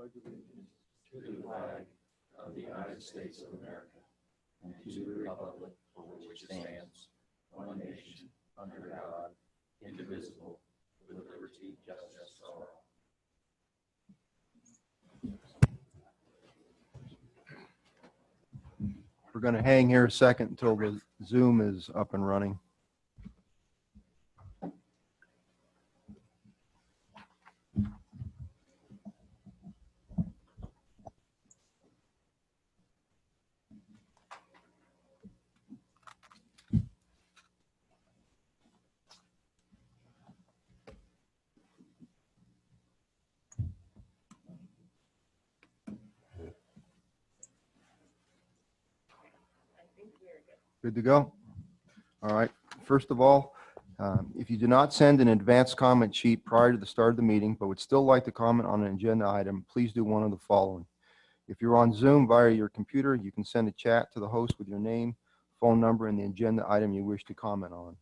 pledge allegiance to the flag of the United States of America and to the republic for which it stands, one nation, under God, indivisible, with liberty, justice for all. We're going to hang here a second until the Zoom is up and running. Good to go? All right. First of all, if you do not send an advance comment sheet prior to the start of the meeting, but would still like to comment on an agenda item, please do one of the following. If you're on Zoom via your computer, you can send a chat to the host with your name, phone number, and the agenda item you wish to comment on.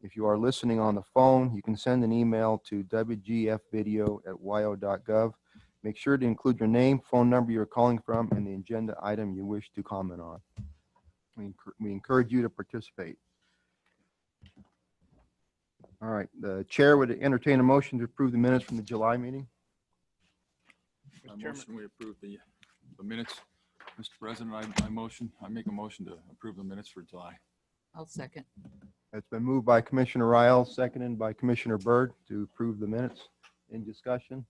If you are listening on the phone, you can send an email to wgfvideo@yo.gov. Make sure to include your name, phone number you're calling from, and the agenda item you wish to comment on. We encourage you to participate. All right, the chair would entertain a motion to approve the minutes from the July meeting. Motion we approve the minutes. Mr. President, I make a motion to approve the minutes for July. I'll second. It's been moved by Commissioner Ryle, seconded by Commissioner Byrd to approve the minutes. In discussion?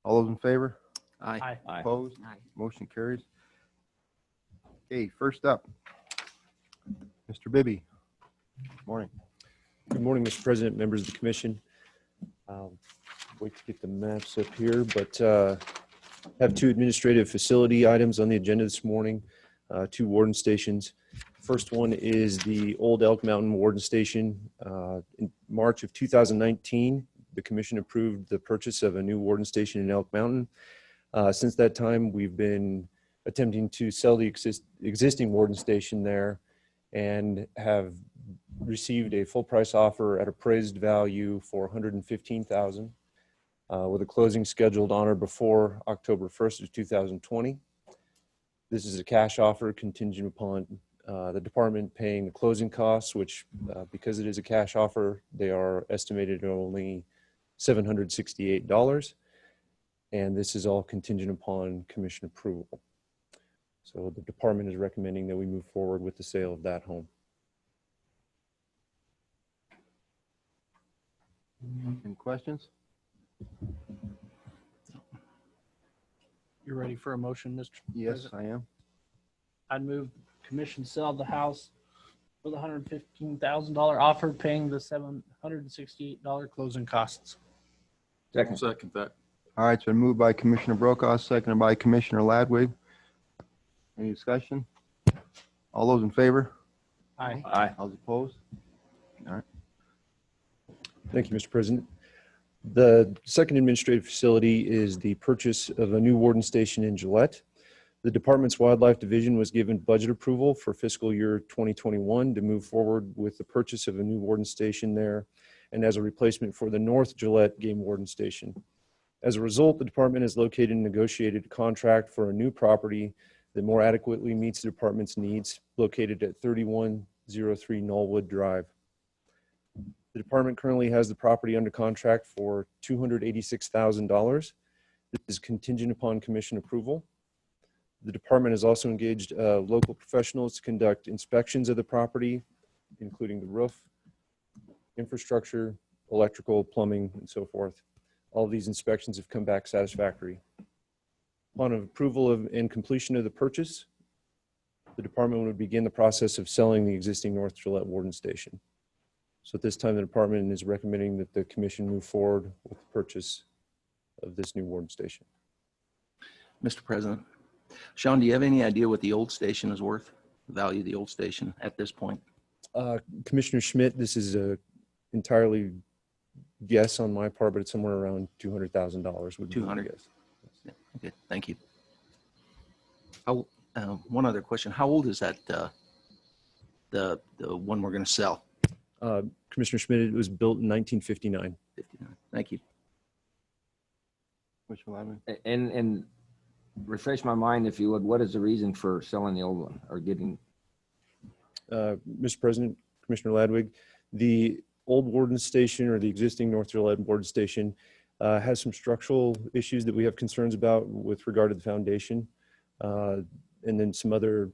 All those in favor? Aye. Opposed? Aye. Motion carries. Okay, first up, Mr. Bibby. Morning. Good morning, Mr. President, members of the commission. Wait to get the maps up here, but have two administrative facility items on the agenda this morning, two warden stations. First one is the Old Elk Mountain Warden Station. In March of 2019, the commission approved the purchase of a new warden station in Elk Mountain. Since that time, we've been attempting to sell the existing warden station there and have received a full price offer at appraised value for $115,000 with a closing scheduled on or before October 1st of 2020. This is a cash offer contingent upon the department paying the closing costs, which because it is a cash offer, they are estimated at only $768. And this is all contingent upon commission approval. So the department is recommending that we move forward with the sale of that home. Any questions? You ready for a motion, Mr. Yes, President? I am. I'd move commission sell the house for the $115,000 offer, paying the $768 closing costs. Second that. All right, it's been moved by Commissioner Brokaw, seconded by Commissioner Ladwig. Any discussion? All those in favor? Aye. All those opposed? All right. Thank you, Mr. President. The second administrative facility is the purchase of a new warden station in Gillette. The department's wildlife division was given budget approval for fiscal year 2021 to move forward with the purchase of a new warden station there and as a replacement for the North Gillette game warden station. As a result, the department has located and negotiated a contract for a new property that more adequately meets the department's needs, located at 3103 Knollwood Drive. The department currently has the property under contract for $286,000. This is contingent upon commission approval. The department has also engaged local professionals to conduct inspections of the property, including the roof, infrastructure, electrical, plumbing, and so forth. All of these inspections have come back satisfactory. Upon approval and completion of the purchase, the department would begin the process of selling the existing North Gillette Warden Station. So at this time, the department is recommending that the commission move forward with the purchase of this new warden station. Mr. President, Sean, do you have any idea what the old station is worth? The value of the old station at this point? Commissioner Schmidt, this is a entirely guess on my part, but it's somewhere around $200,000. Would be my 200? guess. Yeah, okay, thank you. How, one other question. How old is that, the one we're going to sell? Commissioner Schmidt, it was built in 1959. 59. Thank you. Commissioner Ladwig? And refresh my mind, if you would, what is the reason for selling the old one or getting? Mr. President, Commissioner Ladwig, the old Warden Station or the existing North Gillette Warden Station has some structural issues that we have concerns about with regard to the foundation. And then some other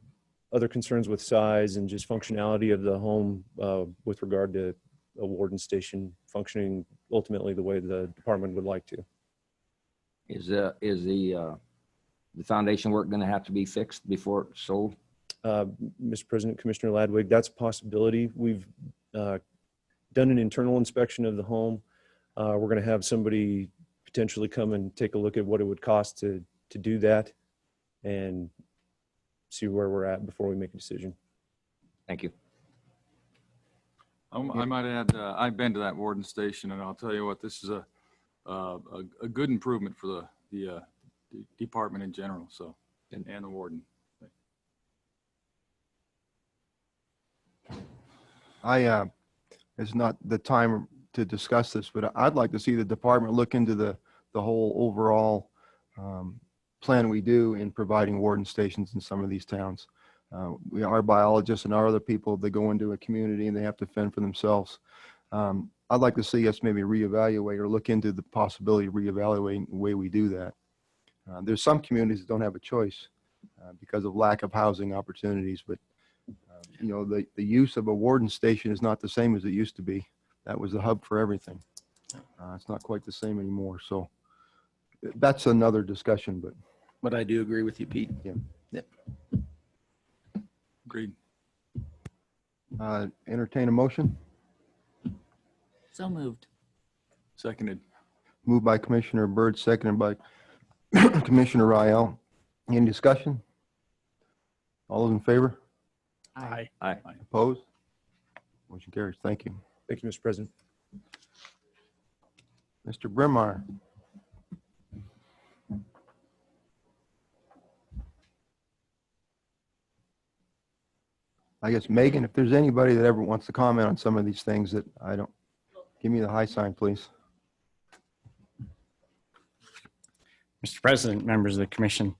concerns with size and just functionality of the home with regard to a Warden Station functioning ultimately the way the department would like to. Is the foundation work going to have to be fixed before it's sold? Mr. President, Commissioner Ladwig, that's a possibility. We've done an internal inspection of the home. We're going to have somebody potentially come and take a look at what it would cost to do that and see where we're at before we make a decision. Thank you. I might add, I've been to that Warden Station, and I'll tell you what, this is a good improvement for the department in general. So, and the warden. It's not the time to discuss this, but I'd like to see the department look into the whole overall plan we do in providing warden stations in some of these towns. Our biologists and our other people, they go into a community and they have to fend for themselves. I'd like to see us maybe reevaluate or look into the possibility of reevaluating the way we do that. There's some communities that don't have a choice because of lack of housing opportunities, but you know, the use of a warden station is not the same as it used to be. That was the hub for everything. It's not quite the same anymore. So that's another discussion, But I do agree with you, Pete. Agreed. Entertain a motion. So moved. Seconded. Moved by Commissioner Byrd, seconded by Commissioner Rael. Any discussion? All those in favor? Aye. Opposed? Motion carries. Thank you. Thank you, Mr. President. Mr. Brimar. I guess, Megan, if there's anybody that ever wants to comment on some of these things that I don't, give me the high sign, please. Mr. President, members of the commission,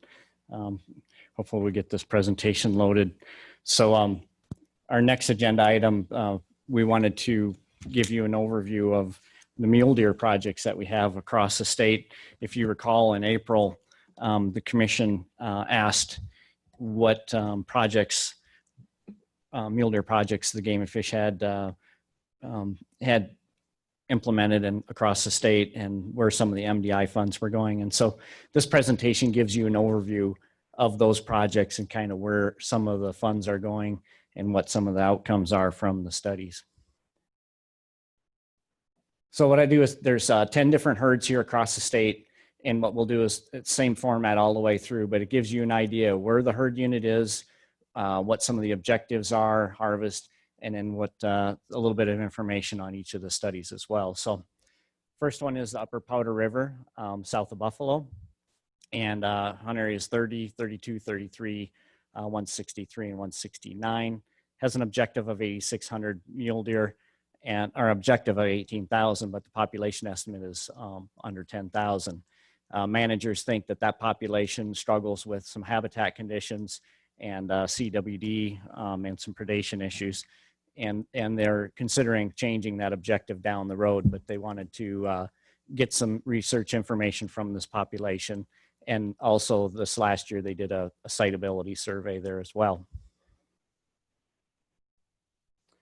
hopefully we get this presentation loaded. So our next agenda item, we wanted to give you an overview of the mule deer projects that we have across the state. If you recall, in April, the commission asked what projects, mule deer projects, the Game and Fish had implemented and across the state and where some of the MDI funds were going. And so this presentation gives you an overview of those projects and kind of where some of the funds are going and what some of the outcomes are from the studies. So what I do is there's 10 different herds here across the state. And what we'll do is it's same format all the way through, but it gives you an idea where the herd unit is, what some of the objectives are, harvest, and then what a little bit of information on each of the studies as well. So first one is the Upper Powder River, south of Buffalo. And hunt areas 30, 32, 33, 163, and 169. Has an objective of 8,600 mule deer and our objective of 18,000, but the population estimate is under 10,000. Managers think that that population struggles with some habitat conditions and CWD and some predation issues. And they're considering changing that objective down the road, but they wanted to get some research information from this population. And also this last year, they did a siteability survey there as well.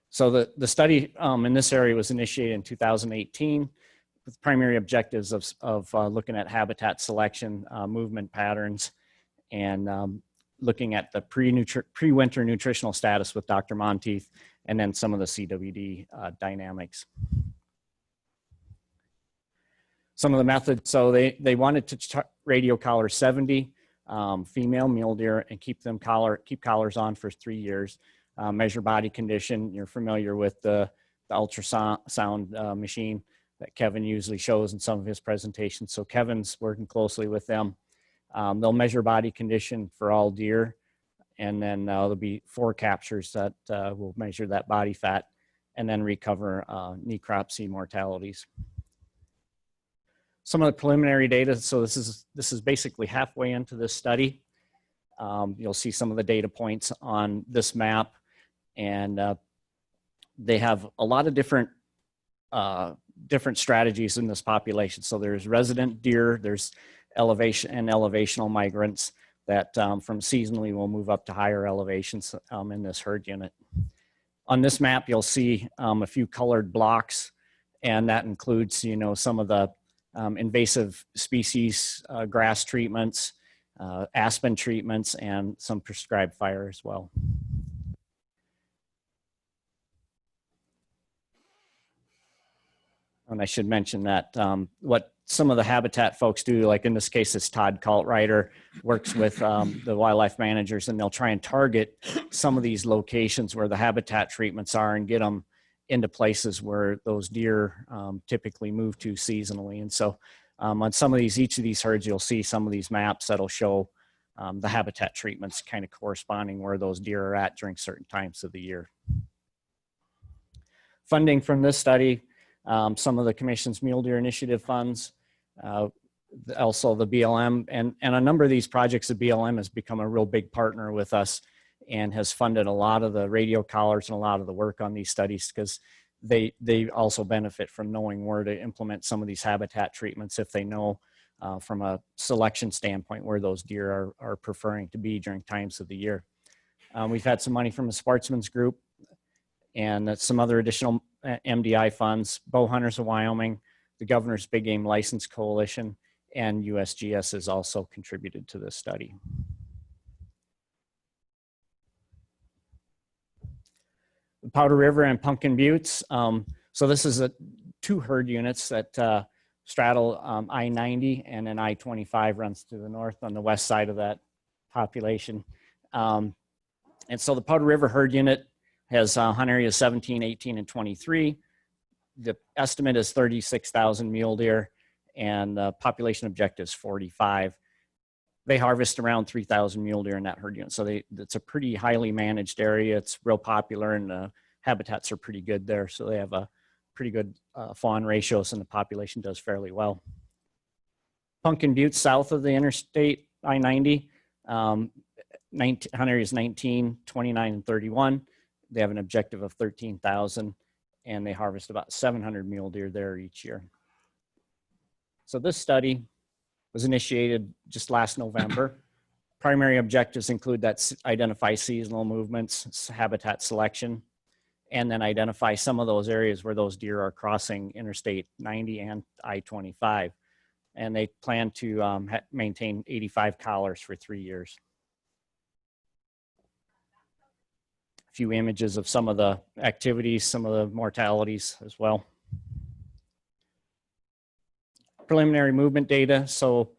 So the study in this area was initiated in 2018 with primary objectives of looking at habitat selection, movement patterns, and looking at the pre-winter nutritional status with Dr. Monteith, and then some of the CWD dynamics. Some of the methods, so they wanted to radio collar 70 female mule deer and keep collars on for 3 years. Measure body condition. You're familiar with the ultrasound machine that Kevin usually shows in some of his presentations. So Kevin's working closely with them. They'll measure body condition for all deer, and then there'll be 4 captures that will measure that body fat, and then recover necropsy mortalities. some of the preliminary data. So this is basically halfway into this study. You'll see some of the data points on this map, and they have a lot of different strategies in this population. So there's resident deer, there's elevation and elevational migrants that from seasonally will move up to higher elevations in this herd unit. On this map, you'll see a few colored blocks, and that includes, some of the invasive species, grass treatments, aspen treatments, and some prescribed fire as well. And I should mention that what some of the habitat folks do, like in this case, it's Todd Kaltreiter, works with the wildlife managers, and they'll try and target some of these locations where the habitat treatments are and get them into places where those deer typically move to seasonally. And so on some of these, each of these herds, you'll see some of these maps that'll show the habitat treatments kind of corresponding where those deer are at during certain times of the year. Funding from this study, some of the Commission's Mule Deer Initiative funds, also the BLM, and a number of these projects, the BLM has become a real big partner with us and has funded a lot of the radio collars and a lot of the work on these studies, because they also benefit from knowing where to implement some of these habitat treatments if they know from a selection standpoint where those deer are preferring to be during times of the year. We've had some money from a sportsman's group and some other additional MDI funds, Bow Hunters of Wyoming, the Governor's Big Game License Coalition, and USGS has also contributed to this study. The Powder River and Pumpkin Buttes. So this is two herd units that straddle I-90, and then I-25 runs to the north on the west side of that population. And so the Powder River herd unit has hunt areas 17, 18, and 23. The estimate is 36,000 mule deer, and the population objective is 45. They harvest around 3,000 mule deer in that herd unit. So it's a pretty highly managed area. It's real popular, and the habitats are pretty good there. So they have a pretty good fawn ratios, and the population does fairly well. Pumpkin Buttes, south of the interstate I-90, hunt areas 19, 29, and 31. They have an objective of 13,000, and they harvest about 700 mule deer there each year. So this study was initiated just last November. Primary objectives include that identify seasonal movements, habitat selection, and then identify some of those areas where those deer are crossing Interstate 90 and I-25. And they plan to maintain 85 collars for 3 years. A few images of some of the activities, some of the mortalities as well. Preliminary movement data. So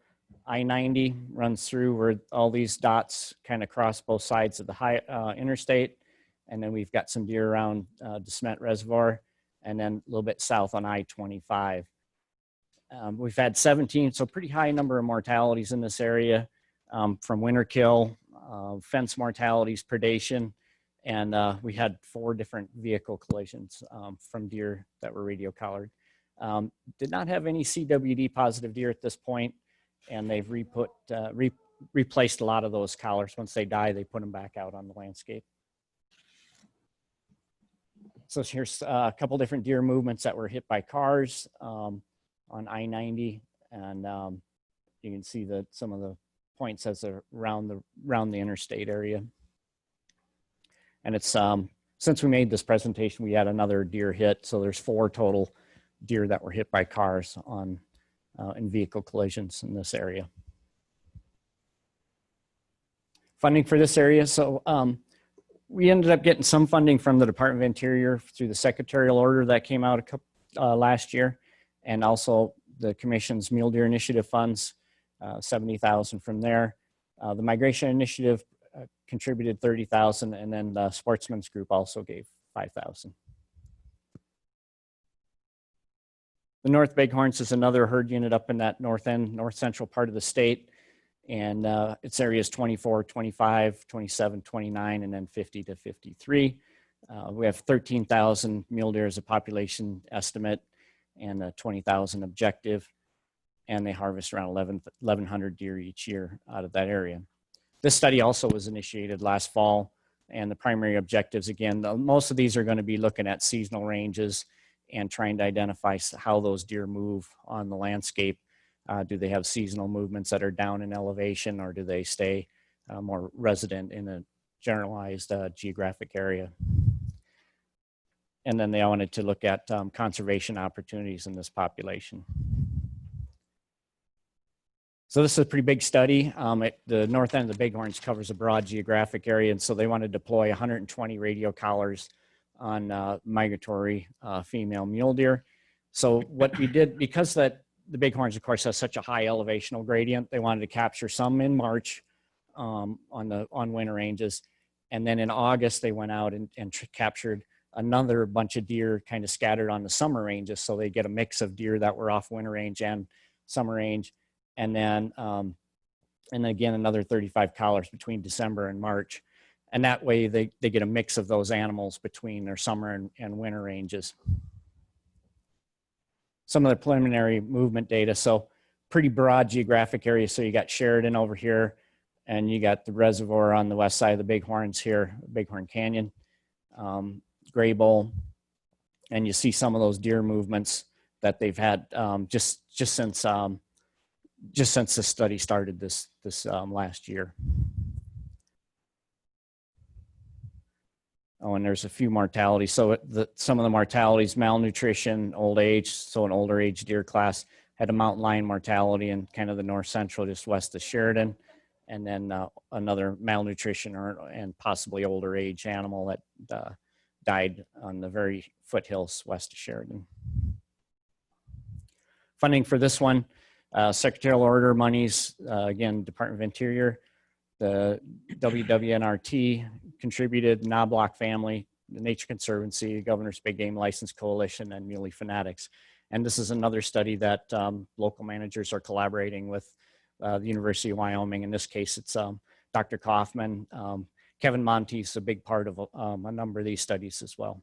I-90 runs through where all these dots kind of cross both sides of the interstate. And then we've got some deer around DeSmet Reservoir, and then a little bit south on I-25. We've had 17, so pretty high number of mortalities in this area from winter kill, fence mortalities, predation, and we had 4 different vehicle collisions from deer that were radio collared. Did not have any CWD positive deer at this point, and they've replaced a lot of those collars. Once they die, they put them back out on the landscape. So here's a couple different deer movements that were hit by cars on I-90, and you can see that some of the points as they're around the interstate area. And it's since we made this presentation, we had another deer hit, so there's 4 total deer that were hit by cars on in vehicle collisions in this area. Funding for this area, so we ended up getting some funding from the Department of Interior through the secretarial order that came out last year, and also the Commission's Mule Deer Initiative funds, 70,000 from there. The Migration Initiative contributed 30,000, and then the Sportsman's Group also gave 5,000. The North Bighorns is another herd unit up in that north central part of the state. And its areas 24, 25, 27, 29, and then 50 to 53. We have 13,000 mule deer as a population estimate and a 20,000 objective. and they harvest around 1,100 deer each year out of that area. This study also was initiated last fall, and the primary objectives, again, most of these are going to be looking at seasonal ranges and trying to identify how those deer move on the landscape. Do they have seasonal movements that are down in elevation, or do they stay more resident in a generalized geographic area? And then they wanted to look at conservation opportunities in this population. So this is a pretty big study. The north end of the Bighorns covers a broad geographic area, and so they want to deploy 120 radio collars on migratory female mule deer. So what we did, because the Bighorns, of course, has such a high elevational gradient, they wanted to capture some in March on winter ranges, and then in August they went out and captured another bunch of deer kind of scattered on the summer ranges, so they get a mix of deer that were off winter range and summer range. And then again, another 35 collars between December and March. And that way they get a mix of those animals between their summer and winter ranges. Some of the preliminary movement data. So pretty broad geographic area. So you got Sheridan over here, and you got the reservoir on the west side of the Bighorns here, Bighorn Canyon, Gray Bowl. And you see some of those deer movements that they've had just since the study started this last year. Oh, and there's a few mortalities. So some of the mortalities, malnutrition, old age. So an older age deer class had a mountain lion mortality in kind of the north central, just west of Sheridan. And then another malnutrition and possibly older age animal that died on the very foothills west of Sheridan. Funding for this one, secretarial order monies, again, Department of Interior, the WWNRT contributed, Knobloch family, the Nature Conservancy, Governor's Big Game License Coalition, and Muley Fanatics. And this is another study that local managers are collaborating with the University of Wyoming. In this case, it's Dr. Kaufman. Kevin Monteith's a big part of a number of these studies as well.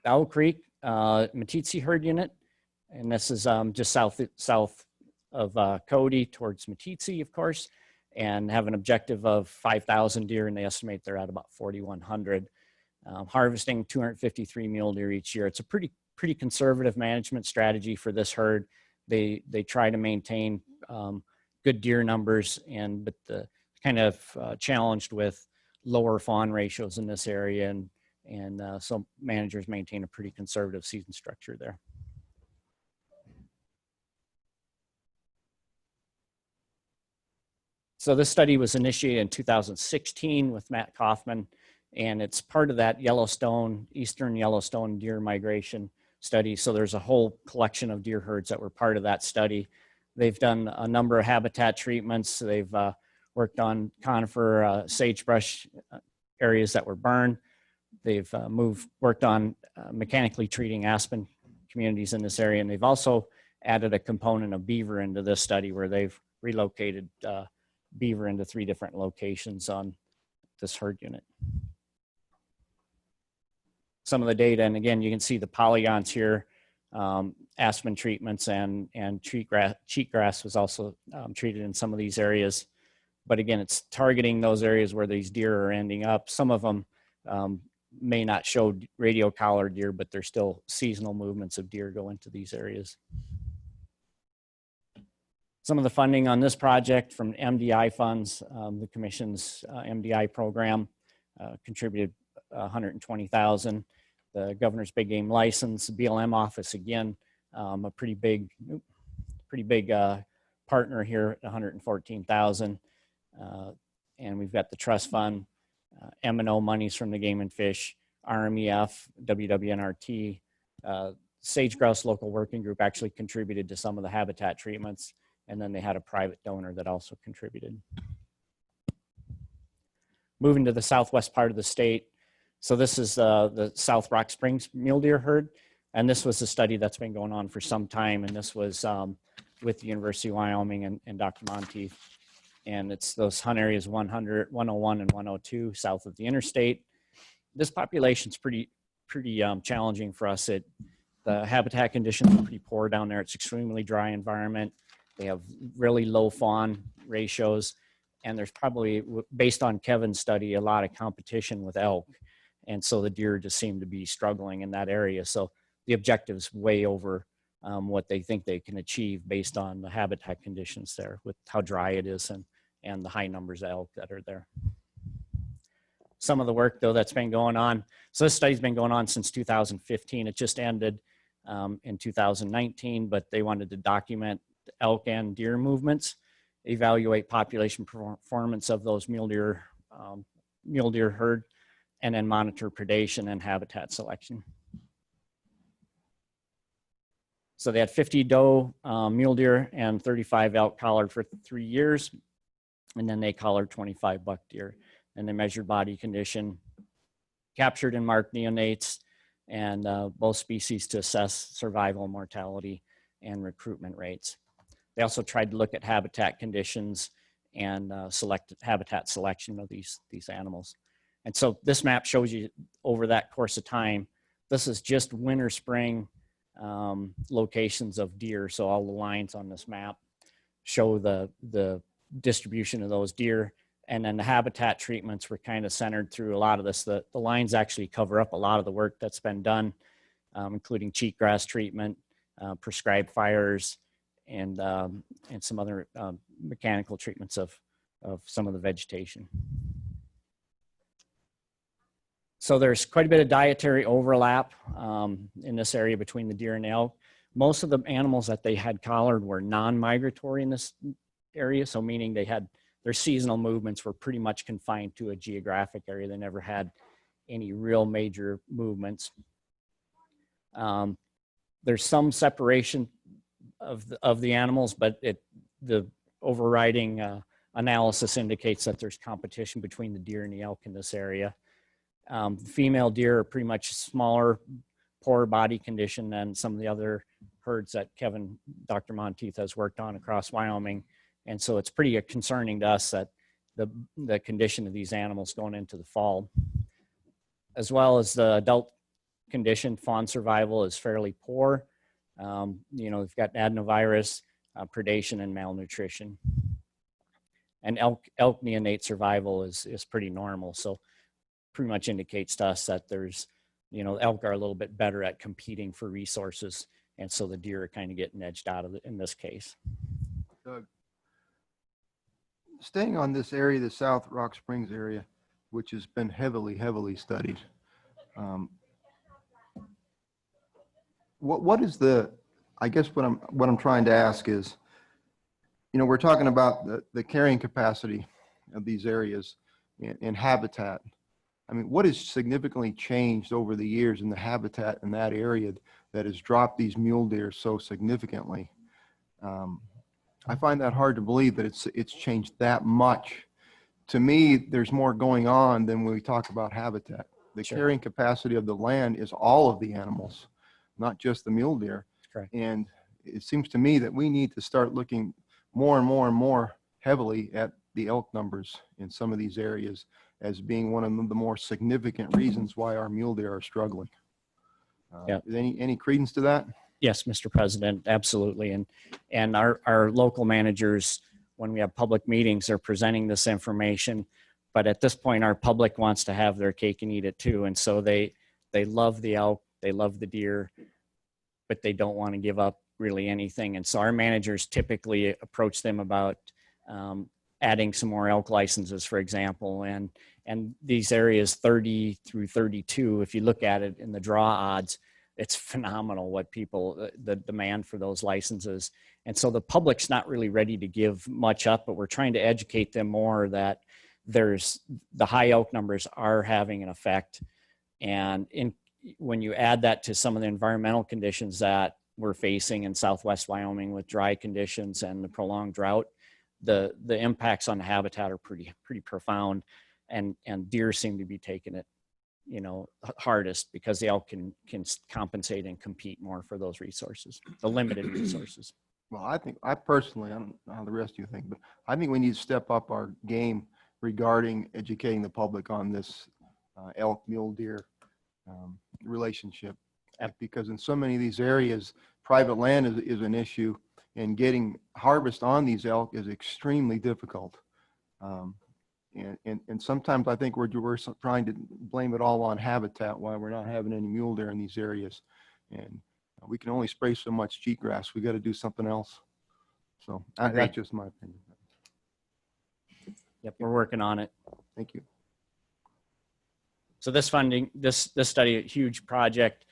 Owl Creek, Meeteetse herd unit. And this is just south of Cody towards Meeteetse, of course, and have an objective of 5,000 deer, and they estimate they're at about 4,100. Harvesting 253 mule deer each year. It's a pretty conservative management strategy for this herd. They try to maintain good deer numbers, but the kind of challenged with lower fawn ratios in this area, and so managers maintain a pretty conservative season structure there. So this study was initiated in 2016 with Matt Kaufman, and it's part of that Yellowstone, Eastern Yellowstone deer migration study. So there's a whole collection of deer herds that were part of that study. They've done a number of habitat treatments. They've worked on conifer, sagebrush areas that were burned. They've worked on mechanically treating aspen communities in this area. And they've also added a component of beaver into this study, where they've relocated beaver into 3 different locations on this herd unit. Some of the data, and again, you can see the polygons here, aspen treatments and cheatgrass was also treated in some of these areas. But again, it's targeting those areas where these deer are ending up. Some of them may not show radio collar deer, but there's still seasonal movements of deer go into these areas. Some of the funding on this project from MDI funds, the Commission's MDI program contributed $120,000. The Governor's Big Game License, BLM office, again, a pretty big partner here at $114,000. And we've got the trust fund, M&O monies from the Game and Fish, RMEF, WWNRT, Sage Grouse Local Working Group actually contributed to some of the habitat treatments. And then they had a private donor that also contributed. Moving to the southwest part of the state. So this is the South Rock Springs mule deer herd. And this was a study that's been going on for some time. And this was with the University of Wyoming and Dr. Monteith. And it's those hunt areas 100, 101, and 102 south of the interstate. This population's pretty challenging for us. The habitat conditions are pretty poor down there. It's extremely dry environment. They have really low fawn ratios. And there's probably, based on Kevin's study, a lot of competition with elk. And so the deer just seem to be struggling in that area. So the objective's way over what they think they can achieve based on the habitat conditions there with how dry it is and the high numbers of elk that are there. Some of the work though that's been going on. So this study's been going on since 2015. It just ended in 2019, but they wanted to document elk and deer movements, evaluate population performance of those mule deer herd, and then monitor predation and habitat selection. So they had 50 doe mule deer and 35 elk collared for 3 years. And then they collared 25 buck deer. And they measured body condition, captured and marked neonates, and both species to assess survival, mortality, and recruitment rates. They also tried to look at habitat conditions and habitat selection of these animals. And so this map shows you over that course of time, this is just winter, spring locations of deer. So all the lines on this map show the distribution of those deer. And then the habitat treatments were kind of centered through a lot of this. The lines actually cover up a lot of the work that's been done, including cheatgrass treatment, prescribed fires, and some other mechanical treatments of some of the vegetation. So there's quite a bit of dietary overlap in this area between the deer and elk. Most of the animals that they had collared were non-migratory in this area, so meaning they had their seasonal movements were pretty much confined to a geographic area. They never had any real major movements. There's some separation of the animals, but the overriding analysis indicates that there's competition between the deer and the elk in this area. Female deer are pretty much smaller, poorer body condition than some of the other herds that Dr. Monteith has worked on across Wyoming. And so it's pretty concerning to us that the condition of these animals going into the fall, as well as the adult condition, fawn survival is fairly poor. We've got adenovirus, predation, and malnutrition. And elk neonate survival is pretty normal. So pretty much indicates to us that there's, elk are a little bit better at competing for resources. And so the deer are kind of getting edged out of it in this case. Doug, staying on this area, the South Rock Springs area, which has been heavily studied, what is I guess what I'm trying to ask is, we're talking about the carrying capacity of these areas and habitat. I mean, what has significantly changed over the years in the habitat in that area that has dropped these mule deer so significantly? I find that hard to believe that it's changed that much. To me, there's more going on than when we talk about habitat. The Sure. carrying capacity of the land is all of the animals, not just the mule deer. Correct. And it seems to me that we need to start looking more and more heavily at the elk numbers in some of these areas as being one of the more significant reasons why our mule deer are struggling. Yeah. Is any credence to that? Yes, Mr. President, absolutely. And our local managers, when we have public meetings, are presenting this information. But at this point, our public wants to have their cake and eat it too. And so they love the elk, they love the deer, but they don't want to give up really anything. And so our managers typically approach them about adding some more elk licenses, for example. And these areas 30 through 32, if you look at it in the draw odds, it's phenomenal what the demand for those licenses. And so the public's not really ready to give much up, but we're trying to educate them more that the high elk numbers are having an effect. And when you add that to some of the environmental conditions that we're facing in Southwest Wyoming with dry conditions and the prolonged drought, the impacts on the habitat are pretty profound, and deer seem to be taking it hardest because the elk can compensate and compete more for those resources, the limited resources. Well, I personally, I don't know how the rest of you think, but I think we need to step up our game regarding educating the public on this elk mule deer relationship. Because in so many of these areas, private land is an issue, and getting harvest on these elk is extremely difficult. And sometimes I think we're trying to blame it all on habitat, why we're not having any mule deer in these areas. And we can only spray so much cheatgrass. We got to do something else. So that's just my opinion. Yep, we're working on it. Thank you. So this funding, this study, a huge project.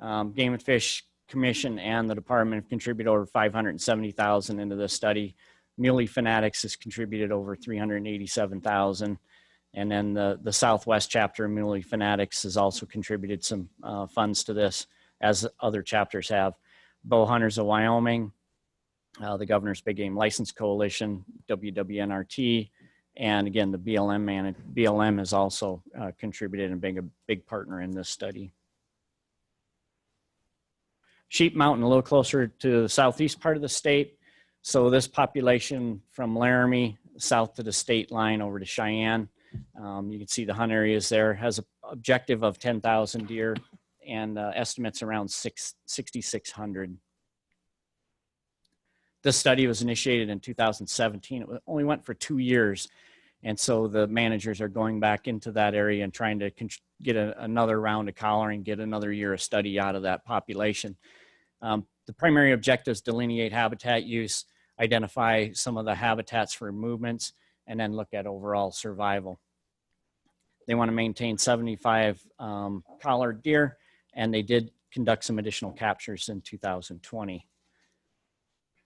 Game and Fish Commission and the department have contributed over $570,000 into this study. Muley Fanatics has contributed over $387,000. And then the Southwest chapter of Muley Fanatics has also contributed some funds to this, as other chapters have. Bow Hunters of Wyoming, the Governor's Big Game License Coalition, WWNRT, and again, the BLM has also contributed and been a big partner in this study. Sheep Mountain, a little closer to the southeast part of the state. So this population from Laramie south to the state line over to Cheyenne, you can see the hunt areas there, has an objective of 10,000 deer and estimates around 6,600. This study was initiated in 2017. It only went for 2 years. And so the managers are going back into that area and trying to get another round of collaring, get another year of study out of that population. The primary objectives delineate habitat use, identify some of the habitats for movements, and then look at overall survival. They want to maintain 75 collared deer, and they did conduct some additional captures in 2020.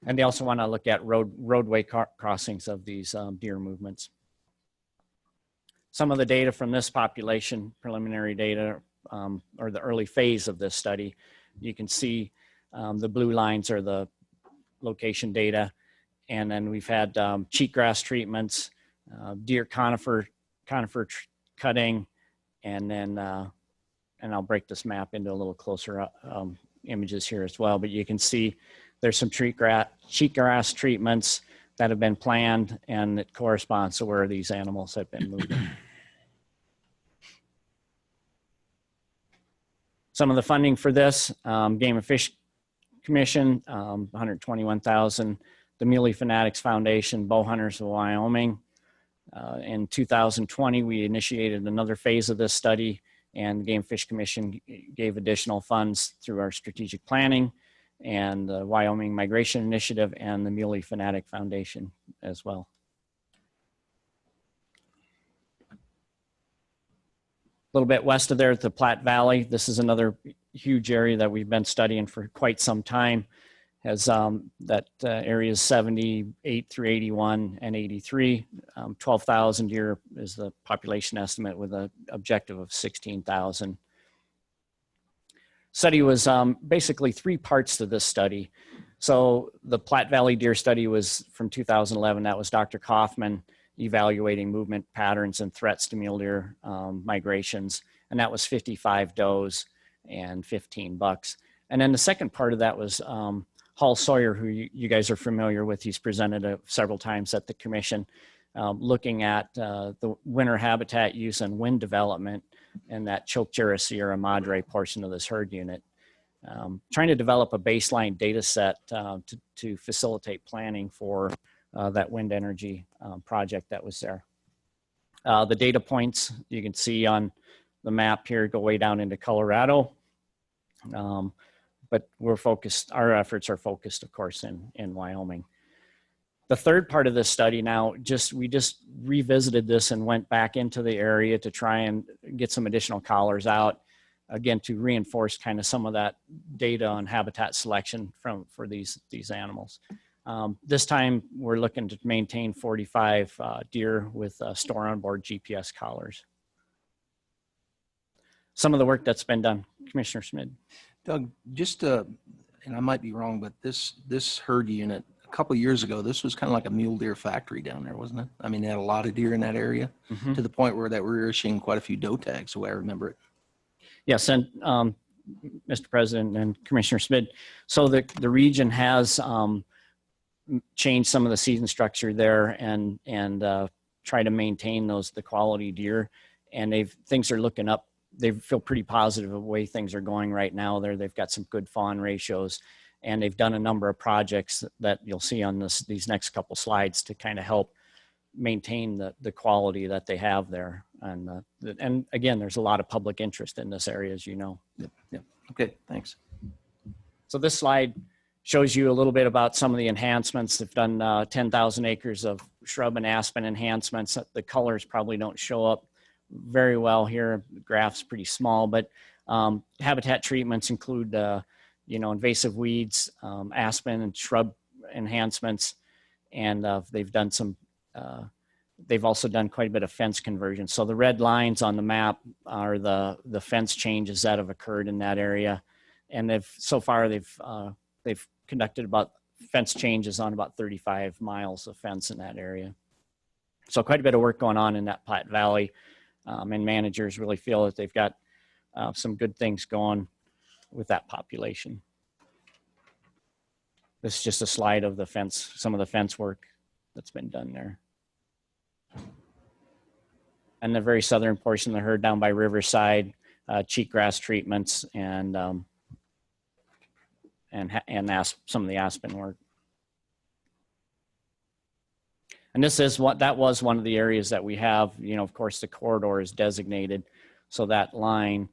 And they also want to look at roadway crossings of these deer movements. Some of the data from this population, preliminary data, or the early phase of this study, you can see the blue lines are the location data. And then we've had cheatgrass treatments, deer conifer cutting, and then, and I'll break this map into a little closer images here as well. But you can see there's some cheatgrass treatments that have been planned, and it corresponds to where these animals have been moving. Some of the funding for this, Game and Fish Commission, $121,000. The Muley Fanatics Foundation, Bow Hunters of Wyoming. In 2020, we initiated another phase of this study, and the Game and Fish Commission gave additional funds through our strategic planning and the Wyoming Migration Initiative and the Muley Fanatic Foundation as well. A little bit west of there at the Platte Valley, this is another huge area that we've been studying for quite some time. Has areas 78 through 81 and 83. 12,000 deer is the population estimate with an objective of 16,000. Study was basically 3 parts to this study. So the Platte Valley deer study was from 2011. That was Dr. Kaufman evaluating movement patterns and threats to mule deer migrations. And that was 55 does and 15 bucks. And then the second part of that was Hall Sawyer, who you guys are familiar with. He's presented several times at the commission, looking at the winter habitat use and wind development and that Chokecherra Sierra Madre portion of this herd unit. Trying to develop a baseline data set to facilitate planning for that wind energy project that was there. The data points you can see on the map here go way down into Colorado. But we're focused, our efforts are focused, of course, in Wyoming. The third part of this study now, we just revisited this and went back into the area to try and get some additional collars out, again, to reinforce kind of some of that data on habitat selection for these animals. This time, we're looking to maintain 45 deer with store on board GPS collars. Some of the work that's been done, Commissioner Schmid. Doug, just and I might be wrong, but this herd unit, a couple of years ago, this was kind of like a mule deer factory down there, wasn't it? I mean, they had a lot of deer in that area to the point where that we were issuing quite a few doe tags, the way I remember it. Yes, and Mr. President and Commissioner Schmid, so the region has changed some of the season structure there and try to maintain the quality deer, and things are looking up they feel pretty positive of the way things are going right now. They've got some good fawn ratios, and they've done a number of projects that you'll see on these next couple slides to kind of help maintain the quality that they have there. And again, there's a lot of public interest in this area, as you know. Yep. Okay, thanks. So this slide shows you a little bit about some of the enhancements. They've done 10,000 acres of shrub and aspen enhancements. The colors probably don't show up very well here. The graph's pretty small, but habitat treatments include, invasive weeds, aspen and shrub enhancements. And they've done some, they've also done quite a bit of fence conversion. So the red lines on the map are the fence changes that have occurred in that area. And so far they've conducted about fence changes on about 35 miles of fence in that area. So quite a bit of work going on in that Platte Valley. And managers really feel that they've got some good things going with that population. This is just a slide of the fence, some of the fence work that's been done there. And the very southern portion of the herd down by Riverside, cheatgrass treatments and some of the aspen work. And that was one of the areas that we have, of course, the corridor is designated. So that line,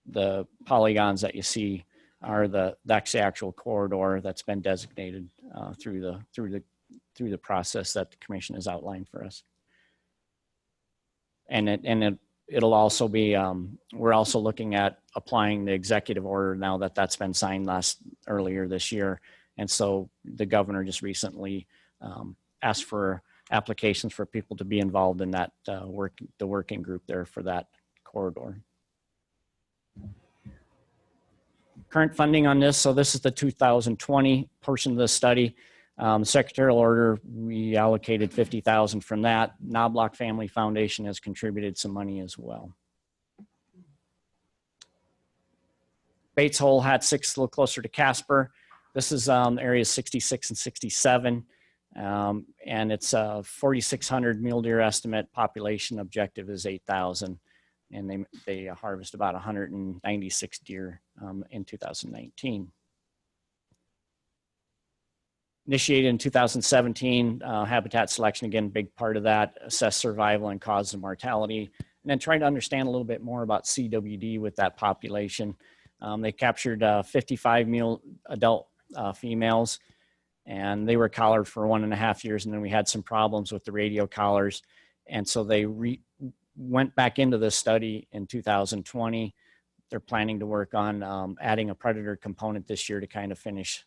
the polygons that you see are that's the actual corridor that's been designated through the process that the commission has outlined for us. And it'll also be, we're also looking at applying the executive order now that's been signed earlier this year. And so the governor just recently asked for applications for people to be involved in that the working group there for that corridor. Current funding on this, so this is the 2020 portion of the study. Secretarial order, we allocated $50,000 from that. Knobloch Family Foundation has contributed some money as well. Bates Hole had 6, a little closer to Casper. This is areas 66 and 67. And it's a 4,600 mule deer estimate. Population objective is 8,000. And they harvest about 196 deer in 2019. Initiated in 2017, habitat selection, again, big part of that, assess survival and cause of mortality, and then trying to understand a little bit more about CWD with that population. They captured 55 mule adult females, and they were collared for 1.5 years, and then we had some problems with the radio collars. And so they went back into this study in 2020. They're planning to work on adding a predator component this year to kind of finish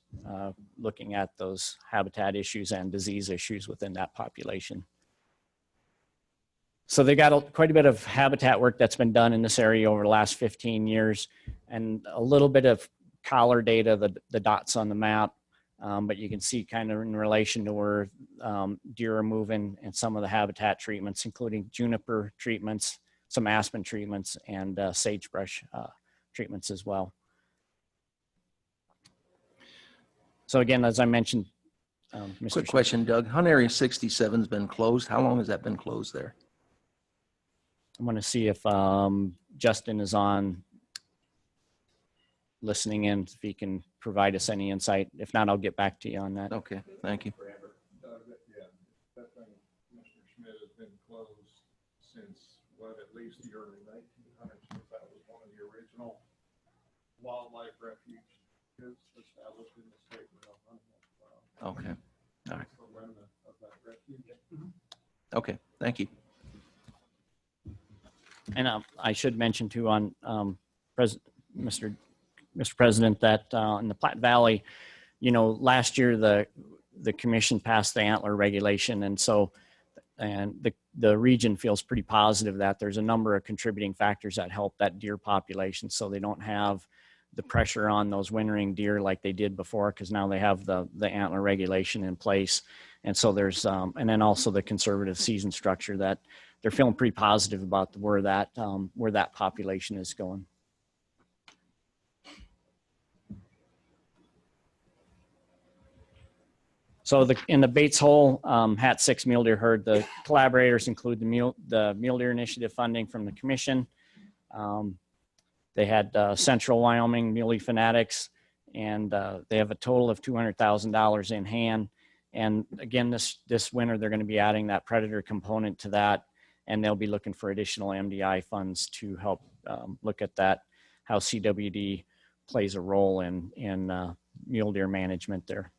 looking at those habitat issues and disease issues within that population. So they got quite a bit of habitat work that's been done in this area over the last 15 years, and a little bit of collar data, the dots on the map, but you can see kind of in relation to where deer are moving and some of the habitat treatments, including juniper treatments, some aspen treatments, and sagebrush treatments as well. So again, as I mentioned, Mr. Quick question, Doug. Hunt Area 67 has been closed. How long has that been closed there? I'm going to see if Justin is on listening in, if he can provide us any insight. If not, I'll get back to you on that. Okay, thank you. Yeah, that thing, Mr. Schmidt, has been closed since, at least the early 1900s. That was one of the original wildlife refuges established in the state of Oklahoma. Okay, all right. The remnant of that refuge. Okay, thank you. And I should mention too on Mr. President that in the Platte Valley, last year the commission passed the antler regulation, and so the region feels pretty positive that there's a number of contributing factors that help that deer population, so they don't have the pressure on those wintering deer like they did before, because now they have the antler regulation in place. And so there's and then also the conservative season structure that they're feeling pretty positive about where that population is going. So in the Bates Hole Hat 6 mule deer herd, the collaborators include the Mule Deer Initiative funding from the commission, They had Central Wyoming Muley Fanatics, and they have a total of $200,000 in hand. And again, this winter, they're going to be adding that predator component to that, and they'll be looking for additional MDI funds to help look at that, how CWD plays a role in mule deer management there.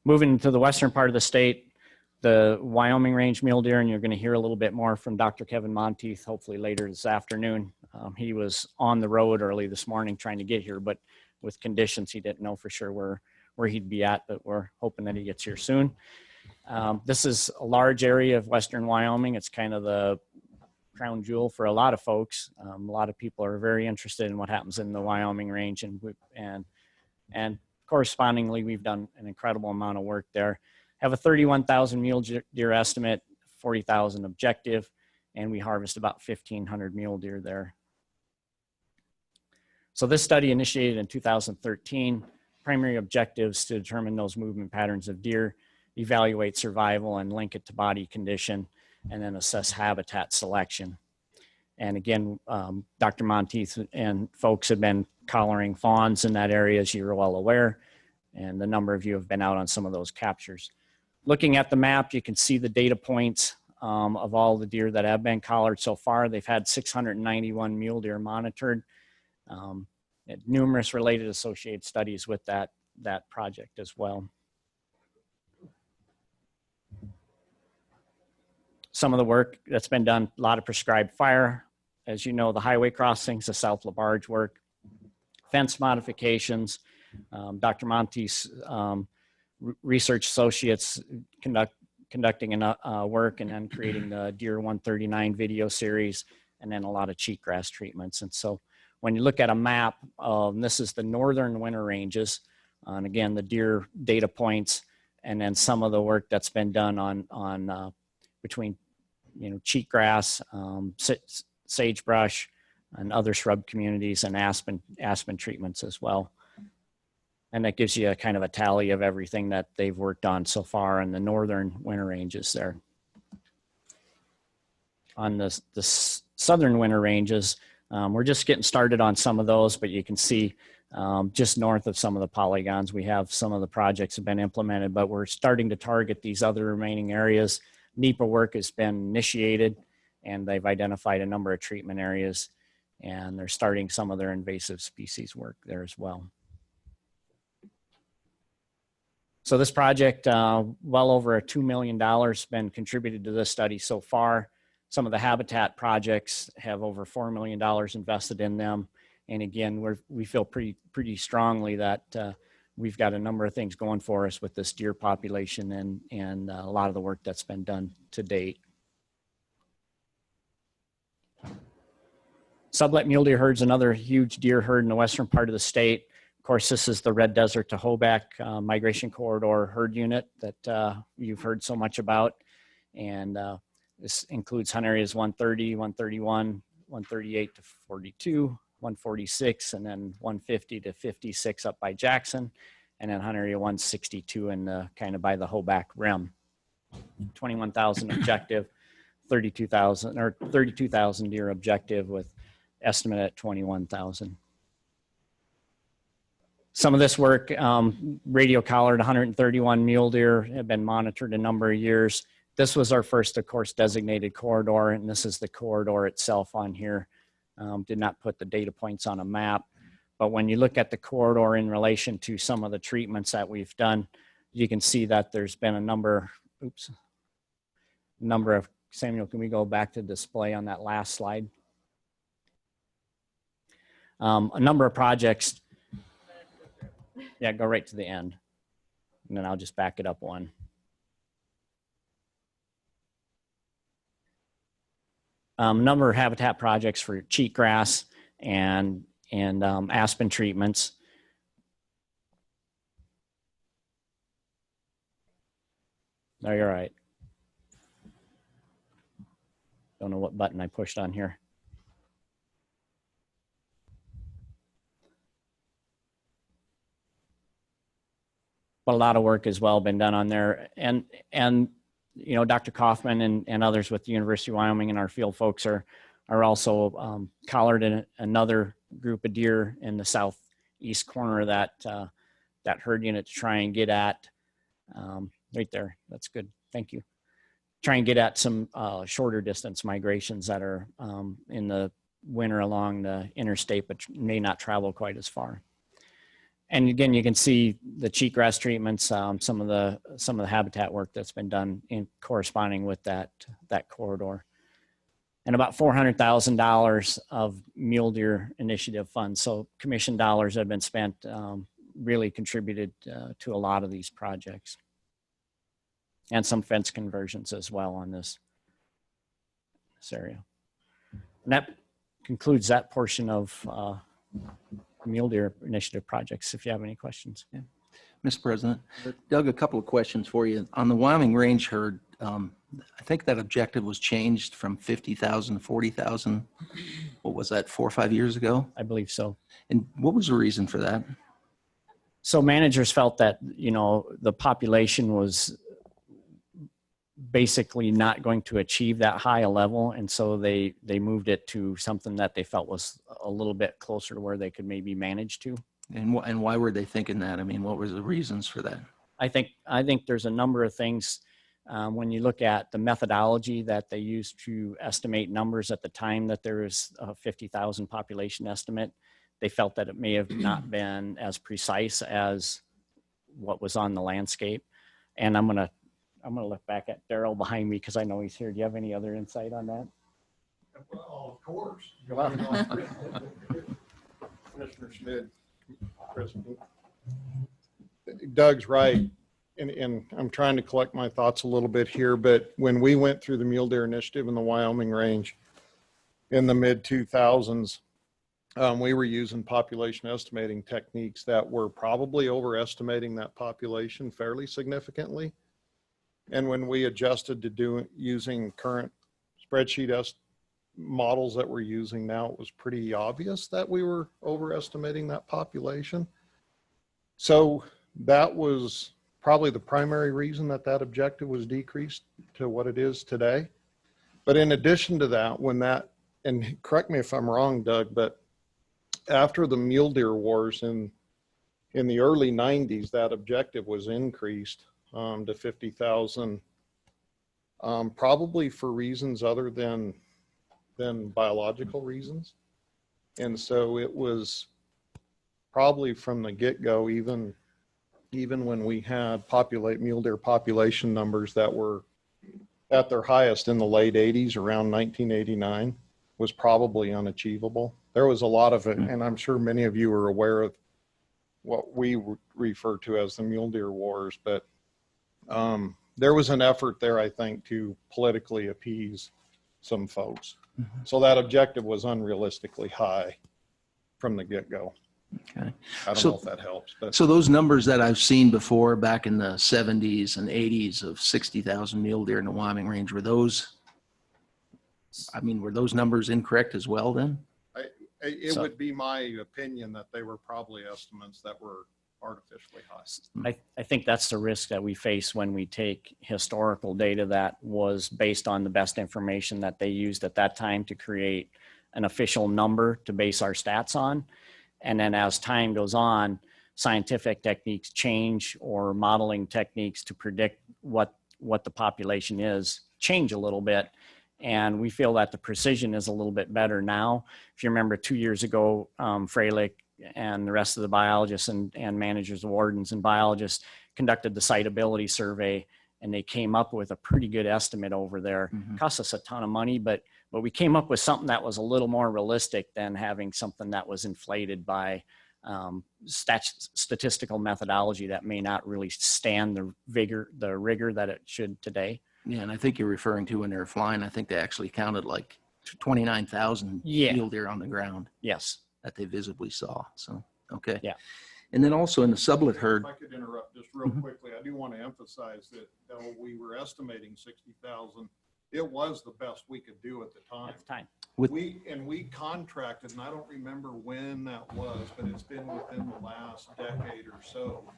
Moving to the western part of the state, the Wyoming range mule deer, and you're going to hear a little bit more from Dr. Kevin Monteith, hopefully later this afternoon. He was on the road early this morning trying to get here, but with conditions, he didn't know for sure where he'd be at, but we're hoping that he gets here soon. This is a large area of western Wyoming. It's kind of the crown jewel for a lot of folks. A lot of people are very interested in what happens in the Wyoming range, and correspondingly, we've done an incredible amount of work there. Have a 31,000 mule deer estimate, 40,000 objective, and we harvest about 1,500 mule deer there. So this study initiated in 2013, primary objectives to determine those movement patterns of deer, evaluate survival and link it to body condition, and then assess habitat selection. And again, Dr. Monteith and folks have been collaring fawns in that area, as you're well aware, and a number of you have been out on some of those captures. Looking at the map, you can see the data points of all the deer that have been collared so far. They've had 691 mule deer monitored. Numerous related associated studies with that project as well. Some of the work that's been done, a lot of prescribed fire. As you know, the highway crossings, the South LaBarge work, fence modifications. Dr. Monteith's research associates conducting work and then creating the Deer 139 video series, and then a lot of cheatgrass treatments. And so when you look at a map, this is the northern winter ranges, and again, the deer data points, and then some of the work that's been done on between, cheatgrass, sagebrush, and other shrub communities, and aspen treatments as well. And that gives you a kind of a tally of everything that they've worked on so far in the northern winter ranges there. On the southern winter ranges, we're just getting started on some of those, but you can see just north of some of the polygons, we have some of the projects have been implemented, but we're starting to target these other remaining areas. NEPA work has been initiated, and they've identified a number of treatment areas, and they're starting some of their invasive species work there as well. So this project, well over $2 million been contributed to this study so far. Some of the habitat projects have over $4 million invested in them. And again, we feel pretty strongly that we've got a number of things going for us with this deer population and a lot of the work that's been done to date. Sublet mule deer herd's another huge deer herd in the western part of the state. Of course, this is the Red Desert to Hoback Migration Corridor herd unit that you've heard so much about. And this includes hunt areas 130, 131, 138 to 42, 146, and then 150 to 56 up by Jackson, and then hunt area 162 in kind of by the Hoback Rim. 21,000 objective, 32,000 deer objective with estimate at 21,000. Some of this work, radio collared 131 mule deer have been monitored a number of years. This was our first, of course, designated corridor, and this is the corridor itself on here. Did not put the data points on a map, but when you look at the corridor in relation to some of the treatments that we've done, you can see that there's been a number of, Samuel, can we go back to display on that last slide? A number of projects. Yeah, go right to the end, and then I'll just back it up one. Number of habitat projects for cheatgrass and aspen treatments. No, you're right. Don't know what button I pushed on here. But a lot of work has well been done on there, and Dr. Kaufman and others with the University of Wyoming and our field folks are also collared in another group of deer in the southeast corner of that herd unit to try and get at right there. That's good. Thank you. Try and get at some shorter distance migrations that are in the winter along the interstate, but may not travel quite as far. And again, you can see the cheatgrass treatments, some of the habitat work that's been done in corresponding with that corridor. And about $400,000 of mule deer initiative funds. So commission dollars have been spent, really contributed to a lot of these projects. And some fence conversions as well on this area. And that concludes that portion of mule deer initiative projects, if you have any questions. Yeah. Mr. President, Doug, a couple of questions for you. On the Wyoming range herd, I think that objective was changed from 50,000 to 40,000. What was that, 4 or 5 years ago? I believe so. And what was the reason for that? So managers felt that, the population was basically not going to achieve that high a level. And so they moved it to something that they felt was a little bit closer to where they could maybe manage to. And why were they thinking that? I mean, what were the reasons for that? I think there's a number of things. When you look at the methodology that they used to estimate numbers at the time that there was a 50,000 population estimate, they felt that it may have not been as precise as what was on the landscape. And I'm gonna look back at Daryl behind me because I know he's here. Do you have any other insight on that? Well, of course. Well. Commissioner Schmidt, President. Doug's right. And I'm trying to collect my thoughts a little bit here, but when we went through the mule deer initiative in the Wyoming range in the mid 2000s, we were using population estimating techniques that were probably overestimating that population fairly significantly. And when we adjusted to using current spreadsheet models that we're using now, it was pretty obvious that we were overestimating that population. So that was probably the primary reason that objective was decreased to what it is today. But in addition to that, and correct me if I'm wrong, Doug, but after the mule deer wars in the early 90s, that objective was increased to 50,000, probably for reasons other than biological reasons. And so it was probably from the get-go, even when we had mule deer population numbers that were at their highest in the late 80s, around 1989, was probably unachievable. There was a lot of it, and I'm sure many of you are aware of what we refer to as the mule deer wars, but there was an effort there, I think, to politically appease some folks. Mm-hmm. So that objective was unrealistically high from the get-go. Okay. I don't know if that helps. But so those numbers that I've seen before back in the 70s and 80s of 60,000 mule deer in the Wyoming range, were those numbers incorrect as well then? It would be my opinion that they were probably estimates that were artificially high. I think that's the risk that we face when we take historical data that was based on the best information that they used at that time to create an official number to base our stats on. And then as time goes on, scientific techniques change, or modeling techniques to predict what the population is change a little bit. And we feel that the precision is a little bit better now. If you remember 2 years ago, Freilich and the rest of the biologists and managers, wardens and biologists conducted the siteability survey, and they came up with a pretty good estimate over there. Mm-hmm. Cost us a ton of money, but we came up with something that was a little more realistic than having something that was inflated by statistical methodology that may not really stand the rigor that it should today. Yeah, and I think you're referring to when they were flying, I think they actually counted like 29,000 mule deer on the ground. Yes. That they visibly saw. So, okay. Yeah. And then also in the sublet herd. If I could interrupt just real quickly, I do want to emphasize that though we were estimating 60,000, it was the best we could do at the time. At the time. We contracted, and I don't remember when that was, but it's been within the last decade or so.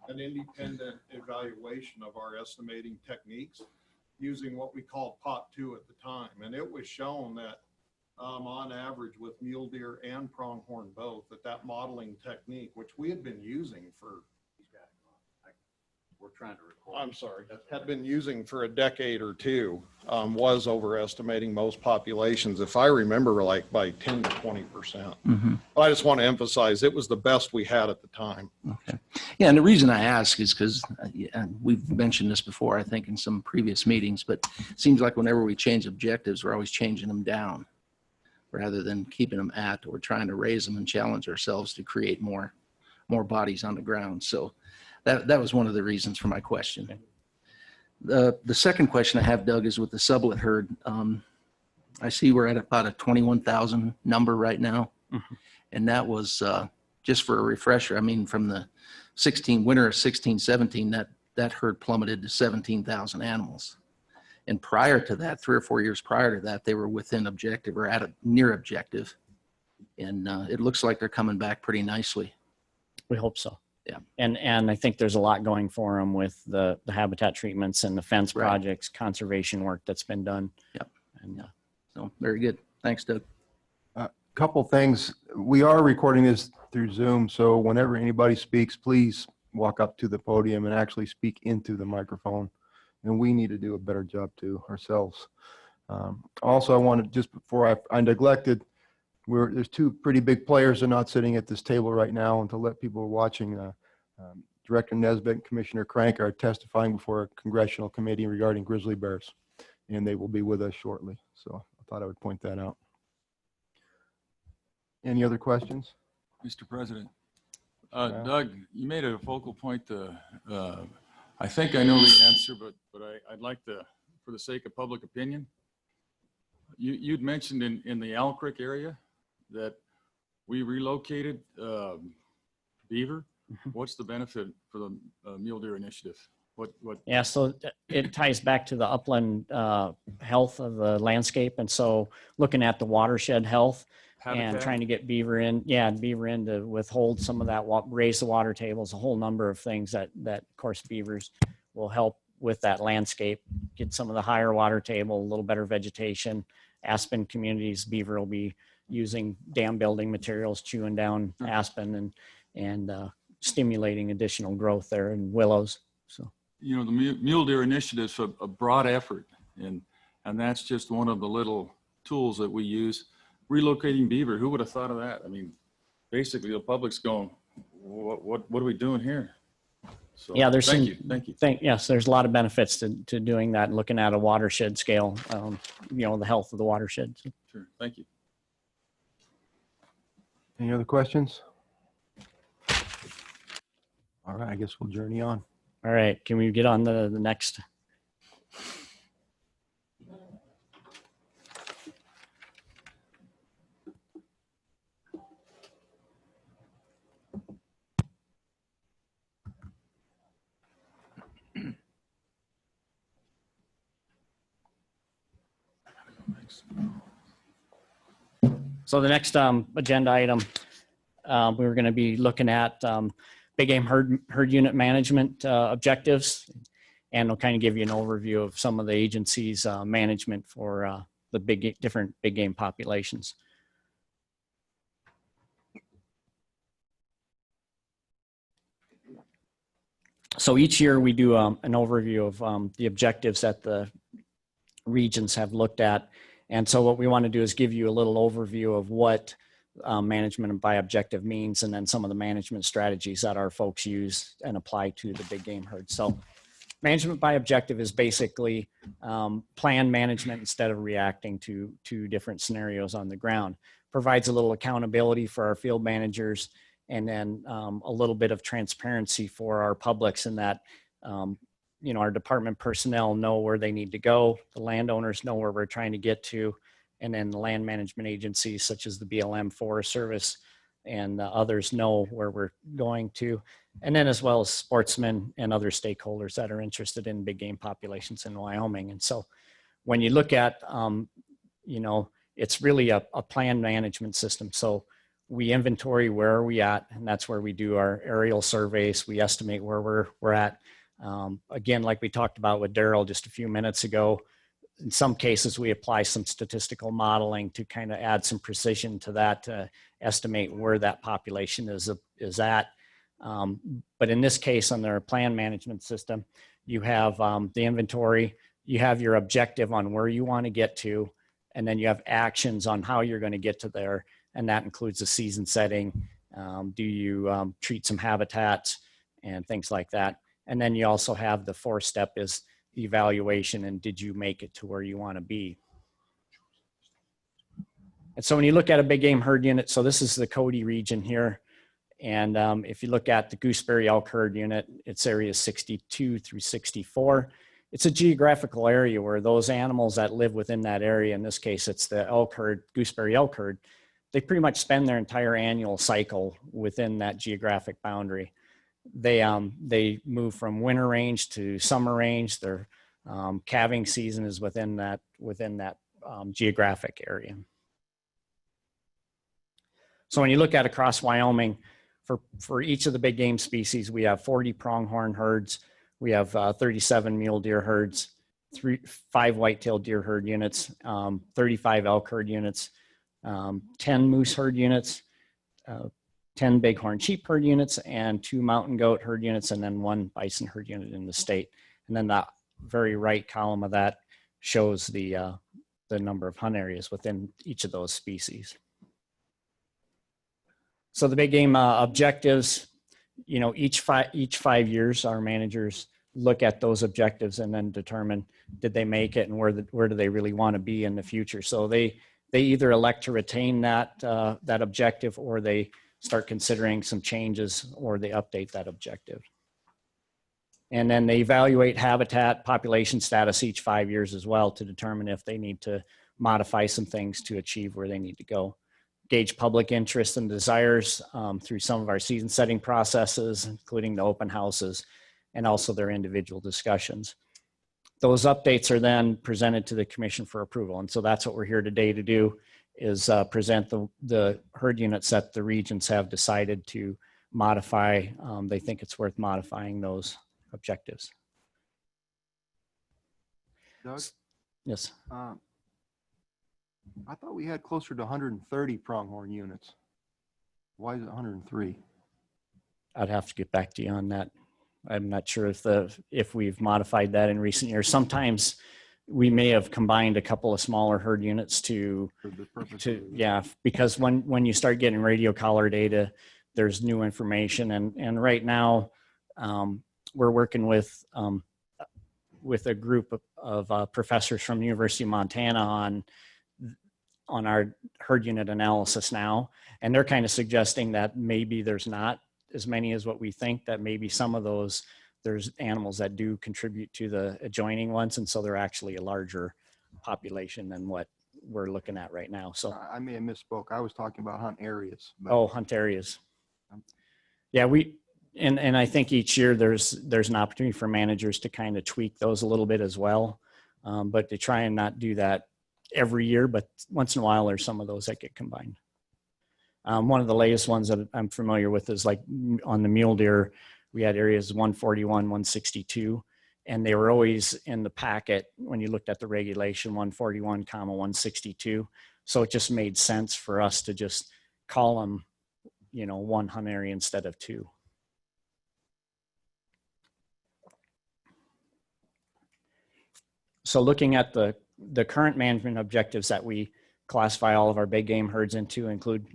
an independent evaluation of our estimating techniques using what we called pot 2 at the time. And it was shown that on average with mule deer and pronghorn both, that modeling technique, which we had been using for, We're trying to record. I'm sorry, had been using for a decade or two, was overestimating most populations, if I remember, like by 10 to 20%. But I just want to emphasize it was the best we had at the time. Okay. Yeah, and the reason I ask is because we've mentioned this before, I think, in some previous meetings, but it seems like whenever we change objectives, we're always changing them down rather than keeping them at, or trying to raise them and challenge ourselves to create more bodies on the ground. So that was one of the reasons for my question. The second question I have, Doug, is with the sublet herd. I see we're at about a 21,000 number right now. And that was, just for a refresher, I mean, from the winter of 16, 17, that herd plummeted to 17,000 animals. And prior to that, 3 or 4 years prior to that, they were within objective or at a near objective. And it looks like they're coming back pretty nicely. We hope so. Yeah. And I think there's a lot going for them with the habitat treatments and the fence Right. projects, conservation work that's been done. Yep. And So very good. Thanks, Doug. Couple things. We are recording this through Zoom, so whenever anybody speaks, please walk up to the podium and actually speak into the microphone. And we need to do a better job too ourselves. Also, I wanted, just before I neglected, there's 2 pretty big players that are not sitting at this table right now, and to let people watching, Director Nesbitt and Commissioner Crank are testifying before a congressional committee regarding grizzly bears, and they will be with us shortly. So I thought I would point that out. Any other questions? Mr. President. Doug, you made a focal point to, I think I know the answer, but I'd like to, for the sake of public opinion, you'd mentioned in the Owl Creek area that we relocated beaver. What's the benefit for the mule deer initiative? What? yeah, so it ties back to the upland health of the landscape. And so looking at the watershed health Habitat? and trying to get beaver in to withhold some of that, raise the water tables, a whole number of things that of course beavers will help with that landscape, get some of the higher water table, a little better vegetation. Aspen communities, beaver will be using dam building materials, chewing down aspen and stimulating additional growth there in willows. So, You know, the mule deer initiative's a broad effort, and that's just one of the little tools that we use. Relocating beaver, who would have thought of that? I mean, basically the public's going, what are we doing here? So, yeah, there's thank you. Yes, there's a lot of benefits to doing that and looking at a watershed scale, the health of the watershed. So. Sure, thank you. Any other questions? All right, I guess we'll journey on. All right, can we get on the next? So the next agenda item, we were going to be looking at big game herd unit management objectives, and we'll kind of give you an overview of some of the agency's management for the different big game populations. So each year we do an overview of the objectives that the regions have looked at. And so what we want to do is give you a little overview of what management by objective means, and then some of the management strategies that our folks use and apply to the big game herd. So management by objective is basically plan management instead of reacting to different scenarios on the ground. Provides a little accountability for our field managers, and then a little bit of transparency for our publics in that our department personnel know where they need to go. The landowners know where we're trying to get to. And then the land management agencies such as the BLM, Forest Service, and others know where we're going to. And then as well as sportsmen and other stakeholders that are interested in big game populations in Wyoming. And so when you look at, it's really a plan management system. So we inventory where are we at, and that's where we do our aerial surveys. We estimate where we're at. Again, like we talked about with Daryl just a few minutes ago, in some cases we apply some statistical modeling to kind of add some precision to that to estimate where that population is at. But in this case, on their plan management system, you have the inventory, you have your objective on where you want to get to, and then you have actions on how you're going to get to there. And that includes the season setting. Do you treat some habitats and things like that? And then you also have the fourth step is evaluation, and did you make it to where you want to be? And so when you look at a big game herd unit, so this is the Cody region here. And if you look at the gooseberry elk herd unit, it's areas 62 through 64. It's a geographical area where those animals that live within that area, in this case, it's the elk herd, gooseberry elk herd, they pretty much spend their entire annual cycle within that geographic boundary. They move from winter range to summer range. Their calving season is within that geographic area. So when you look at across Wyoming, for each of the big game species, we have 40 pronghorn herds. We have 37 mule deer herds, 5 white-tailed deer herd units, 35 elk herd units, 10 moose herd units, 10 bighorn sheep herd units, and 2 mountain goat herd units, and then 1 bison herd unit in the state. And then the very right column of that shows the number of hunt areas within each of those species. So the big game objectives, you know, each 5 years, our managers look at those objectives and then determine did they make it and where do they really want to be in the future. So they either elect to retain that objective, or they start considering some changes, or they update that objective. And then they evaluate habitat population status each 5 years as well to determine if they need to modify some things to achieve where they need to go. Gauge public interest and desires through some of our season setting processes, including the open houses and also their individual discussions. Those updates are then presented to the commission for approval. And so that's what we're here today to do, is present the herd units that the regions have decided to modify. They think it's worth modifying those objectives. Doug? Yes. I thought we had closer to 130 pronghorn units. Why is it 103? I'd have to get back to you on that. I'm not sure if we've modified that in recent years. Sometimes we may have combined a couple of smaller herd units yeah, because when you start getting radio collar data, there's new information. And right now we're working with a group of professors from the University of Montana on our herd unit analysis now. And they're kind of suggesting that maybe there's not as many as what we think, that maybe some of those, there's animals that do contribute to the adjoining ones. And so they're actually a larger population than what we're looking at right now. So I may have misspoke. I was talking about hunt areas. Oh, hunt areas. Yeah, and I think each year there's an opportunity for managers to kind of tweak those a little bit as well. But they try and not do that every year, but once in a while there's some of those that get combined. One of the latest ones that I'm familiar with is like on the mule deer, we had areas 141, 162, and they were always in the packet when you looked at the regulation 141, 162. So it just made sense for us to just call them, you know, 1 hunt area instead of 2. So looking at the current management objectives that we classify all of our big game herds into include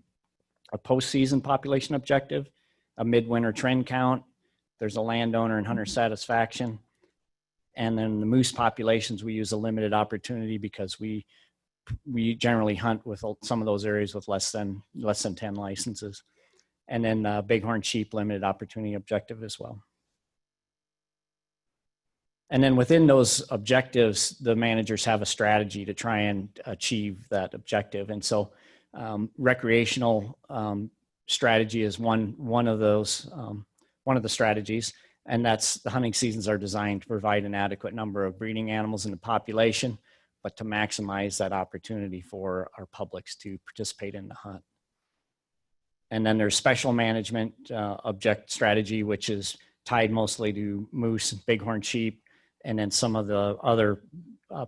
a postseason population objective, a midwinter trend count, there's a landowner and hunter satisfaction, and then the moose populations, we use a limited opportunity because we generally hunt with some of those areas with less than 10 licenses. And then bighorn sheep limited opportunity objective as well. And then within those objectives, the managers have a strategy to try and achieve that objective. And so recreational strategy is one of those, one of the strategies, and that's the hunting seasons are designed to provide an adequate number of breeding animals in the population, but to maximize that opportunity for our publics to participate in the hunt. And then there's special management object strategy, which is tied mostly to moose, bighorn sheep, and then some of the other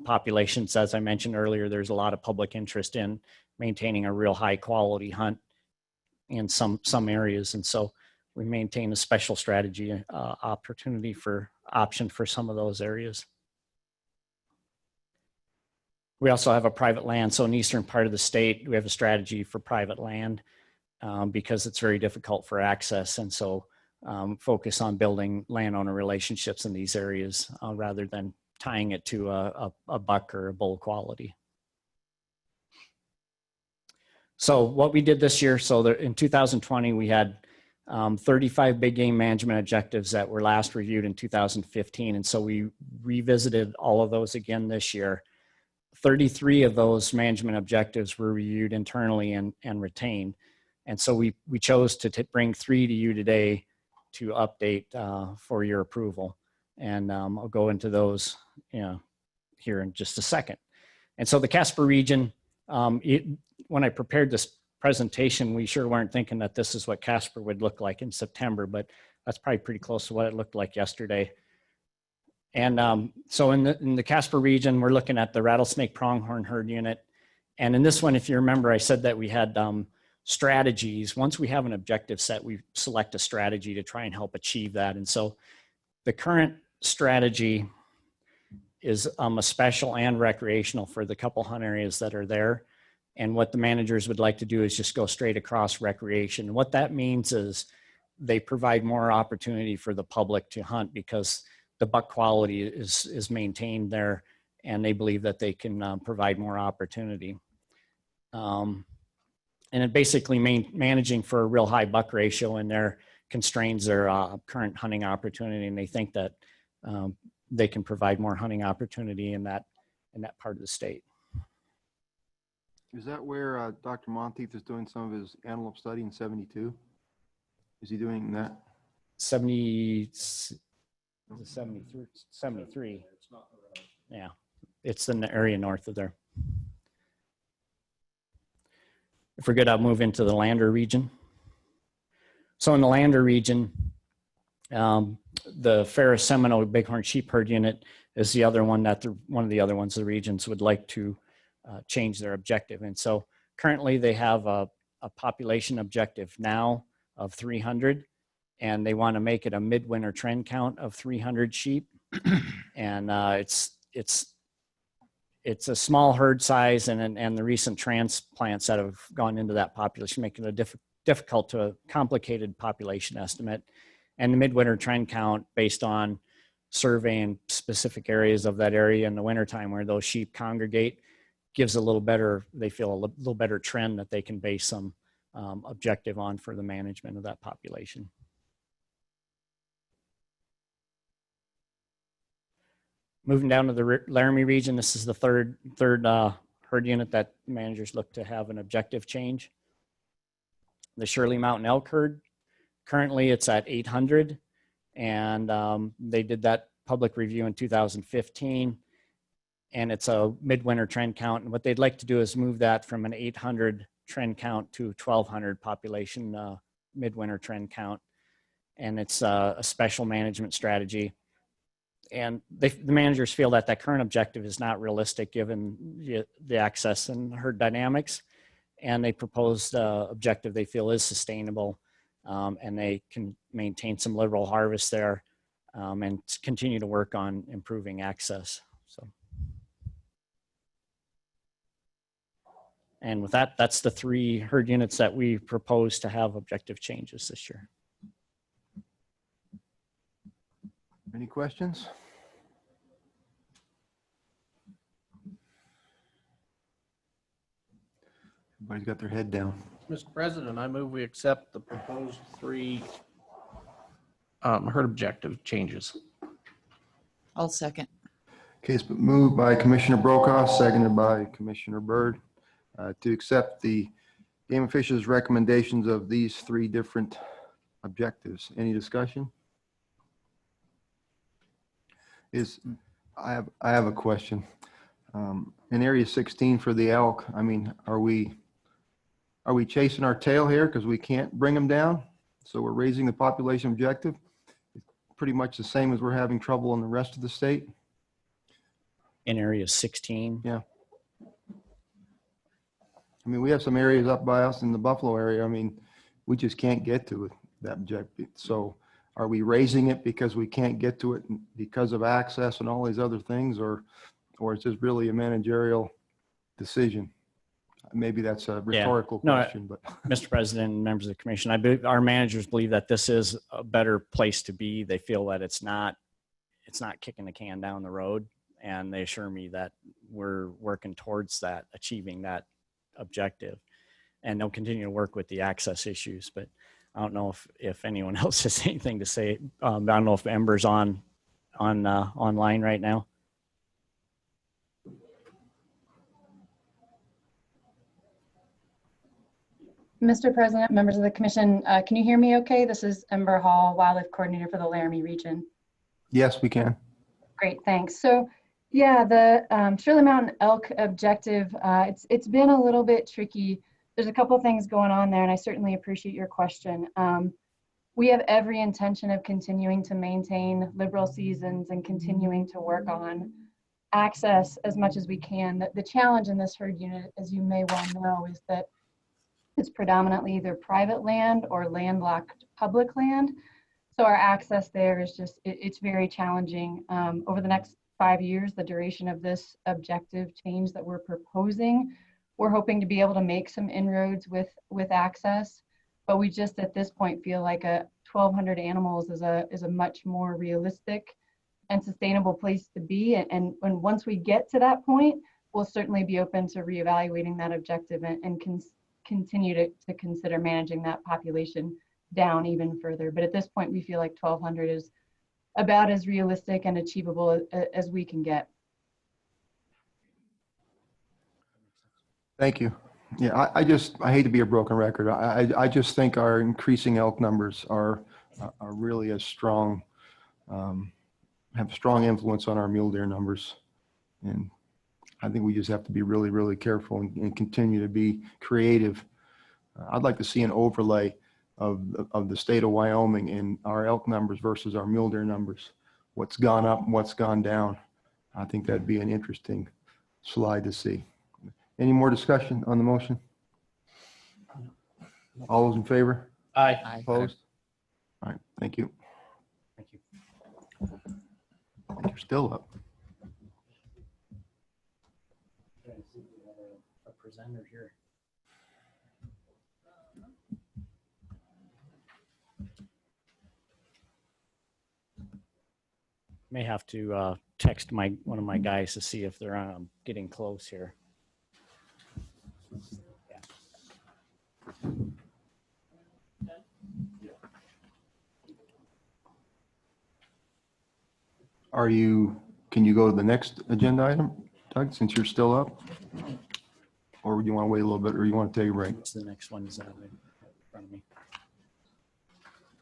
populations. As I mentioned earlier, there's a lot of public interest in maintaining a real high quality hunt in some areas. And so we maintain a special strategy opportunity for option for some of those areas. We also have a private land. So in the eastern part of the state, we have a strategy for private land because it's very difficult for access. And so focus on building landowner relationships in these areas rather than tying it to a buck or a bull quality. So what we did this year, so in 2020, we had 35 big game management objectives that were last reviewed in 2015. And so we revisited all of those again this year. 33 of those management objectives were reviewed internally and retained. And so we chose to bring 3 to you today to update for your approval. And I'll go into those here in just a second. And so the Casper region, when I prepared this presentation, we sure weren't thinking that this is what Casper would look like in September, but that's probably pretty close to what it looked like yesterday. And so in the Casper region, we're looking at the rattlesnake pronghorn herd unit. And in this one, if you remember, I said that we had strategies. Once we have an objective set, we select a strategy to try and help achieve that. And so the current strategy is a special and recreational for the couple hunt areas that are there. And what the managers would like to do is just go straight across recreation. And what that means is they provide more opportunity for the public to hunt because the buck quality is maintained there, and they believe that they can provide more opportunity. And it basically managing for a real high buck ratio in there constrains their current hunting opportunity, and they think that they can provide more hunting opportunity in that part of the state. Is that where Dr. Monteith is doing some of his antelope study in 72? Is he doing that? 73. Yeah, it's in the area north of there. If we're good, I'll move into the Lander region. So in the Lander region, the Ferris Seminole Bighorn Sheep Herd Unit is the other one that one of the other ones the regions would like to change their objective. And so currently they have a population objective now of 300, and they want to make it a midwinter trend count of 300 sheep. And it's a small herd size, and the recent transplants that have gone into that population making it a difficult to a complicated population estimate. And the midwinter trend count based on surveying specific areas of that area in the wintertime where those sheep congregate gives a little better, they feel a little better trend that they can base some objective on for the management of that population. Moving down to the Laramie region, this is the third herd unit that managers look to have an objective change. The Shirley Mountain elk herd, currently it's at 800, and they did that public review in 2015, and it's a midwinter trend count. And what they'd like to do is move that from an 800 trend count to 1200 population midwinter trend count, and it's a special management strategy. And the managers feel that that current objective is not realistic given the access and herd dynamics. And they proposed objective they feel is sustainable, and they can maintain some liberal harvest there and continue to work on improving access. So, and with that, that's the 3 herd units that we propose to have objective changes this year. Any questions? Everybody's got their head down. Mr. President, I move we accept the proposed 3 herd objective changes. I'll second. Okay, it's been moved by Commissioner Brokaw, seconded by Commissioner Byrd, to accept the Game and Fish's recommendations of these 3 different objectives. Any discussion? I have a question. In Area 16 for the elk, I mean, are we Are we chasing our tail here because we can't bring them down? So we're raising the population objective. It's pretty much the same as we're having trouble in the rest of the state. In area 16. Yeah. I mean, we have some areas up by us in the Buffalo area. I mean, we just can't get to it, that objective. So are we raising it because we can't get to it because of access and all these other things, or is this really a managerial decision? Maybe that's a rhetorical question, but Mr. President and members of the commission, I believe our managers believe that this is a better place to be. They feel that it's not kicking the can down the road, and they assure me that we're working towards that, achieving that objective, and they'll continue to work with the access issues. But I don't know if anyone else has anything to say. I don't know if Ember's online right now. Mr. President, members of the commission, can you hear me okay? This is Ember Hall, Wildlife Coordinator for the Laramie region. yes, we can. Great, thanks. So yeah, the Shirley Mountain elk objective, it's been a little bit tricky. There's a couple of things going on there, and I certainly appreciate your question. We have every intention of continuing to maintain liberal seasons and continuing to work on access as much as we can. The challenge in this herd unit, as you may well know, is that it's predominantly either private land or landlocked public land. So our access there is just, it's very challenging. Over the next 5 years, the duration of this objective change that we're proposing, we're hoping to be able to make some inroads with access, but we just at this point feel like 1,200 animals is a much more realistic and sustainable place to be. And once we get to that point, we'll certainly be open to reevaluating that objective and continue to consider managing that population down even further. But at this point, we feel like 1,200 is about as realistic and achievable as we can get. Thank you. Yeah, I hate to be a broken record. I just think our increasing elk numbers are really a strong, have a strong influence on our mule deer numbers. And I think we just have to be really, really careful and continue to be creative. I'd like to see an overlay of the state of Wyoming in our elk numbers versus our mule deer numbers. What's gone up and what's gone down. I think that'd be an interesting slide to see. Any more discussion on the motion? All those in favor? Aye. Opposed? All right, thank you. Thank you. And you're still up. A presenter here. May have to text one of my guys to see if they're getting close here. Can you go to the next agenda item, Doug, since you're still up? Or do you want to wait a little bit, or you want to take a break? What's the next one? Is that in front of me?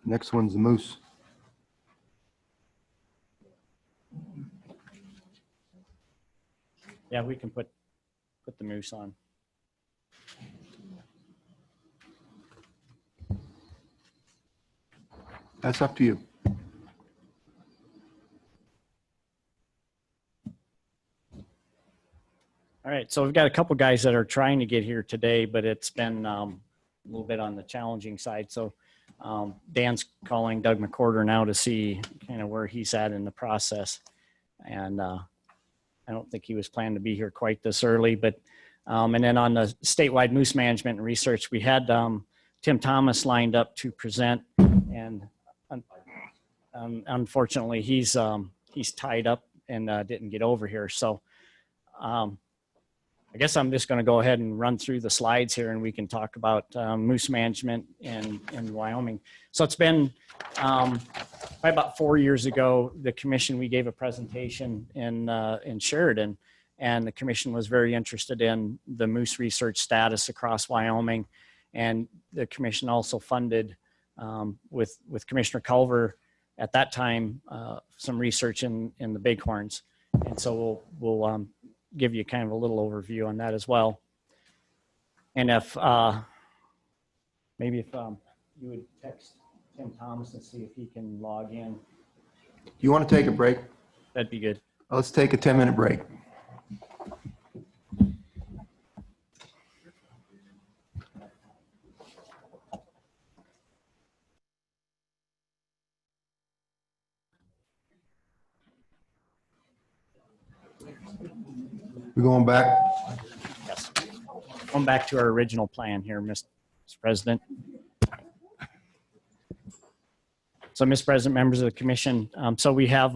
Next one's the moose. Yeah, we can put the moose on. That's up to you. All right, so we've got a couple guys that are trying to get here today, but it's been a little bit on the challenging side. So Dan's calling Doug McCorder now to see kind of where he's at in the process. And I don't think he was planning to be here quite this early, but and then on the statewide moose management and research, we had Tim Thomas lined up to present, and unfortunately he's tied up and didn't get over here. So I guess I'm just going to go ahead and run through the slides here, and we can talk about moose management in Wyoming. So it's been probably about 4 years ago, the commission, we gave a presentation in Sheridan, and the commission was very interested in the moose research status across Wyoming. And the commission also funded with Commissioner Culver at that time some research in the bighorns. And so we'll give you kind of a little overview on that as well. And if Maybe if you would text Tim Thomas and see if he can log in, Do you want to take a break? that'd be good. Let's take a 10-minute break. We're going back. Yes. Going back to our original plan here, Mr. President. So, Mr. President, members of the commission, so we have,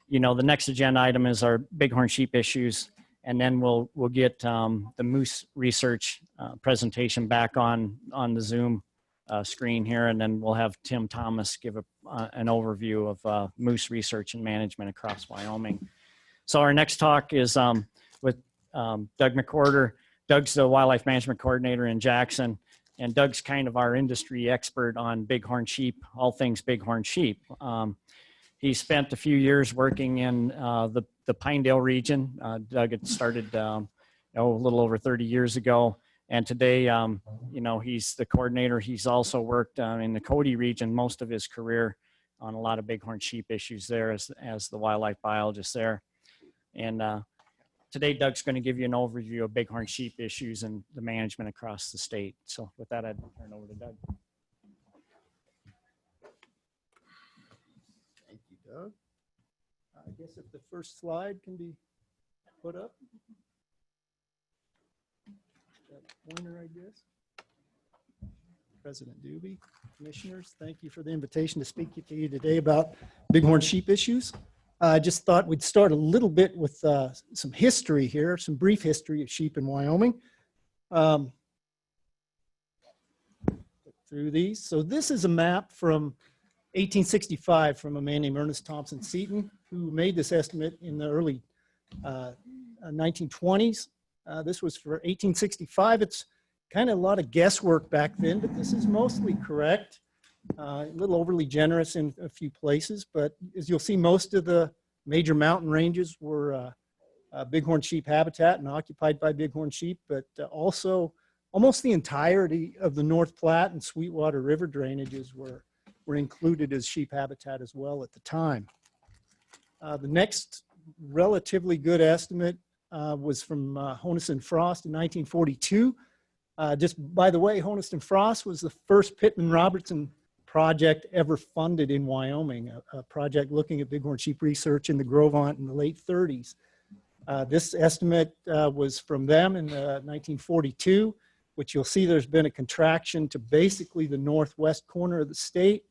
you know, the next agenda item is our bighorn sheep issues, and then we'll get the moose research presentation back on the Zoom screen here, and then we'll have Tim Thomas give an overview of moose research and management across Wyoming. So our next talk is with Doug McWhorter. Doug's the wildlife management coordinator in Jackson, and Doug's kind of our industry expert on bighorn sheep, all things bighorn sheep. He spent a few years working in the Pinedale region. Doug had started a little over 30 years ago, and today, you know, he's the coordinator. He's also worked in the Cody region most of his career on a lot of bighorn sheep issues there as the wildlife biologist there. And today, Doug's going to give you an overview of bighorn sheep issues and the management across the state. So with that, I'd turn it over to Doug. Thank you, Doug. I guess if the first slide can be put up. That pointer, I guess. President Doobie, commissioners, thank you for the invitation to speak to you today about bighorn sheep issues. I just thought we'd start a little bit with some history here, some brief history of sheep in Wyoming. Through these. So this is a map from 1865 from a man named Ernest Thompson Seton, who made this estimate in the early 1920s. This was for 1865. It's kind of a lot of guesswork back then, but this is mostly correct. A little overly generous in a few places, but as you'll see, most of the major mountain ranges were bighorn sheep habitat and occupied by bighorn sheep, but also almost the entirety of the North Platte and Sweetwater River drainages were included as sheep habitat as well at the time. The next relatively good estimate was from Honus and Frost in 1942. Just by the way, Honus and Frost was the first Pittman-Robertson project ever funded in Wyoming, a project looking at bighorn sheep research in the Gros-Ventre in the late 30s. This estimate was from them in 1942, which you'll see there's been a contraction to basically the northwest corner of the state,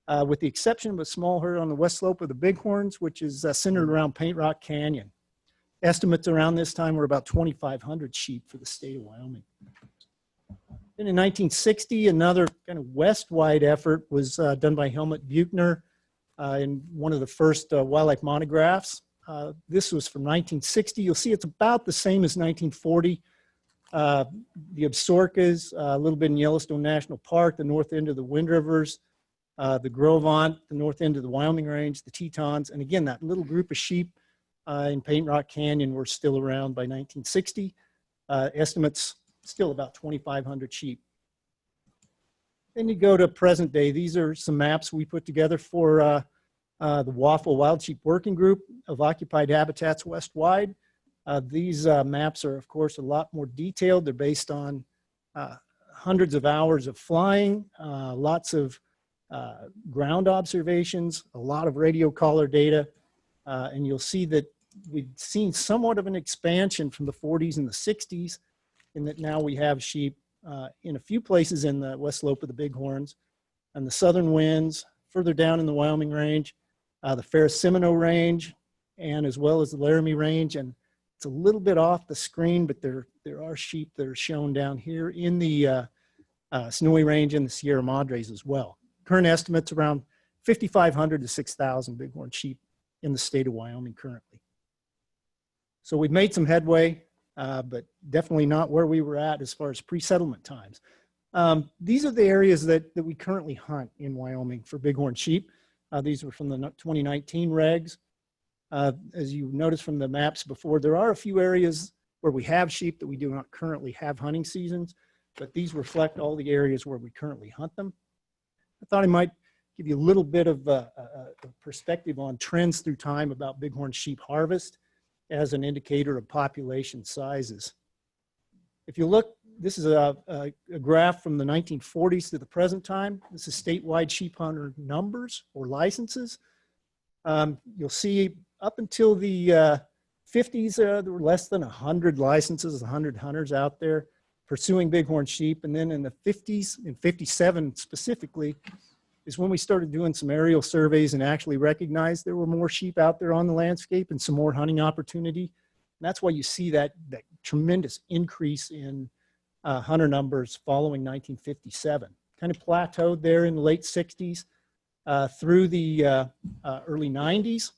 with the exception of a small herd on the west slope of the Bighorns, which is centered around Paint Rock Canyon. Estimates around this time were about 2,500 sheep for the state of Wyoming. Then in 1960, another kind of west-wide effort was done by Helmut Buchner in one of the first wildlife monographs. This was from 1960. You'll see it's about the same as 1940. The Absarokas, a little bit in Yellowstone National Park, the north end of the Wind Rivers, the Gros-Ventre, the north end of the Wyoming Range, the Tetons, and again, that little group of sheep in Paint Rock Canyon were still around by 1960. Estimates still about 2,500 sheep. Then you go to present day. These are some maps we put together for the Waffle Wild Sheep Working Group of occupied habitats west-wide. These maps are, of course, a lot more detailed. They're based on hundreds of hours of flying, lots of ground observations, a lot of radio collar data, and you'll see that we've seen somewhat of an expansion from the 40s and the 60s, in that now we have sheep in a few places in the west slope of the Bighorns and the southern winds, further down in the Wyoming Range, the Ferris-Seminoe Range, and as well as the Laramie Range. And it's a little bit off the screen, but there are sheep that are shown down here in the Snowy Range and the Sierra Madres as well. Current estimates around 5,500 to 6,000 bighorn sheep in the state of Wyoming currently. So we've made some headway, but definitely not where we were at as far as pre-settlement times. These are the areas that we currently hunt in Wyoming for bighorn sheep. These were from the 2019 regs. As you noticed from the maps before, there are a few areas where we have sheep that we do not currently have hunting seasons. but these reflect all the areas where we currently hunt them. I thought I might give you a little bit of a perspective on trends through time about bighorn sheep harvest as an indicator of population sizes. If you look, this is a graph from the 1940s to the present time. This is statewide sheep hunter numbers or licenses. You'll see up until the 50s, there were less than 100 licenses, 100 hunters out there pursuing bighorn sheep. And then in the 50s, in 57 specifically, is when we started doing some aerial surveys and actually recognized there were more sheep out there on the landscape and some more hunting opportunity. And that's why you see that tremendous increase in hunter numbers following 1957. Kind of plateaued there in the late 60s through the early 90s.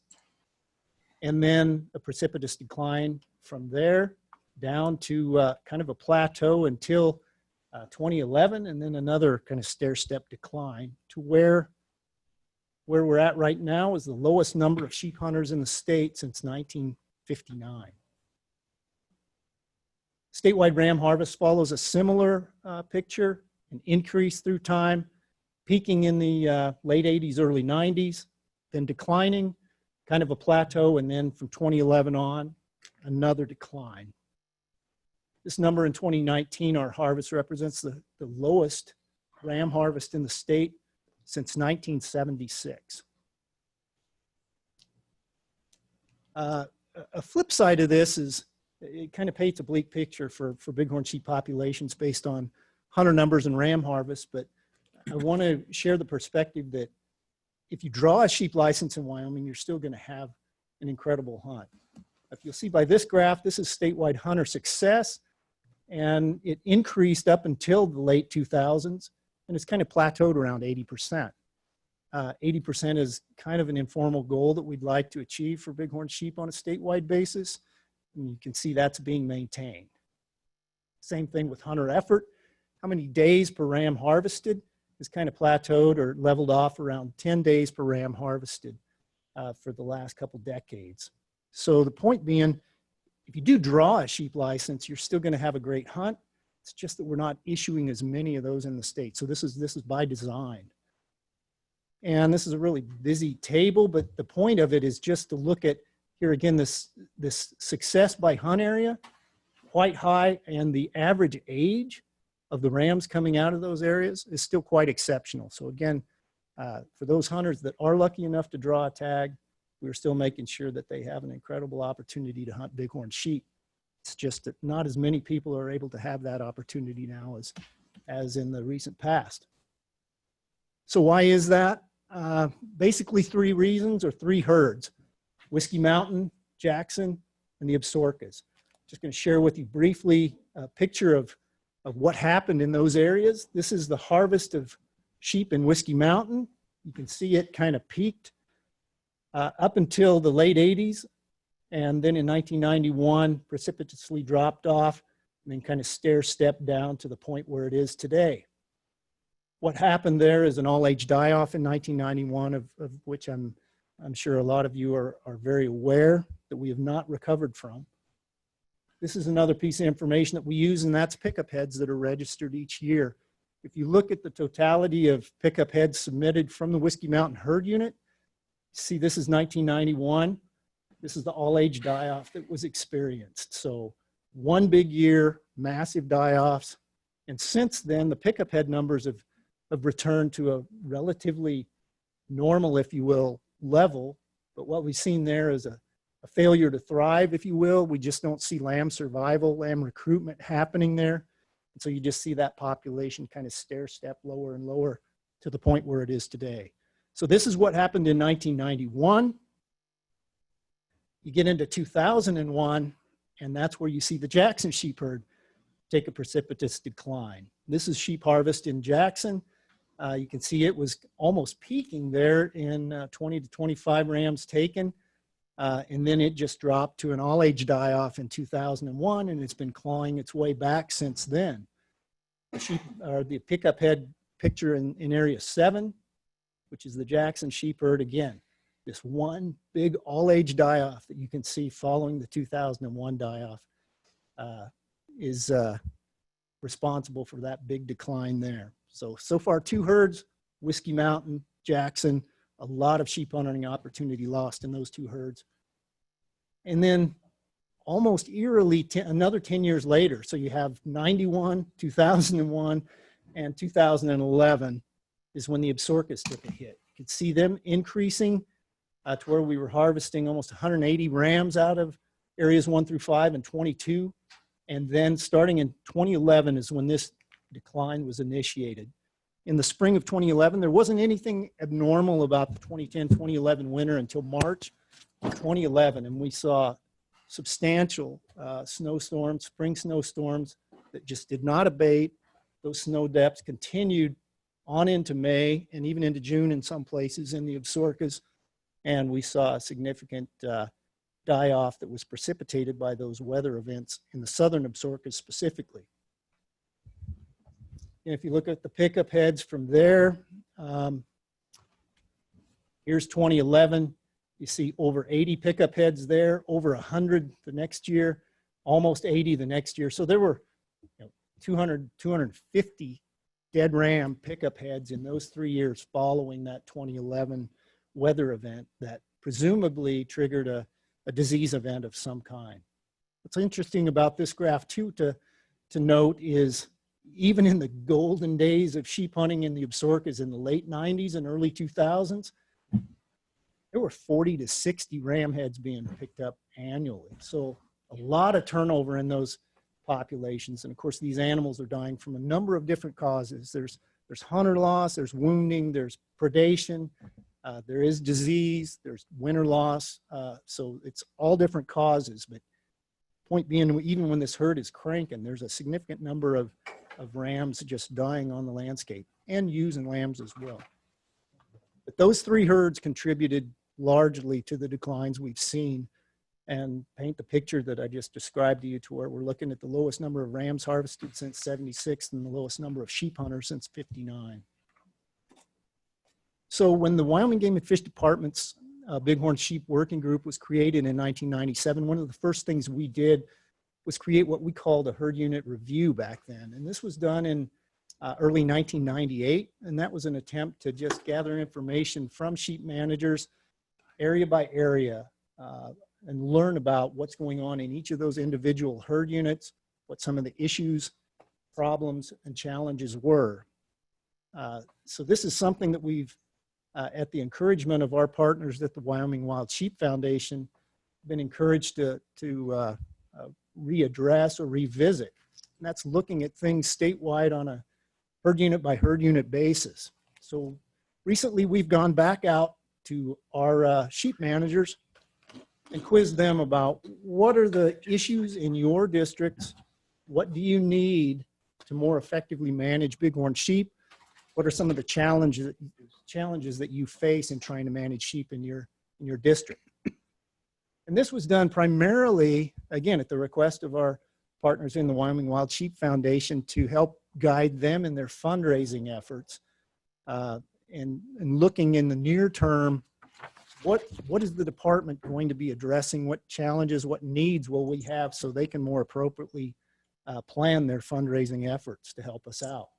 And then a precipitous decline from there down to kind of a plateau until 2011, and then another kind of stair-step decline to where we're at right now is the lowest number of sheep hunters in the state since 1959. Statewide ram harvest follows a similar picture, an increase through time, peaking in the late 80s, early 90s, then declining, kind of a plateau, and then from 2011 on, another decline. This number in 2019, our harvest represents the lowest ram harvest in the state since 1976. A flip side of this is it kind of paints a bleak picture for bighorn sheep populations based on hunter numbers and ram harvest, but I want to share the perspective that if you draw a sheep license in Wyoming, you're still going to have an incredible hunt. If you'll see by this graph, this is statewide hunter success, and it increased up until the late 2000s, and it's kind of plateaued around 80%. 80% is kind of an informal goal that we'd like to achieve for bighorn sheep on a statewide basis, and you can see that's being maintained. Same thing with hunter effort. How many days per ram harvested is kind of plateaued or leveled off around 10 days per ram harvested for the last couple decades. So the point being, if you do draw a sheep license, you're still going to have a great hunt. It's just that we're not issuing as many of those in the state. So this is by design. And this is a really busy table, but the point of it is just to look at here again, this success by hunt area, quite high, and the average age of the rams coming out of those areas is still quite exceptional. So again, for those hunters that are lucky enough to draw a tag, we're still making sure that they have an incredible opportunity to hunt bighorn sheep. It's just that not as many people are able to have that opportunity now as in the recent past. So why is that? Basically 3 reasons or 3 herds: Whiskey Mountain, Jackson, and the Absarokas. Just going to share with you briefly a picture of what happened in those areas. This is the harvest of sheep in Whiskey Mountain. You can see it kind of peaked up until the late 80s, and then in 1991 precipitously dropped off and then kind of stair-stepped down to the point where it is today. What happened there is an all-age die-off in 1991, of which I'm sure a lot of you are very aware that we have not recovered from. This is another piece of information that we use, and that's pickup heads that are registered each year. If you look at the totality of pickup heads submitted from the Whiskey Mountain herd unit, see, this is 1991. This is the all-age die-off that was experienced. So one big year, massive die-offs. And since then, the pickup head numbers have returned to a relatively normal, if you will, level. But what we've seen there is a failure to thrive, if you will. We just don't see lamb survival, lamb recruitment happening there. And so you just see that population kind of stair-step lower and lower to the point where it is today. So this is what happened in 1991. You get into 2001, and that's where you see the Jackson sheep herd take a precipitous decline. This is sheep harvest in Jackson. You can see it was almost peaking there in 20 to 25 rams taken, and then it just dropped to an all-age die-off in 2001, and it's been clawing its way back since then. The sheep, or the pickup head picture in area 7, which is the Jackson sheep herd, again, this one big all-age die-off that you can see following the 2001 die-off is responsible for that big decline there. So far 2 herds, Whiskey Mountain, Jackson, a lot of sheep hunting opportunity lost in those 2 herds. And then almost eerily, another 10 years later, so you have 91, 2001, and 2011 is when the Absarokas took a hit. You could see them increasing to where we were harvesting almost 180 rams out of areas 1 through 5 and 22. And then starting in 2011 is when this decline was initiated. In the spring of 2011, there wasn't anything abnormal about the 2010-2011 winter until March of 2011, and we saw substantial snowstorms, spring snowstorms that just did not abate. Those snow depths continued on into May and even into June in some places in the Absarokas, and we saw a significant die-off that was precipitated by those weather events in the southern Absarokas specifically. And if you look at the pickup heads from there, here's 2011. You see over 80 pickup heads there, over 100 the next year, almost 80 the next year. So there were 200, 250 dead ram pickup heads in those 3 years following that 2011 weather event that presumably triggered a disease event of some kind. What's interesting about this graph too to note is even in the golden days of sheep hunting in the Absarokas in the late 90s and early 2000s, there were 40 to 60 ram heads being picked up annually. So a lot of turnover in those populations. And of course, these animals are dying from a number of different causes. There's hunter loss, there's wounding, there's predation, there is disease, there's winter loss. So it's all different causes. But point being, even when this herd is cranking, there's a significant number of rams just dying on the landscape, and ewes and lambs as well. But those 3 herds contributed largely to the declines we've seen and paint the picture that I just described to you, to where we're looking at the lowest number of rams harvested since 76 and the lowest number of sheep hunters since 59. So when the Wyoming Game and Fish Department's Bighorn Sheep Working Group was created in 1997, one of the first things we did was create what we called a herd unit review back then. And this was done in early 1998. And that was an attempt to just gather information from sheep managers, area by area, and learn about what's going on in each of those individual herd units, what some of the issues, problems, and challenges were. So this is something that we've, at the encouragement of our partners at the Wyoming Wild Sheep Foundation, been encouraged to readdress or revisit. And that's looking at things statewide on a herd unit by herd unit basis. So recently we've gone back out to our sheep managers and quizzed them about what are the issues in your districts, what do you need to more effectively manage bighorn sheep, what are some of the challenges that you face in trying to manage sheep in your district. And this was done primarily, again, at the request of our partners in the Wyoming Wild Sheep Foundation to help guide them in their fundraising efforts and looking in the near term, what is the department going to be addressing, what challenges, what needs will we have so they can more appropriately plan their fundraising efforts to help us out.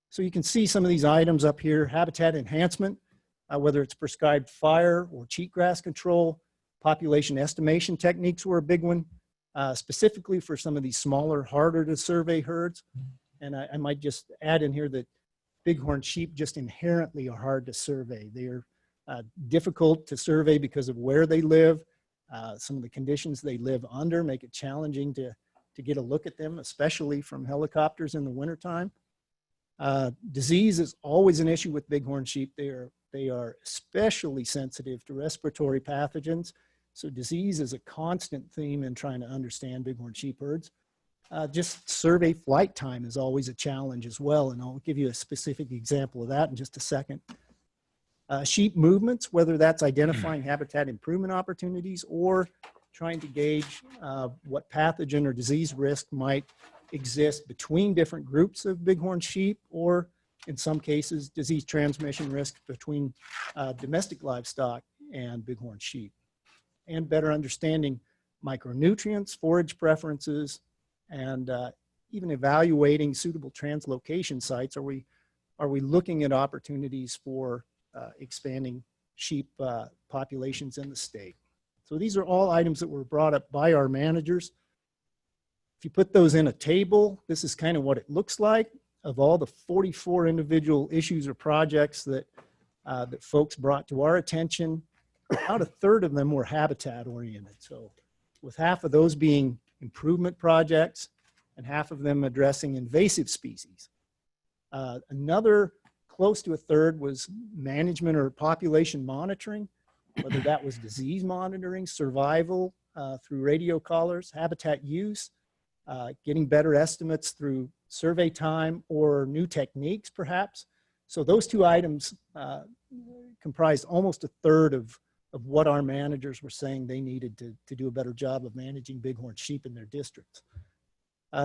So you can see some of these items up here: habitat enhancement, whether it's prescribed fire or cheatgrass control. Population estimation techniques were a big one, specifically for some of these smaller, harder to survey herds. And I might just add in here that bighorn sheep just inherently are hard to survey. They are difficult to survey because of where they live. Some of the conditions they live under make it challenging to get a look at them, especially from helicopters in the wintertime. Disease is always an issue with bighorn sheep. They are especially sensitive to respiratory pathogens. So disease is a constant theme in trying to understand bighorn sheep herds. Just survey flight time is always a challenge as well, and I'll give you a specific example of that in just a second. Sheep movements, whether that's identifying habitat improvement opportunities or trying to gauge what pathogen or disease risk might exist between different groups of bighorn sheep, or in some cases, disease transmission risk between domestic livestock and bighorn sheep, and better understanding micronutrients, forage preferences, and even evaluating suitable translocation sites, are we looking at opportunities for expanding sheep populations in the state? So these are all items that were brought up by our managers. If you put those in a table, this is kind of what it looks like. Of all the 44 individual issues or projects that folks brought to our attention, about a third of them were habitat oriented. So with half of those being improvement projects and half of them addressing invasive species. Another close to a third was management or population monitoring, whether that was disease monitoring, survival through radio collars, habitat use, getting better estimates through survey time or new techniques perhaps. So those two items comprised almost a third of what our managers were saying they needed to do a better job of managing bighorn sheep in their districts.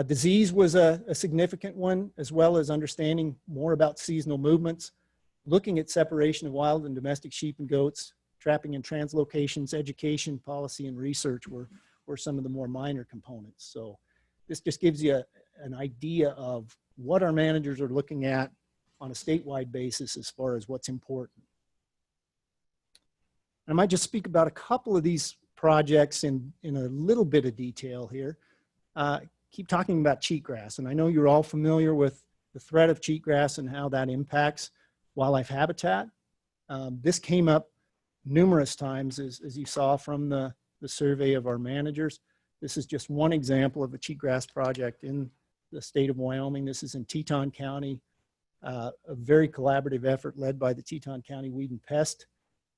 Disease was a significant one, as well as understanding more about seasonal movements, looking at separation of wild and domestic sheep and goats, trapping and translocations, education, policy, and research were some of the more minor components. So this just gives you an idea of what our managers are looking at on a statewide basis as far as what's important. I might just speak about a couple of these projects in a little bit of detail here. Keep talking about cheatgrass, and I know you're all familiar with the threat of cheatgrass and how that impacts wildlife habitat. This came up numerous times, as you saw from the survey of our managers. This is just one example of a cheatgrass project in the state of Wyoming. This is in Teton County, a very collaborative effort led by the Teton County Weed and Pest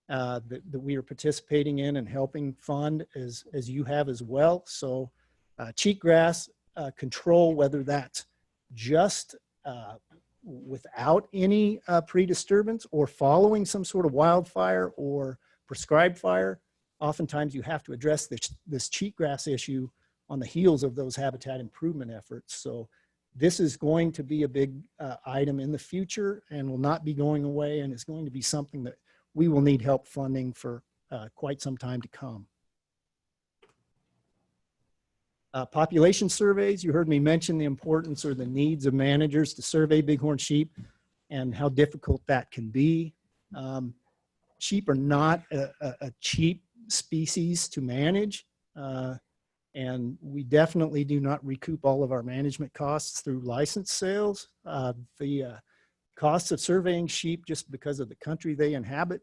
that we are participating in and helping fund as you have as well. So cheatgrass control, whether that's just without any pre-disturbance or following some sort of wildfire or prescribed fire, oftentimes you have to address this cheatgrass issue on the heels of those habitat improvement efforts. So this is going to be a big item in the future and will not be going away, and it's going to be something that we will need help funding for quite some time to come. Population surveys, you heard me mention the importance or the needs of managers to survey bighorn sheep and how difficult that can be. Sheep are not a cheap species to manage, and we definitely do not recoup all of our management costs through license sales. The costs of surveying sheep, just because of the country they inhabit,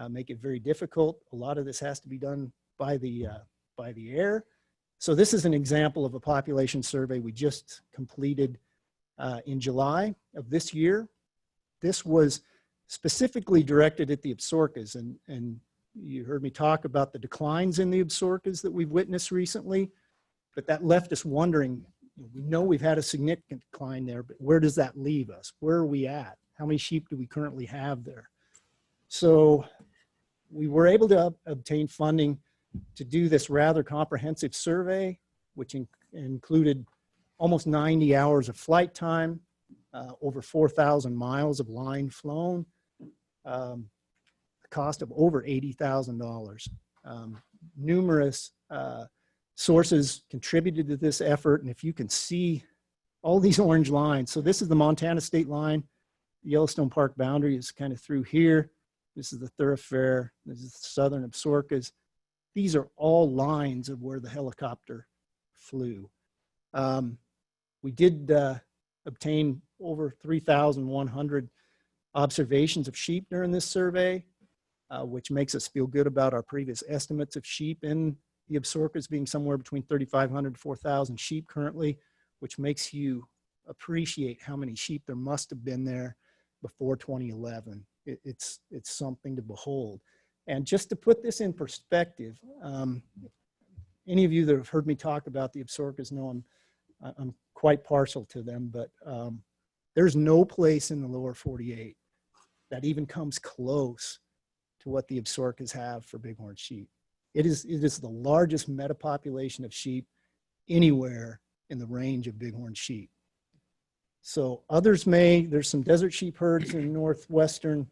make it very difficult. A lot of this has to be done by the air. So this is an example of a population survey we just completed in July of this year. This was specifically directed at the Absarokas, and you heard me talk about the declines in the Absarokas that we've witnessed recently, but that left us wondering, we know we've had a significant decline there, but where does that leave us? Where are we at? How many sheep do we currently have there? So we were able to obtain funding to do this rather comprehensive survey, which included almost 90 hours of flight time, over 4,000 miles of line flown, a cost of over $80,000. Numerous sources contributed to this effort, and if you can see all these orange lines, so this is the Montana state line, the Yellowstone Park boundary is kind of through here. This is the thoroughfare, this is the southern Absarokas. These are all lines of where the helicopter flew. We did obtain over 3,100 observations of sheep during this survey, which makes us feel good about our previous estimates of sheep in the Absarokas being somewhere between 3,500 to 4,000 sheep currently, which makes you appreciate how many sheep there must have been there before 2011. It's something to behold. And just to put this in perspective, any of you that have heard me talk about the Absarokas know I'm quite partial to them, but there's no place in the lower 48 that even comes close to what the Absarokas have for bighorn sheep. It is the largest metapopulation of sheep anywhere in the range of bighorn sheep. So others there's some desert sheep herds in northwestern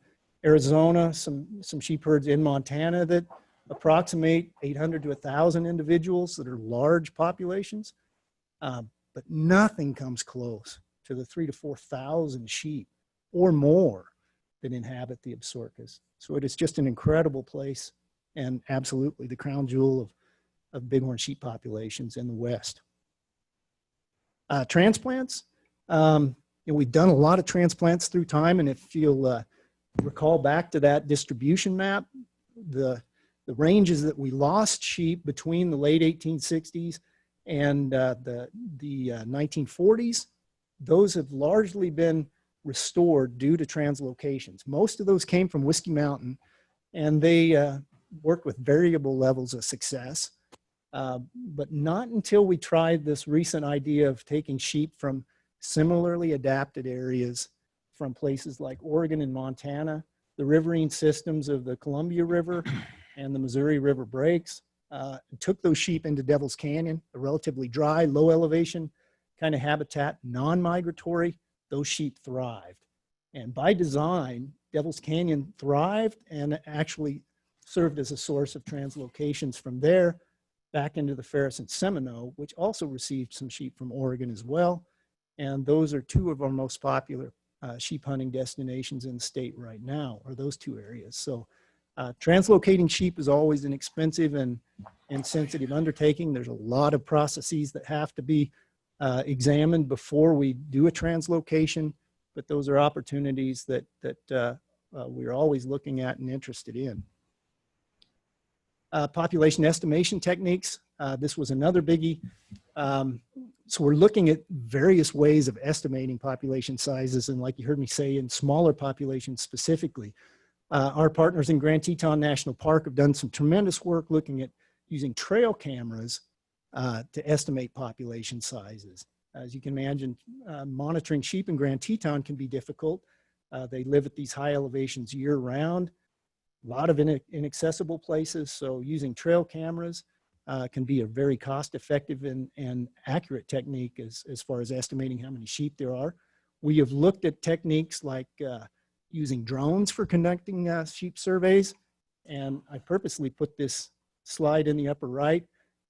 Arizona, some sheep herds in Montana that approximate 800 to 1,000 individuals that are large populations. but nothing comes close to the 3,000 to 4,000 sheep or more that inhabit the Absarokas. So it is just an incredible place and absolutely the crown jewel of bighorn sheep populations in the West. Transplants, we've done a lot of transplants through time, and if you'll recall back to that distribution map, the ranges that we lost sheep between the late 1860s and the 1940s, those have largely been restored due to translocations. Most of those came from Whiskey Mountain, and they worked with variable levels of success. But not until we tried this recent idea of taking sheep from similarly adapted areas from places like Oregon and Montana, the riverine systems of the Columbia River and the Missouri River breaks, took those sheep into Devil's Canyon, a relatively dry, low elevation kind of habitat, non-migratory. Those sheep thrived. And by design, Devil's Canyon thrived and actually served as a source of translocations from there back into the Ferris and Seminole, which also received some sheep from Oregon as well. And those are two of our most popular sheep hunting destinations in the state right now, are those two areas. So translocating sheep is always an expensive and sensitive undertaking. There's a lot of processes that have to be examined before we do a translocation, but those are opportunities that we're always looking at and interested in. Population estimation techniques. This was another biggie. So we're looking at various ways of estimating population sizes, and like you heard me say, in smaller populations specifically. Our partners in Grand Teton National Park have done some tremendous work looking at using trail cameras to estimate population sizes. As you can imagine, monitoring sheep in Grand Teton can be difficult. They live at these high elevations year round, a lot of inaccessible places, so using trail cameras can be a very cost-effective and accurate technique as far as estimating how many sheep there are. We have looked at techniques like using drones for conducting sheep surveys, and I purposely put this slide in the upper right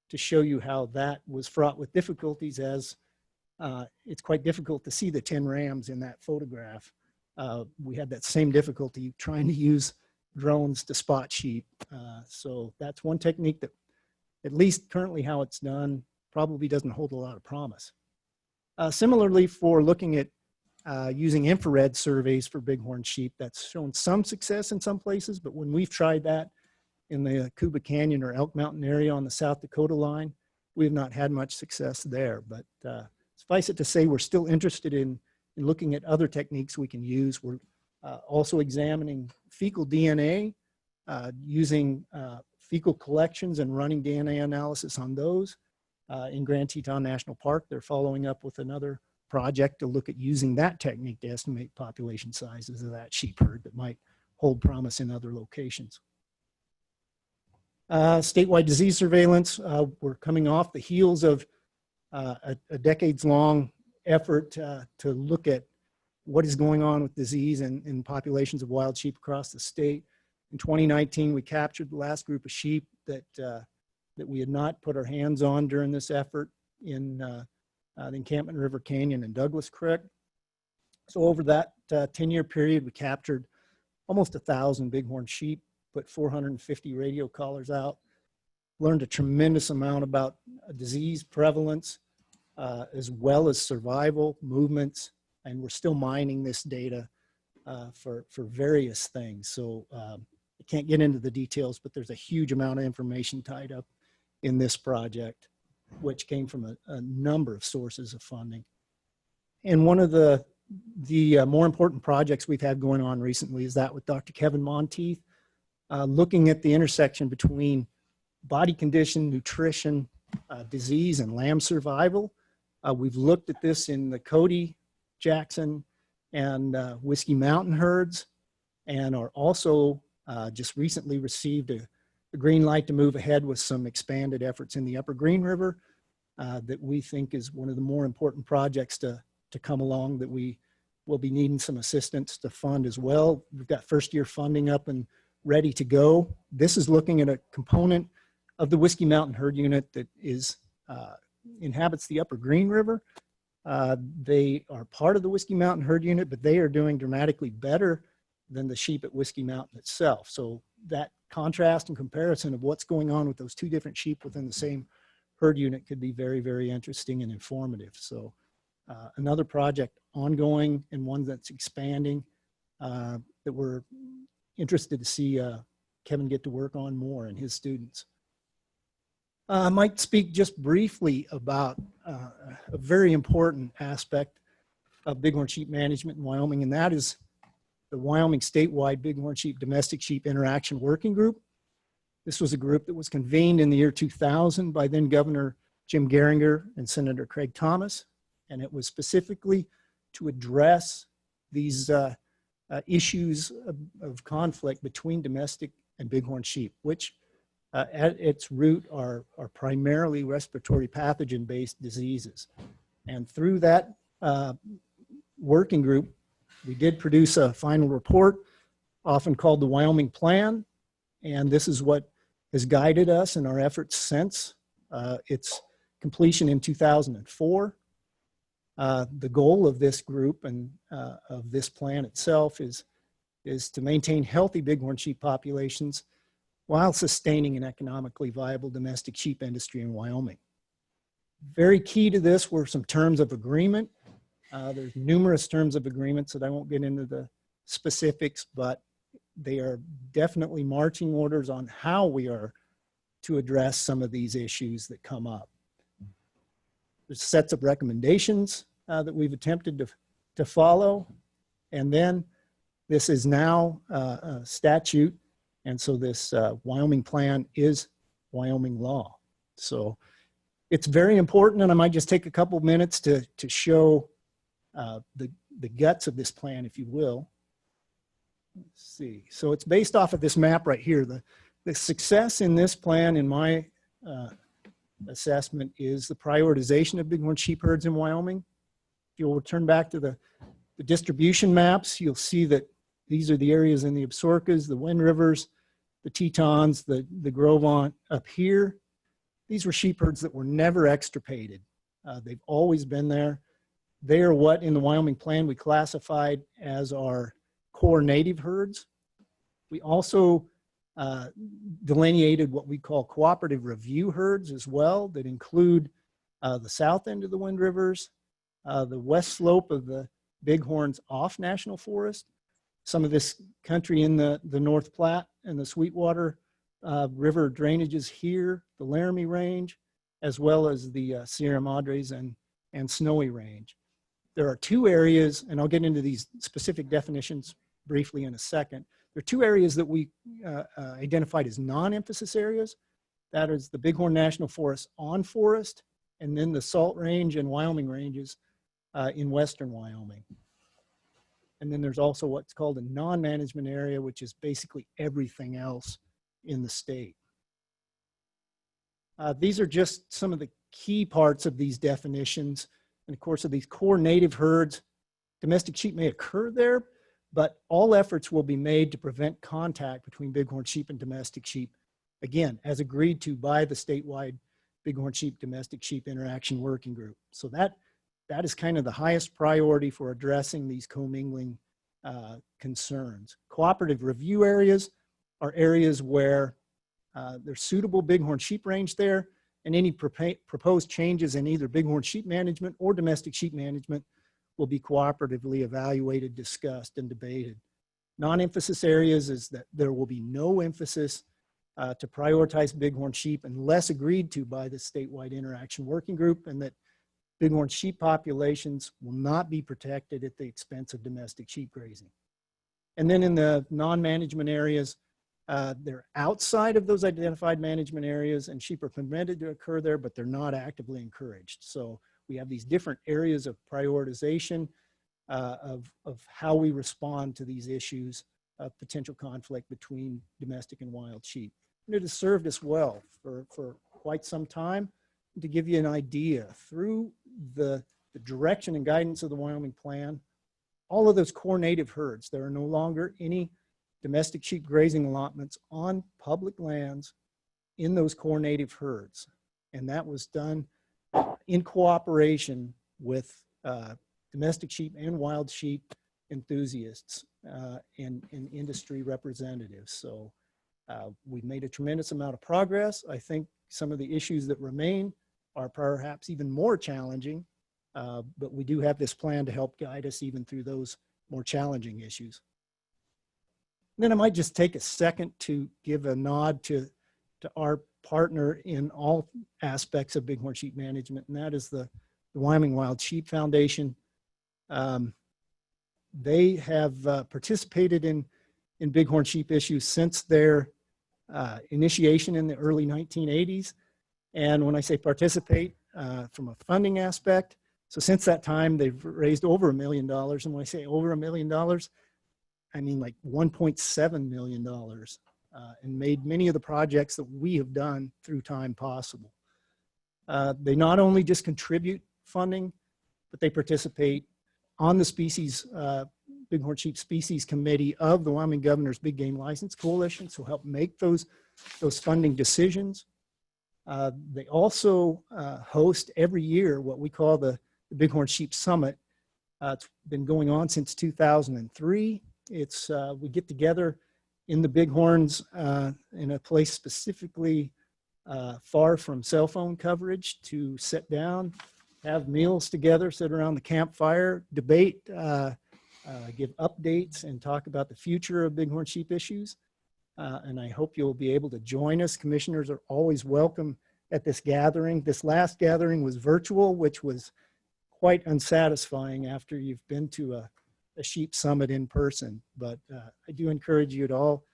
to show you how that was fraught with difficulties, as it's quite difficult to see the 10 rams in that photograph. We had that same difficulty trying to use drones to spot sheep. So that's one technique that, at least currently how it's done, probably doesn't hold a lot of promise. Similarly, for looking at using infrared surveys for bighorn sheep, that's shown some success in some places, but when we've tried that in the Cuba Canyon or Elk Mountain area on the South Dakota line, we have not had much success there. But suffice it to say, we're still interested in looking at other techniques we can use. We're also examining fecal DNA, using fecal collections and running DNA analysis on those. In Grand Teton National Park, they're following up with another project to look at using that technique to estimate population sizes of that sheep herd that might hold promise in other locations. Statewide disease surveillance, we're coming off the heels of a decades-long effort to look at what is going on with disease in populations of wild sheep across the state. In 2019, we captured the last group of sheep that we had not put our hands on during this effort in the Encampment River Canyon and Douglas Creek. So over that 10-year period, we captured almost 1,000 bighorn sheep, put 450 radio collars out, learned a tremendous amount about disease prevalence, as well as survival, movements, and we're still mining this data for various things. So I can't get into the details, but there's a huge amount of information tied up in this project, which came from a number of sources of funding. And one of the more important projects we've had going on recently is that with Dr. Kevin Monteith, looking at the intersection between body condition, nutrition, disease, and lamb survival. We've looked at this in the Cody, Jackson, and Whiskey Mountain herds, and are also just recently received a green light to move ahead with some expanded efforts in the Upper Green River that we think is one of the more important projects to come along, that we will be needing some assistance to fund as well. We've got first year funding up and ready to go. This is looking at a component of the Whiskey Mountain herd unit that is inhabits the upper Green River. They are part of the Whiskey Mountain herd unit, but they are doing dramatically better than the sheep at Whiskey Mountain itself. So that contrast and comparison of what's going on with those two different sheep within the same herd unit could be very, very interesting and informative. So another project ongoing and one that's expanding that we're interested to see Kevin get to work on more and his students. I might speak just briefly about a very important aspect of bighorn sheep management in Wyoming, and that is the Wyoming statewide bighorn sheep domestic sheep interaction working group. This was a group that was convened in the year 2000 by then Governor Jim Geringer and Senator Craig Thomas, and it was specifically to address these issues of conflict between domestic and bighorn sheep, which at its root are primarily respiratory pathogen-based diseases. And through that working group, we did produce a final report, often called the Wyoming Plan, and this is what has guided us in our efforts since its completion in 2004. The goal of this group and of this plan itself is to maintain healthy bighorn sheep populations while sustaining an economically viable domestic sheep industry in Wyoming. Very key to this were some terms of agreement. There's numerous terms of agreements that I won't get into the specifics, but they are definitely marching orders on how we are to address some of these issues that come up. There's sets of recommendations that we've attempted to follow, and then this is now a statute, and so this Wyoming Plan is Wyoming law. So it's very important, and I might just take a couple minutes to show the guts of this plan, if you will. Let's see. So it's based off of this map right here. The success in this plan, in my assessment, is the prioritization of bighorn sheep herds in Wyoming. If you'll return back to the distribution maps, you'll see that these are the areas in the Absarokas, the Wind Rivers, the Tetons, the Gros Ventre up here. These were sheep herds that were never extirpated. They've always been there. They are what in the Wyoming Plan we classified as our core native herds. We also delineated what we call cooperative review herds as well, that include the south end of the Wind Rivers, the west slope of the Bighorns off National Forest, some of this country in the North Platte and the Sweetwater River drainages here, the Laramie Range, as well as the Sierra Madres and Snowy Range. There are two areas, and I'll get into these specific definitions briefly in a second. There are two areas that we identified as non-emphasis areas. That is the Bighorn National Forest on forest, and then the Salt Range and Wyoming ranges in western Wyoming. And then there's also what's called a non-management area, which is basically everything else in the state. These are just some of the key parts of these definitions. And of course, of these core native herds, domestic sheep may occur there, but all efforts will be made to prevent contact between bighorn sheep and domestic sheep, again, as agreed to by the statewide bighorn sheep domestic sheep interaction working group. So that is kind of the highest priority for addressing these commingling concerns. Cooperative review areas are areas where there's suitable bighorn sheep range there, and any proposed changes in either bighorn sheep management or domestic sheep management will be cooperatively evaluated, discussed, and debated. Non-emphasis areas is that there will be no emphasis to prioritize bighorn sheep unless agreed to by the statewide interaction working group, and that bighorn sheep populations will not be protected at the expense of domestic sheep grazing. And then in the non-management areas, they're outside of those identified management areas, and sheep are permitted to occur there, but they're not actively encouraged. So we have these different areas of prioritization of how we respond to these issues of potential conflict between domestic and wild sheep. And it has served us well for quite some time. To give you an idea, through the direction and guidance of the Wyoming Plan, all of those core native herds, there are no longer any domestic sheep grazing allotments on public lands in those core native herds. And that was done in cooperation with domestic sheep and wild sheep enthusiasts and industry representatives. So we've made a tremendous amount of progress. I think some of the issues that remain are perhaps even more challenging, but we do have this plan to help guide us even through those more challenging issues. And then I might just take a second to give a nod to our partner in all aspects of bighorn sheep management, and that is the Wyoming Wild Sheep Foundation. They have participated in bighorn sheep issues since their initiation in the early 1980s. And when I say participate, from a funding aspect, so since that time, they've raised over $1 million. And when I say over $1 million, I mean like $1.7 million, and made many of the projects that we have done through time possible. They not only just contribute funding, but they participate on the species, Bighorn Sheep Species Committee of the Wyoming Governor's Big Game License Coalition, so help make those funding decisions. They also host every year what we call the Bighorn Sheep Summit. It's been going on since 2003. It's we get together in the Bighorns in a place specifically far from cell phone coverage to sit down, have meals together, sit around the campfire, debate, give updates, and talk about the future of bighorn sheep issues. And I hope you'll be able to join us. Commissioners are always welcome at this gathering. This last gathering was virtual, which was quite unsatisfying after you've been to a sheep summit in person. But I do encourage you to all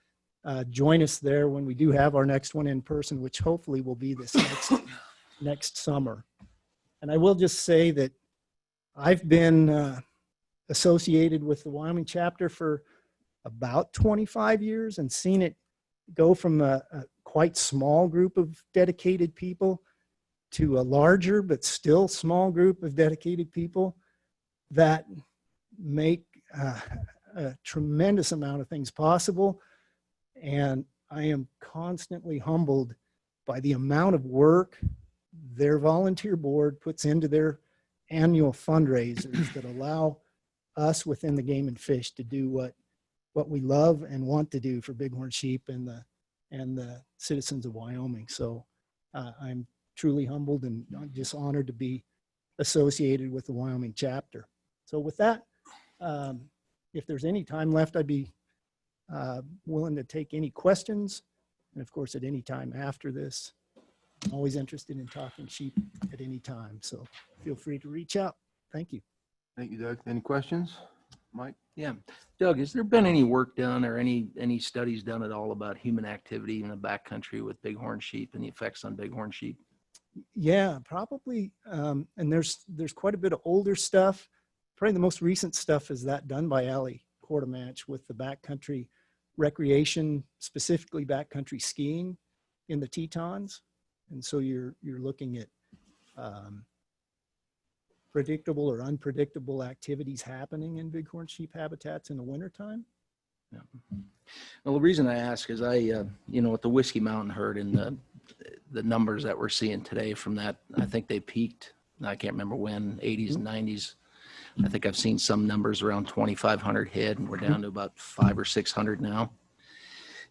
join us there when we do have our next one in person, which hopefully will be this next summer. And I will just say that I've been associated with the Wyoming chapter for about 25 years and seen it go from a quite small group of dedicated people to a larger but still small group of dedicated people that make a tremendous amount of things possible. And I am constantly humbled by the amount of work their volunteer board puts into their annual fundraisers that allow us within the Game and Fish to do what we love and want to do for bighorn sheep and the citizens of Wyoming. So I'm truly humbled and just honored to be associated with the Wyoming chapter. So with that, if there's any time left, I'd be willing to take any questions. And of course, at any time after this, I'm always interested in talking sheep at any time. So feel free to reach out. Thank you. Thank you, Doug. Any questions? Mike? Yeah. Doug, has there been any work done or any studies done at all about human activity in the backcountry with bighorn sheep and the effects on bighorn sheep? Yeah, probably. And there's quite a bit of older stuff. Probably the most recent stuff is that done by Allie Quartermatch with the backcountry recreation, specifically backcountry skiing in the Tetons. And so you're looking at predictable or unpredictable activities happening in bighorn sheep habitats in the wintertime. Yeah. Well, the reason I ask is with the Whiskey Mountain herd and the numbers that we're seeing today from that, I think they peaked, I can't remember when, 80s and 90s. I think I've seen some numbers around 2,500 head, and we're down to about 500 or 600 now.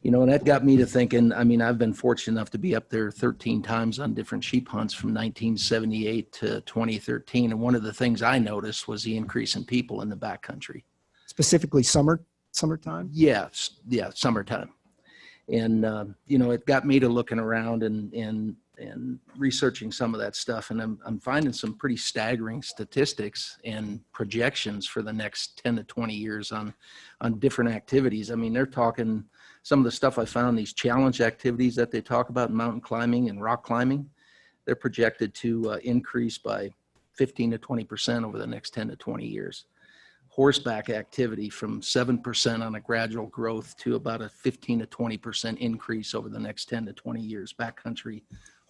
And that got me to thinking, I've been fortunate enough to be up there 13 times on different sheep hunts from 1978 to 2013. And one of the things I noticed was the increase in people in the backcountry. Specifically summertime? Yeah, summertime. And, it got me to looking around and researching some of that stuff. And I'm finding some pretty staggering statistics and projections for the next 10 to 20 years on different activities. They're talking some of the stuff I found, these challenge activities that they talk about in mountain climbing and rock climbing, they're projected to increase by 15 to 20% over the next 10 to 20 years. Horseback activity from 7% on a gradual growth to about a 15 to 20% increase over the next 10 to 20 years. Backcountry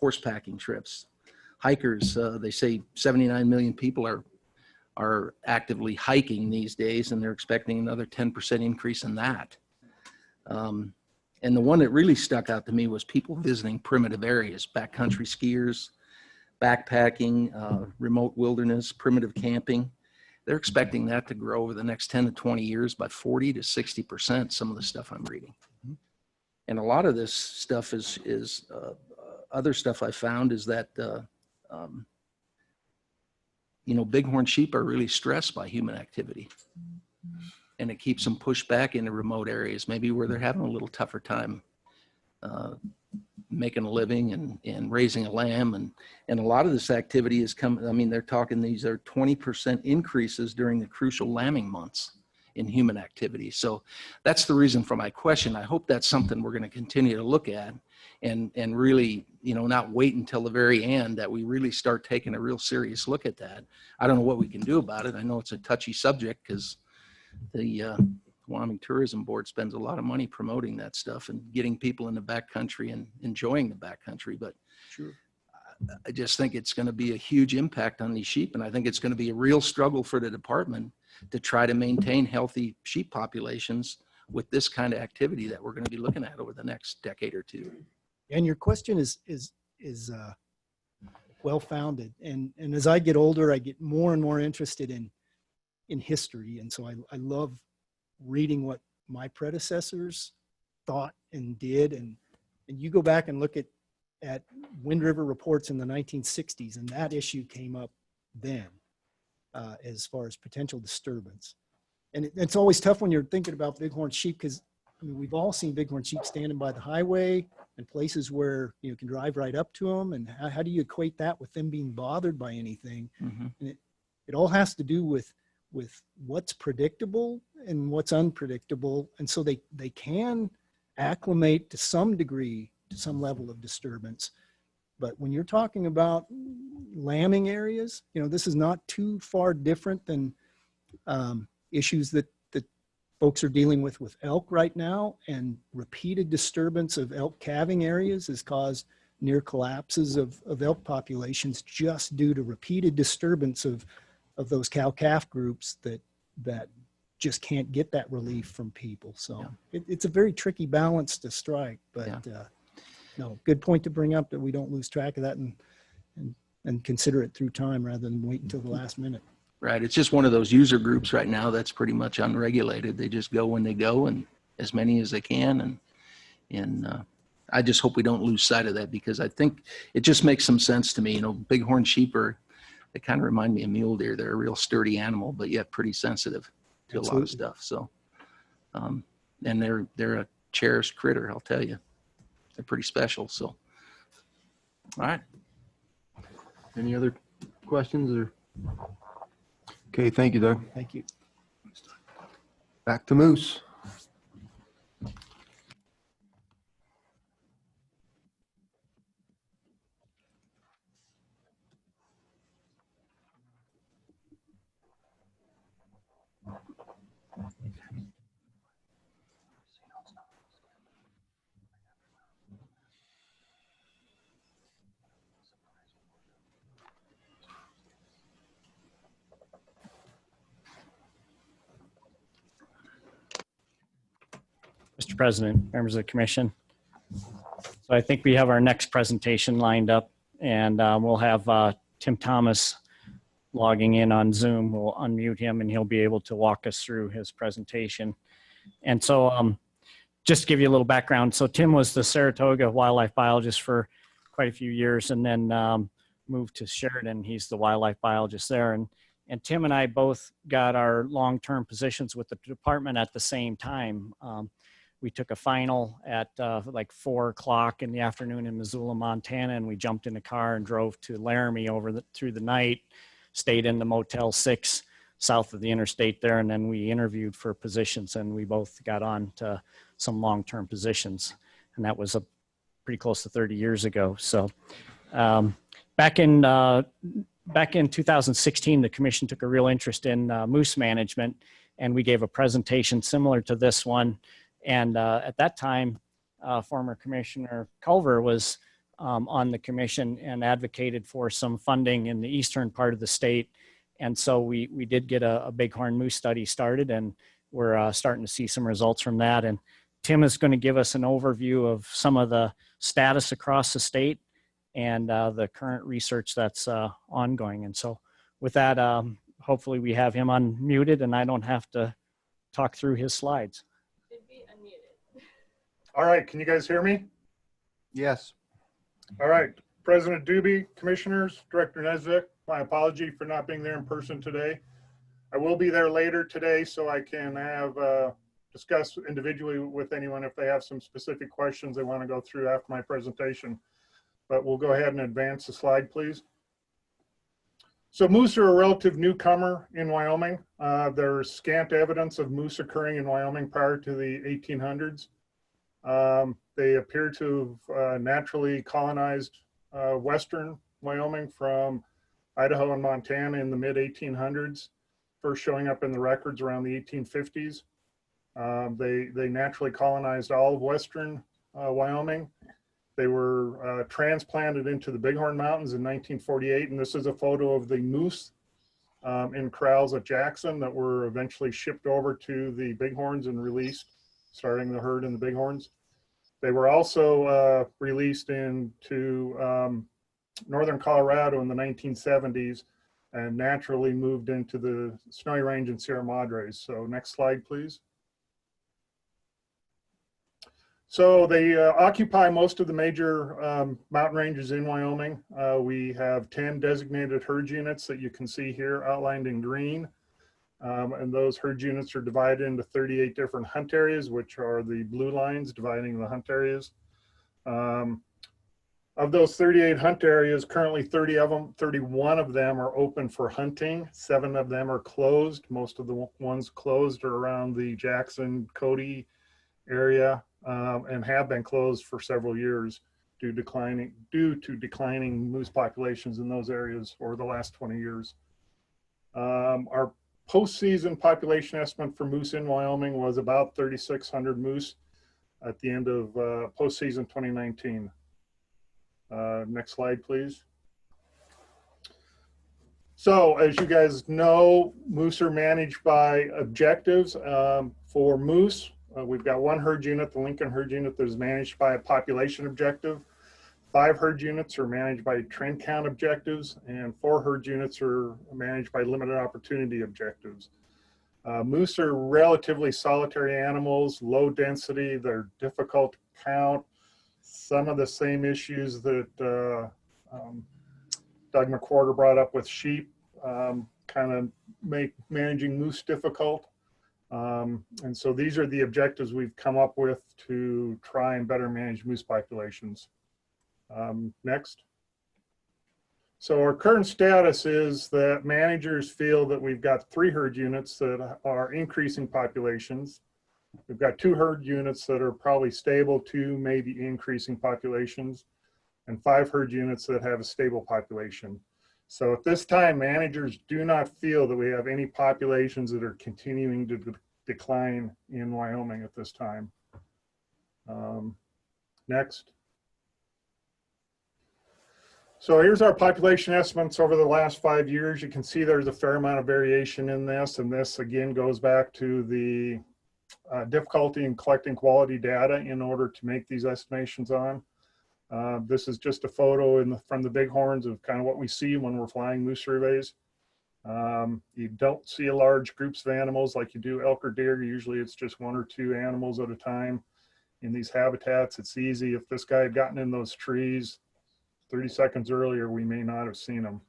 horsepacking trips. Hikers, they say 79 million people are actively hiking these days, and they're expecting another 10% increase in that. And the one that really stuck out to me was people visiting primitive areas, backcountry skiers, backpacking, remote wilderness, primitive camping. They're expecting that to grow over the next 10 to 20 years by 40 to 60%, some of the stuff I'm reading. And a lot of this stuff is other stuff I found is that, bighorn sheep are really stressed by human activity. And it keeps them pushed back into remote areas, maybe where they're having a little tougher time making a living and raising a lamb. And a lot of this activity is coming, I mean, they're talking, these are 20% increases during the crucial lambing months in human activity. So that's the reason for my question. I hope that's something we're going to continue to look at and really, not wait until the very end that we really start taking a real serious look at that. I don't know what we can do about it. I know it's a touchy subject because the Wyoming Tourism Board spends a lot of money promoting that stuff and getting people in the backcountry and enjoying the backcountry. But Sure. I just think it's going to be a huge impact on these sheep. And I think it's going to be a real struggle for the department to try to maintain healthy sheep populations with this kind of activity that we're going to be looking at over the next decade or two. And your question is well-founded. And as I get older, I get more and more interested in history. And so I love reading what my predecessors thought and did. And you go back and look at Wind River reports in the 1960s, and that issue came up then as far as potential disturbance. And it's always tough when you're thinking about bighorn sheep because we've all seen bighorn sheep standing by the highway and places where you can drive right up to them. And how do you equate that with them being bothered by anything? Mm-hmm. And it all has to do with what's predictable and what's unpredictable. And so they can acclimate to some degree to some level of disturbance. But when you're talking about lambing areas, this is not too far different than issues that folks are dealing with elk right now. And repeated disturbance of elk calving areas has caused near collapses of elk populations just due to repeated disturbance of those cow-calf groups that just can't get that relief from people. So it's a very tricky balance to strike, but no, good point to bring up that we don't lose track of that and consider it through time rather than wait until the last minute. Right. It's just one of those user groups right now that's pretty much unregulated. They just go when they go and as many as they can. And I just hope we don't lose sight of that because I think it just makes some sense to me. Bighorn sheep they kind of remind me of mule deer. They're a real sturdy animal, but yet pretty sensitive to a lot of stuff. So, and they're a cherished critter, I'll tell you. They're pretty special. So, all right. Any other questions or? Okay, thank you, Doug. Thank you. Back to Moose. Mr. President, members of the commission. So I think we have our next presentation lined up, and we'll have Tim Thomas logging in on Zoom. We'll unmute him and he'll be able to walk us through his presentation. And so just to give you a little background, so Tim was the Saratoga wildlife biologist for quite a few years and then moved to Sheridan. He's the wildlife biologist there. And Tim and I both got our long-term positions with the department at the same time. We took a final at like 4 o'clock in the afternoon in Missoula, Montana, and we jumped in a car and drove to Laramie through the night, stayed in the Motel 6 south of the interstate there, and then we interviewed for positions, and we both got on to some long-term positions, and that was pretty close to 30 years ago. So back in 2016, the commission took a real interest in moose management, and we gave a presentation similar to this one. And at that time, former Commissioner Culver was on the commission and advocated for some funding in the eastern part of the state. And so we did get a bighorn moose study started, and we're starting to see some results from that. And Tim is going to give us an overview of some of the status across the state and the current research that's ongoing. And so with that, hopefully we have him unmuted and I don't have to talk through his slides. All right, can you guys hear me? Yes. All right, President Doobie, Commissioners, Director Nesvik, my apology for not being there in person today. I will be there later today so I can have discuss individually with anyone if they have some specific questions they want to go through after my presentation. But we'll go ahead and advance the slide, please. So moose are a relative newcomer in Wyoming. There's scant evidence of moose occurring in Wyoming prior to the 1800s. They appear to have naturally colonized western Wyoming from Idaho and Montana in the mid 1800s, first showing up in the records around the 1850s. They naturally colonized all of western Wyoming. They were transplanted into the Bighorn Mountains in 1948, and this is a photo of the moose in corrals at Jackson that were eventually shipped over to the Bighorns and released, starting the herd in the Bighorns. They were also released into northern Colorado in the 1970s and naturally moved into the Snowy Range and Sierra Madres. So next slide, please. So they occupy most of the major mountain ranges in Wyoming. We have 10 designated herd units that you can see here outlined in green. And those herd units are divided into 38 different hunt areas, which are the blue lines dividing the hunt areas. Of those 38 hunt areas, currently 31 of them are open for hunting. 7 of them are closed. Most of the ones closed are around the Jackson, Cody area, and have been closed for several years due to declining moose populations in those areas over the last 20 years. Our postseason population estimate for moose in Wyoming was about 3,600 moose at the end of postseason 2019. Next slide, please. So as you guys know, moose are managed by objectives. For moose, we've got 1 herd unit, the Lincoln herd unit, that is managed by a population objective. 5 herd units are managed by trend count objectives, and 4 herd units are managed by limited opportunity objectives. Moose are relatively solitary animals, low density, they're difficult to count. Some of the same issues that Doug McWhorter brought up with sheep kind of make managing moose difficult. And so these are the objectives we've come up with to try and better manage moose populations. Next. So our current status is that managers feel that we've got 3 herd units that are increasing populations. We've got 2 herd units that are probably stable to maybe increasing populations, and 5 herd units that have a stable population. So at this time, managers do not feel that we have any populations that are continuing to decline in Wyoming at this time. Next. So here's our population estimates over the last 5 years. You can see there's a fair amount of variation in this, and this again goes back to the difficulty in collecting quality data in order to make these estimations on. This is just a photo from the Bighorns of kind of what we see when we're flying moose surveys. You don't see large groups of animals like you do elk or deer. Usually it's just 1 or 2 animals at a time in these habitats. It's easy. If this guy had gotten in those trees 30 seconds earlier, we may not have seen him.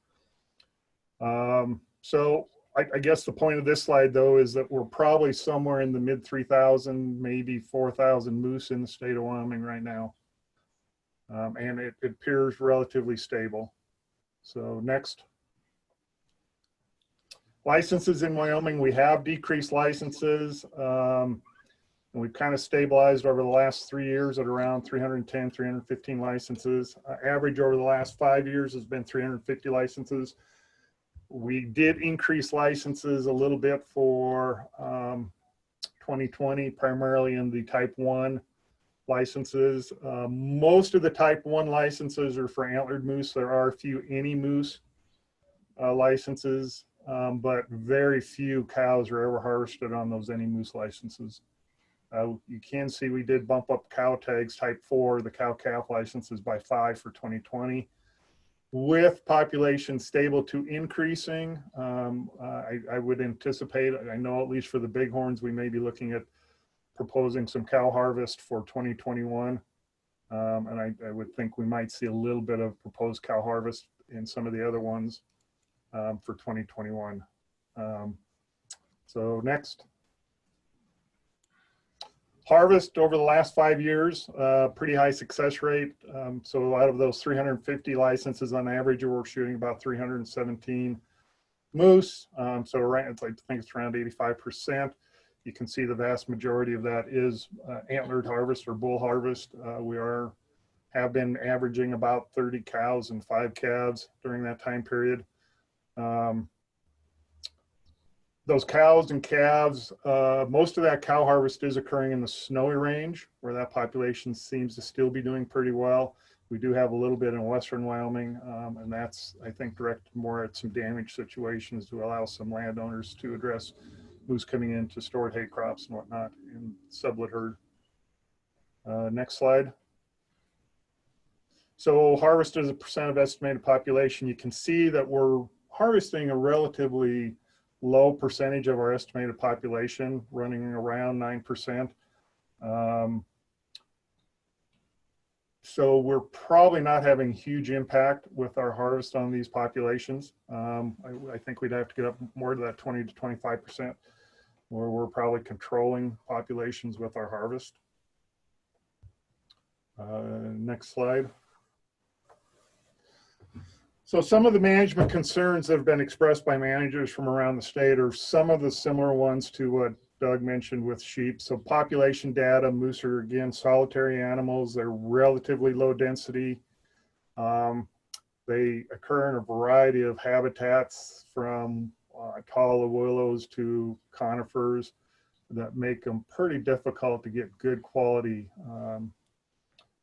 So I guess the point of this slide, though, is that we're probably somewhere in the mid 3,000, maybe 4,000 moose in the state of Wyoming right now. And it appears relatively stable. So next. Licenses in Wyoming, we have decreased licenses. And we've kind of stabilized over the last 3 years at around 310, 315 licenses. Average over the last 5 years has been 350 licenses. We did increase licenses a little bit for 2020, primarily in the type 1 licenses. Most of the type 1 licenses are for antlered moose. There are a few any moose licenses, but very few cows are ever harvested on those any moose licenses. You can see we did bump up cow tags type 4, the cow calf licenses by 5 for 2020. With population stable to increasing, I would anticipate, I know at least for the bighorns, we may be looking at proposing some cow harvest for 2021. And I would think we might see a little bit of proposed cow harvest in some of the other ones for 2021. So next. Harvest over the last 5 years, pretty high success rate. So out of those 350 licenses on average, we're shooting about 317 moose. So around, I think it's around 85%. You can see the vast majority of that is antlered harvest or bull harvest. We have been averaging about 30 cows and 5 calves during that time period. Those cows and calves, most of that cow harvest is occurring in the snowy range, where that population seems to still be doing pretty well. We do have a little bit in western Wyoming, and that's, I think, directed more at some damage situations to allow some landowners to address moose coming in to stored hay crops and whatnot in sublet herd. Next slide. So harvest as a percent of estimated population, you can see that we're harvesting a relatively low percentage of our estimated population, running around 9%. So we're probably not having huge impact with our harvest on these populations. I think we'd have to get up more to that 20 to 25%, where we're probably controlling populations with our harvest. Next slide. So some of the management concerns that have been expressed by managers from around the state are some of the similar ones to what Doug mentioned with sheep. So population data, moose are again solitary animals. They're relatively low density. They occur in a variety of habitats, from tall willows to conifers, that make them pretty difficult to get good quality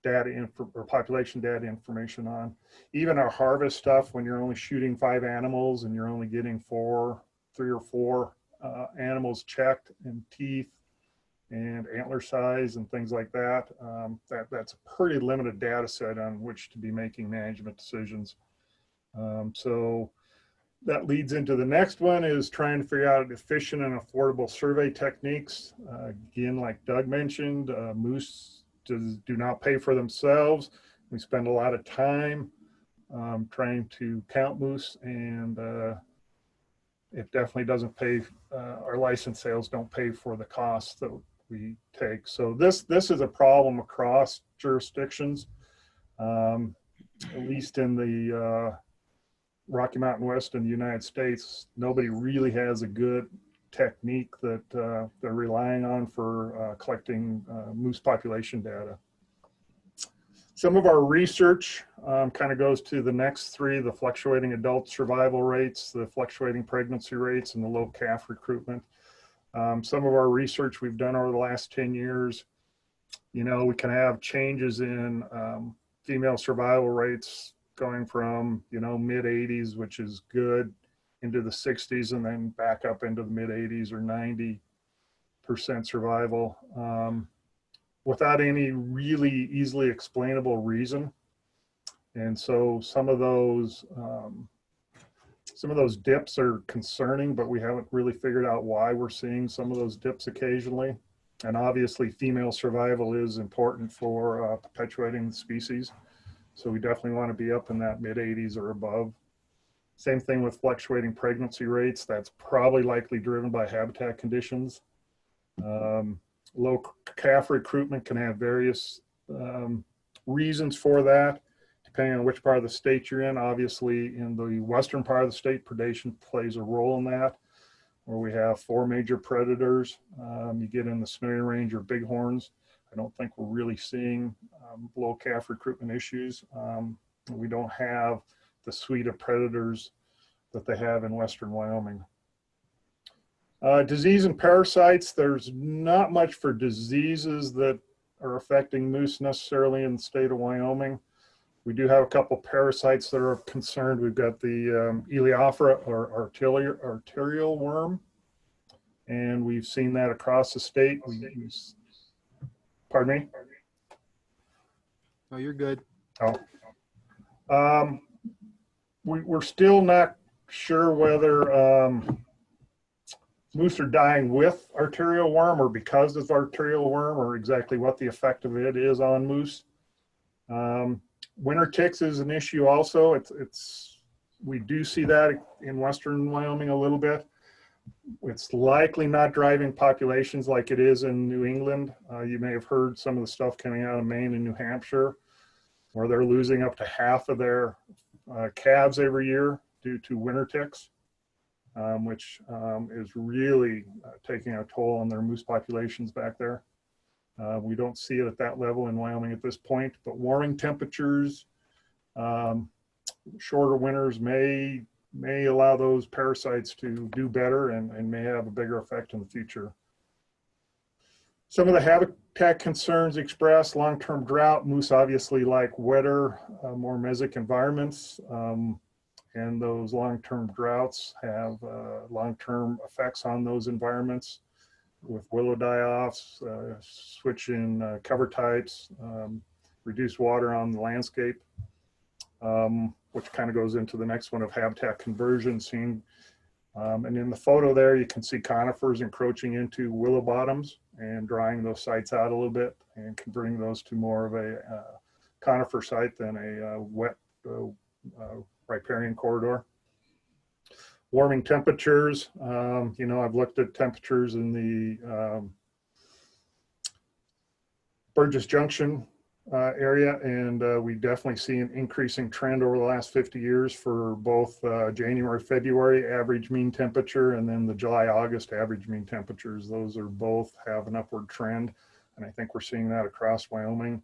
data or population data information on. Even our harvest stuff, when you're only shooting 5 animals and you're only getting 3 or 4 animals checked in teeth and antler size and things like that, that's a pretty limited data set on which to be making management decisions. So that leads into the next one, is trying to figure out efficient and affordable survey techniques. Again, like Doug mentioned, moose do not pay for themselves. We spend a lot of time trying to count moose, and it definitely doesn't pay. Our license sales don't pay for the costs that we take. So this is a problem across jurisdictions, at least in the Rocky Mountain West in the United States. Nobody really has a good technique that they're relying on for collecting moose population data. Some of our research kind of goes to the next 3, the fluctuating adult survival rates, the fluctuating pregnancy rates, and the low calf recruitment. Some of our research we've done over the last 10 years, you know, we can have changes in female survival rates going from, you know, mid 80s, which is good, into the 60s, and then back up into the mid 80s or 90% survival, without any really easily explainable reason. And so some of those dips are concerning, but we haven't really figured out why we're seeing some of those dips occasionally. And obviously female survival is important for perpetuating the species. So we definitely want to be up in that mid 80s or above. Same thing with fluctuating pregnancy rates. That's probably likely driven by habitat conditions. Low calf recruitment can have various reasons for that, depending on which part of the state you're in. Obviously, in the western part of the state, predation plays a role in that, where we have 4 major predators. You get in the snowy range or bighorns, I don't think we're really seeing low calf recruitment issues. We don't have the suite of predators that they have in western Wyoming. Disease and parasites, there's not much for diseases that are affecting moose necessarily in the state of Wyoming. We do have a couple parasites that are of concern. We've got the Eleophora or arterial worm, and we've seen that across the state. We Pardon me? No, you're good. We're still not sure whether moose are dying with arterial worm or because of arterial worm, or exactly what the effect of it is on moose. Winter ticks is an issue also. We do see that in western Wyoming a little bit. It's likely not driving populations like it is in New England. You may have heard some of the stuff coming out of Maine and New Hampshire, where they're losing up to half of their calves every year due to winter ticks, which is really taking a toll on their moose populations back there. We don't see it at that level in Wyoming at this point, but warming temperatures, shorter winters may allow those parasites to do better and may have a bigger effect in the future. Some of the habitat concerns expressed: long-term drought. Moose obviously like wetter, more mesic environments, and those long-term droughts have long-term effects on those environments, with willow die-offs, switch in cover types, reduced water on the landscape, which kind of goes into the next one of habitat conversion seen. And in the photo there, you can see conifers encroaching into willow bottoms and drying those sites out a little bit and converting those to more of a conifer site than a wet riparian corridor. Warming temperatures, I've looked at temperatures in the Burgess Junction area, and we definitely see an increasing trend over the last 50 years for both January, February average mean temperature, and then the July, August average mean temperatures. Those are both have an upward trend, and I think we're seeing that across Wyoming.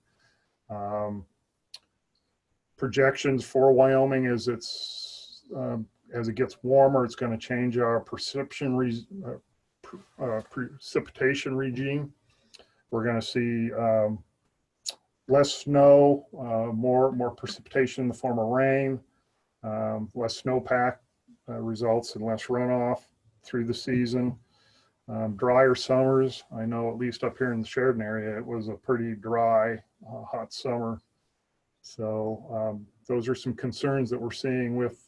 Projections for Wyoming as it gets warmer, it's going to change our precipitation regime. We're going to see less snow, more precipitation in the form of rain, less snowpack results in less runoff through the season. Drier summers. I know at least up here in the Sheridan area, it was a pretty dry, hot summer. So those are some concerns that we're seeing with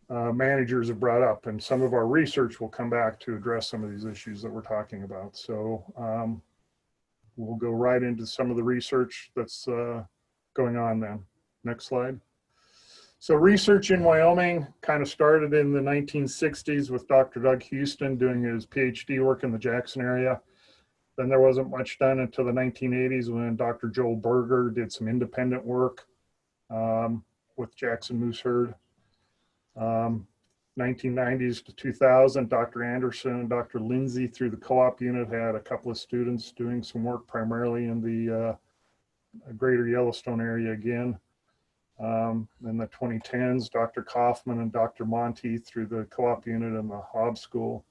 managers have brought up, and some of our research will come back to address some of these issues that we're talking about. So we'll go right into some of the research that's going on then. Next slide. So research in Wyoming kind of started in the 1960s with Dr. Doug Houston doing his PhD work in the Jackson area. Then there wasn't much done until the 1980s when Dr. Joel Berger did some independent work with Jackson moose herd. 1990s to 2000, Dr. Anderson and Dr. Lindsay through the co-op unit had a couple of students doing some work primarily in the greater Yellowstone area again. In the 2010s, Dr. Kaufman and Dr. Monty through the co-op unit and the Hobbs School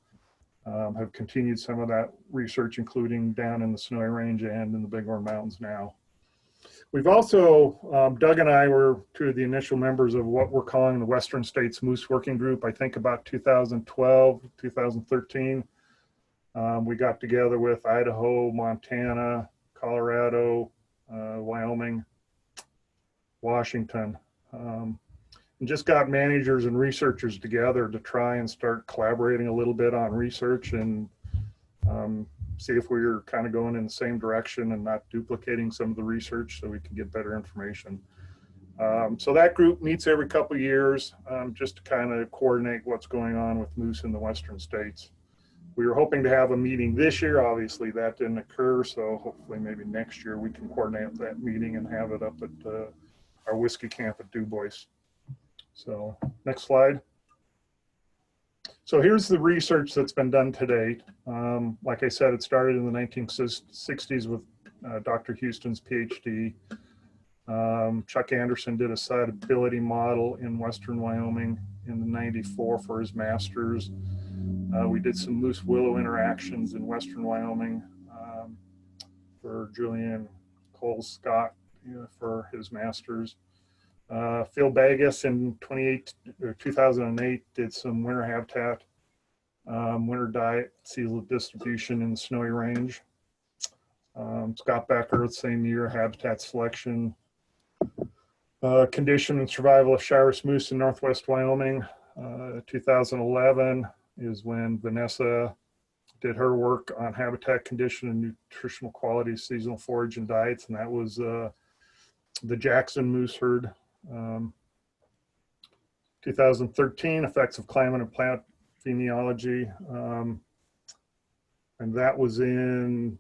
have continued some of that research, including down in the Snowy Range and in the Bighorn Mountains now. We've also, Doug and I were two of the initial members of what we're calling the Western States Moose Working Group. I think about 2012, 2013. We got together with Idaho, Montana, Colorado, Wyoming, Washington, and just got managers and researchers together to try and start collaborating a little bit on research and see if we were kind of going in the same direction and not duplicating some of the research so we can get better information. So that group meets every couple of years just to kind of coordinate what's going on with moose in the Western states. We were hoping to have a meeting this year. Obviously that didn't occur, so hopefully maybe next year we can coordinate that meeting and have it up at our whiskey camp at Du Bois. So next slide. So here's the research that's been done to date. Like I said, it started in the 1960s with Dr. Houston's PhD. Chuck Anderson did a sitability model in Western Wyoming in '94 for his master's. We did some moose willow interactions in Western Wyoming for Julian Cole Scott for his master's. Phil Bagus in 2008 did some winter habitat winter diet, seasonal distribution in the Snowy Range. Scott Becker, same year, habitat selection. Condition and survival of Shiras moose in Northwest Wyoming. 2011 is when Vanessa did her work on habitat condition and nutritional quality, seasonal forage and diets, and that was the Jackson moose herd. 2013, effects of climate and plant phenology, and that was in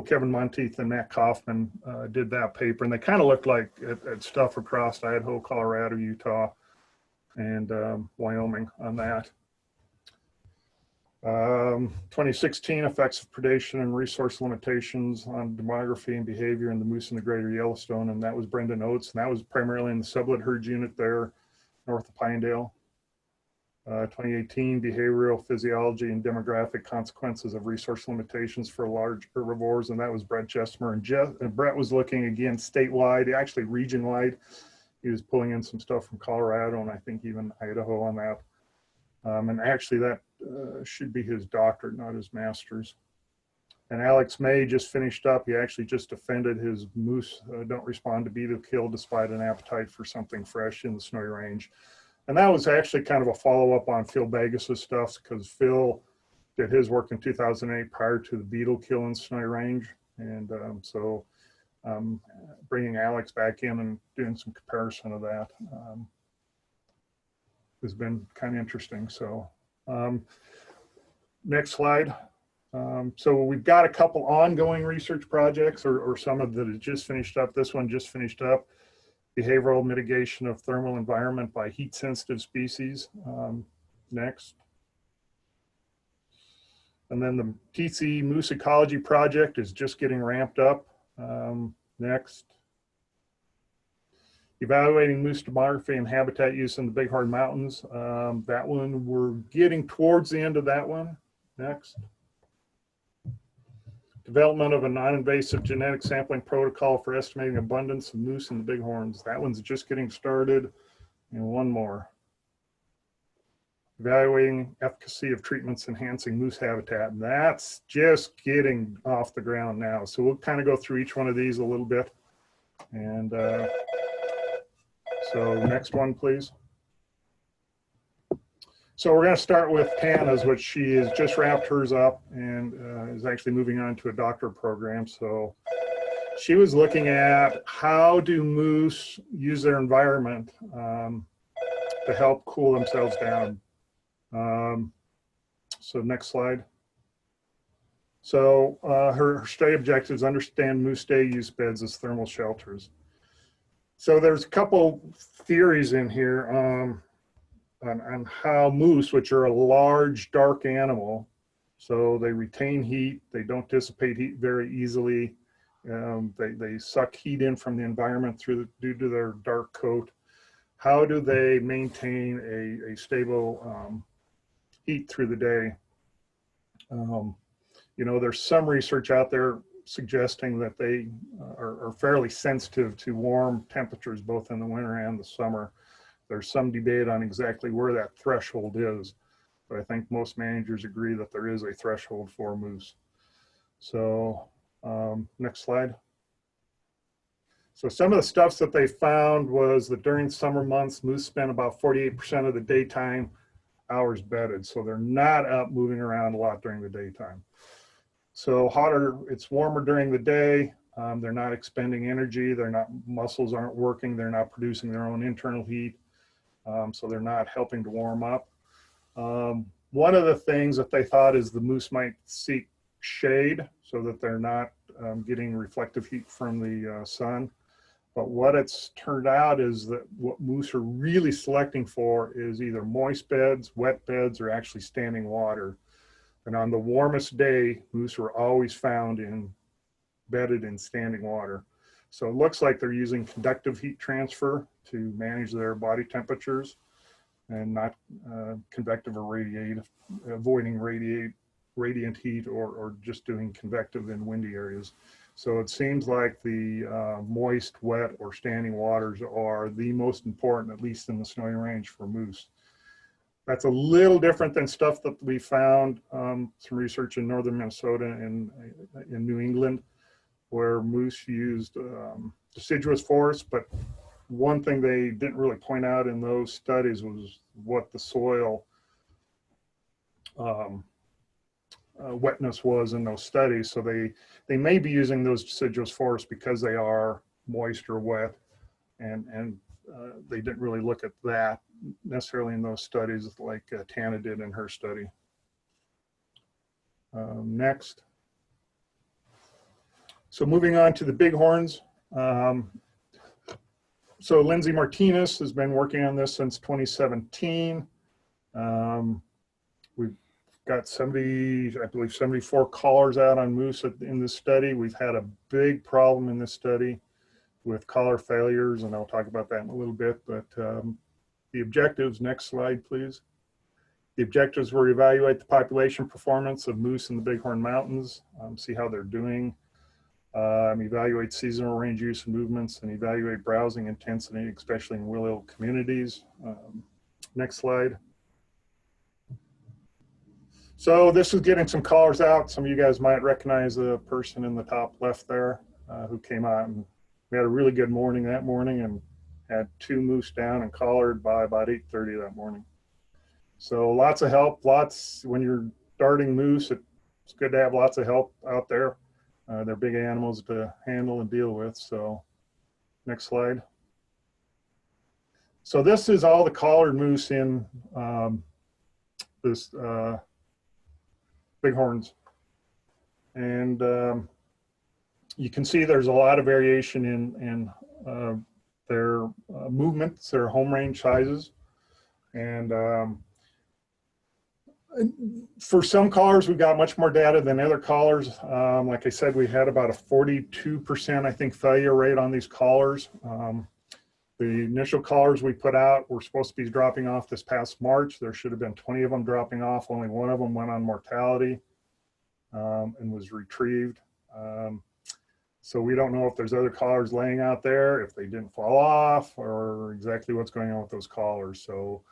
Kevin Monteith and Matt Kaufman did that paper, and they kind of looked like at stuff across Idaho, Colorado, Utah, and Wyoming on that. 2016, effects of predation and resource limitations on demography and behavior in the moose in the greater Yellowstone, and that was Brendan Oates, and that was primarily in the sublet herd unit there north of Pinedale. 2018, behavioral physiology and demographic consequences of resource limitations for large herbivores, and that was Brett Jesmer. And Brett was looking again statewide, actually region-wide. He was pulling in some stuff from Colorado and I think even Idaho on that. And actually that should be his doctorate, not his master's. And Alex May just finished up. He actually just defended his moose don't respond to beetle kill despite an appetite for something fresh in the Snowy Range. And that was actually kind of a follow-up on Phil Bagus's stuff, because Phil did his work in 2008 prior to the beetle kill in Snowy Range. And so bringing Alex back in and doing some comparison of that has been kind of interesting. So next slide. So we've got a couple ongoing research projects, or some of that have just finished up. This one just finished up. Behavioral mitigation of thermal environment by heat sensitive species. Next. And then the TC Moose Ecology Project is just getting ramped up. Next. Evaluating moose demography and habitat use in the Bighorn Mountains. That one, we're getting towards the end of that one. Next. Development of a non-invasive genetic sampling protocol for estimating abundance of moose in the Bighorns. That one's just getting started. And one more. Evaluating efficacy of treatments enhancing moose habitat. And that's just getting off the ground now. So we'll kind of go through each one of these a little bit. And so next one, please. So we're going to start with Tana's, which she has just wrapped hers up and is actually moving on to a doctorate program. So she was looking at how do moose use their environment to help cool themselves down. So next slide. So her study objectives: understand moose day use beds as thermal shelters. So there's a couple theories in here on how moose, which are a large, dark animal, so they retain heat, they don't dissipate heat very easily, they suck heat in from the environment due to their dark coat. How do they maintain a stable heat through the day? You know, there's some research out there suggesting that they are fairly sensitive to warm temperatures, both in the winter and the summer. There's some debate on exactly where that threshold is, but I think most managers agree that there is a threshold for moose. So next slide. So some of the stuff that they found was that during summer months, moose spend about 48% of the daytime hours bedded. So they're not up moving around a lot during the daytime. So hotter, it's warmer during the day. They're not expending energy. Muscles aren't working. They're not producing their own internal heat. So they're not helping to warm up. One of the things that they thought is the moose might seek shade so that they're not getting reflective heat from the sun. But what it's turned out is that what moose are really selecting for is either moist beds, wet beds, or actually standing water. And on the warmest day, moose are always found bedded in standing water. So it looks like they're using conductive heat transfer to manage their body temperatures, and not convective or radiative, avoiding radiant heat, or just doing convective in windy areas. So it seems like the moist, wet, or standing waters are the most important, at least in the Snowy Range, for moose. That's a little different than stuff that we found, some research in northern Minnesota and in New England, where moose used deciduous forests. But one thing they didn't really point out in those studies was what the soil wetness was in those studies. So they may be using those deciduous forests because they are moist or wet, and they didn't really look at that necessarily in those studies like Tana did in her study. Next. So moving on to the bighorns. So Lindsay Martinez has been working on this since 2017. We've got 70, I believe 74 collars out on moose in this study. We've had a big problem in this study with collar failures, and I'll talk about that in a little bit, but the objectives, next slide, please. The objectives were evaluate the population performance of moose in the Bighorn Mountains, see how they're doing, evaluate seasonal range use and movements, and evaluate browsing intensity, especially in willow communities. Next slide. So this is getting some collars out. Some of you guys might recognize the person in the top left there who came out, and we had a really good morning that morning and had 2 moose down and collared by about 8:30 that morning. So lots of help, when you're starting moose, it's good to have lots of help out there. They're big animals to handle and deal with. So next slide. So this is all the collared moose in this bighorns. And you can see there's a lot of variation in their movements, their home range sizes. And for some collars, we've got much more data than other collars. Like I said, we had about a 42%, I think, failure rate on these collars. The initial collars we put out were supposed to be dropping off this past March. There should have been 20 of them dropping off. Only one of them went on mortality and was retrieved. So we don't know if there's other collars laying out there, if they didn't fall off, or exactly what's going on with those collars. So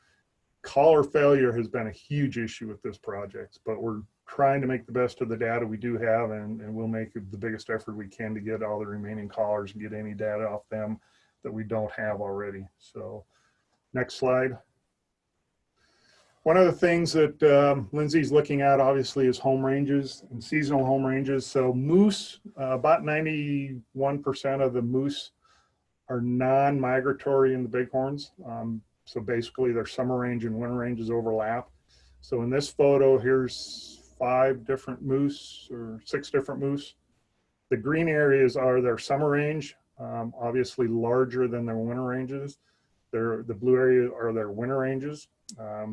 collar failure has been a huge issue with this project, but we're trying to make the best of the data we do have, and we'll make the biggest effort we can to get all the remaining collars and get any data off them that we don't have already. So next slide. One of the things that Lindsay's looking at obviously is home ranges and seasonal home ranges. So moose, about 91% of the moose are non-migratory in the bighorns. So basically their summer range and winter ranges overlap. So in this photo, here's 5 different moose or 6 different moose. The green areas are their summer range, obviously larger than their winter ranges. The blue area are their winter ranges.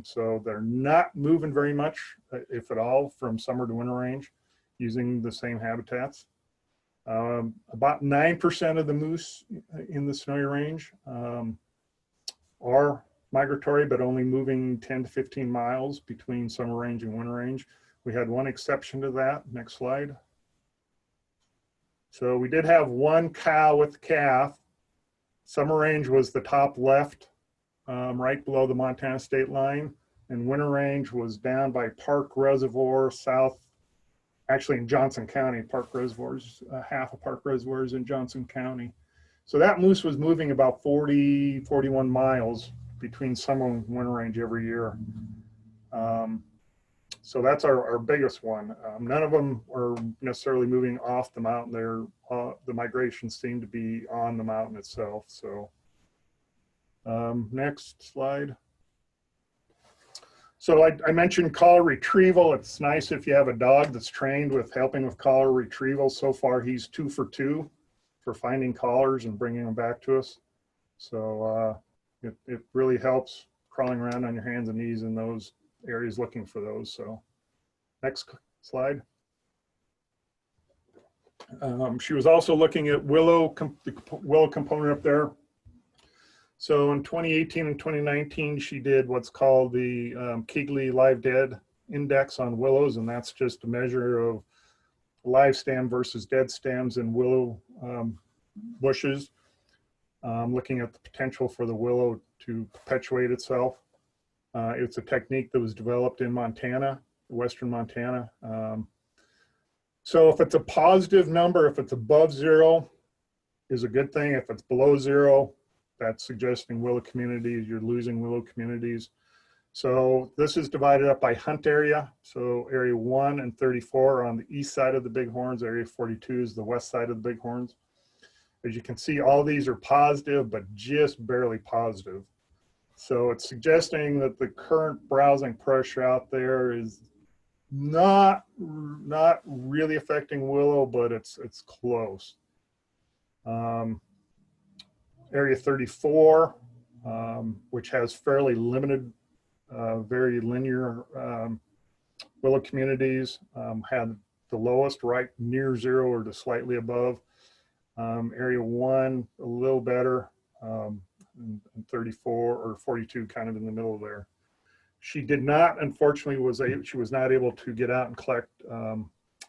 So they're not moving very much, if at all, from summer to winter range using the same habitats. About 9% of the moose in the snowy range are migratory, but only moving 10 to 15 miles between summer range and winter range. We had one exception to that. Next slide. So we did have one cow with calf. Summer range was the top left, right below the Montana state line, and winter range was down by Park Reservoir south, actually in Johnson County. Park Reservoirs, half of Park Reservoir is in Johnson County. So that moose was moving about 41 miles between summer and winter range every year. So that's our biggest one. None of them are necessarily moving off the mountain. The migrations seem to be on the mountain itself. So next slide. So I mentioned collar retrieval. It's nice if you have a dog that's trained with helping with collar retrieval. So far, he's 2 for 2 for finding collars and bringing them back to us. So it really helps crawling around on your hands and knees in those areas looking for those. So next slide. She was also looking at the willow component up there. So in 2018 and 2019, she did what's called the Kegley Live Dead Index on willows, and that's just a measure of live stem versus dead stems in willow bushes, looking at the potential for the willow to perpetuate itself. It's a technique that was developed in Montana, western Montana. So if it's a positive number, if it's above 0, is a good thing. If it's below 0, that's suggesting willow communities, you're losing willow communities. So this is divided up by hunt area. So area 1 and 34 are on the east side of the Bighorns. Area 42 is the west side of the Bighorns. As you can see, all these are positive, but just barely positive. So it's suggesting that the current browsing pressure out there is not really affecting willow, but it's close. Area 34, which has fairly limited, very linear willow communities, had the lowest, right near 0 or to slightly above. Area 1, a little better, and 34 or 42 kind of in the middle there. She did not, unfortunately, she was not able to get out and collect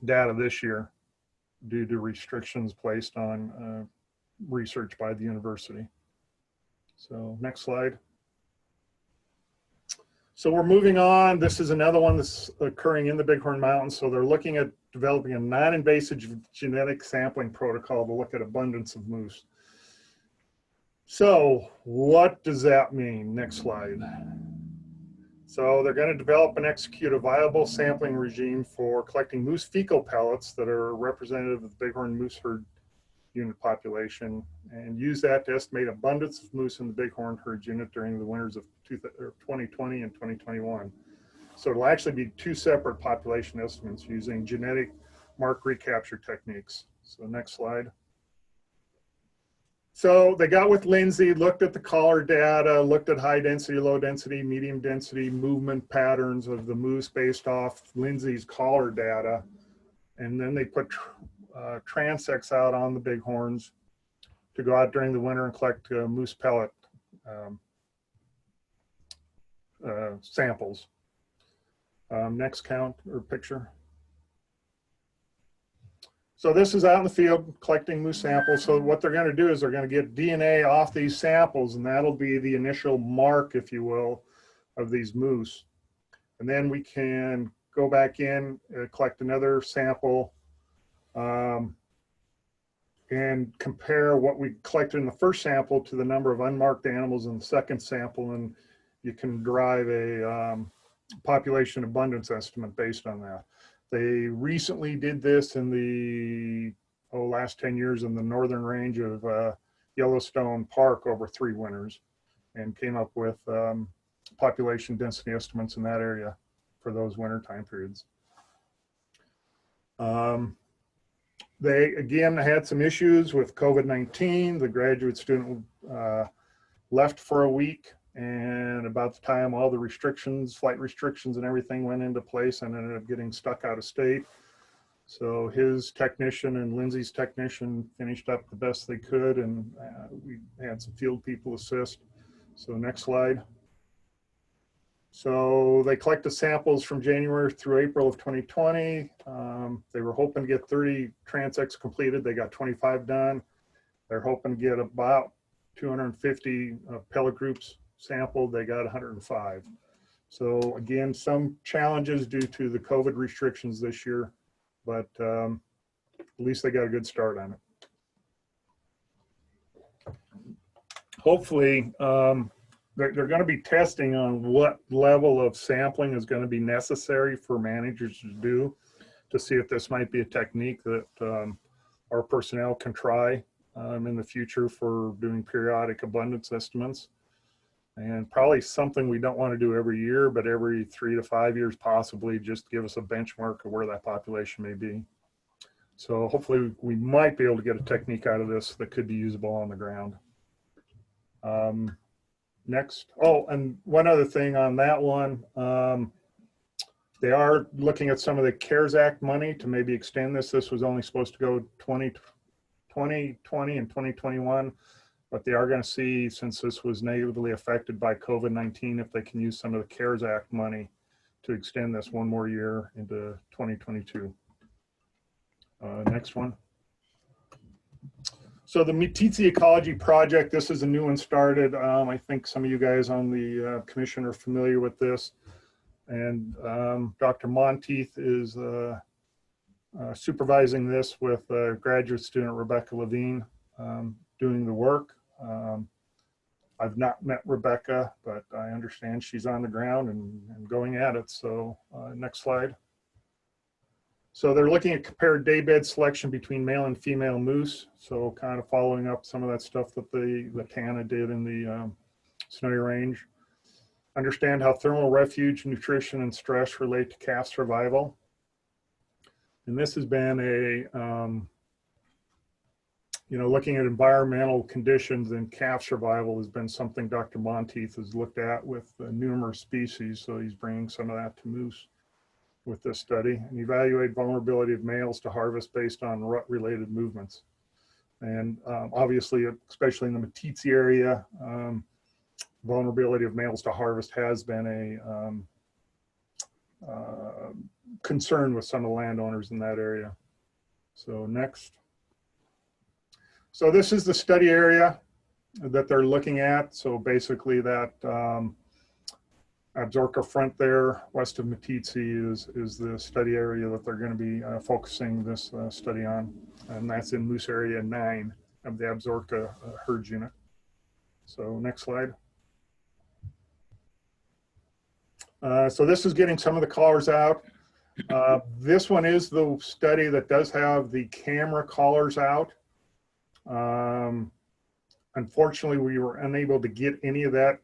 data this year due to restrictions placed on research by the university. So next slide. So we're moving on. This is another one that's occurring in the Bighorn Mountains. So they're looking at developing a non-invasive genetic sampling protocol to look at abundance of moose. So what does that mean? Next slide. So they're going to develop and execute a viable sampling regime for collecting moose fecal pellets that are representative of the Bighorn moose herd unit population, and use that to estimate abundance of moose in the Bighorn herd unit during the winters of 2020 and 2021. So it'll actually be 2 separate population estimates using genetic mark recapture techniques. So next slide. So they got with Lindsay, looked at the collar data, looked at high density, low density, medium density movement patterns of the moose based off Lindsay's collar data. And then they put transects out on the Bighorns to go out during the winter and collect moose pellet samples. Next count or picture. So this is out in the field collecting moose samples. So what they're going to do is they're going to get DNA off these samples, and that'll be the initial mark, if you will, of these moose. And then we can go back in, collect another sample, and compare what we collected in the first sample to the number of unmarked animals in the second sample, and you can derive a population abundance estimate based on that. They recently did this in the last 10 years in the northern range of Yellowstone Park over 3 winters, and came up with population density estimates in that area for those winter time periods. They again had some issues with COVID-19. The graduate student left for a week, and about the time all the restrictions, flight restrictions and everything went into place, and ended up getting stuck out of state. So his technician and Lindsay's technician finished up the best they could, and we had some field people assist. So next slide. So they collected samples from January through April of 2020. They were hoping to get 30 transects completed. They got 25 done. They're hoping to get about 250 pellet groups sampled. They got 105. So again, some challenges due to the COVID restrictions this year, but at least they got a good start on it. Hopefully, they're going to be testing on what level of sampling is going to be necessary for managers to do, to see if this might be a technique that our personnel can try in the future for doing periodic abundance estimates. And probably something we don't want to do every year, but every 3 to 5 years possibly, just give us a benchmark of where that population may be. So hopefully we might be able to get a technique out of this that could be usable on the ground. Next. Oh, and one other thing on that one. They are looking at some of the CARES Act money to maybe extend this. This was only supposed to go 2020 and 2021, but they are going to see, since this was negatively affected by COVID-19, if they can use some of the CARES Act money to extend this one more year into 2022. Next one. So the Meeteetse Ecology Project, this is a new one started. I think some of you guys on the commission are familiar with this. And Dr. Monteith is supervising this with graduate student Rebecca Levine doing the work. I've not met Rebecca, but I understand she's on the ground and going at it. So next slide. So they're looking at compared daybed selection between male and female moose. So kind of following up some of that stuff that the TANA did in the Snowy Range. Understand how thermal refuge, nutrition, and stress relate to calf survival. And this has been a, looking at environmental conditions and calf survival has been something Dr. Monteith has looked at with numerous species. So he's bringing some of that to moose with this study, and evaluate vulnerability of males to harvest based on rut-related movements. And obviously, especially in the Meeteetse area, vulnerability of males to harvest has been a concern with some of the landowners in that area. So next. So this is the study area that they're looking at. So basically that Absaroka front there, west of Meeteetse is the study area that they're going to be focusing this study on. And that's in Moose Area 9 of the Absaroka herds unit. So next slide. So this is getting some of the collars out. This one is the study that does have the camera collars out. Unfortunately, we were unable to get any of that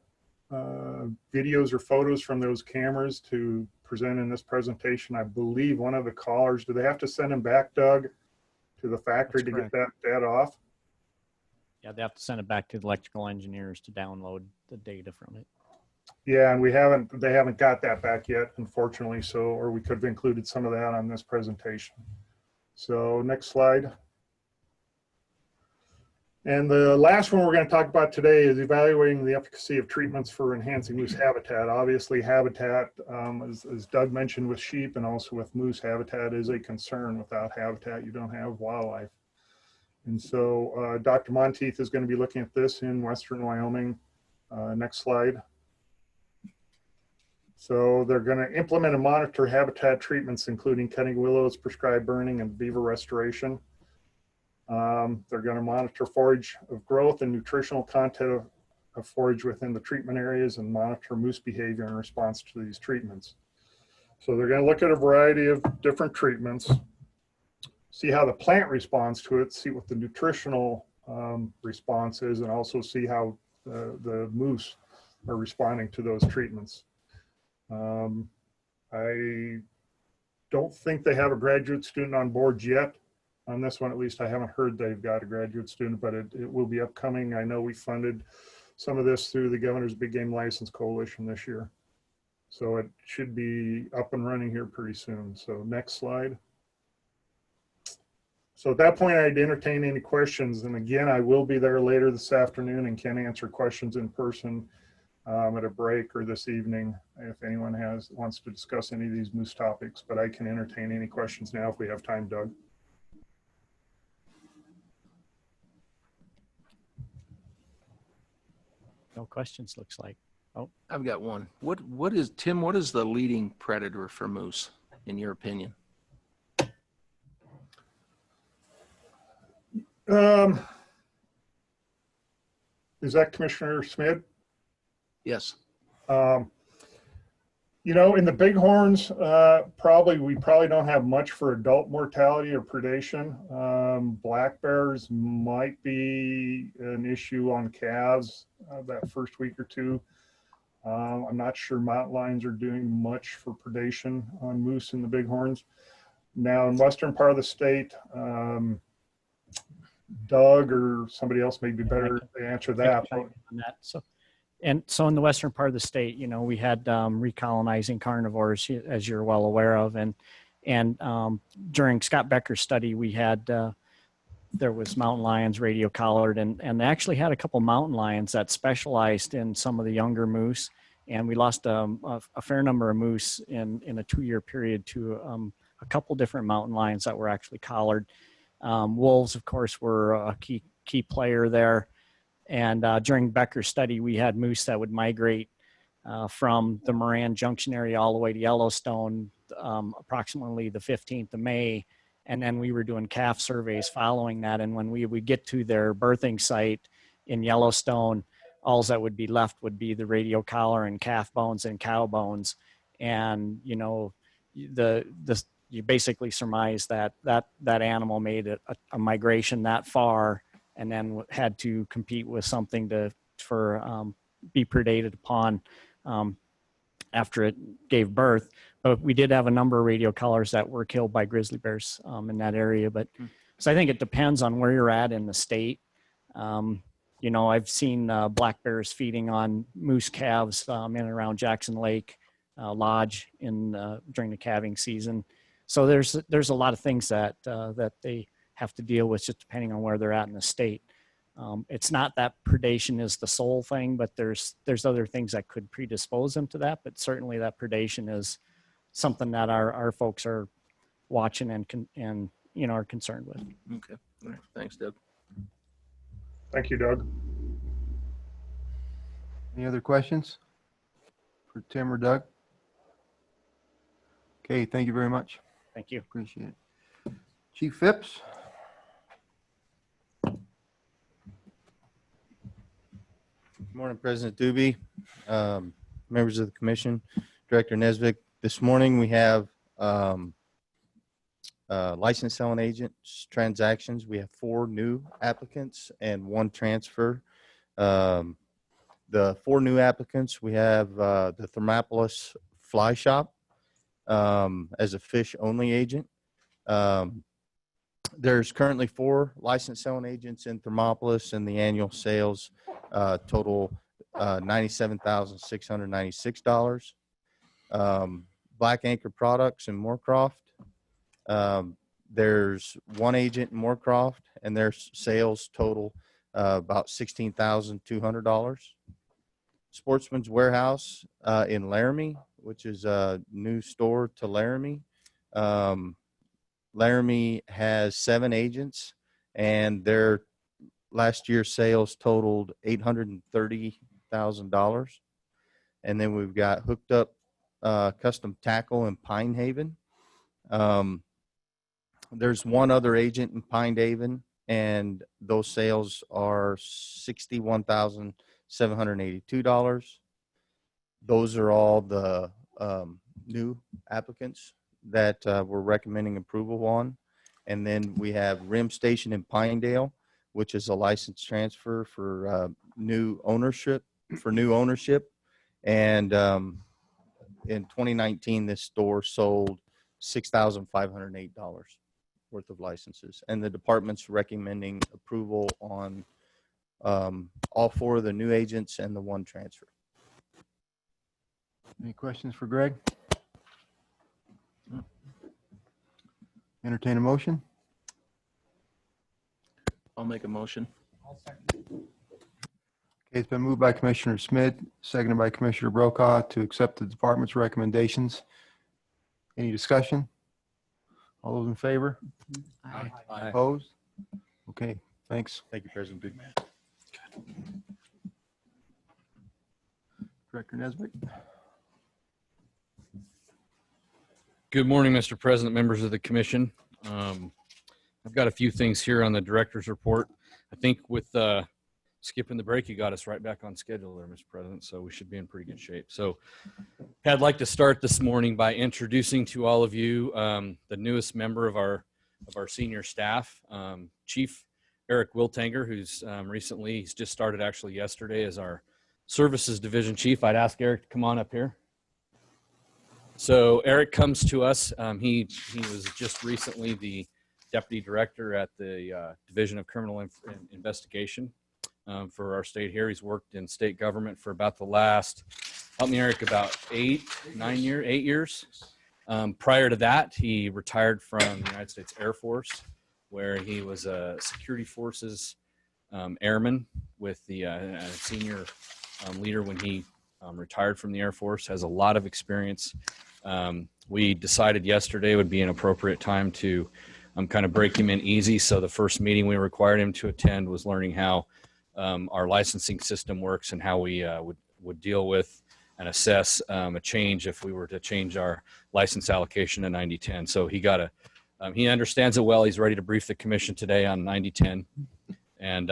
videos or photos from those cameras to present in this presentation. I believe one of the collars, do they have to send them back, Doug, to the factory to get that data off? Yeah, they have to send it back to the electrical engineers to download the data from it. Yeah, and they haven't got that back yet, unfortunately. So, or we could have included some of that on this presentation. So next slide. And the last one we're going to talk about today is evaluating the efficacy of treatments for enhancing moose habitat. Obviously, habitat, as Doug mentioned with sheep and also with moose, habitat is a concern. Without habitat, you don't have wildlife. And so Dr. Monteith is going to be looking at this in Western Wyoming. Next slide. So they're going to implement and monitor habitat treatments, including cutting willows, prescribed burning, and beaver restoration. They're going to monitor forage of growth and nutritional content of forage within the treatment areas and monitor moose behavior in response to these treatments. So they're going to look at a variety of different treatments, see how the plant responds to it, see what the nutritional response is, and also see how the moose are responding to those treatments. I don't think they have a graduate student on board yet. On this one, at least, I haven't heard they've got a graduate student, but it will be upcoming. I know we funded some of this through the Governor's Big Game License Coalition this year. So it should be up and running here pretty soon. So next slide. So at that point, I'd entertain any questions. And again, I will be there later this afternoon and can answer questions in person at a break or this evening if anyone wants to discuss any of these moose topics. But I can entertain any questions now if we have time, Doug. No questions, looks like. Oh, I've got one. What is the leading predator for moose, in your opinion? Is that Commissioner Smith? Yes. You know, in the bighorns, we probably don't have much for adult mortality or predation. Black bears might be an issue on calves that first week or two. I'm not sure mountain lions are doing much for predation on moose in the bighorns. Now, in western part of the state, Doug or somebody else may be better to answer that. So in the western part of the state, you know, we had recolonizing carnivores, as you're well aware of, and during Scott Becker's study, we had there was mountain lions radio collared, and they actually had a couple mountain lions that specialized in some of the younger moose, and we lost a fair number of moose in a 2-year period to a couple different mountain lions that were actually collared. Wolves, of course, were a key key player there. And during Becker's study, we had moose that would migrate from the Moran Junction area all the way to Yellowstone, approximately the 15th of May. And then we were doing calf surveys following that. And when we would get to their birthing site in Yellowstone, all that would be left would be the radial collar and calf bones and cow bones. And, you know, you basically surmise that animal made a migration that far and then had to compete with something for be predated upon after it gave birth. But we did have a number of radial collars that were killed by grizzly bears in that area. But so I think it depends on where you're at in the state. You know, I've seen black bears feeding on moose calves in and around Jackson Lake Lodge during the calving season. So there's a lot of things that they have to deal with just depending on where they're at in the state. It's not that predation is the sole thing, but there's other things that could predispose them to that. But certainly that predation is something that our folks are watching and you know, are concerned with. Okay. All right. Thanks, Doug. Thank you, Doug. Any other questions for Tim or Doug? Okay, thank you very much. Thank you. Appreciate it. Chief Phipps? Good morning, President Doobie, members of the commission, Director Nesbitt. This morning we have licensed selling agents transactions. We have 4 new applicants and 1 transfer. The 4 new applicants, we have the Thermopolis Fly Shop as a fish only agent. There's currently 4 licensed selling agents in Thermopolis, and the annual sales total $97,696. Black Anchor Products in Moorcroft. There's 1 agent in Moorcroft, and their sales total about $16,200. Sportsman's Warehouse in Laramie, which is a new store to Laramie. Laramie has 7 agents, and their last year's sales totaled $830,000. And then we've got Hooked Up Custom Tackle in Pine Haven. There's 1 other agent in Pine Haven, and those sales are $61,782. Those are all the new applicants that we're recommending approval on. And then we have Rim Station in Pinedale, which is a license transfer for new ownership. And in 2019, this store sold $6,508 worth of licenses. And the department's recommending approval on all 4 of the new agents and the 1 transfer. Any questions for Greg? Entertain a motion? I'll make a motion. Okay, it's been moved by Commissioner Smith, seconded by Commissioner Brokaw to accept the department's recommendations. Any discussion? All those in favor? Aye. Opposed? Okay, thanks. Thank you, President Big. Director Nesbitt? Good morning, Mr. President, members of the commission. I've got a few things here on the director's report. I think with skipping the break, you got us right back on schedule there, Mr. President, so we should be in pretty good shape. So I'd like to start this morning by introducing to all of you the newest member of our senior staff, Chief Eric Wiltanger, who's he's just started actually yesterday as our Services Division Chief. I'd ask Eric to come on up here. So Eric comes to us. He was just recently the Deputy Director at the Division of Criminal Investigation for our state here. He's worked in state government for about the last, help me Eric, about 8 years. Prior to that, he retired from the United States Air Force, where he was a security forces airman with the senior leader when he retired from the Air Force, has a lot of experience. We decided yesterday would be an appropriate time to kind of break him in easy. So the first meeting we required him to attend was learning how our licensing system works and how we would deal with and assess a change if we were to change our license allocation to 9010. So he understands it well. He's ready to brief the commission today on 9010. And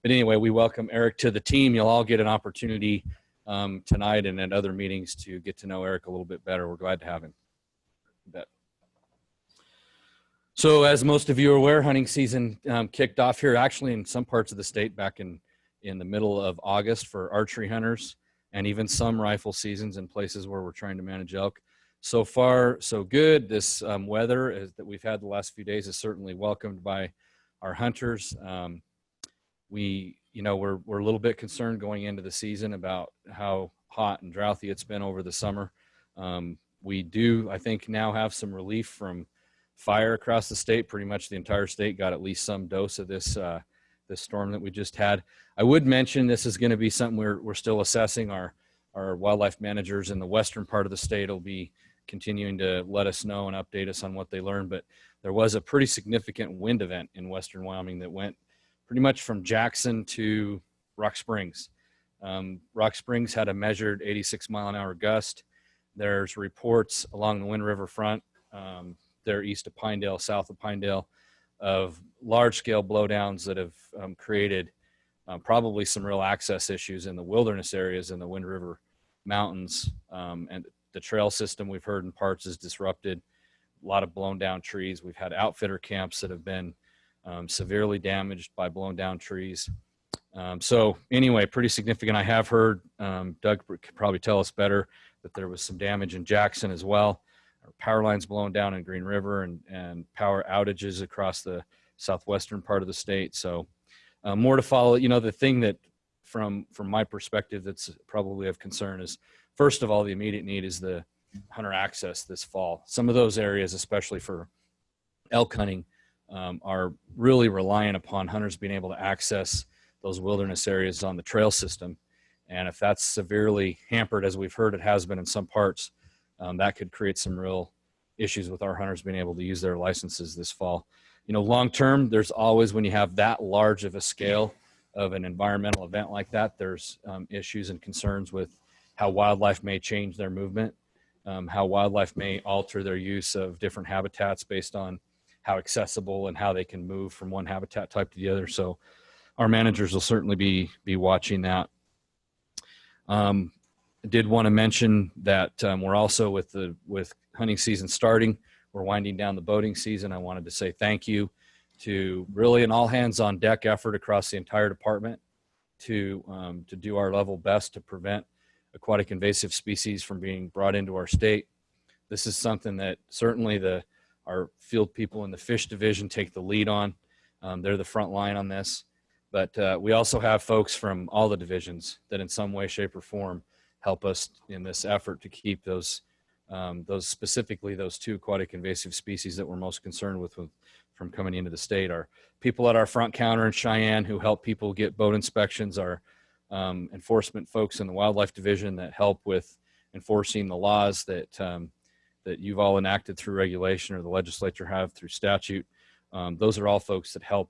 but anyway, we welcome Eric to the team. You'll all get an opportunity tonight and at other meetings to get to know Eric a little bit better. We're glad to have him. You bet. So as most of you are aware, hunting season kicked off here actually in some parts of the state back in the middle of August for archery hunters, and even some rifle seasons in places where we're trying to manage elk. So far, so good. This weather that we've had the last few days is certainly welcomed by our hunters. We're a little bit concerned going into the season about how hot and droughty it's been over the summer. We do, I think, now have some relief from fire across the state. Pretty much the entire state got at least some dose of this storm that we just had. I would mention this is going to be something we're still assessing. Our wildlife managers in the western part of the state will be continuing to let us know and update us on what they learned. But there was a pretty significant wind event in western Wyoming that went pretty much from Jackson to Rock Springs. Rock Springs had a measured 86-mile-an-hour gust. There's reports along the Wind River front, there east of Pinedale, south of Pinedale, of large-scale blowdowns that have created probably some real access issues in the wilderness areas in the Wind River Mountains. And the trail system we've heard in parts is disrupted. A lot of blown down trees. We've had outfitter camps that have been severely damaged by blown down trees. So anyway, pretty significant. I have heard, Doug could probably tell us better, that there was some damage in Jackson as well. Power lines blown down in Green River and power outages across the southwestern part of the state. So more to follow. The thing that from my perspective that's probably of concern is, first of all, the immediate need is the hunter access this fall. Some of those areas, especially for elk hunting, are really reliant upon hunters being able to access those wilderness areas on the trail system. And if that's severely hampered, as we've heard it has been in some parts, that could create some real issues with our hunters being able to use their licenses this fall. Long term, there's always, when you have that large of a scale of an environmental event like that, there's issues and concerns with how wildlife may change their movement, how wildlife may alter their use of different habitats based on how accessible and how they can move from one habitat type to the other. So our managers will certainly be watching that. I did want to mention that we're also with hunting season starting, we're winding down the boating season. I wanted to say thank you to really an all hands on deck effort across the entire department to do our level best to prevent aquatic invasive species from being brought into our state. This is something that certainly our field people in the fish division take the lead on. They're the front line on this, but we also have folks from all the divisions that in some way, shape, or form help us in this effort to keep those specifically those two aquatic invasive species that we're most concerned with from coming into the state. Our people at our front counter in Cheyenne who help people get boat inspections, our enforcement folks in the wildlife division that help with enforcing the laws that you've all enacted through regulation or the legislature have through statute. Those are all folks that help.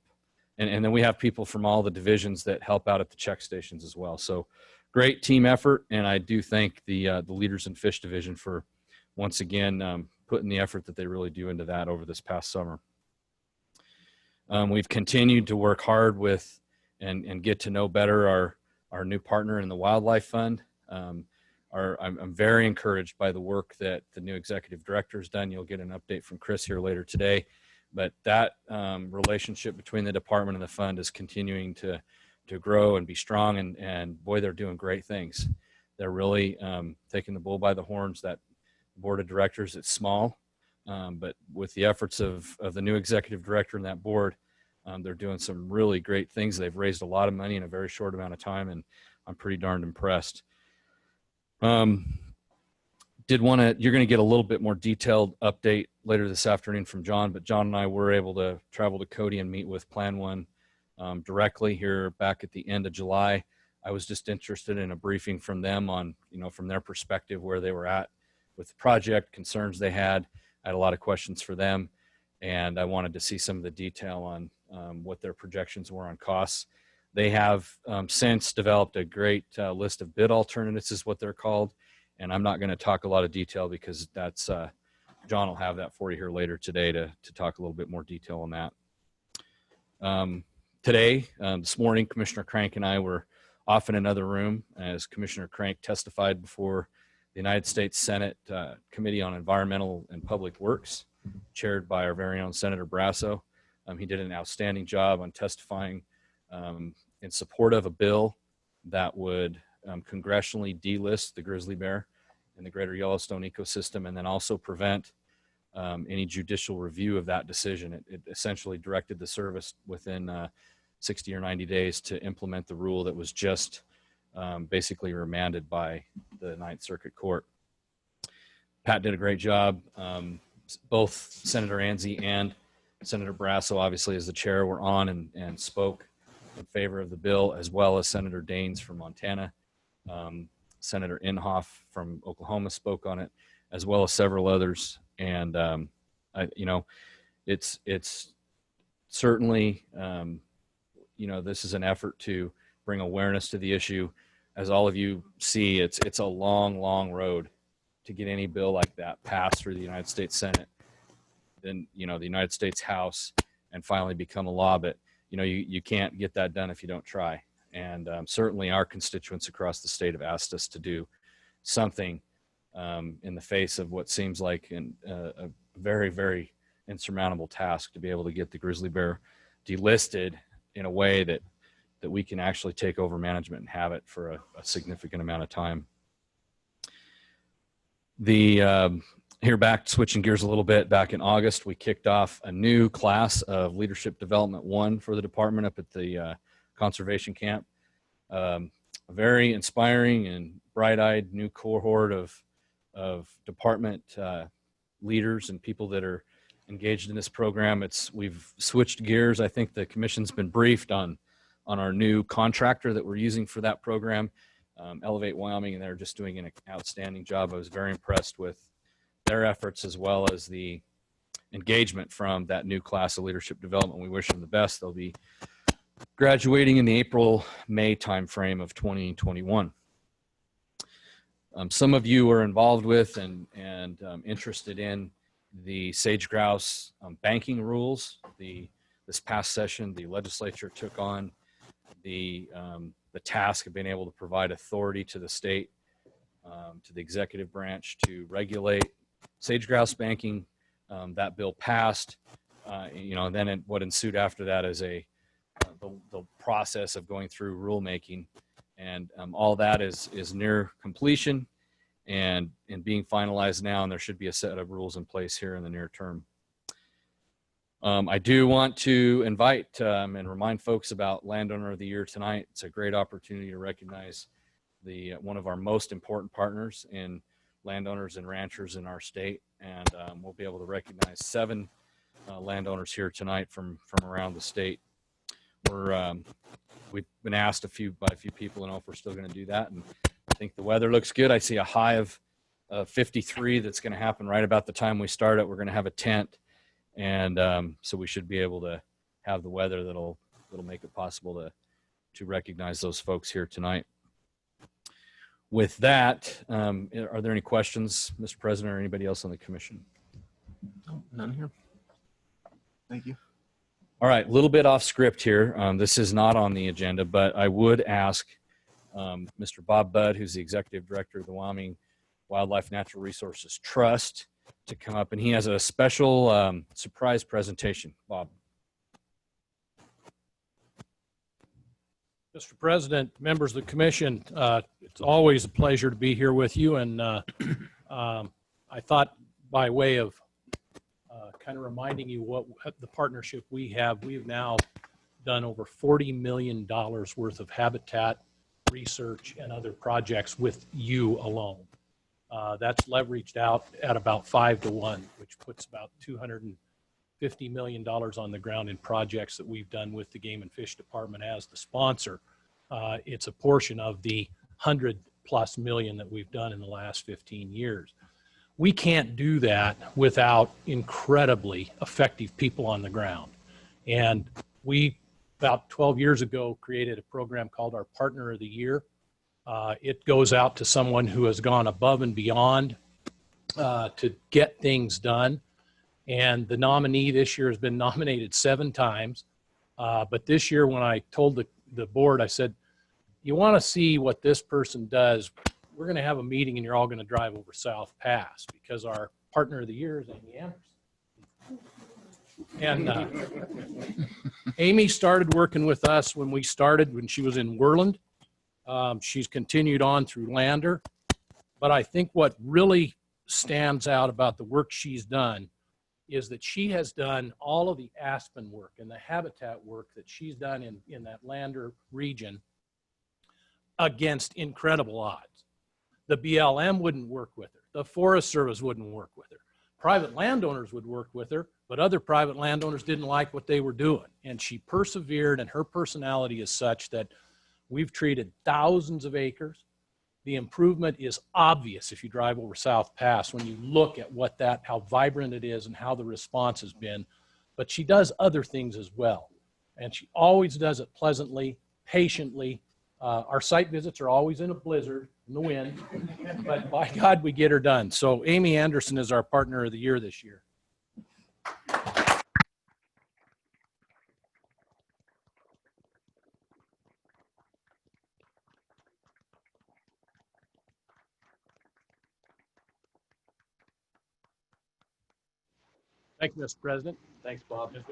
And then we have people from all the divisions that help out at the check stations as well. So great team effort. And I do thank the leaders in fish division for once again putting the effort that they really do into that over this past summer. We've continued to work hard with and get to know better our new partner in the Wildlife Fund. I'm very encouraged by the work that the new executive director has done. You'll get an update from Chris here later today. But that relationship between the department and the fund is continuing to grow and be strong. And boy, they're doing great things. They're really taking the bull by the horns. That board of directors, it's small, but with the efforts of the new executive director and that board, they're doing some really great things. They've raised a lot of money in a very short amount of time, and I'm pretty darned impressed. You're going to get a little bit more detailed update later this afternoon from John, but John and I were able to travel to Cody and meet with Plan One directly here back at the end of July. I was just interested in a briefing from them on, from their perspective, where they were at with the project, concerns they had. I had a lot of questions for them. and I wanted to see some of the detail on what their projections were on costs. They have since developed a great list of bid alternatives, is what they're called, and I'm not going to talk a lot of detail because that's John will have that for you here later today to talk a little bit more detail on that. Today, this morning, Commissioner Crank and I were off in another room as Commissioner Crank testified before the United States Senate Committee on Environmental and Public Works, chaired by our very own Senator Brasso. He did an outstanding job on testifying in support of a bill that would congressionally delist the grizzly bear in the greater Yellowstone ecosystem, and then also prevent any judicial review of that decision. It essentially directed the service within 60 or 90 days to implement the rule that was just basically remanded by the Ninth Circuit Court. Pat did a great job. Both Senator Anzi and Senator Brasso, obviously as the chair, were on and spoke in favor of the bill, as well as Senator Daines from Montana. Senator Inhofe from Oklahoma spoke on it, as well as several others. And it's certainly this is an effort to bring awareness to the issue. As all of you see, it's a long road to get any bill like that passed through the United States Senate, then the United States House, and finally become a law. But you can't get that done if you don't try. And certainly our constituents across the state have asked us to do something in the face of what seems like a very, very insurmountable task to be able to get the grizzly bear delisted in a way that we can actually take over management and have it for a significant amount of time. Here back, switching gears a little bit, back in August, we kicked off a new class of Leadership Development 1 for the department up at the conservation camp. A very inspiring and bright-eyed new cohort of department leaders and people that are engaged in this program. We've switched gears. I think the commission's been briefed on our new contractor that we're using for that program, Elevate Wyoming, and they're just doing an outstanding job. I was very impressed with their efforts as well as the engagement from that new class of leadership development. We wish them the best. They'll be graduating in the April-May timeframe of 2021. Some of you are involved with and interested in the sage grouse banking rules. This past session, the legislature took on the task of being able to provide authority to the state, to the executive branch to regulate sage grouse banking. That bill passed, and then what ensued after that is the process of going through rulemaking, and all that is near completion and being finalized now, and there should be a set of rules in place here in the near term. I do want to invite and remind folks about Landowner of the Year tonight. It's a great opportunity to recognize one of our most important partners in landowners and ranchers in our state, and we'll be able to recognize 7 landowners here tonight from around the state. We've been asked by a few people, and if we're still going to do that, and I think the weather looks good. I see a high of 53 that's going to happen right about the time we start it. We're going to have a tent, and so we should be able to have the weather that'll make it possible to recognize those folks here tonight. With that, are there any questions, Mr. President, or anybody else on the commission? No, none here. Thank you. All right, a little bit off script here. This is not on the agenda, but I would ask Mr. Bob Budd, who's the Executive Director of the Wyoming Wildlife Natural Resources Trust, to come up, and he has a special surprise presentation. Bob. Mr. President, members of the commission, it's always a pleasure to be here with you. And I thought, by way of kind of reminding you what the partnership we have now done over $40 million worth of habitat research and other projects with you alone. That's leveraged out at about 5 to 1, which puts about $250 million on the ground in projects that we've done with the Game and Fish Department as the sponsor. It's a portion of the $100+ million that we've done in the last 15 years. we can't do that without incredibly effective people on the ground. And we, about 12 years ago, created a program called our Partner of the Year. It goes out to someone who has gone above and beyond to get things done. And the nominee this year has been nominated 7 times. But this year, when I told the board, I said, you want to see what this person does, we're going to have a meeting and you're all going to drive over South Pass, because our Partner of the Year is Amy Anderson. And Amy started working with us when she was in Worland. She's continued on through Lander. But I think what really stands out about the work she's done is that she has done all of the aspen work and the habitat work that she's done in that Lander region against incredible odds. The BLM wouldn't work with her. The Forest Service wouldn't work with her. Private landowners would work with her, but other private landowners didn't like what they were doing. And she persevered, and her personality is such that we've treated thousands of acres. The improvement is obvious if you drive over South Pass when you look at how vibrant it is and how the response has been. But she does other things as well. And she always does it pleasantly, patiently. Our site visits are always in a blizzard, in the wind, but by God, we get her done. So Amy Anderson is our Partner of the Year this year. Thank you, Mr. President. Thanks, Bob. Okay,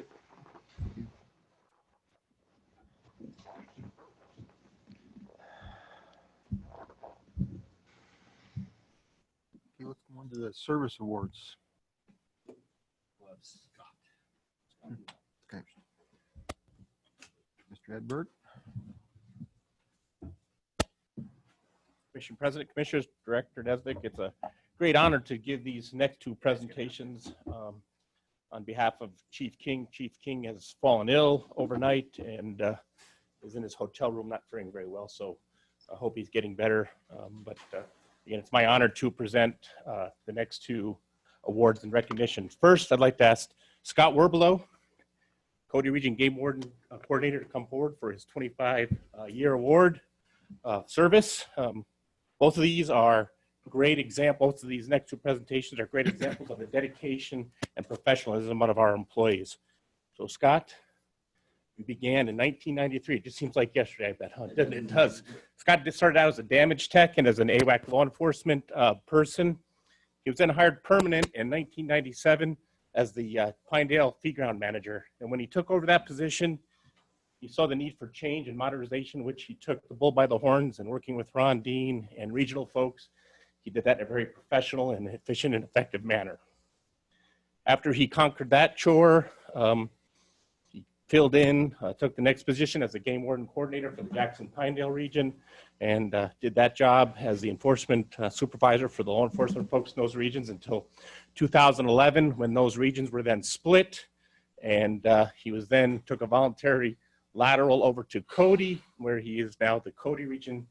let's go on to the service awards. Okay. Mr. Edberg. Commission President, Commissioners, Director Nesbitt, it's a great honor to give these next 2 presentations on behalf of Chief King. Chief King has fallen ill overnight and is in his hotel room not feeling very well, so I hope he's getting better. But again, it's my honor to present the next 2 awards and recognition. First, I'd like to ask Scott Werbelow, Cody Region Game Warden Coordinator, to come forward for his 25-year award service. Both of these are great examples. Both of these next 2 presentations are great examples of the dedication and professionalism of our employees. So Scott, we began in 1993. It just seems like yesterday, I bet, huh? It does. Scott started out as a damage tech and as an AWAC law enforcement person. He was then hired permanent in 1997 as the Pinedale Feed Ground Manager. And when he took over that position, he saw the need for change and modernization, which he took the bull by the horns, and working with Ron Dean and regional folks, he did that in a very professional and efficient and effective manner. After he conquered that chore, he filled in, took the next position as the Game Warden Coordinator for the Jackson-Pinedale region, and did that job as the enforcement supervisor for the law enforcement folks in those regions until 2011, when those regions were then split. And he was then took a voluntary lateral over to Cody, where he is now the Cody Region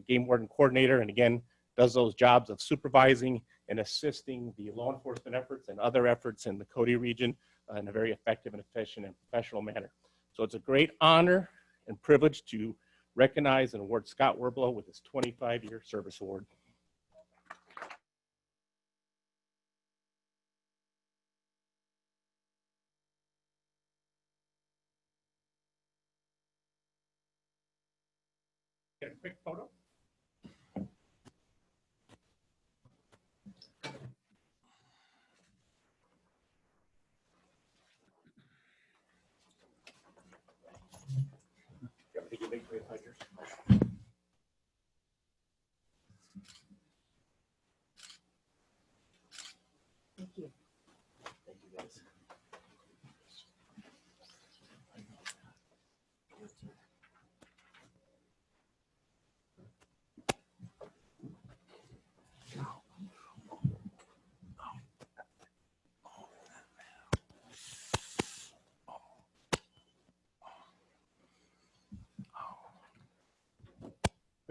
Game Warden Coordinator, and again, does those jobs of supervising and assisting the law enforcement efforts and other efforts in the Cody region in a very effective and efficient and professional manner. So it's a great honor and privilege to recognize and award Scott Werbelow with his 25-year service award. Get a quick photo. Thank you. Thank you, guys.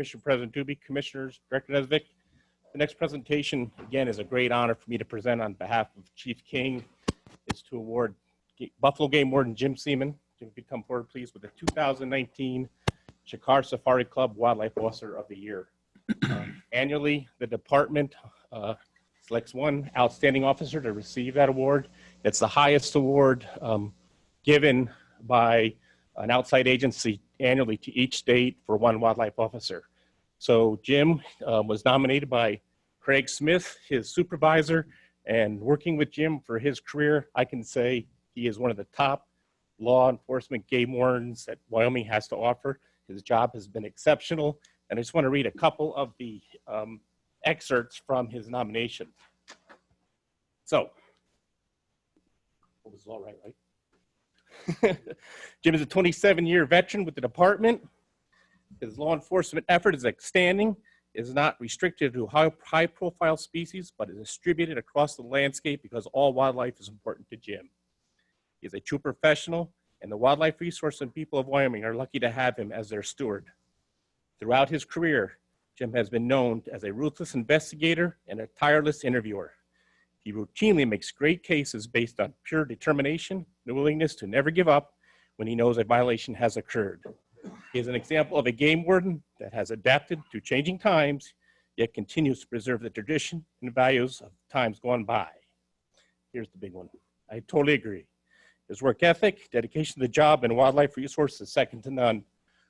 Commissioner President Dubey, Commissioners, Director Nesbitt, The next presentation, again, is a great honor for me to present on behalf of Chief King. Is to award Buffalo Game Warden Jim Seaman. Jim, if you come forward, please, with the 2019 Shikar Safari Club Wildlife Officer of the Year. Annually, the department selects one outstanding officer to receive that award. It's the highest award given by an outside agency annually to each state for one wildlife officer. So Jim was nominated by Craig Smith, his supervisor, and working with Jim for his career, I can say he is one of the top law enforcement game wardens that Wyoming has to offer. His job has been exceptional, and I just want to read a couple of the excerpts from his nomination. So, this is all right, right? Jim is a 27-year veteran with the department. His law enforcement effort is outstanding, is not restricted to high-profile species, but is distributed across the landscape because all wildlife is important to Jim. He is a true professional, and the wildlife resource and people of Wyoming are lucky to have him as their steward. Throughout his career, Jim has been known as a ruthless investigator and a tireless interviewer. He routinely makes great cases based on pure determination and willingness to never give up when he knows a violation has occurred. He is an example of a game warden that has adapted to changing times, yet continues to preserve the tradition and values of times gone by. Here's the big one. I totally agree. His work ethic, dedication to the job, and wildlife resources is second to none.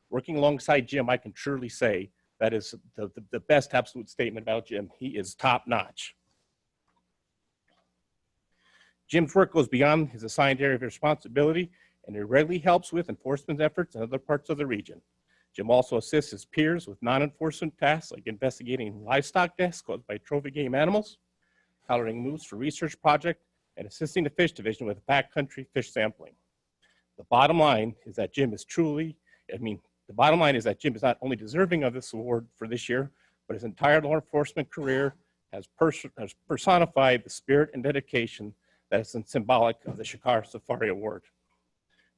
Working alongside Jim, I can truly say that is the best absolute statement about Jim. He is top notch. Jim's work goes beyond his assigned area of responsibility, and it regularly helps with enforcement efforts in other parts of the region. Jim also assists his peers with non-enforcement tasks like investigating livestock deaths caused by trophy game animals, collaring moose for research project, and assisting the fish division with backcountry fish sampling. The bottom line is that Jim is not only deserving of this award for this year, but his entire law enforcement career has personified the spirit and dedication that is symbolic of the Shikar Safari Award.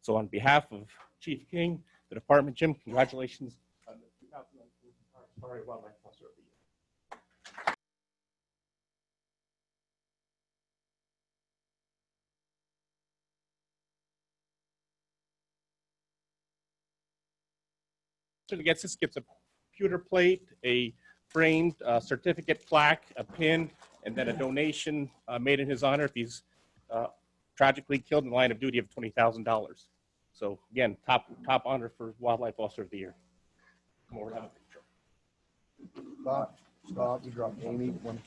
So on behalf of Chief King, the department, Jim, congratulations on the 2019 Shikar Safari Wildlife Officer of the Year. This gets a pewter plate, a framed certificate plaque, a pin, and then a donation made in his honor if he's tragically killed in the line of duty of $20,000. So again, top honor for Wildlife Officer of the Year. Come over and have a picture. Stop, you dropped Amy. One.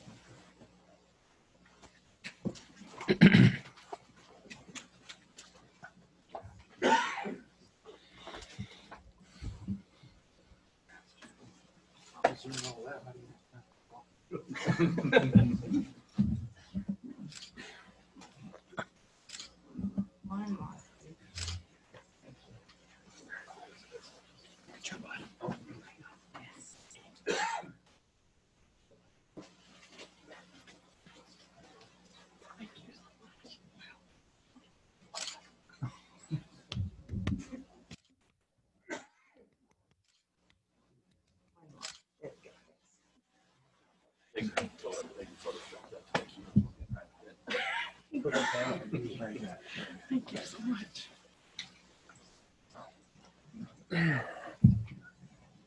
Thank you so much.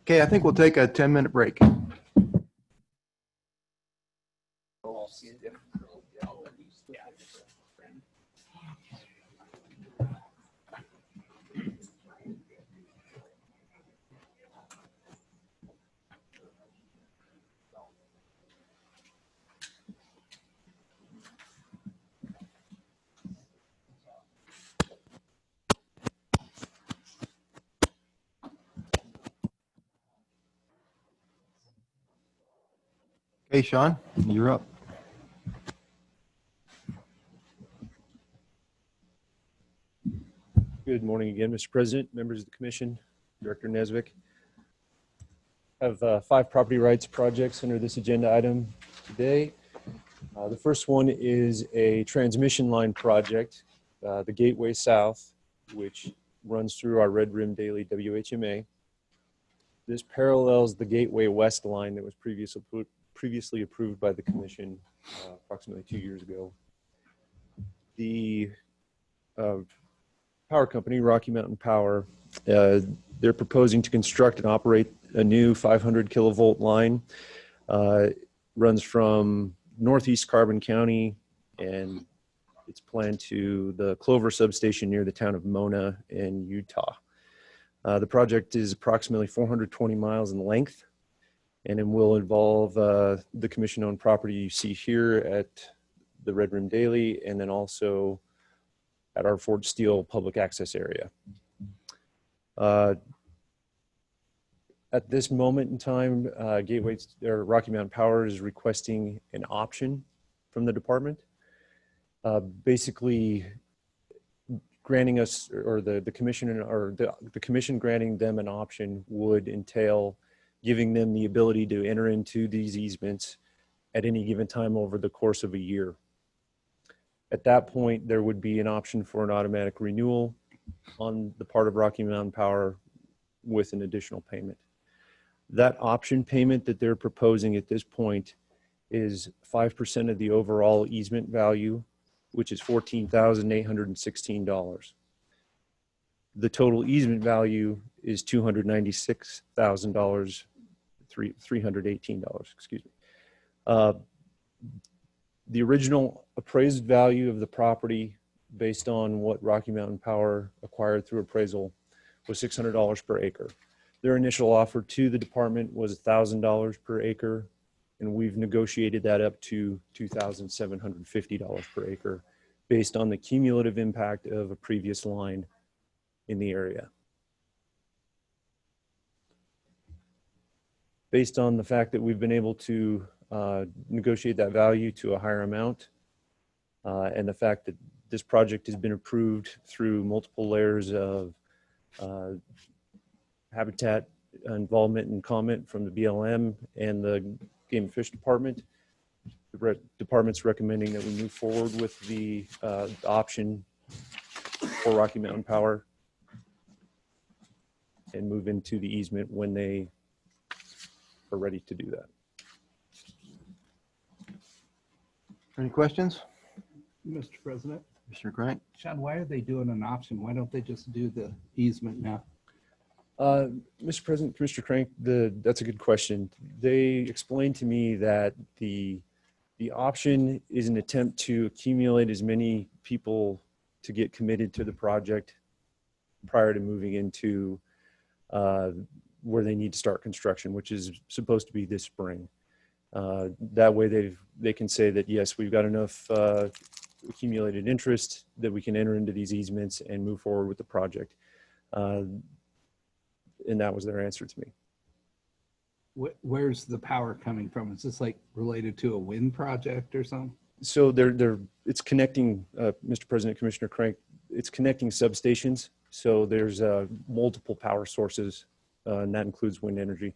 Okay, I think we'll take a 10-minute break. Hey, Sean, you're up. Good morning again, Mr. President, members of the commission, Director Nesvik. I have 5 property rights projects under this agenda item today. The first one is a transmission line project, the Gateway South, which runs through our Red Rim Daily WHMA. This parallels the Gateway West line that was previously previously approved by the commission approximately 2 years ago. The power company, Rocky Mountain Power, they're proposing to construct and operate a new 500 kilovolt line. Runs from northeast Carbon County, and it's planned to the Clover substation near the town of Mona in Utah. The project is approximately 420 miles in length, and it will involve the commission-owned property you see here at the Red Rim Daily, and then also at our Fort Steele public access area. At this moment in time, Gateway or Rocky Mountain Power is requesting an option from the department, basically granting us, or the commission, or the commission granting them an option would entail giving them the ability to enter into these easements at any given time over the course of a year. At that point, there would be an option for an automatic renewal on the part of Rocky Mountain Power with an additional payment. That option payment that they're proposing at this point is 5% of the overall easement value, which is $14,816. The total easement value is $296,000, $318, excuse me. The original appraised value of the property, based on what Rocky Mountain Power acquired through appraisal, was $600 per acre. Their initial offer to the department was $1,000 per acre, and we've negotiated that up to $2,750 per acre based on the cumulative impact of a previous line in the area. Based on the fact that we've been able to negotiate that value to a higher amount, and the fact that this project has been approved through multiple layers of habitat involvement and comment from the BLM and the Game and Fish Department. The department's recommending that we move forward with the option for Rocky Mountain Power and move into the easement when they are ready to do that. Any questions? Mr. President? Mr. Crank? Sean, why are they doing an option? Why don't they just do the easement now? Mr. President, Commissioner Crank, that's a good question. They explained to me that the option is an attempt to accumulate as many people to get committed to the project prior to moving into where they need to start construction, which is supposed to be this spring. That way they can say that, yes, we've got enough accumulated interest that we can enter into these easements and move forward with the project. And that was their answer to me. Where's the power coming from? Is this like related to a wind project or something? So it's connecting, Mr. President, Commissioner Crank, it's connecting substations. So there's multiple power sources, and that includes wind energy.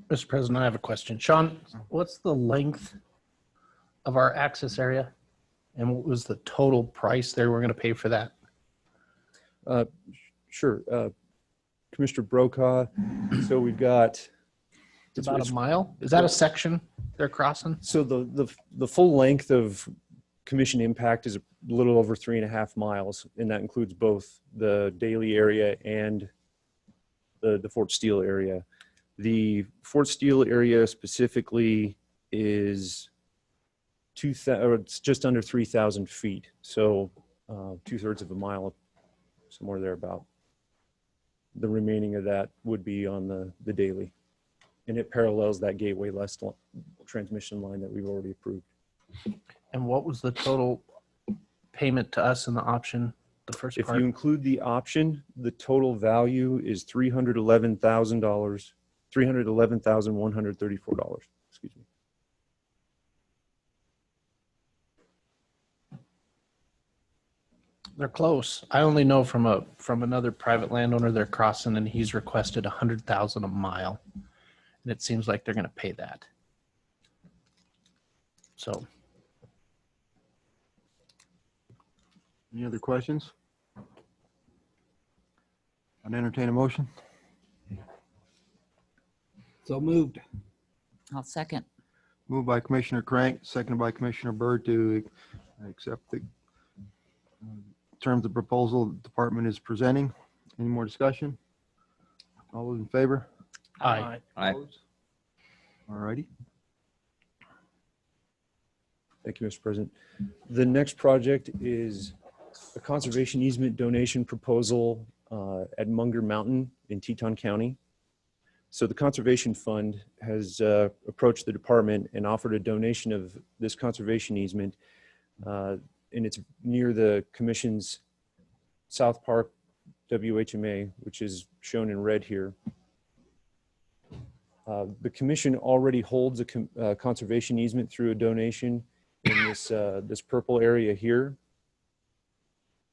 Mr. President, I have a question. Sean, what's the length of our access area? And what was the total price there we're going to pay for that? Sure. Commissioner Brokaw, so we've got... It's about a mile? Is that a section they're crossing? So the full length of commission impact is a little over 3.5 miles, and that includes both the Daly area and the Fort Steele area. The Fort Steele area specifically is it's just under 3,000 feet, so 2/3 of a mile, somewhere thereabout. The remaining of that would be on the Daly, and it parallels that Gateway West transmission line that we've already approved. And what was the total payment to us in the option, the first If part? you include the option, the total value is $311,000, $311,134. Excuse me. They're close. I only know from another private landowner they're crossing, and he's requested $100,000 a mile, and it seems like they're going to pay that. So, Any other questions? I'd entertain a motion. So moved. I'll second. Moved by Commissioner Crank, seconded by Commissioner Byrd to accept the terms of proposal the department is presenting. Any more discussion? All those in favor? Aye. Aye. Opposed? All righty. Thank you, Mr. President. The next project is a conservation easement donation proposal at Munger Mountain in Teton County. So the Conservation Fund has approached the department and offered a donation of this conservation easement. And it's near the commission's South Park WHMA, which is shown in red here. The commission already holds a conservation easement through a donation in this purple area here.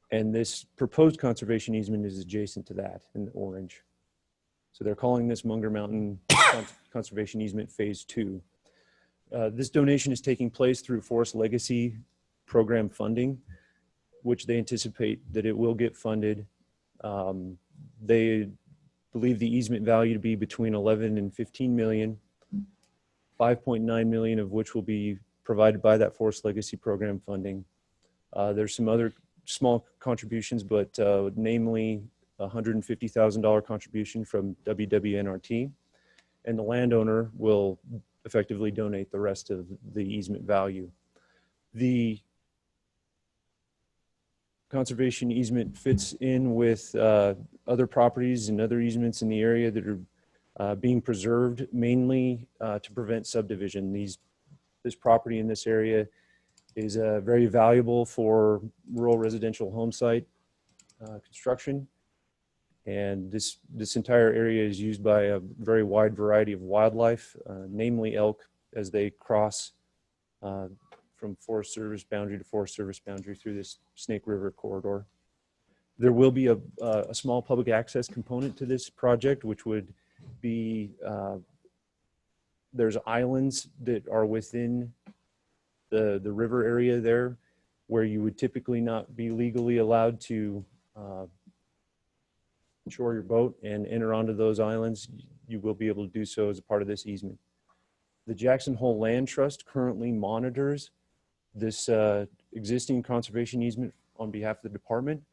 And this proposed conservation easement is adjacent to that in orange. So they're calling this Munger Mountain Conservation Easement Phase 2. This donation is taking place through Forest Legacy program funding, which they anticipate that it will get funded. They believe the easement value to be between 11 and 15 million, 5.9 million of which will be provided by that Forest Legacy program funding. There's some other small contributions, but namely $150,000 contribution from WWNRT, and the landowner will effectively donate the rest of the easement value. The conservation easement fits in with other properties and other easements in the area that are being preserved mainly to prevent subdivision. This property in this area is very valuable for rural residential home site construction. And this entire area is used by a very wide variety of wildlife, namely elk, as they cross from Forest Service boundary to Forest Service boundary through this Snake River corridor. There will be a small public access component to this project, which would be, there's islands that are within the river area there where you would typically not be legally allowed to shore your boat and enter onto those islands. You will be able to do so as a part of this easement. The Jackson Hole Land Trust currently monitors this existing conservation easement on behalf of the department,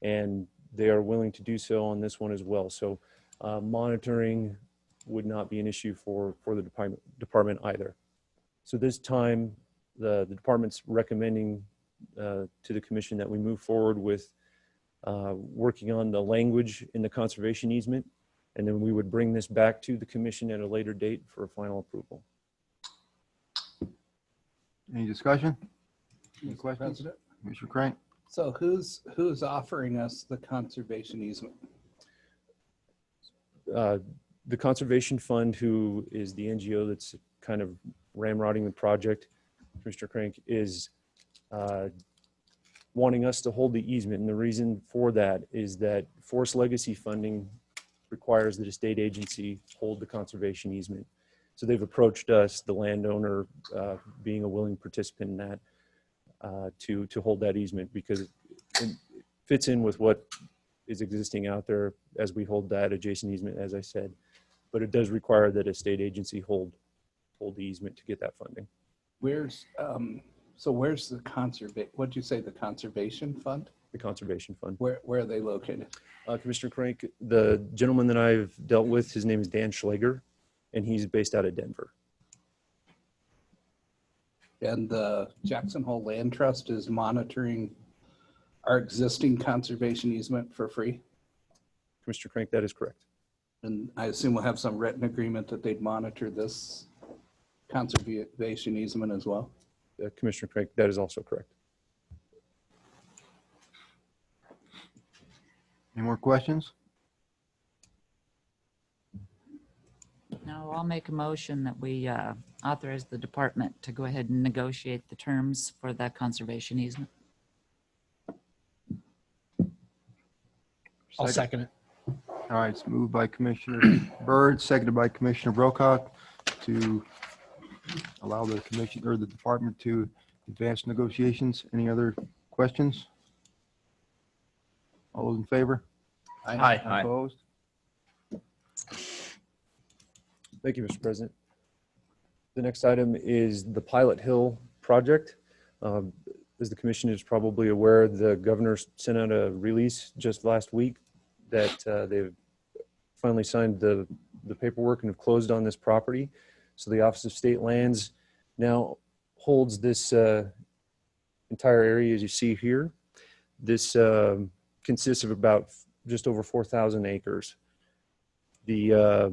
and they are willing to do so on this one as well. So monitoring would not be an issue for the department either. So this time, the department's recommending to the commission that we move forward with working on the language in the conservation easement, and then we would bring this back to the commission at a later date for a final approval. Any discussion? Any questions? Commissioner Crank? So who's offering us the conservation easement? The Conservation Fund, who is the NGO that's kind of ramrodding the project, Mr. Crank, is wanting us to hold the easement. And the reason for that is that Forest Legacy funding requires that a state agency hold the conservation easement. So they've approached us, the landowner being a willing participant in that, to hold that easement because it fits in with what is existing out there as we hold that adjacent easement, as I said. But it does require that a state agency hold the easement to get that funding. Where's the what'd you say, the conservation fund? The Conservation Fund. Where are they located? Commissioner Crank, the gentleman that I've dealt with, his name is Dan Schlager, and he's based out of Denver. And the Jackson Hole Land Trust is monitoring our existing conservation easement for free? Commissioner Crank, that is correct. And I assume we'll have some written agreement that they'd monitor this conservation easement as well? Commissioner Crank, that is also correct. Any more questions? No, I'll make a motion that we authorize the department to go ahead and negotiate the terms for that conservation easement. I'll second it. All right, it's moved by Commissioner Byrd, seconded by Commissioner Brokaw to allow the commission or the department to advance negotiations. Any other questions? All those in favor? Aye. Opposed? Thank you, Mr. President. The next item is the Pilot Hill project. As the commission is probably aware, the governor sent out a release just last week that they've finally signed the paperwork and have closed on this property. So the Office of State Lands now holds this entire area as you see here. This consists of about just over 4,000 acres. The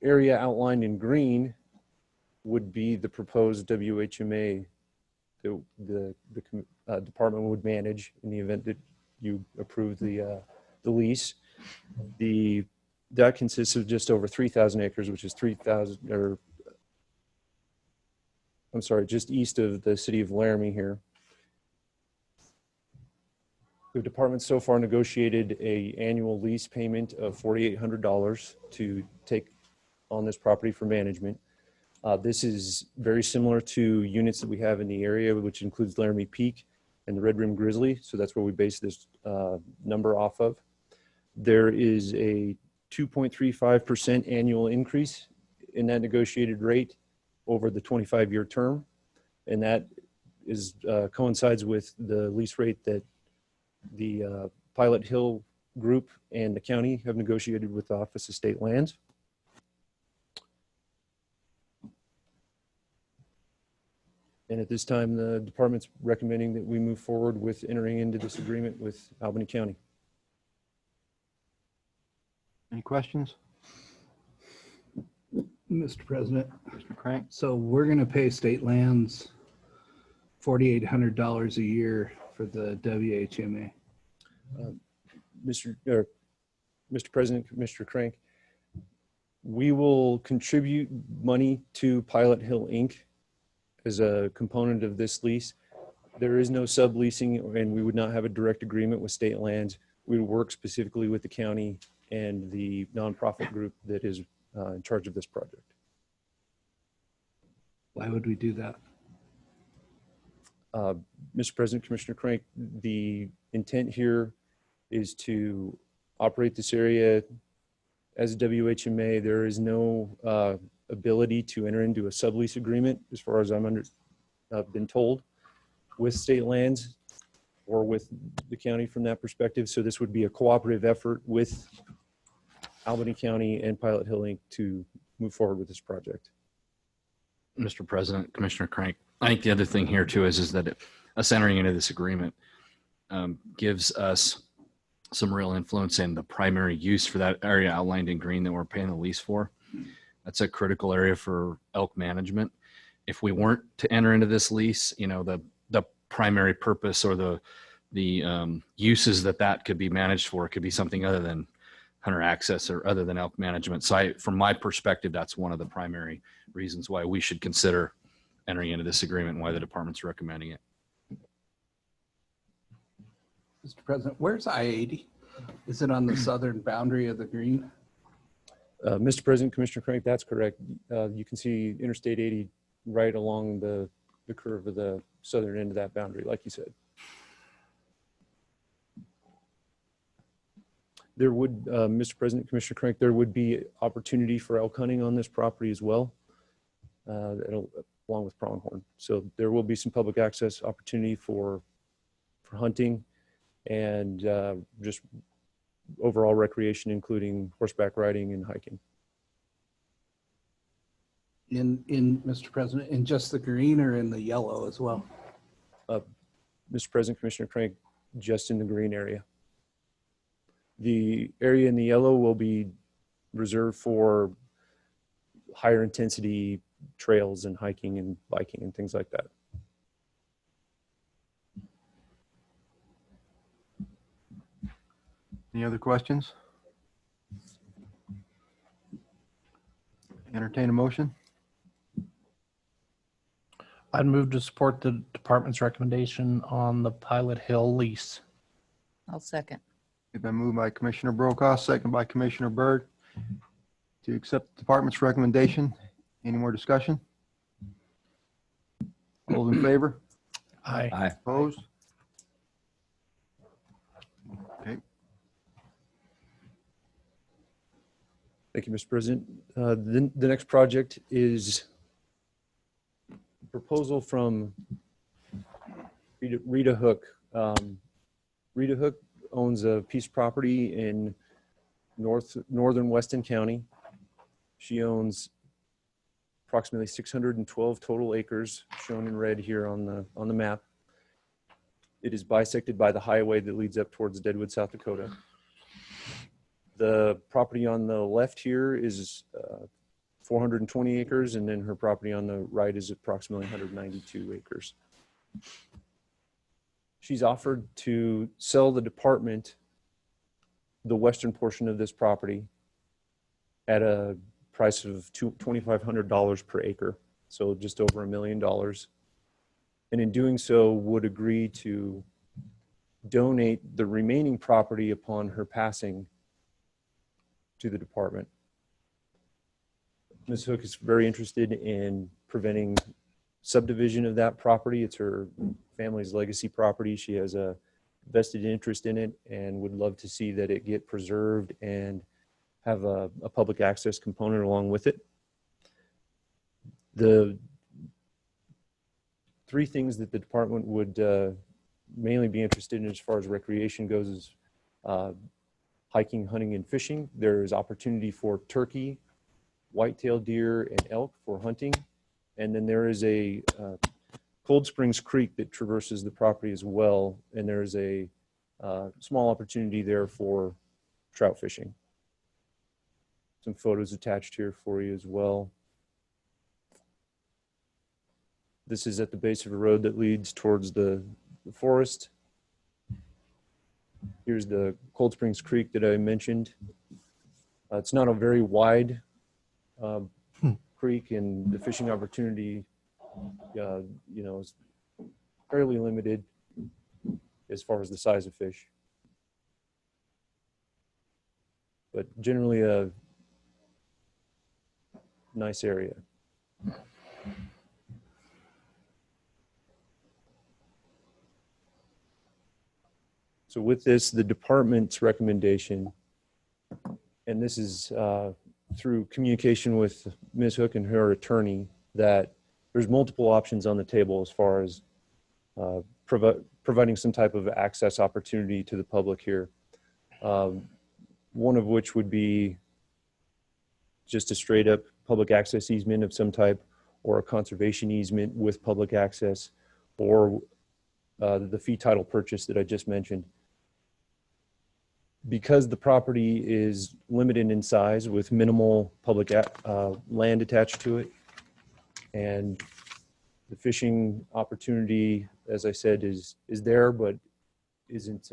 area outlined in green would be the proposed WHMA that the department would manage in the event that you approve the lease. That consists of just over 3,000 acres, which is 3,000, or I'm sorry, just east of the city of Laramie here. The department so far negotiated an annual lease payment of $4,800 to take on this property for management. This is very similar to units that we have in the area, which includes Laramie Peak and the Red Rim Grizzly. So that's where we base this number off of. There is a 2.35% annual increase in that negotiated rate over the 25-year term. And that is coincides with the lease rate that the Pilot Hill Group and the county have negotiated with the Office of State Lands. And at this time, the department's recommending that we move forward with entering into this agreement with Albany County. Any questions? Mr. President. Mr. Crank? So we're going to pay state lands $4,800 a year for the WHMA. Mr. President, Mr. Crank, we will contribute money to Pilot Hill Inc. as a component of this lease. There is no subleasing, and we would not have a direct agreement with state lands. We would work specifically with the county and the nonprofit group that is in charge of this project. Why would we do that? Mr. President, Commissioner Crank, the intent here is to operate this area as a WHMA. There is no ability to enter into a sublease agreement, as far as I've been told, with state lands or with the county from that perspective. So this would be a cooperative effort with Albany County and Pilot Hill Inc. to move forward with this project. Mr. President, Commissioner Crank, I think the other thing here too is that us entering into this agreement gives us some real influence in the primary use for that area outlined in green that we're paying the lease for. That's a critical area for elk management. If we weren't to enter into this lease, you know, the primary purpose or the uses that could be managed for could be something other than hunter access or other than elk management. So from my perspective, that's one of the primary reasons why we should consider entering into this agreement and why the department's recommending it. Mr. President, where's I-80? Is it on the southern boundary of the green? Mr. President, Commissioner Crank, that's correct. You can see Interstate 80 right along the curve of the southern end of that boundary, like you said. There would, Mr. President, Commissioner Crank, there would be opportunity for elk hunting on this property as well, along with pronghorn. So there will be some public access opportunity for hunting and just overall recreation, including horseback riding and hiking. In Mr. President, in just the green or in the yellow as well? Mr. President, Commissioner Crank, just in the green area. The area in the yellow will be reserved for higher intensity trails and hiking and biking and things like that. Any other questions? Entertain a motion? I'd move to support the department's recommendation on the Pilot Hill lease. I'll second. It's been moved by Commissioner Brokaw, second by Commissioner Byrd, to accept the department's recommendation. Any more discussion? All those in favor? Aye. Aye. Opposed? Okay. Thank you, Mr. President. The next project is a proposal from Rita Hook. Rita Hook owns a piece of property in northern Weston County. She owns approximately 612 total acres, shown in red here on the map. It is bisected by the highway that leads up towards Deadwood, South Dakota. The property on the left here is 420 acres, and then her property on the right is approximately 192 acres. She's offered to sell the department the western portion of this property at a price of $2,500 per acre, so just over $1 million. And in doing so, would agree to donate the remaining property upon her passing to the department. Ms. Hook is very interested in preventing subdivision of that property. It's her family's legacy property. She has a vested interest in it and would love to see that it get preserved and have a public access component along with it. The three things that the department would mainly be interested in as far as recreation goes is hiking, hunting, and fishing. There is opportunity for turkey, white-tailed deer, and elk for hunting. And then there is a Cold Springs Creek that traverses the property as well. And there's a small opportunity there for trout fishing. Some photos attached here for you as well. This is at the base of a road that leads towards the forest. Here's the Cold Springs Creek that I mentioned. It's not a very wide creek, and the fishing opportunity, is fairly limited as far as the size of fish. But generally a nice area. So with this, the department's recommendation, and this is through communication with Ms. Hook and her attorney, that there's multiple options on the table as far as providing some type of access opportunity to the public here. One of which would be just a straight up public access easement of some type, or a conservation easement with public access, or the fee title purchase that I just mentioned. Because the property is limited in size with minimal public land attached to it, and the fishing opportunity, as I said, is there, but isn't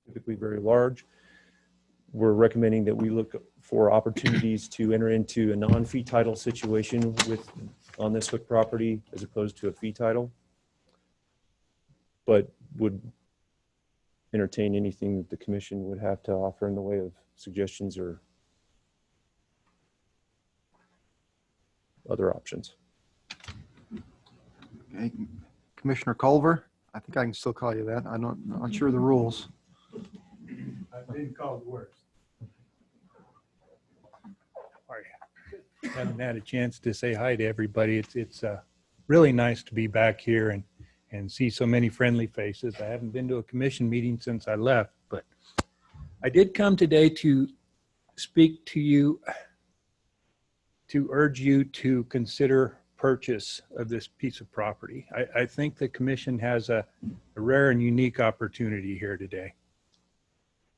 typically very large. We're recommending that we look for opportunities to enter into a non-fee title situation on this Hook property as opposed to a fee title, but would entertain anything that the commission would have to offer in the way of suggestions or other options. Okay. Commissioner Culver, I think I can still call you that. I'm not sure of the rules. I've been called worse. Haven't had a chance to say hi to everybody. It's really nice to be back here and see so many friendly faces. I haven't been to a commission meeting since I left, but I did come today to speak to you, to urge you to consider purchase of this piece of property. I think the commission has a rare and unique opportunity here today.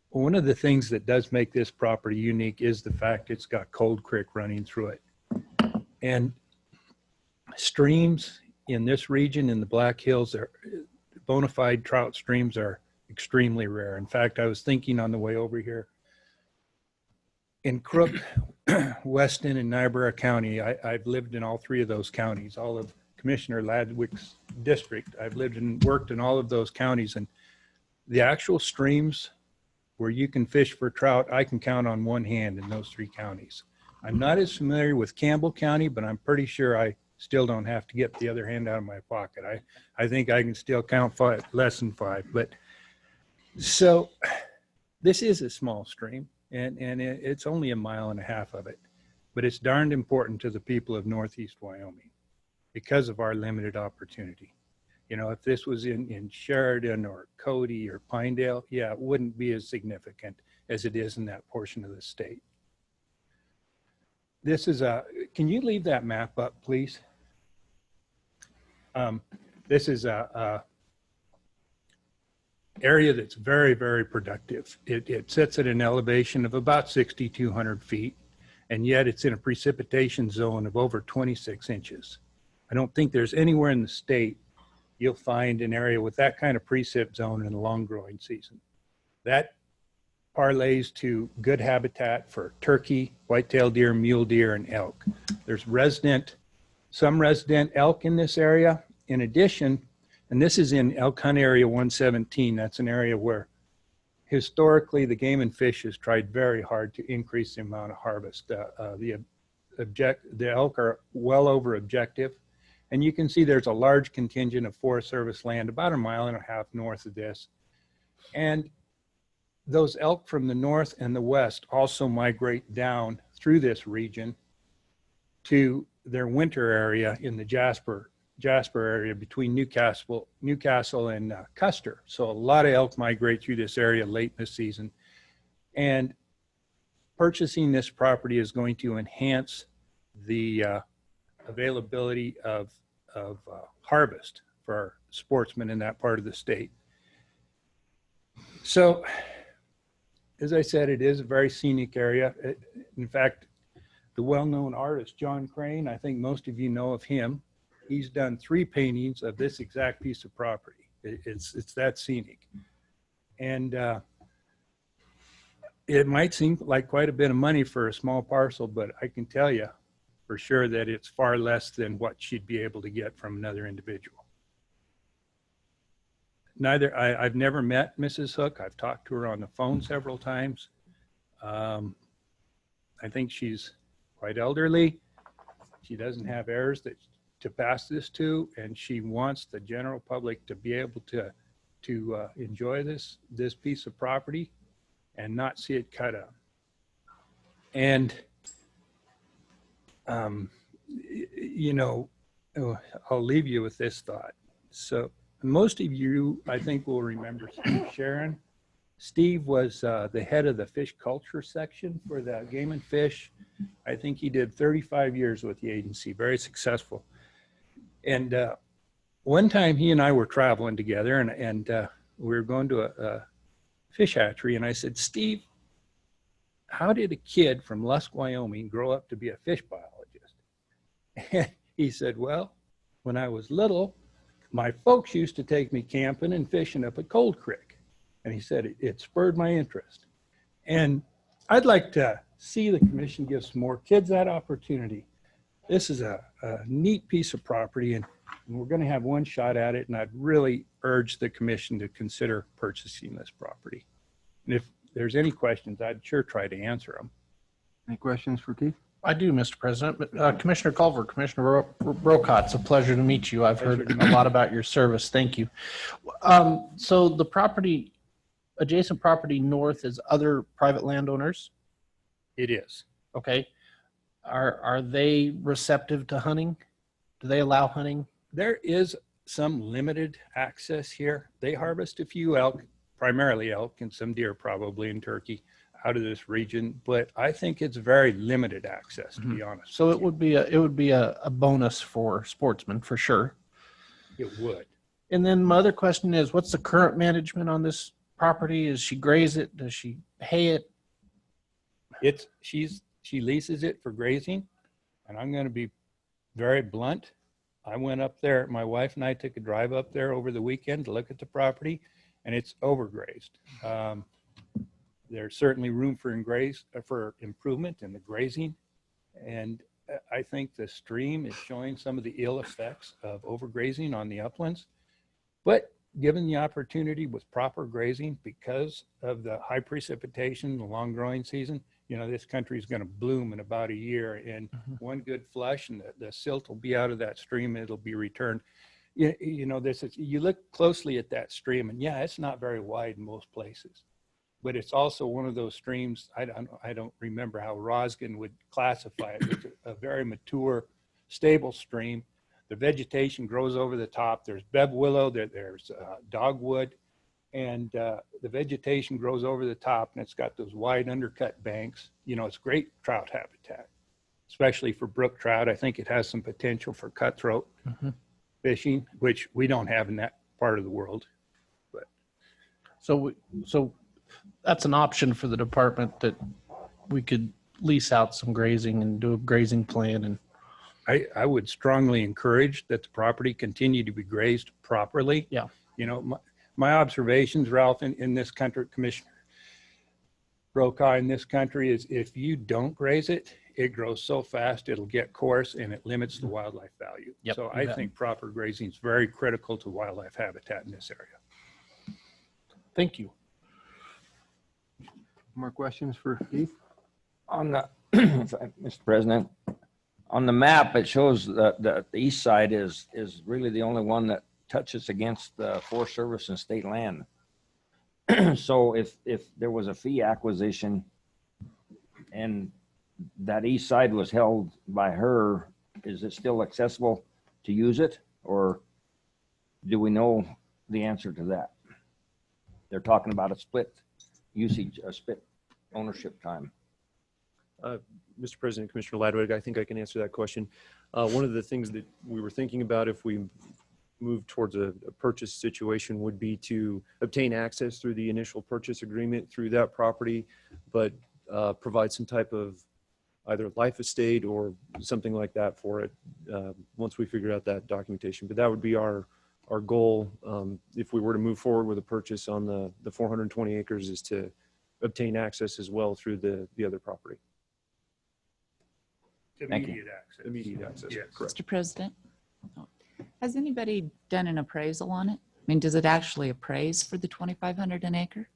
One of the things that does make this property unique is the fact it's got Cold Creek running through it. And streams in this region, in the Black Hills, bona fide trout streams are extremely rare. In fact, I was thinking on the way over here, in Crook, Weston, and Niobrara County, I've lived in all three of those counties, all of Commissioner Ladwick's district. I've lived and worked in all of those counties, and the actual streams where you can fish for trout, I can count on one hand in those three counties. I'm not as familiar with Campbell County, but I'm pretty sure I still don't have to get the other hand out of my pocket. I think I can still count less than five. But so this is a small stream. and it's only a mile and a half of it. But it's darned important to the people of Northeast Wyoming because of our limited opportunity. You know, if this was in Sheridan or Cody or Pinedale, yeah, it wouldn't be as significant as it is in that portion of the state. This is can you leave that map up, please? This is a area that's very, very productive. It sits at an elevation of about 6,200 feet, and yet it's in a precipitation zone of over 26 inches. I don't think there's anywhere in the state you'll find an area with that kind of precip zone in the long growing season. That parlays to good habitat for turkey, white-tailed deer, mule deer, and elk. There's some resident elk in this area. In addition, and this is in Elk Hunt Area 117, that's an area where historically the Game and Fish has tried very hard to increase the amount of harvest. The elk are well over objective. And you can see there's a large contingent of Forest Service land about a mile and a half north of this. And those elk from the north and the west also migrate down through this region to their winter area in the Jasper area between Newcastle and Custer. So a lot of elk migrate through this area late in the season. And purchasing this property is going to enhance the availability of harvest for our sportsmen in that part of the state. So, as I said, it is a very scenic area. In fact, the well-known artist, John Crane, I think most of you know of him. He's done 3 paintings of this exact piece of property. It's that scenic. And it might seem like quite a bit of money for a small parcel, but I can tell you for sure that it's far less than what she'd be able to get from another individual. I've never met Mrs. Hook. I've talked to her on the phone several times. I think she's quite elderly. She doesn't have heirs to pass this to, and she wants the general public to be able to enjoy this piece of property and not see it cut up. And you know, I'll leave you with this thought. So most of you, I think, will remember Steve Sharon. Steve was the head of the fish culture section for the Game and Fish. I think he did 35 years with the agency, very successful. And one time he and I were traveling together, and we were going to a fish hatchery, and I said, Steve, how did a kid from Lusk, Wyoming grow up to be a fish biologist? And he said, well, when I was little, my folks used to take me camping and fishing up at Cold Creek. And he said, it spurred my interest. And I'd like to see the commission give some more kids that opportunity. This is a neat piece of property, and we're going to have one shot at it. And I'd really urge the commission to consider purchasing this property. And if there's any questions, I'd sure try to answer them. Any questions for Keith? I do, Mr. President. But Commissioner Culver, Commissioner Brocott, it's a pleasure to meet you. I've heard a lot about your service. Thank you. So the property, adjacent property north is other private landowners? It is. Okay. Are they receptive to hunting? Do they allow hunting? There is some limited access here. They harvest a few elk, primarily elk, and some deer probably, and turkey out of this region, but I think it's very limited access, to be honest. So it would be a bonus for sportsmen for sure. It would. And then my other question is, what's the current management on this property? Does she graze it? Does she hay it? She leases it for grazing, and I'm going to be very blunt. I went up there, my wife and I took a drive up there over the weekend to look at the property, and it's overgrazed. There's certainly room for improvement in the grazing, and I think the stream is showing some of the ill effects of overgrazing on the uplands. But given the opportunity with proper grazing, because of the high precipitation, the long growing season, you know, this country is going to bloom in about a year, and one good flush and the silt will be out of that stream. It'll be returned. You know, you look closely at that stream, and yeah, it's not very wide in most places. but it's also one of those streams, I don't remember how Roskin would classify it. It's a very mature, stable stream. The vegetation grows over the top. There's beb willow, there's dogwood, and the vegetation grows over the top, and it's got those wide undercut banks. You know, it's great trout habitat, especially for brook trout. I think it has some potential for cutthroat fishing, which we don't have in that part of the world. But So that's an option for the department, that we could lease out some grazing and do a grazing plan. And I would strongly encourage that the property continue to be grazed properly. Yeah. You know, my observations, Ralph, in this country, Commissioner Brokaw, in this country, is if you don't graze it, it grows so fast, it'll get coarse and it limits the wildlife value. Yep, So you I bet. think proper grazing is very critical to wildlife habitat in this area. thank you. More questions for Keith? On the, Mr. President, on the map, it shows that the east side is really the only one that touches against the Forest Service and state land. So if there was a fee acquisition and that east side was held by her, is it still accessible to use it? Or do we know the answer to that? They're talking about a split usage, a split ownership time. Mr. President, Commissioner Ladwig, I think I can answer that question. One of the things that we were thinking about if we move towards a purchase situation would be to obtain access through the initial purchase agreement through that property, but provide some type of either life estate or something like that for it once we figure out that documentation. But that would be our goal if we were to move forward with a purchase on the 420 acres, is to obtain access as well through the other property. Thank you. Immediate access. Immediate access, Yes. correct. Mr. President, has anybody done an appraisal on it? I mean, does it actually appraise for the 2,500 an acre?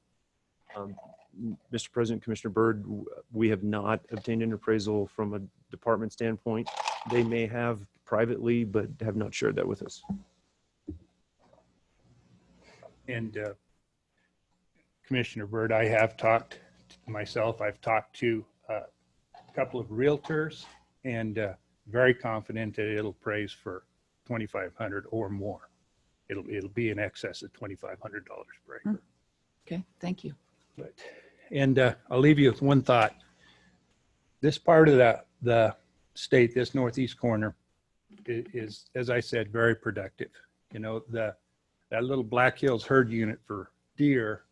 Mr. President, Commissioner Byrd, we have not obtained an appraisal from a department standpoint. They may have privately, but have not shared that with us. And Commissioner Byrd, I have talked myself, I've talked to a couple of realtors, and very confident that it'll appraise for 2,500 or more. It'll be in excess of $2,500 per acre. Okay, thank you. And I'll leave you with one thought. This part of the state, this northeast corner, is, as I said, very productive. You know, that little Black Hills herd unit for deer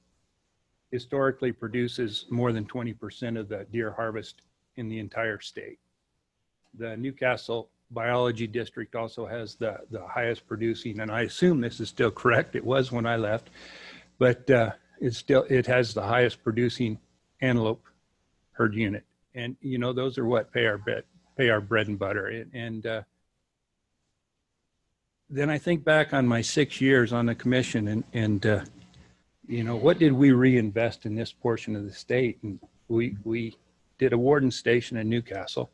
historically produces more than 20% of the deer harvest in the entire state. The Newcastle Biology District also has the highest producing, and I assume this is still correct. It was when I left, but it has the highest producing antelope herd unit. And, you know, those are what pay our bread and butter. And then I think back on my 6 years on the commission and you know, what did we reinvest in this portion of the state? And we did a warden station in Newcastle.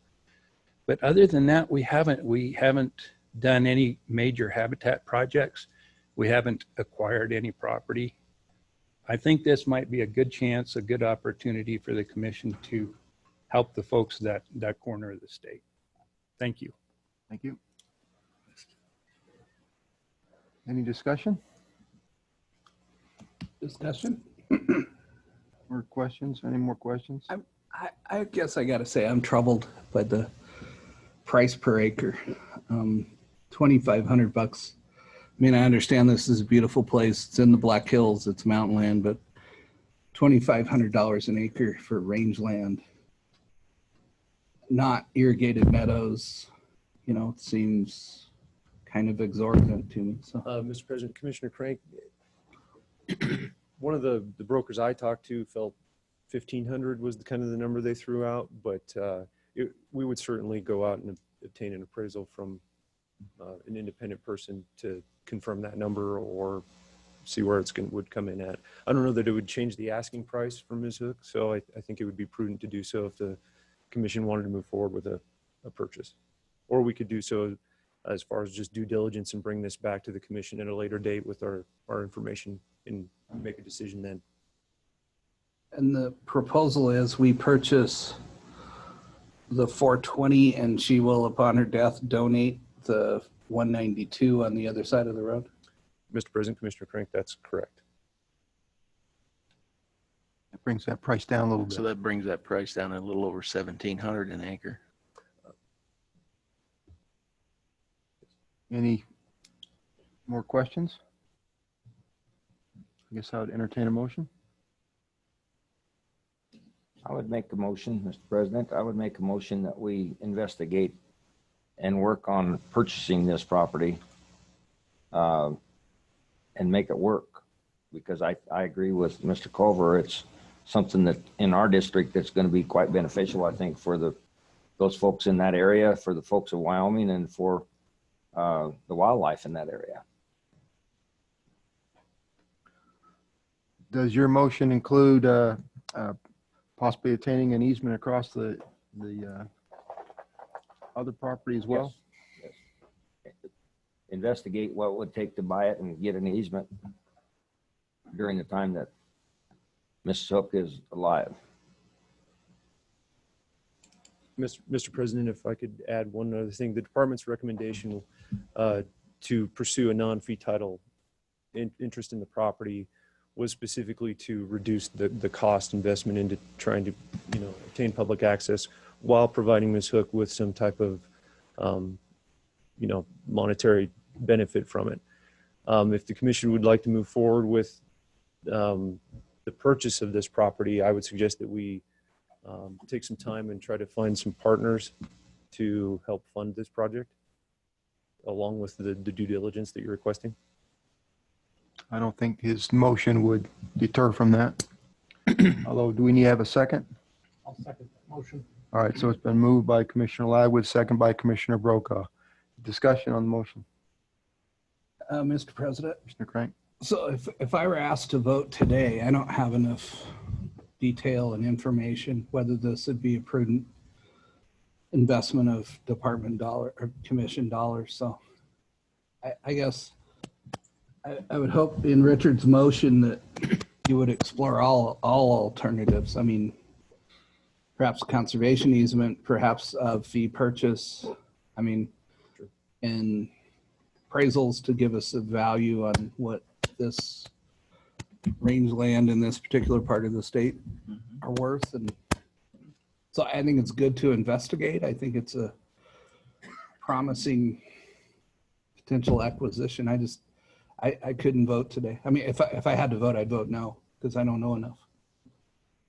But other than that, we haven't done any major habitat projects. We haven't acquired any property. I think this might be a good chance, a good opportunity for the commission to help the folks that corner of the state. Thank you. Thank you. Any discussion Discussion? or questions? Any more questions? I guess I got to say I'm troubled by the price per acre. $2,500. I mean, I understand this is a beautiful place. It's in the Black Hills. It's mountain land, but $2,500 an acre for rangeland, not irrigated meadows, you know, it seems kind of exorbitant to me. So, Mr. President, Commissioner Crank, one of the brokers I talked to felt 1,500 was the kind of the number they threw out, but we would certainly go out and obtain an appraisal from an independent person to confirm that number or see where would come in at. I don't know that it would change the asking price for Ms. Hook, so I think it would be prudent to do so if the commission wanted to move forward with a purchase. Or we could do so as far as just due diligence and bring this back to the commission at a later date with our information and make a decision then. And the proposal is we purchase the 420 and she will, upon her death, donate the 192 on the other side of the road? Mr. President, Commissioner Crank, that's correct. That brings that price down a little bit. So that brings that price down a little over 1,700 an acre. Any more questions? I guess I would entertain a motion. I would make a motion, Mr. President. I would make a motion that we investigate and work on purchasing this property and make it work. Because I agree with Mr. Culver. It's something that in our district that's going to be quite beneficial, I think, for those folks in that area, for the folks of Wyoming, and for the wildlife in that area. Does your motion include possibly attaining an easement across the other property as well? Yes. Investigate what it would take to buy it and get an easement during the time that Mrs. Hook is alive. Mr. President, if I could add one other thing, the department's recommendation to pursue a non-fee title interest in the property was specifically to reduce the cost investment into trying to, obtain public access while providing Ms. Hook with some type of, monetary benefit from it. If the commission would like to move forward with the purchase of this property, I would suggest that we take some time and try to find some partners to help fund this project along with the due diligence that you're requesting. I don't think his motion would deter from that. Although, do we need to have a second? I'll second that motion. All right, so it's been moved by Commissioner Ladwood, second by Commissioner Brokaw. Discussion on the motion. Mr. President, Commissioner Crank. so if I were asked to vote today, I don't have enough detail and information whether this would be a prudent investment of department dollar or commission dollars. So I guess I would hope in Richard's motion that you would explore all alternatives. I mean, perhaps conservation easement, perhaps a fee purchase. I mean, and appraisals to give us a value on what this rangeland in this particular part of the state are worth. And so I think it's good to investigate. I think it's a promising potential acquisition. I couldn't vote today. I mean, if I had to vote, I'd vote no because I don't know enough.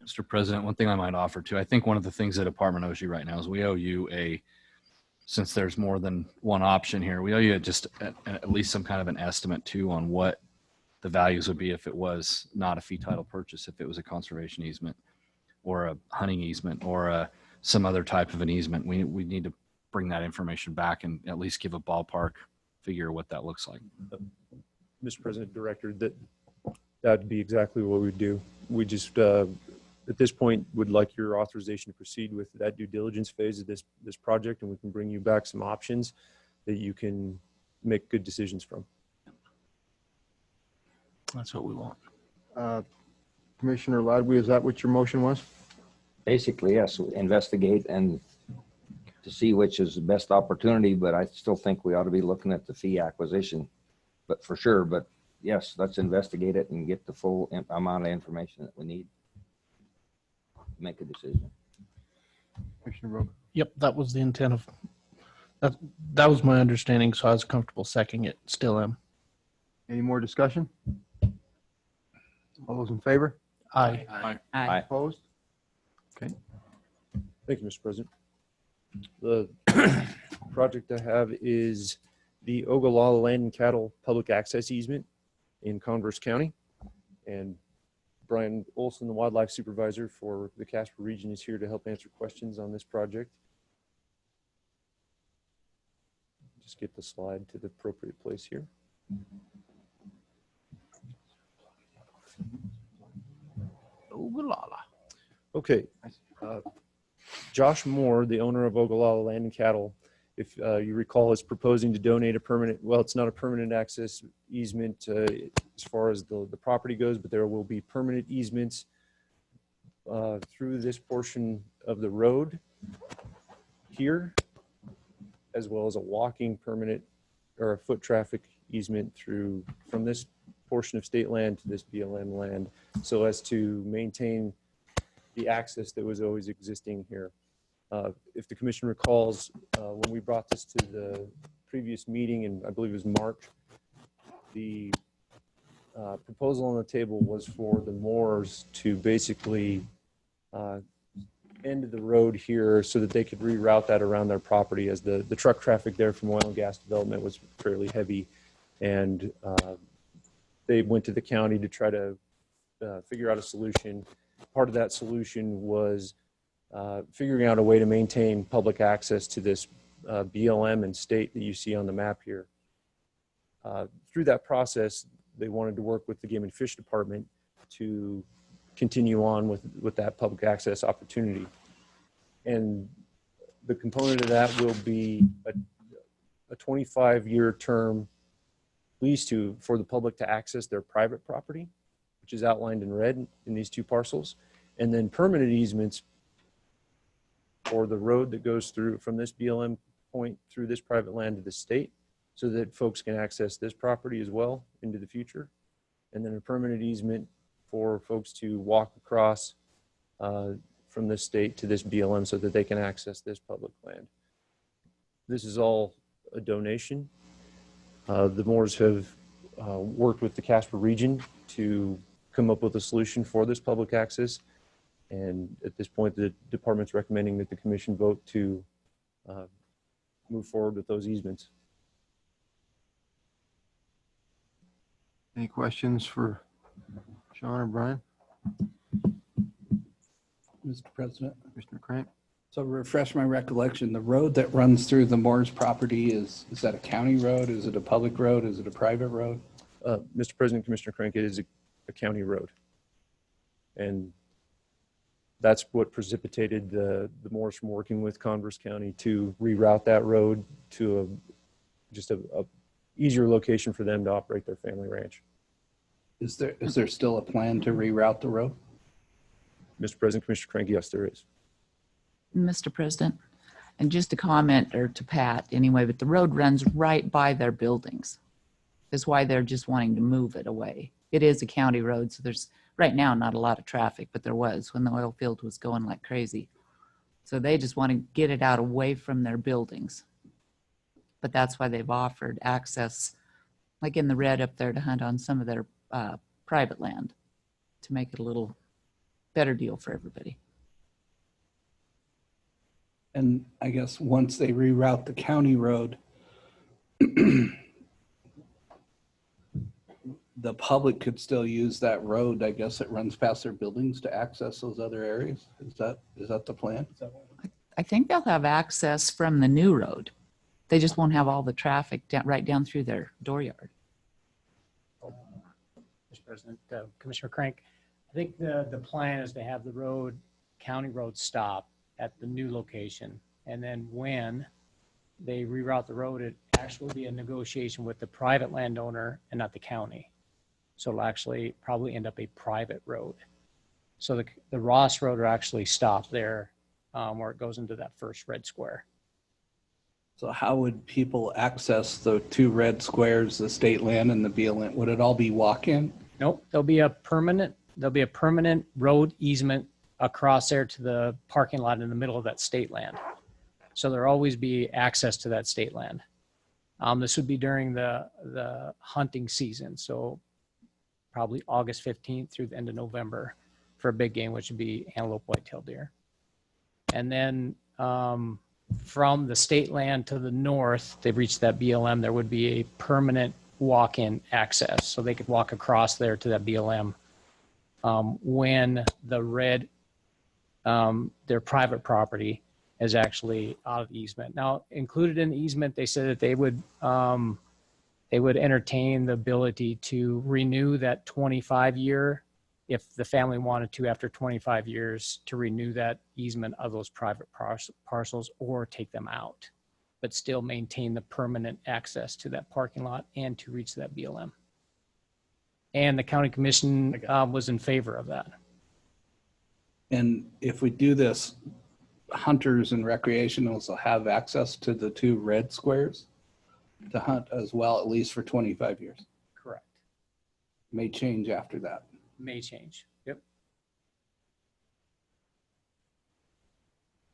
Mr. President, one thing I might offer too, I think one of the things the department owes you right now is we owe you since there's more than one option here, we owe you just at least some kind of an estimate too on what the values would be if it was not a fee title purchase, if it was a conservation easement or a hunting easement or some other type of an easement. We need to bring that information back and at least give a ballpark figure of what that looks like. Mr. President, Director, that'd be exactly what we'd do. We just, at this point, would like your authorization to proceed with that due diligence phase of this project, and we can bring you back some options that you can make good decisions from. That's what we want. Commissioner Ladwood, is that what your motion was? Basically, yes, investigate and to see which is the best opportunity, but I still think we ought to be looking at the fee acquisition, but for sure. But yes, let's investigate it and get the full amount of information that we need to make a decision. Commissioner Rowe. Yep, that was the intent of that. That was my understanding, so I was comfortable seconding it. Still am. Any more discussion? All those in favor? Aye. Aye. Opposed? Okay. Thank you, Mr. President. The project I have is the Ogallala Land and Cattle Public Access Easement in Converse County. And Brian Olson, the Wildlife Supervisor for the Casper region, is here to help answer questions on this project. Just get the slide to the appropriate place here. Ogallala. Okay. Josh Moore, the owner of Ogallala Land and Cattle, if you recall, is proposing to donate it's not a permanent access easement as far as the property goes, but there will be permanent easements through this portion of the road here, as well as a walking permanent or a foot traffic easement through from this portion of state land to this BLM land, so as to maintain the access that was always existing here. If the commission recalls, when we brought this to the previous meeting, and I believe it was March, the proposal on the table was for the Moores to basically end the road here so that they could reroute that around their property, as the truck traffic there from oil and gas development was fairly heavy. And they went to the county to try to figure out a solution. Part of that solution was figuring out a way to maintain public access to this BLM and state that you see on the map here. Through that process, they wanted to work with the Game and Fish Department to continue on with that public access opportunity. And the component of that will be a 25-year term lease for the public to access their private property, which is outlined in red in these two parcels, and then permanent easements for the road that goes through from this BLM point through this private land to the state, so that folks can access this property as well into the future. And then a permanent easement for folks to walk across from this state to this BLM so that they can access this public land. This is all a donation. The Moores have worked with the Casper region to come up with a solution for this public access. And at this point, the department's recommending that the commission vote to move forward with those easements. Any questions for Sean or Brian? Mr. President. Commissioner Crank? So refresh my recollection, the road that runs through the Moore's property, is that a county road? Is it a public road? Is it a private road? Mr. President, Commissioner Crank, it is a county road. And that's what precipitated the Moores from working with Converse County to reroute that road to just a easier location for them to operate their family ranch. Is there still a plan to reroute the road? Mr. President, Commissioner Crank, yes, there is. Mr. President, and just a comment, or to Pat anyway, but the road runs right by their buildings. That's why they're just wanting to move it away. It is a county road, so there's right now not a lot of traffic, but there was when the oil field was going like crazy. So they just want to get it out away from their buildings. But that's why they've offered access, like in the red up there, to hunt on some of their private land to make it a little better deal for everybody. And I guess once they reroute the county road, the public could still use that road. I guess it runs past their buildings to access those other areas. Is that the plan? I think they'll have access from the new road. They just won't have all the traffic right down through their dooryard. Mr. President, Commissioner Crank, I think the plan is to have the road, county road, stop at the new location. And then when they reroute the road, it actually will be a negotiation with the private landowner and not the county. So it'll actually probably end up a private road. So the Ross Road will actually stop there where it goes into that first red square. So how would people access the two red squares, the state land and the BLM? Would it all be walk-in? Nope, there'll be a permanent road easement across there to the parking lot in the middle of that state land. So there'll always be access to that state land. This would be during the hunting season, so probably August 15th through the end of November for a big game, which would be antelope, white-tailed deer. And then from the state land to the north, they've reached that BLM, there would be a permanent walk-in access. So they could walk across there to that BLM when the red, their private property is actually out of the easement. Now, included in the easement, they said that they would entertain the ability to renew that 25-year if the family wanted to, after 25 years, to renew that easement of those private parcels or take them out, but still maintain the permanent access to that parking lot and to reach that BLM. And the county commission was in favor of that. And if we do this, hunters and recreationals will have access to the 2 red squares to hunt as well, at least for 25 years. Correct. May change after that. May change. Yep.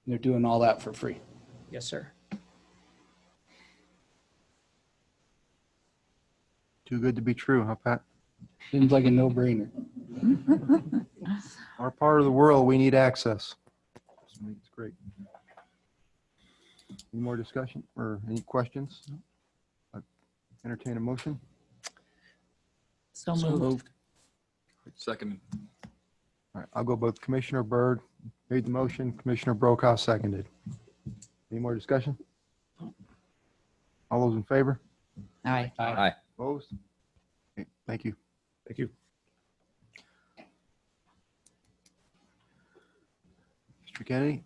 They're doing all that for free. Yes, sir. Too good to be true, huh, Pat? Seems like a no-brainer. Our part of the world, we need access. I think it's great. Any more discussion or any questions? Entertain a motion. So moved. Second. All right, I'll go both. Commissioner Byrd made the motion, Commissioner Brokaw seconded. Any more discussion? All those in favor? Aye. Aye. Opposed? Okay, thank you. Thank you. Mr. Kennedy?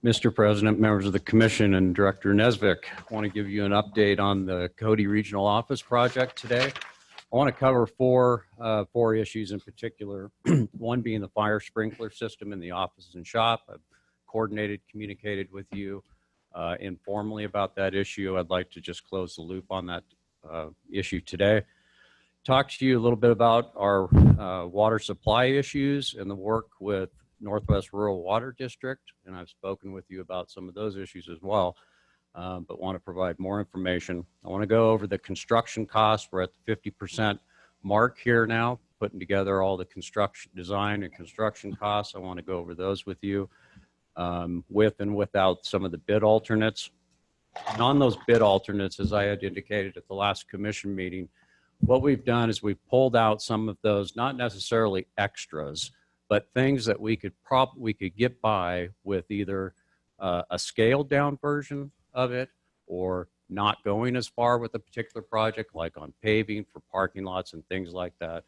Mr. President, members of the commission, and Director Nesvik, I want to give you an update on the Cody Regional Office project today. I want to cover four issues in particular, one being the fire sprinkler system in the office and shop. I've coordinated, communicated with you informally about that issue. I'd like to just close the loop on that issue today. Talk to you a little bit about our water supply issues and the work with Northwest Rural Water District, and I've spoken with you about some of those issues as well, but want to provide more information. I want to go over the construction costs. We're at the 50% mark here now, putting together all the construction design and construction costs. I want to go over those with you, with and without some of the bid alternates. And on those bid alternates, as I had indicated at the last commission meeting, what we've done is we've pulled out some of those, not necessarily extras, but things that we could get by with either a scaled down version of it or not going as far with a particular project, like on paving for parking lots and things like that.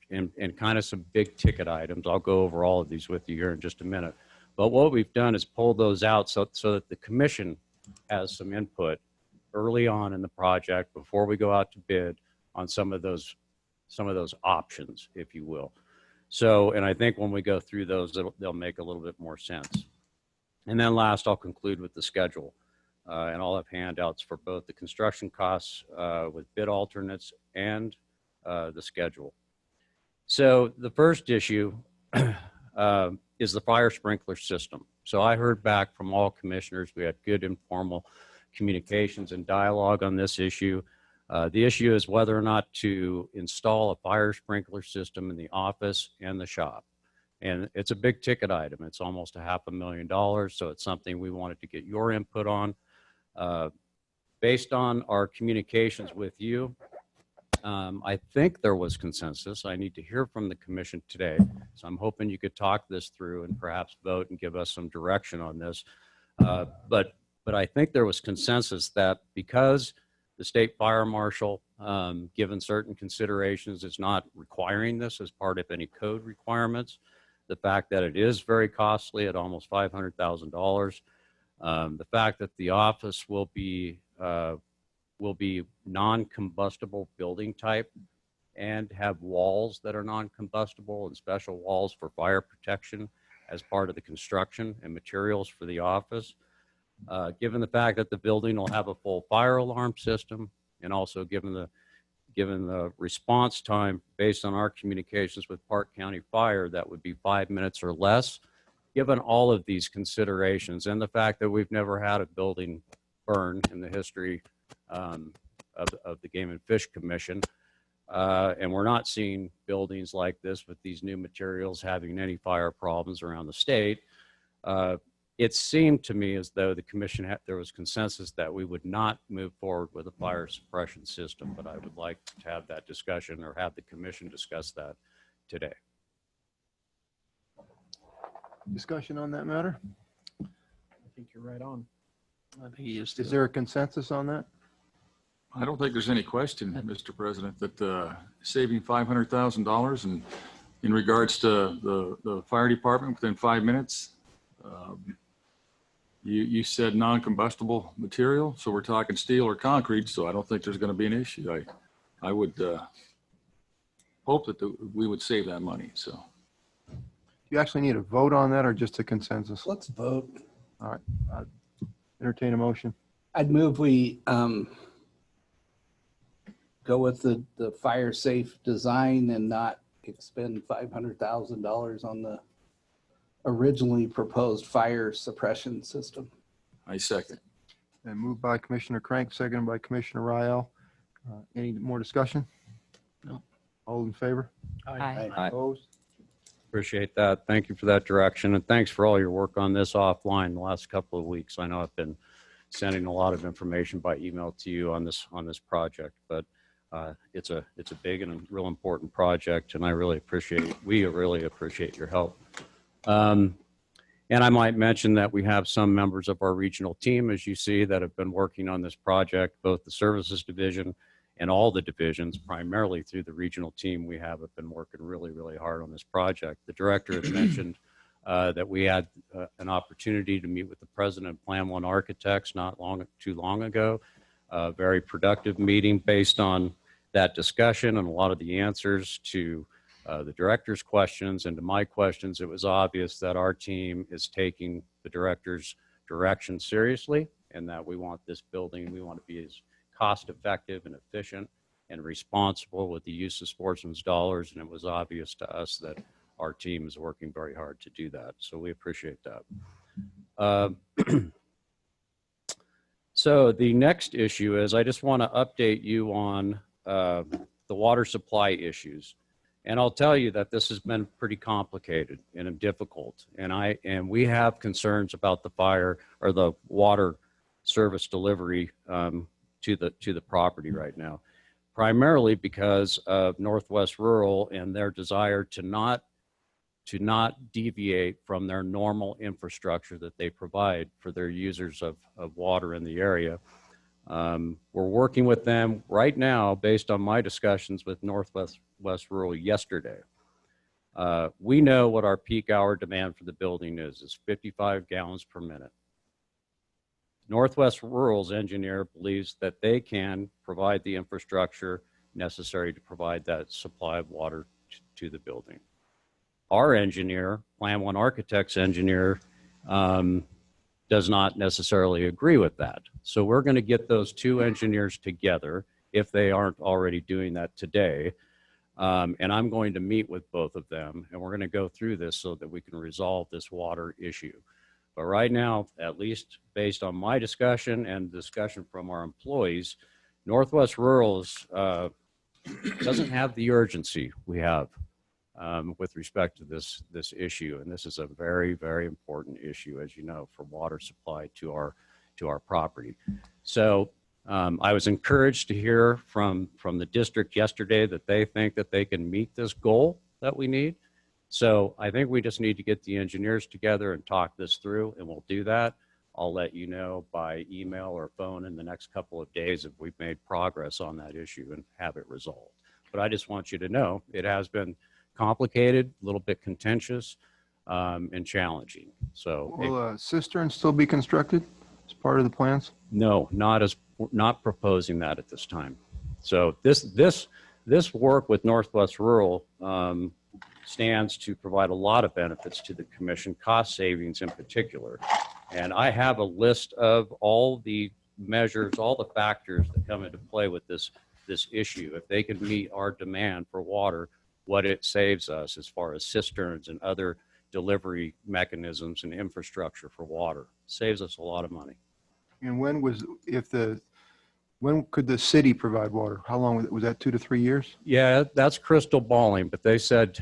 And kind of some big ticket items. I'll go over all of these with you here in just a minute. But what we've done is pull those out so that the commission has some input early on in the project before we go out to bid on some of those options, if you will. So, and I think when we go through those, they'll make a little bit more sense. And then last, I'll conclude with the schedule. And I'll have handouts for both the construction costs with bid alternates and the schedule. So the first issue is the fire sprinkler system. So I heard back from all commissioners. We had good informal communications and dialogue on this issue. The issue is whether or not to install a fire sprinkler system in the office and the shop. And it's a big ticket item. It's almost $500,000. So it's something we wanted to get your input on. Based on our communications with you, I think there was consensus. I need to hear from the commission today. So I'm hoping you could talk this through and perhaps vote and give us some direction on this. But I think there was consensus that because the state fire marshal, given certain considerations, is not requiring this as part of any code requirements. The fact that it is very costly at almost $500,000. The fact that the office will be non-combustible building type and have walls that are non-combustible and special walls for fire protection as part of the construction and materials for the office. Given the fact that the building will have a full fire alarm system, and also given the response time based on our communications with Park County Fire, that would be 5 minutes or less. Given all of these considerations and the fact that we've never had a building burn in the history of the Game and Fish Commission, and we're not seeing buildings like this with these new materials having any fire problems around the state, it seemed to me as though the commission there was consensus that we would not move forward with a fire suppression system, but I would like to have that discussion or have the commission discuss that today. Discussion on that matter? I think you're right on. I think he is. Is there a consensus on that? I don't think there's any question, Mr. President, that saving $500,000 and in regards to the fire department within 5 minutes, you said non-combustible material, so we're talking steel or concrete, so I don't think there's going to be an issue. I would hope that we would save that money, so. Do you actually need a vote on that or just a consensus? Let's vote. All right. Entertain a motion. I'd move we go with the fire safe design and not expend $500,000 on the originally proposed fire suppression system. I second. And moved by Commissioner Crank, seconded by Commissioner Ryall. Any more discussion? No. All in favor? Aye. Opposed? Appreciate that. Thank you for that direction. And thanks for all your work on this offline the last couple of weeks. I know I've been sending a lot of information by email to you on this project, but it's a big and a real important project, and we really appreciate your help. And I might mention that we have some members of our regional team, as you see, that have been working on this project, both the services division and all the divisions, primarily through the regional team we have been working really, really hard on this project. The director has mentioned that we had an opportunity to meet with the president of Plan 1 Architects not too long ago. A very productive meeting based on that discussion and a lot of the answers to the director's questions and to my questions. It was obvious that our team is taking the director's direction seriously, and that we want this building, we want to be as cost effective and efficient and responsible with the use of sportsman's dollars. And it was obvious to us that our team is working very hard to do that. So we appreciate that. So the next issue is I just want to update you on the water supply issues. And I'll tell you that this has been pretty complicated and difficult. And we have concerns about the fire or the water service delivery to the property right now, primarily because of Northwest Rural and their desire to not deviate from their normal infrastructure that they provide for their users of water in the area. We're working with them right now based on my discussions with Northwest Rural yesterday. We know what our peak hour demand for the building is 55 gallons per minute. Northwest Rural's engineer believes that they can provide the infrastructure necessary to provide that supply of water to the building. Our engineer, Plan 1 Architects engineer, does not necessarily agree with that. So we're going to get those two engineers together, if they aren't already doing that today. And I'm going to meet with both of them, and we're going to go through this so that we can resolve this water issue. But right now, at least based on my discussion and discussion from our employees, Northwest Rural doesn't have the urgency we have with respect to this issue. And this is a very, very important issue, as you know, for water supply to our property. So I was encouraged to hear from the district yesterday that they think that they can meet this goal that we need. So I think we just need to get the engineers together and talk this through, and we'll do that. I'll let you know by email or phone in the next couple of days if we've made progress on that issue and have it resolved. But I just want you to know it has been complicated, a little bit contentious, and challenging. So Will a cistern still be constructed as part of the plans? no, not proposing that at this time. So this work with Northwest Rural stands to provide a lot of benefits to the commission, cost savings in particular. And I have a list of all the measures, all the factors that come into play with this issue. If they can meet our demand for water, what it saves us as far as cisterns and other delivery mechanisms and infrastructure for water, saves us a lot of money. And when could the city provide water? How long was that, 2 to 3 years? Yeah, that's crystal balling, but they said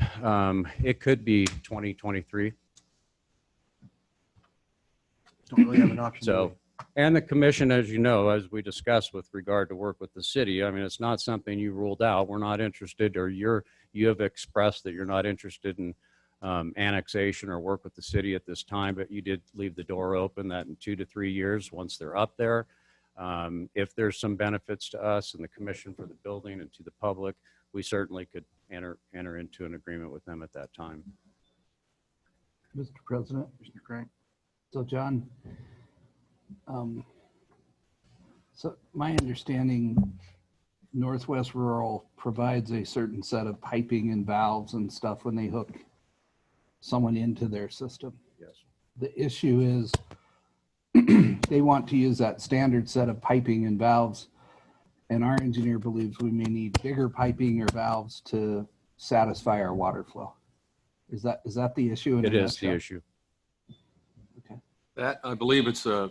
it could be 2023. Don't really have an option. So, and the commission, as you know, as we discussed with regard to work with the city, I mean, it's not something you ruled out. We're not interested, or you have expressed that you're not interested in annexation or work with the city at this time, but you did leave the door open that in 2 to 3 years, once they're up there, if there's some benefits to us and the commission for the building and to the public, we certainly could enter into an agreement with them at that time. Mr. President. Mr. Crank. So John, so my understanding Northwest Rural provides a certain set of piping and valves and stuff when they hook someone into their system. Yes. The issue is they want to use that standard set of piping and valves, and our engineer believes we may need bigger piping or valves to satisfy our water flow. Is that the issue? It is the issue. That, I believe it's a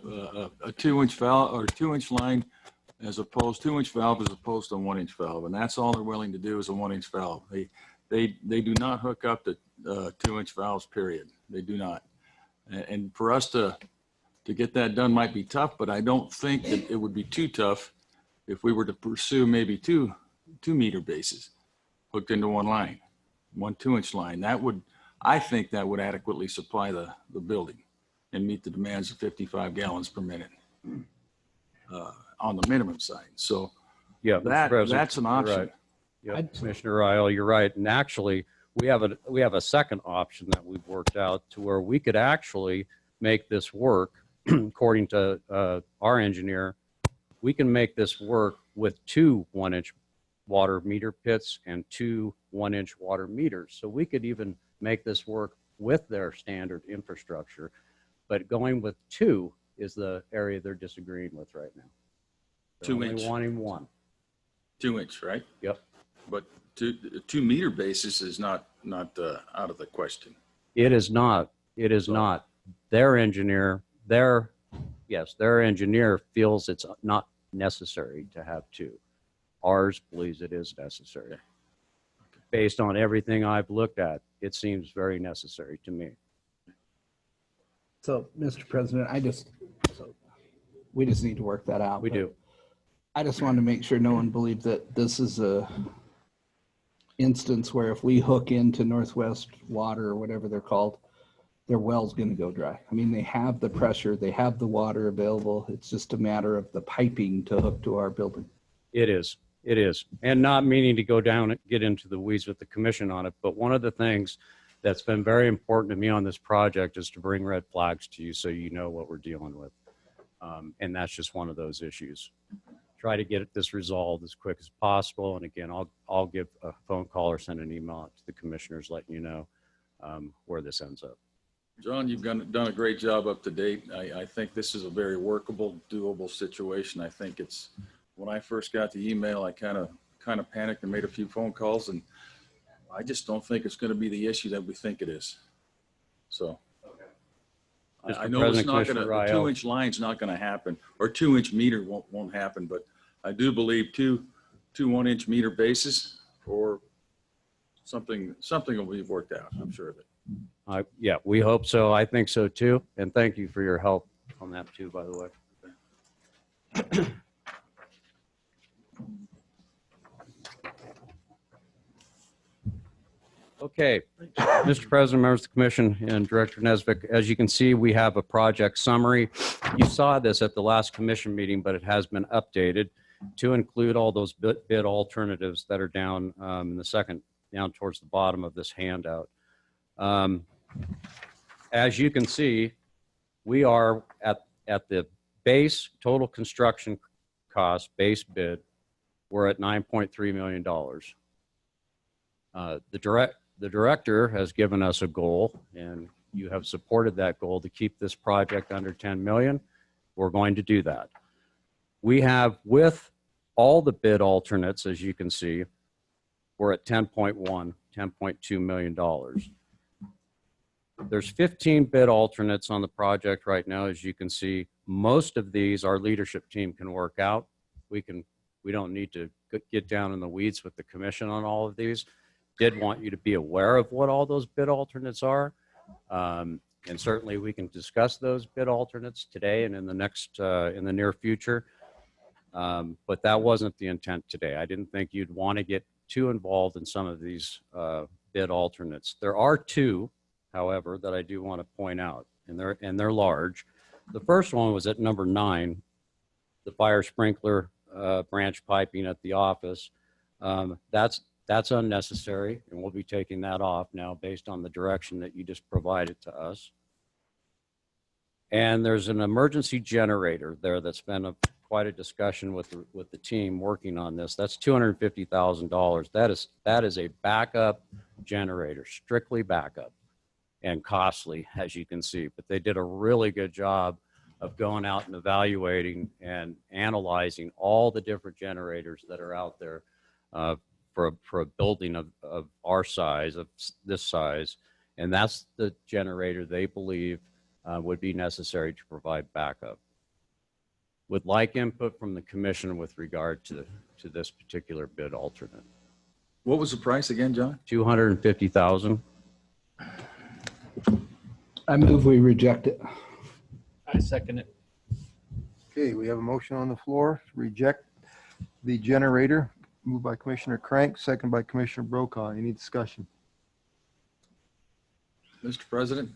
2-inch valve or 2-inch line as opposed, 2-inch valve as opposed to a 1-inch valve. And that's all they're willing to do is a 1-inch valve. They do not hook up the 2-inch valves, period. They do not. And for us to get that done might be tough, but I don't think that it would be too tough if we were to pursue maybe two meter bases hooked into one line, one 2-inch line. That would, I think that would adequately supply the building and meet the demands of 55 gallons per minute on the minimum side. So yeah, that's an option. Right. Yeah, Commissioner Ryle, you're right. And actually, we have a second option that we've worked out to where we could actually make this work. According to our engineer, we can make this work with 2 1-inch water meter pits and 2 1-inch water meters. So we could even make this work with their standard infrastructure. But going with 2 is the area they're disagreeing with right now. They're 2-inch. only wanting 1. 2-inch, right? Yep. But 2 meter basis is not out of the question. It is not. It is not. Their engineer, their engineer feels it's not necessary to have 2. Ours believes it is necessary. Based on everything I've looked at, it seems very necessary to me. So, Mr. President, we just need to work that out. We do. I just wanted to make sure no one believed that this is a instance where if we hook into Northwest Water or whatever they're called, their well's going to go dry. I mean, they have the pressure, they have the water available. It's just a matter of the piping to hook to our building. It is. It is. And not meaning to go down and get into the weeds with the commission on it, but one of the things that's been very important to me on this project is to bring red flags to you so you know what we're dealing with. And that's just one of those issues. Try to get this resolved as quick as possible. And again, I'll give a phone call or send an email out to the commissioners letting you know where this ends up. John, you've done a great job up to date. I think this is a very workable, doable situation. I think it's, when I first got the email, I kind of panicked and made a few phone calls, and I just don't think it's going to be the issue that we think it is. So I know it's not going to, the 2-inch line's not going to happen, or 2-inch meter won't happen, but I do believe two 1-inch meter bases or something will be worked out. I'm sure of it. Yeah, we hope so. I think so too. And thank you for your help on that too, by the way. Okay, Mr. President, members of the commission, and Director Nesbitt, as you can see, we have a project summary. You saw this at the last commission meeting, but it has been updated to include all those bid alternatives that are down in the second, down towards the bottom of this handout. As you can see, we are at the base total construction cost, base bid, we're at $9.3 million. The director has given us a goal, and you have supported that goal to keep this project under 10 million. We're going to do that. We have, with all the bid alternates, as you can see, we're at 10.2 million dollars. There's 15 bid alternates on the project right now, as you can see. Most of these our leadership team can work out. We don't need to get down in the weeds with the commission on all of these. Did want you to be aware of what all those bid alternates are. And certainly we can discuss those bid alternates today and in the near future. But that wasn't the intent today. I didn't think you'd want to get too involved in some of these bid alternates. There are 2, however, that I do want to point out, and they're large. The first one was at number 9, the fire sprinkler branch piping at the office. That's unnecessary, and we'll be taking that off now based on the direction that you just provided to us. And there's an emergency generator there that's been quite a discussion with the team working on this. That's $250,000. That is a backup generator, strictly backup, and costly, as you can see. But they did a really good job of going out and evaluating and analyzing all the different generators that are out there for a building of our size, of this size. And that's the generator they believe would be necessary to provide backup. Would like input from the commission with regard to this particular bid alternate. What was the price again, John? $250,000. I move we reject it. I second it. Okay, we have a motion on the floor to reject the generator. Moved by Commissioner Crank, second by Commissioner Brokaw. Any discussion? Mr. President,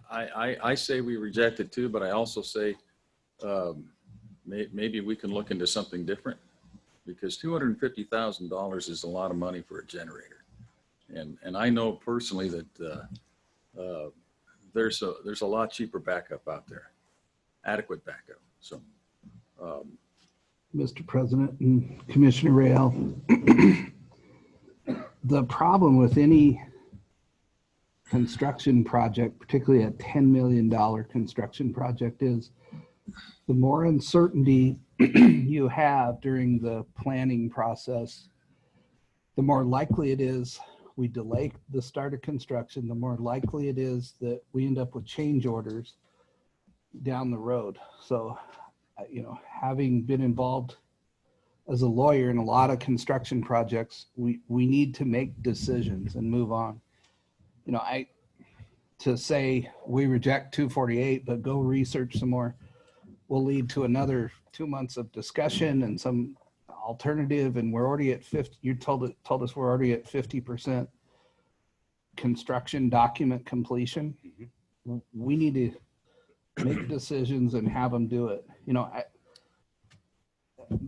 I say we reject it too, but I also say maybe we can look into something different, because $250,000 is a lot of money for a generator. And I know personally that there's a lot cheaper backup out there, adequate backup. So, Mr. President and Commissioner Rail, the problem with any construction project, particularly a $10 million construction project, is the more uncertainty you have during the planning process, the more likely it is we delay the start of construction, the more likely it is that we end up with change orders down the road. So, having been involved as a lawyer in a lot of construction projects, we need to make decisions and move on. To say we reject 248, but go research some more, will lead to another 2 months of discussion and some alternative. And we're already at 50. You told us we're already at 50% construction document completion. Mm-hmm. We need to make decisions and have them do it.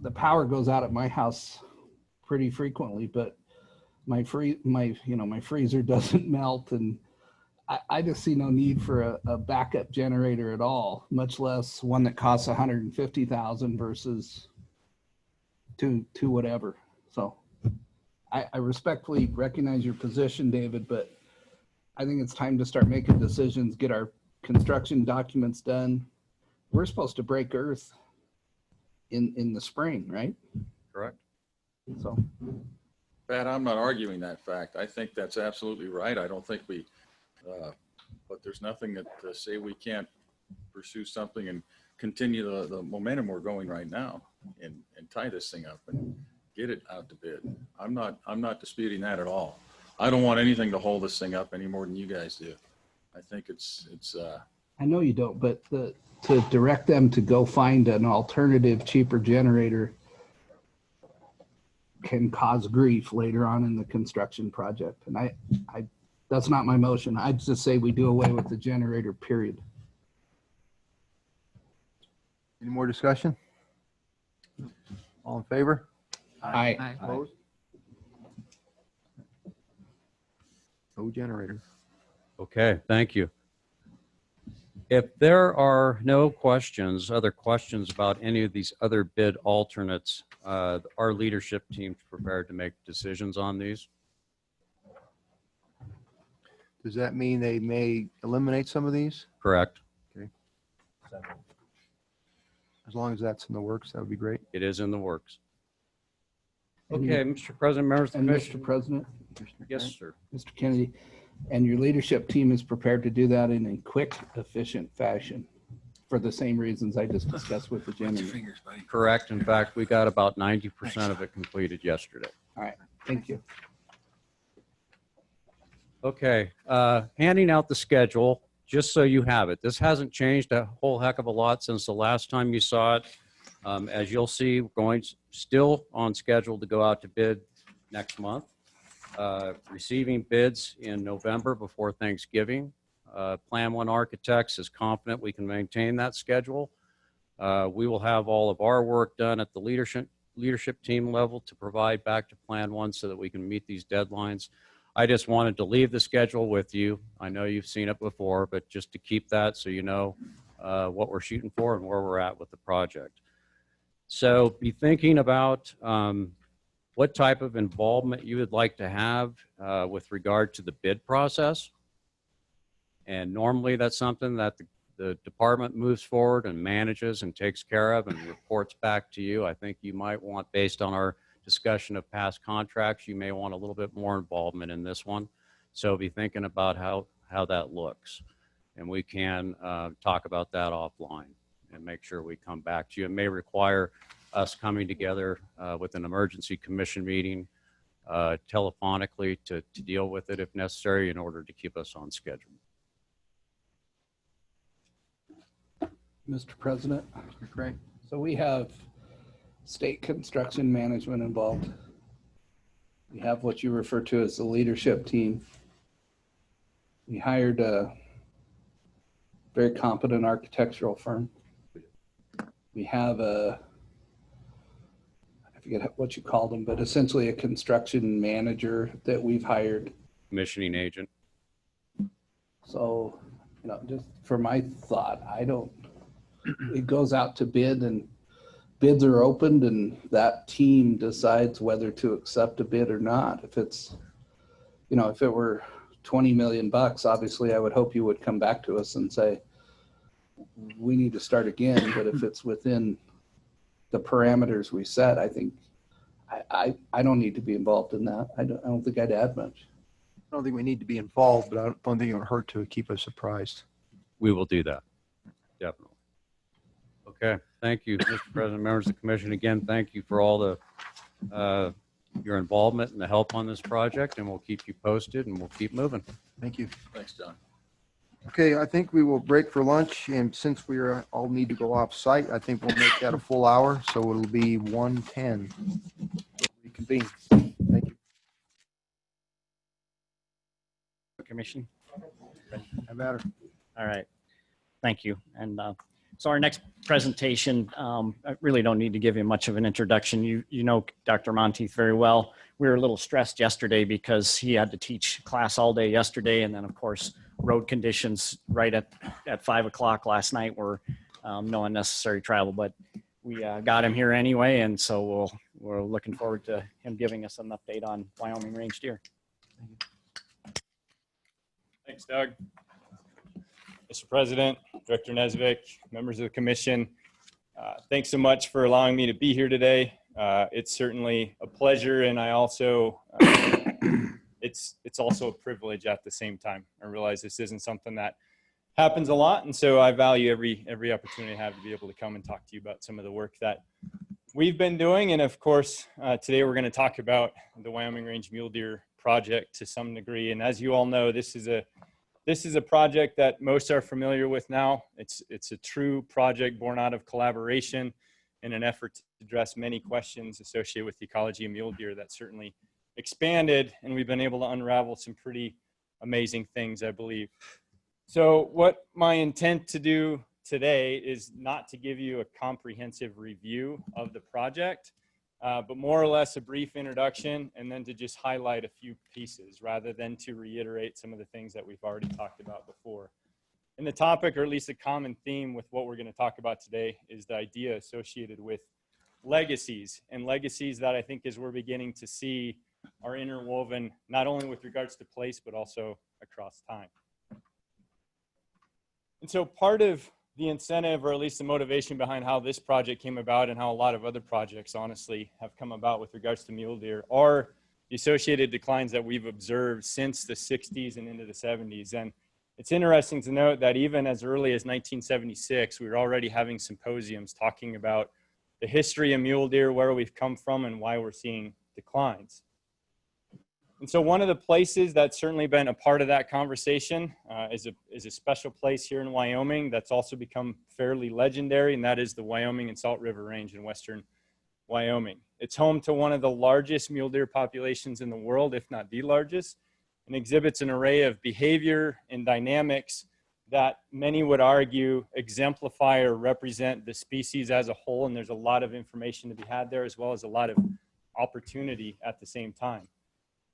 The power goes out at my house pretty frequently, but my freezer doesn't melt, and I just see no need for a backup generator at all, much less one that costs $150,000 versus two whatever. So I respectfully recognize your position, David, but I think it's time to start making decisions, get our construction documents done. We're supposed to break earth in the spring, right? Correct. So, Pat, I'm not arguing that fact. I think that's absolutely right. I don't think but there's nothing that to say we can't pursue something and continue the momentum we're going right now and tie this thing up and get it out to bid. I'm not disputing that at all. I don't want anything to hold this thing up any more than you guys do. I think it's I know you don't, but to direct them to go find an alternative, cheaper generator can cause grief later on in the construction project. And I that's not my motion. I'd just say we do away with the generator, period. Any more discussion? All in favor? Aye. Opposed? No generator. Okay, thank you. If there are no other questions about any of these other bid alternates, our leadership team's prepared to make decisions on these. Does that mean they may eliminate some of these? Correct. Okay. As long as that's in the works, that would be great. It is in the works. Okay, Mr. President, members of the And commission. Mr. President? Yes, sir. Mr. Kennedy, and your leadership team is prepared to do that in a quick, efficient fashion for the same reasons I just discussed with the gentleman. Correct. In fact, we got about 90% of it completed yesterday. All right, thank you. Okay, handing out the schedule, just so you have it. This hasn't changed a whole heck of a lot since the last time you saw it. As you'll see, we're still on schedule to go out to bid next month. Receiving bids in November before Thanksgiving. Plan One Architects is confident we can maintain that schedule. We will have all of our work done at the leadership team level to provide back to Plan One so that we can meet these deadlines. I just wanted to leave the schedule with you. I know you've seen it before, but just to keep that so you know what we're shooting for and where we're at with the project. So be thinking about what type of involvement you would like to have with regard to the bid process. And normally that's something that the department moves forward and manages and takes care of and reports back to you. I think you might want, based on our discussion of past contracts, you may want a little bit more involvement in this one. So be thinking about how that looks. And we can talk about that offline and make sure we come back to you. It may require us coming together with an emergency commission meeting telephonically to deal with it if necessary in order to keep us on schedule. Mr. President. Mr. Craig. So we have state construction management involved. We have what you refer to as the leadership team. We hired a very competent architectural firm. We have I forget what you called them, but essentially a construction manager that we've hired. Commissioning agent. So, just for my thought, it goes out to bid and bids are opened and that team decides whether to accept a bid or not. If it's, if it were 20 million bucks, obviously I would hope you would come back to us and say, we need to start again. But if it's within the parameters we set, I think I don't need to be involved in that. I don't think I'd add much. I don't think we need to be involved, but I don't think it would hurt to keep us surprised. We will do that. Definitely. Okay. Thank you, Mr. President, members of the commission. Again, thank you for all the your involvement and the help on this project, and we'll keep you posted and we'll keep moving. Thank you. Thanks, John. Okay, I think we will break for lunch, and since we all need to go off site, I think we'll make that a full hour, so it'll be 1:10. Reconvene. Thank you. Commission. Have at her. All right. Thank you. And so our next presentation, I really don't need to give you much of an introduction. You know Dr. Monteith very well. We were a little stressed yesterday because he had to teach class all day yesterday. And then, of course, road conditions right at 5 o'clock last night were no unnecessary travel. But we got him here anyway. And so we're looking forward to him giving us an update on Wyoming range deer. Thanks, Doug. Mr. President, Director Nesvik, members of the commission, thanks so much for allowing me to be here today. It's certainly a pleasure, and I also, it's also a privilege at the same time. I realize this isn't something that happens a lot, and so I value every opportunity I have to be able to come and talk to you about some of the work that we've been doing. And of course, today we're going to talk about the Wyoming Range Mule Deer project to some degree. And as you all know, this is a project that most are familiar with now. It's a true project born out of collaboration in an effort to address many questions associated with the ecology of mule deer that certainly expanded, and we've been able to unravel some pretty amazing things, I believe. So what my intent to do today is not to give you a comprehensive review of the project, but more or less a brief introduction, and then to just highlight a few pieces rather than to reiterate some of the things that we've already talked about before. And the topic, or at least a common theme with what we're going to talk about today, is the idea associated with legacies, and legacies that I think as we're beginning to see are interwoven not only with regards to place, but also across time. And so part of the incentive, or at least the motivation behind how this project came about and how a lot of other projects honestly have come about with regards to mule deer, are the associated declines that we've observed since the 60s and into the 70s. And it's interesting to note that even as early as 1976, we were already having symposiums talking about the history of mule deer, where we've come from, and why we're seeing declines. And so one of the places that's certainly been a part of that conversation is a special place here in Wyoming that's also become fairly legendary, and that is the Wyoming and Salt River Range in western Wyoming. It's home to one of the largest mule deer populations in the world, if not the largest, and exhibits an array of behavior and dynamics that many would argue exemplify or represent the species as a whole. And there's a lot of information to be had there, as well as a lot of opportunity at the same time.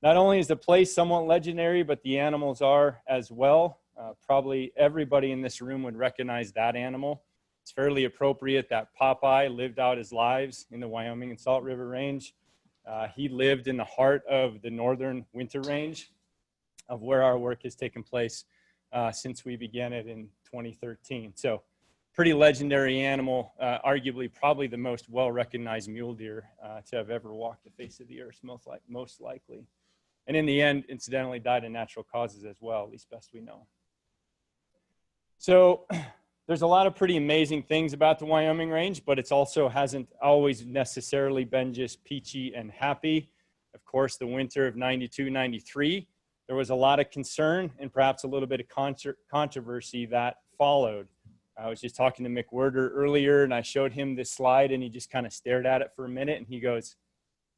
Not only is the place somewhat legendary, but the animals are as well. Probably everybody in this room would recognize that animal. It's fairly appropriate that Popeye lived out his lives in the Wyoming and Salt River Range. He lived in the heart of the northern winter range of where our work has taken place since we began it in 2013. So pretty legendary animal, arguably probably the most well-recognized mule deer to have ever walked the face of the earth, most likely. And in the end, incidentally, died of natural causes as well, at least best we know. So there's a lot of pretty amazing things about the Wyoming range, but it's also hasn't always necessarily been just peachy and happy. Of course, the winter of 92, 93, there was a lot of concern and perhaps a little bit of controversy that followed. I was just talking to Mick Werder earlier, and I showed him this slide, and he just kind of stared at it for a minute, and he goes,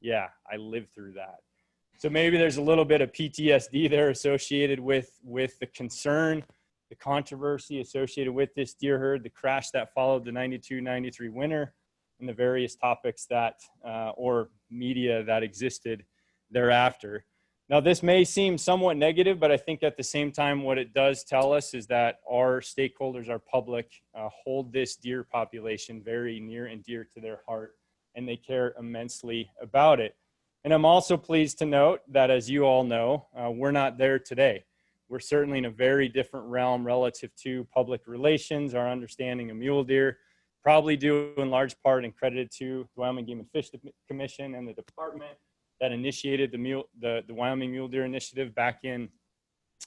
yeah, I lived through that. So maybe there's a little bit of PTSD there associated with the concern, the controversy associated with this deer herd, the crash that followed the 92, 93 winter, and the various topics that, or media that existed thereafter. Now, this may seem somewhat negative, but I think at the same time, what it does tell us is that our stakeholders, our public, hold this deer population very near and dear to their heart, and they care immensely about it. And I'm also pleased to note that, as you all know, we're not there today. We're certainly in a very different realm relative to public relations, our understanding of mule deer, probably due in large part and credited to the Wyoming Game and Fish Commission and the department that initiated the Wyoming Mule Deer Initiative back in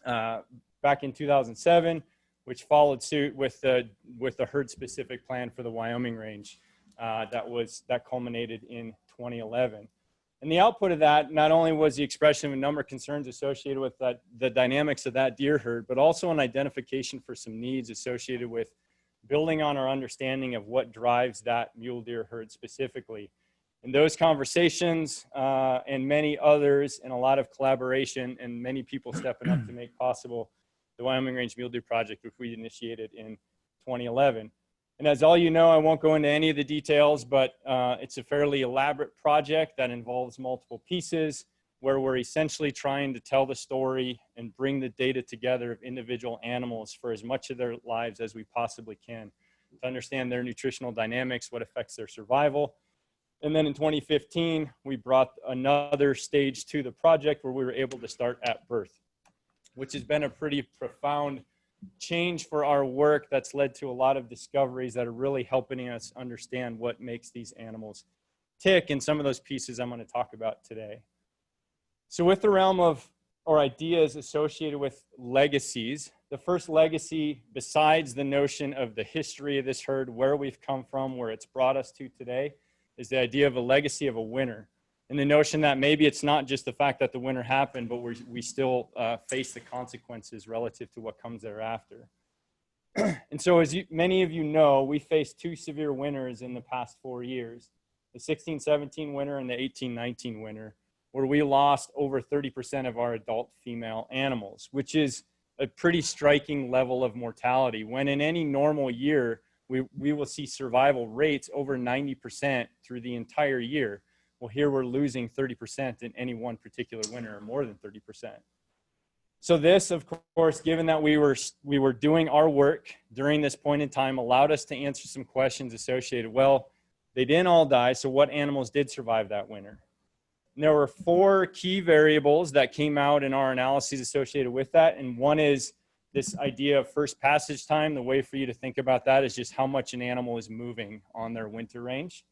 2007, which followed suit with the herd-specific plan for the Wyoming range that culminated in 2011. And the output of that not only was the expression of a number of concerns associated with the dynamics of that deer herd, but also an identification for some needs associated with building on our understanding of what drives that mule deer herd specifically. In those conversations and many others, and a lot of collaboration and many people stepping up to make possible the Wyoming Range Mule Deer Project, which we initiated in 2011. And as all you know, I won't go into any of the details, but it's a fairly elaborate project that involves multiple pieces where we're essentially trying to tell the story and bring the data together of individual animals for as much of their lives as we possibly can to understand their nutritional dynamics, what affects their survival. And then in 2015, we brought another stage to the project where we were able to start at birth, which has been a pretty profound change for our work that's led to a lot of discoveries that are really helping us understand what makes these animals tick, and some of those pieces I'm going to talk about today. So with the realm of, or ideas associated with legacies, the first legacy, besides the notion of the history of this herd, where we've come from, where it's brought us to today, is the idea of a legacy of a winner. And the notion that maybe it's not just the fact that the winter happened, but we still face the consequences relative to what comes thereafter. And so as many of you know, we faced two severe winters in the past 4 years, the 16-17 winter and the 18-19 winter, where we lost over 30% of our adult female animals, which is a pretty striking level of mortality. When in any normal year, we will see survival rates over 90% through the entire year. Well, here we're losing 30% in any one particular winter, or more than 30%. So this, of course, given that we were doing our work during this point in time, allowed us to answer some questions associated. Well, they didn't all die, so what animals did survive that winter? And there were 4 key variables that came out in our analyses associated with that, and one is this idea of first passage time. The way for you to think about that is just how much an animal is moving on their winter range.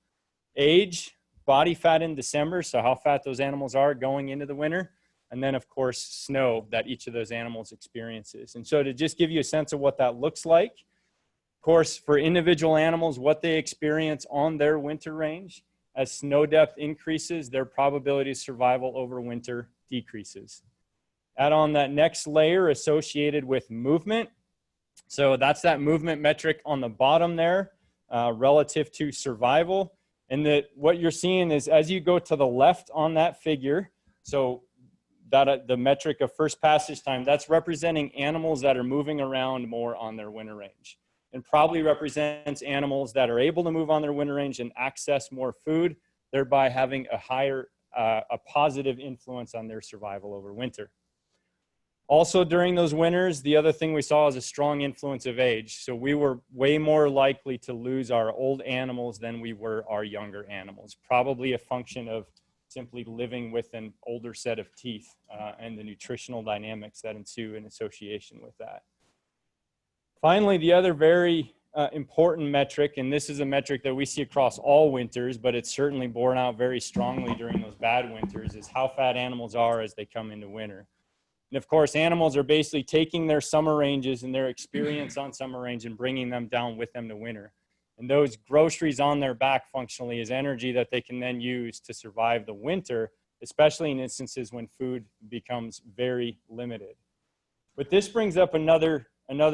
Age, body fat in December, so how fat those animals are going into the winter. And then, of course, snow that each of those animals experiences. And so to just give you a sense of what that looks like, of course, for individual animals, what they experience on their winter range, as snow depth increases, their probability of survival over winter decreases. Add on that next layer associated with movement. So that's that movement metric on the bottom there relative to survival. And what you're seeing is as you go to the left on that figure, so that the metric of first passage time, that's representing animals that are moving around more on their winter range, and probably represents animals that are able to move on their winter range and access more food, thereby having a higher a positive influence on their survival over winter. Also during those winters, the other thing we saw is a strong influence of age. So we were way more likely to lose our old animals than we were our younger animals, probably a function of simply living with an older set of teeth and the nutritional dynamics that ensue in association with that. Finally, the other very important metric, and this is a metric that we see across all winters, but it's certainly borne out very strongly during those bad winters, is how fat animals are as they come into winter. And of course, animals are basically taking their summer ranges and their experience on summer range and bringing them down with them to winter. And those groceries on their back functionally is energy that they can then use to survive the winter, especially in instances when food becomes very limited. But this brings up another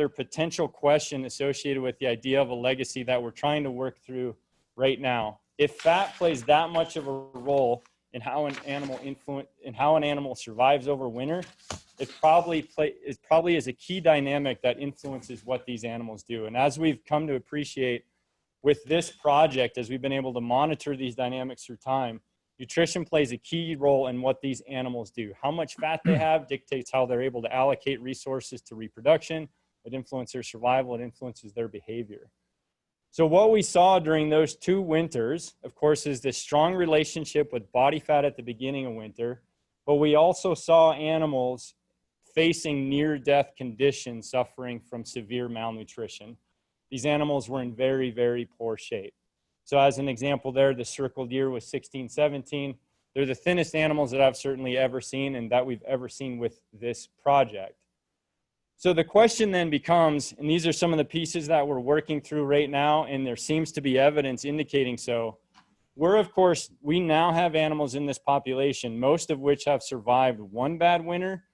potential question associated with the idea of a legacy that we're trying to work through right now. If fat plays that much of a role in how an animal survives over winter, it probably is a key dynamic that influences what these animals do. And as we've come to appreciate with this project, as we've been able to monitor these dynamics through time, nutrition plays a key role in what these animals do. How much fat they have dictates how they're able to allocate resources to reproduction. It influences their survival. It influences their behavior. So what we saw during those 2 winters, of course, is this strong relationship with body fat at the beginning of winter, but we also saw animals facing near-death conditions suffering from severe malnutrition. These animals were in very, very poor shape. So as an example there, the circled year was 16, 17. They're the thinnest animals that I've certainly ever seen and that we've ever seen with this project. So the question then becomes, and these are some of the pieces that we're working through right now, and there seems to be evidence indicating so. We now have animals in this population, most of which have survived 1 bad winter,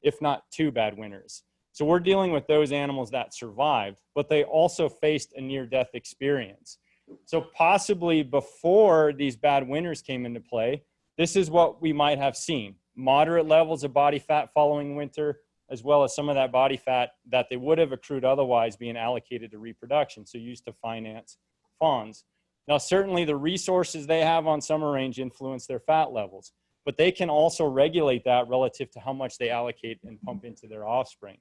if not 2 bad winters. So we're dealing with those animals that survived, but they also faced a near-death experience. So possibly before these bad winters came into play, this is what we might have seen. Moderate levels of body fat following winter, as well as some of that body fat that they would have accrued otherwise being allocated to reproduction, so used to finance fawns. Now, certainly the resources they have on summer range influence their fat levels, but they can also regulate that relative to how much they allocate and pump into their offspring.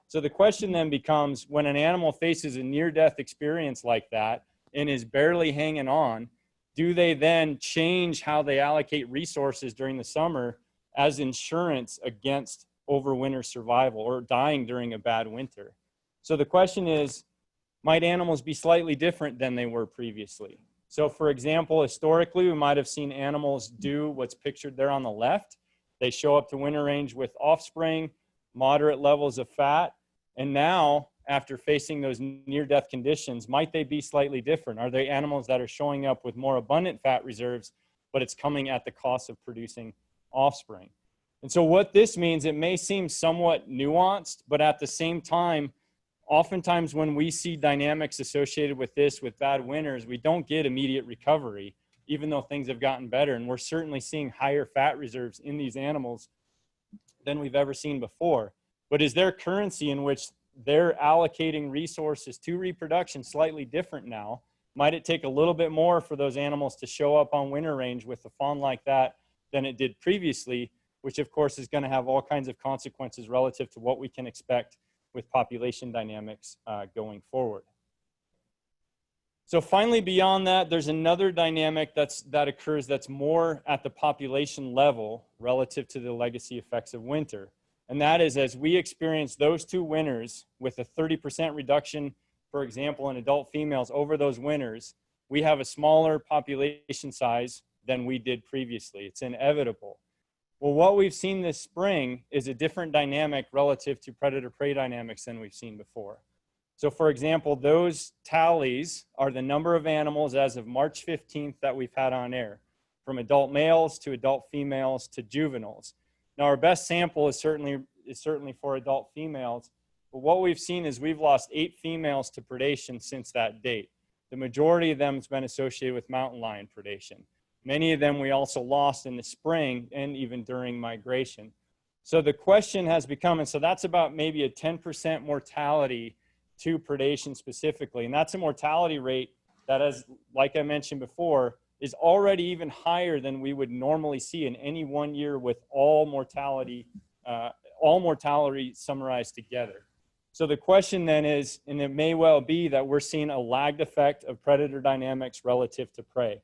So the question then becomes, when an animal faces a near-death experience like that and is barely hanging on, do they then change how they allocate resources during the summer as insurance against overwinter survival or dying during a bad winter? So the question is, might animals be slightly different than they were previously? So for example, historically, we might have seen animals do what's pictured there on the left. They show up to winter range with offspring, moderate levels of fat, and now, after facing those near-death conditions, might they be slightly different? Are they animals that are showing up with more abundant fat reserves, but it's coming at the cost of producing offspring? And so what this means, it may seem somewhat nuanced, but at the same time, oftentimes when we see dynamics associated with this, with bad winters, we don't get immediate recovery, even though things have gotten better. And we're certainly seeing higher fat reserves in these animals than we've ever seen before. But is their currency in which they're allocating resources to reproduction slightly different now? Might it take a little bit more for those animals to show up on winter range with a fawn like that than it did previously, which of course is going to have all kinds of consequences relative to what we can expect with population dynamics going forward. So finally, beyond that, there's another dynamic that occurs that's more at the population level relative to the legacy effects of winter. And that is, as we experience those 2 winters with a 30% reduction, for example, in adult females over those winters, we have a smaller population size than we did previously. It's inevitable. Well, what we've seen this spring is a different dynamic relative to predator-prey dynamics than we've seen before. So for example, those tallies are the number of animals as of March 15th that we've had on air, from adult males to adult females to juveniles. Now, our best sample is certainly for adult females, but what we've seen is we've lost 8 females to predation since that date. The majority of them has been associated with mountain lion predation. Many of them we also lost in the spring and even during migration. So the question has become, and so that's about maybe a 10% mortality to predation specifically. And that's a mortality rate that, as like I mentioned before, is already even higher than we would normally see in any one year with all mortality summarized together. So the question then is, and it may well be that we're seeing a lagged effect of predator dynamics relative to prey.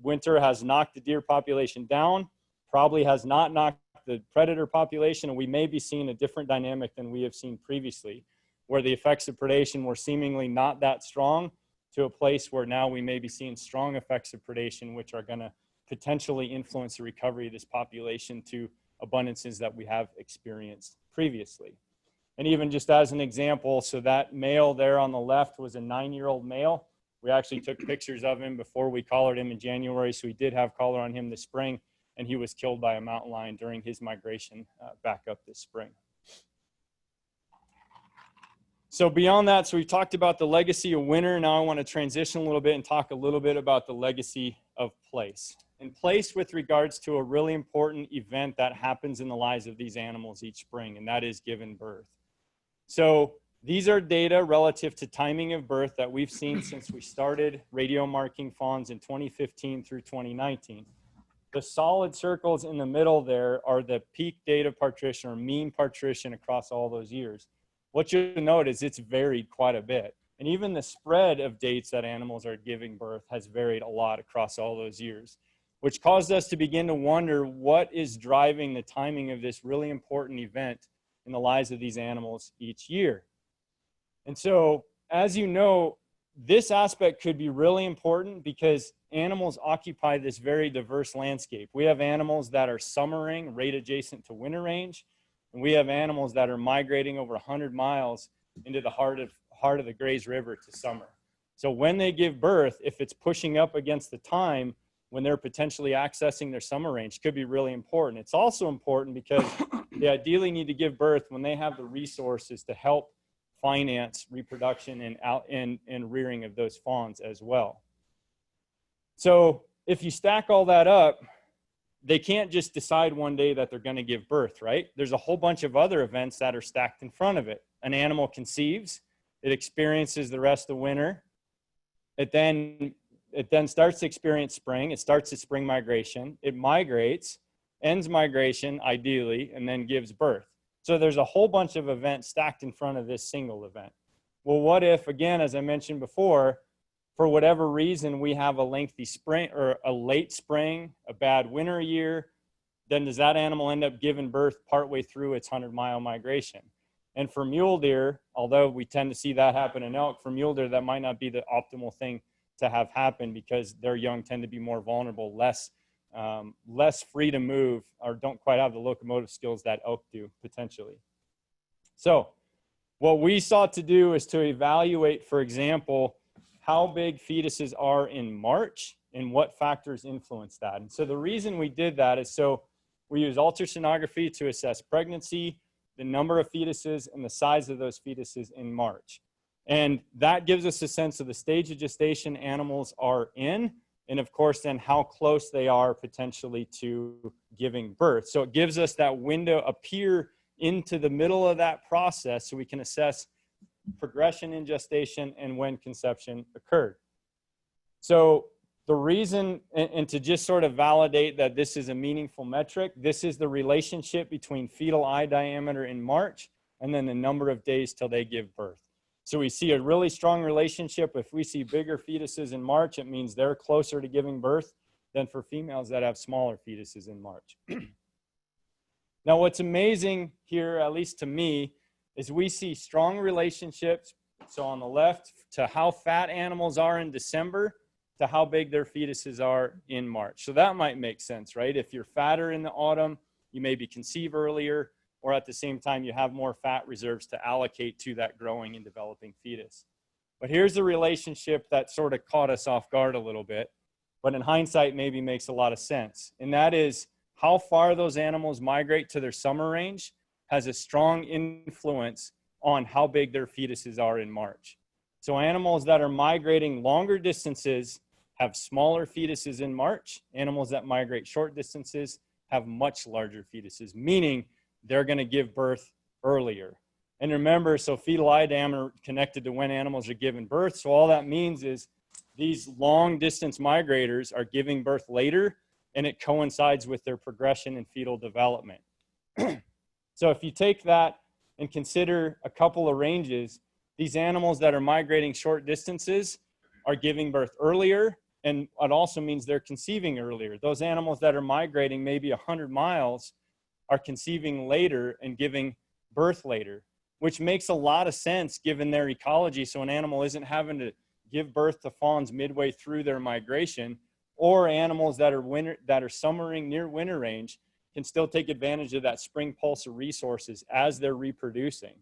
Winter has knocked the deer population down, probably has not knocked the predator population, and we may be seeing a different dynamic than we have seen previously, where the effects of predation were seemingly not that strong, to a place where now we may be seeing strong effects of predation, which are going to potentially influence the recovery of this population to abundances that we have experienced previously. And even just as an example, so that male there on the left was a 9-year-old male. We actually took pictures of him before we collared him in January, so we did have collar on him this spring, and he was killed by a mountain lion during his migration back up this spring. So beyond that, so we talked about the legacy of winter. Now I want to transition a little bit and talk a little bit about the legacy of place. And place with regards to a really important event that happens in the lives of these animals each spring, and that is giving birth. So these are data relative to timing of birth that we've seen since we started radio marking fawns in 2015 through 2019. The solid circles in the middle there are the peak date of partition or mean partition across all those years. What you'll note is it's varied quite a bit. And even the spread of dates that animals are giving birth has varied a lot across all those years, which caused us to begin to wonder what is driving the timing of this really important event in the lives of these animals each year. And so, as you know, this aspect could be really important because animals occupy this very diverse landscape. We have animals that are summering right adjacent to winter range, and we have animals that are migrating over 100 miles into the heart of the Grays River to summer. So when they give birth, if it's pushing up against the time when they're potentially accessing their summer range, could be really important. It's also important because they ideally need to give birth when they have the resources to help finance reproduction and rearing of those fawns as well. So if you stack all that up, they can't just decide one day that they're going to give birth, right? There's a whole bunch of other events that are stacked in front of it. An animal conceives, it experiences the rest of winter. It then starts to experience spring. It starts its spring migration. It migrates, ends migration ideally, and then gives birth. So there's a whole bunch of events stacked in front of this single event. Well, what if, again, as I mentioned before, for whatever reason, we have a lengthy spring or a late spring, a bad winter year, then does that animal end up giving birth partway through its 100-mile migration? And for mule deer, although we tend to see that happen in elk, for mule deer, that might not be the optimal thing to have happen because their young tend to be more vulnerable, less free to move, or don't quite have the locomotive skills that elk do potentially. So what we sought to do is to evaluate, for example, how big fetuses are in March and what factors influence that. And so the reason we did that is so we use ultrasonography to assess pregnancy, the number of fetuses, and the size of those fetuses in March. And that gives us a sense of the stage of gestation animals are in, and of course then how close they are potentially to giving birth. So it gives us that window, a peer into the middle of that process so we can assess progression in gestation and when conception occurred. So the reason, and to just sort of validate that this is a meaningful metric, this is the relationship between fetal eye diameter in March and then the number of days till they give birth. So we see a really strong relationship. If we see bigger fetuses in March, it means they're closer to giving birth than for females that have smaller fetuses in March. Now, what's amazing here, at least to me, is we see strong relationships. So on the left, to how fat animals are in December, to how big their fetuses are in March. So that might make sense, right? If you're fatter in the autumn, you maybe conceive earlier, or at the same time, you have more fat reserves to allocate to that growing and developing fetus. But here's the relationship that sort of caught us off guard a little bit, but in hindsight maybe makes a lot of sense. And that is how far those animals migrate to their summer range has a strong influence on how big their fetuses are in March. So animals that are migrating longer distances have smaller fetuses in March. Animals that migrate short distances have much larger fetuses, meaning they're going to give birth earlier. And remember, so fetal eye diameter connected to when animals are giving birth. So all that means is these long distance migrators are giving birth later, and it coincides with their progression in fetal development. So if you take that and consider a couple of ranges, these animals that are migrating short distances are giving birth earlier, and it also means they're conceiving earlier. Those animals that are migrating maybe 100 miles are conceiving later and giving birth later, which makes a lot of sense given their ecology. So an animal isn't having to give birth to fawns midway through their migration, or animals that are summering near winter range can still take advantage of that spring pulse of resources as they're reproducing.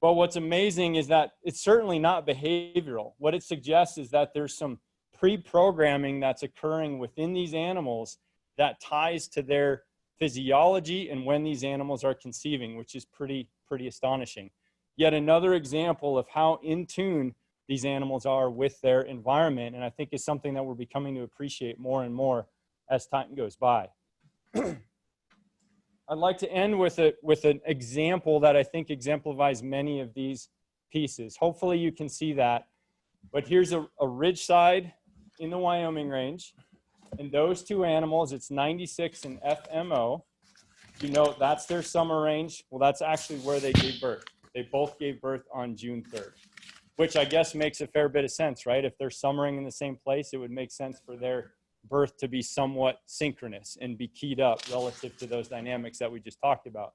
But what's amazing is that it's certainly not behavioral. What it suggests is that there's some pre-programming that's occurring within these animals that ties to their physiology and when these animals are conceiving, which is pretty astonishing. Yet another example of how in tune these animals are with their environment, and I think is something that we're becoming to appreciate more and more as time goes by. I'd like to end with an example that I think exemplifies many of these pieces. Hopefully you can see that, but here's a ridge side in the Wyoming range, and those two animals, it's 96 and FMO. You know, that's their summer range. Well, that's actually where they gave birth. They both gave birth on June 3rd, which I guess makes a fair bit of sense, right? If they're summering in the same place, it would make sense for their birth to be somewhat synchronous and be keyed up relative to those dynamics that we just talked about.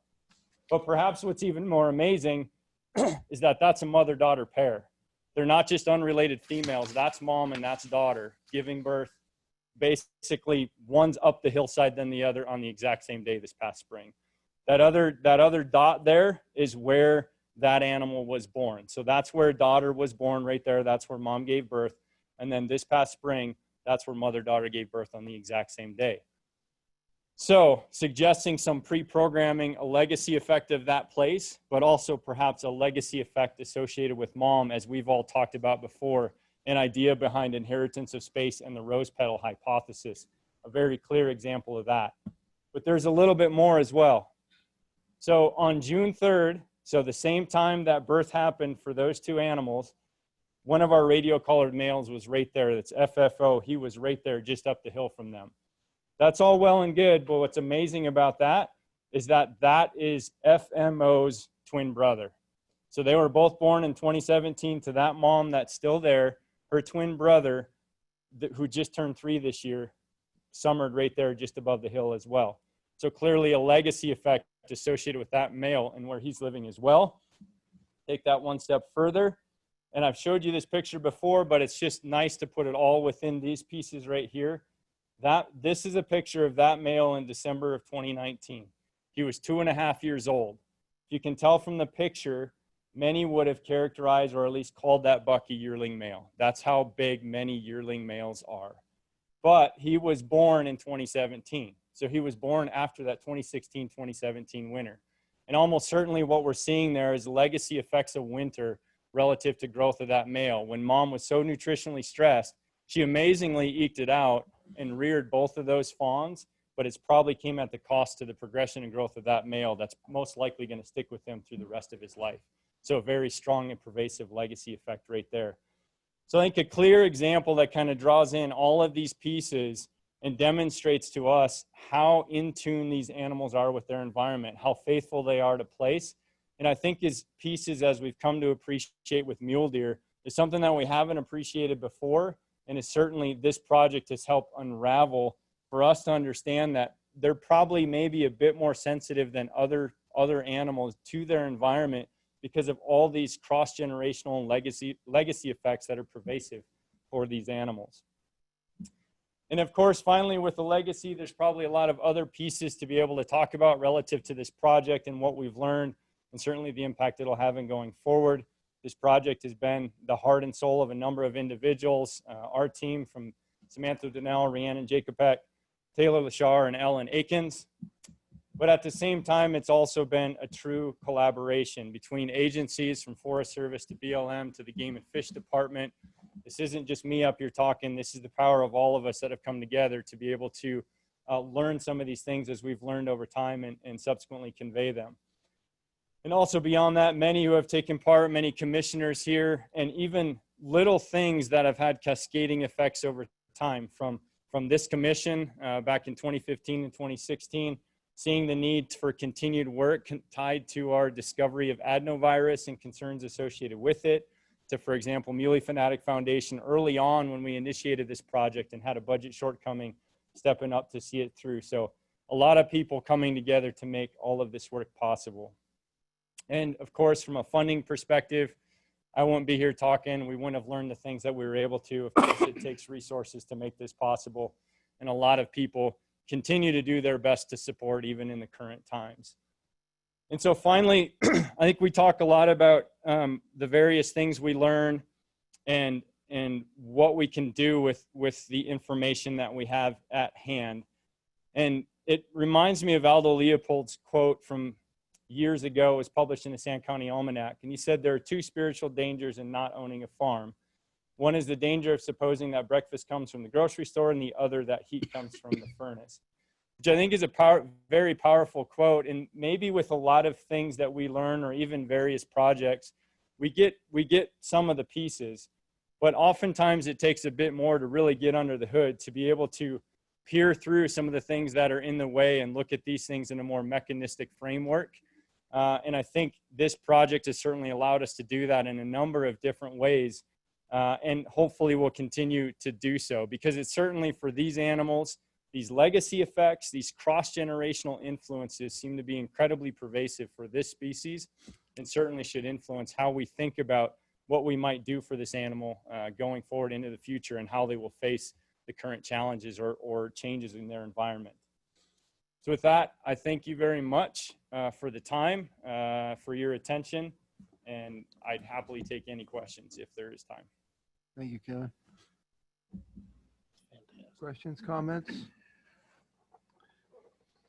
But perhaps what's even more amazing is that that's a mother-daughter pair. They're not just unrelated females. That's mom and that's daughter giving birth. Basically, one's up the hillside than the other on the exact same day this past spring. That other dot there is where that animal was born. So that's where daughter was born right there. That's where mom gave birth. And then this past spring, that's where mother-daughter gave birth on the exact same day. So suggesting some pre-programming, a legacy effect of that place, but also perhaps a legacy effect associated with mom, as we've all talked about before, an idea behind inheritance of space and the rose petal hypothesis, a very clear example of that. But there's a little bit more as well. So on June 3rd, so the same time that birth happened for those two animals, one of our radio-collared males was right there. That's FFO. He was right there just up the hill from them. That's all well and good, but what's amazing about that is that that is FMO's twin brother. So they were both born in 2017 to that mom that's still there. Her twin brother, who just turned 3 this year, summered right there just above the hill as well. So clearly a legacy effect associated with that male and where he's living as well. Take that one step further. And I've showed you this picture before, but it's just nice to put it all within these pieces right here. This is a picture of that male in December of 2019. He was 2.5 years old. You can tell from the picture, many would have characterized or at least called that buck a yearling male. That's how big many yearling males are. But he was born in 2017. So he was born after that 2016-2017 winter. And almost certainly what we're seeing there is legacy effects of winter relative to growth of that male. When mom was so nutritionally stressed, she amazingly eked it out and reared both of those fawns, but it's probably came at the cost to the progression and growth of that male that's most likely going to stick with him through the rest of his life. So a very strong and pervasive legacy effect right there. So I think a clear example that kind of draws in all of these pieces and demonstrates to us how in tune these animals are with their environment, how faithful they are to place. And I think as pieces, as we've come to appreciate with mule deer, is something that we haven't appreciated before. And is certainly this project has helped unravel for us to understand that they're probably maybe a bit more sensitive than other animals to their environment because of all these cross-generational and legacy effects that are pervasive for these animals. And of course, finally, with the legacy, there's probably a lot of other pieces to be able to talk about relative to this project and what we've learned, and certainly the impact it'll have in going forward. This project has been the heart and soul of a number of individuals. Our team from Samantha Donnell, Rhiannon Jacobek, Taylor Lashar, and Ellen Akins. But at the same time, it's also been a true collaboration between agencies from Forest Service to BLM to the Game and Fish Department. This isn't just me up here talking. This is the power of all of us that have come together to be able to learn some of these things as we've learned over time and subsequently convey them. And also beyond that, many who have taken part, many commissioners here, and even little things that have had cascading effects over time from this commission back in 2015 and 2016, seeing the need for continued work tied to our discovery of adenovirus and concerns associated with it, to, for example, Muley Fanatic Foundation early on when we initiated this project and had a budget shortcoming, stepping up to see it through. So a lot of people coming together to make all of this work possible. And of course, from a funding perspective, I wouldn't be here talking. We wouldn't have learned the things that we were able to. Of course, it takes resources to make this possible. And a lot of people continue to do their best to support even in the current times. And so finally, I think we talk a lot about the various things we learn and what we can do with the information that we have at hand. And it reminds me of Aldo Leopold's quote from years ago. It was published in the San County Almanac. And he said, there are two spiritual dangers in not owning a farm. One is the danger of supposing that breakfast comes from the grocery store, and the other that heat comes from the furnace, which I think is a very powerful quote. And maybe with a lot of things that we learn, or even various projects, we get some of the pieces, but oftentimes it takes a bit more to really get under the hood, to be able to peer through some of the things that are in the way and look at these things in a more mechanistic framework. And I think this project has certainly allowed us to do that in a number of different ways. And hopefully we'll continue to do so, because it's certainly for these animals, these legacy effects, these cross-generational influences seem to be incredibly pervasive for this species, and certainly should influence how we think about what we might do for this animal going forward into the future, and how they will face the current challenges or changes in their environment. So with that, I thank you very much for the time, for your attention, and I'd happily take any questions if there is time. Thank you, Kevin. Questions, comments?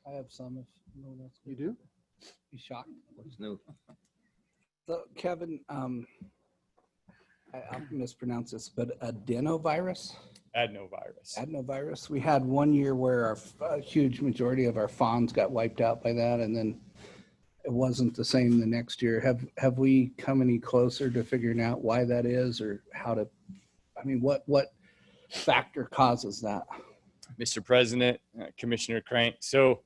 I have some, if no one else. You do? Be shocked. What's new? So Kevin, I'll mispronounce this, but adenovirus? Adenovirus. We had one year where a huge majority of our fawns got wiped out by that, and then it wasn't the same the next year. Have we come any closer to figuring out why that is, or how to, I mean, what factor causes that? Mr. President, Commissioner Crank. So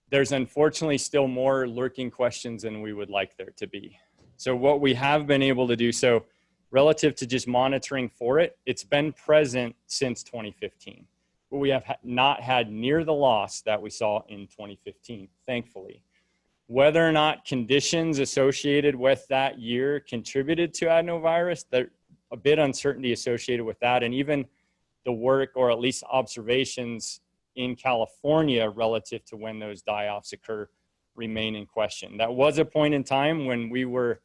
there's unfortunately still more lurking questions than we would like there to be. So what we have been able to do, so relative to just monitoring for it, it's been present since 2015, but we have not had near the loss that we saw in 2015, thankfully. Whether or not conditions associated with that year contributed to adenovirus, there's a bit uncertainty associated with that, and even the work, or at least observations in California relative to when those die-offs occur, remain in question. That was a point in time when we were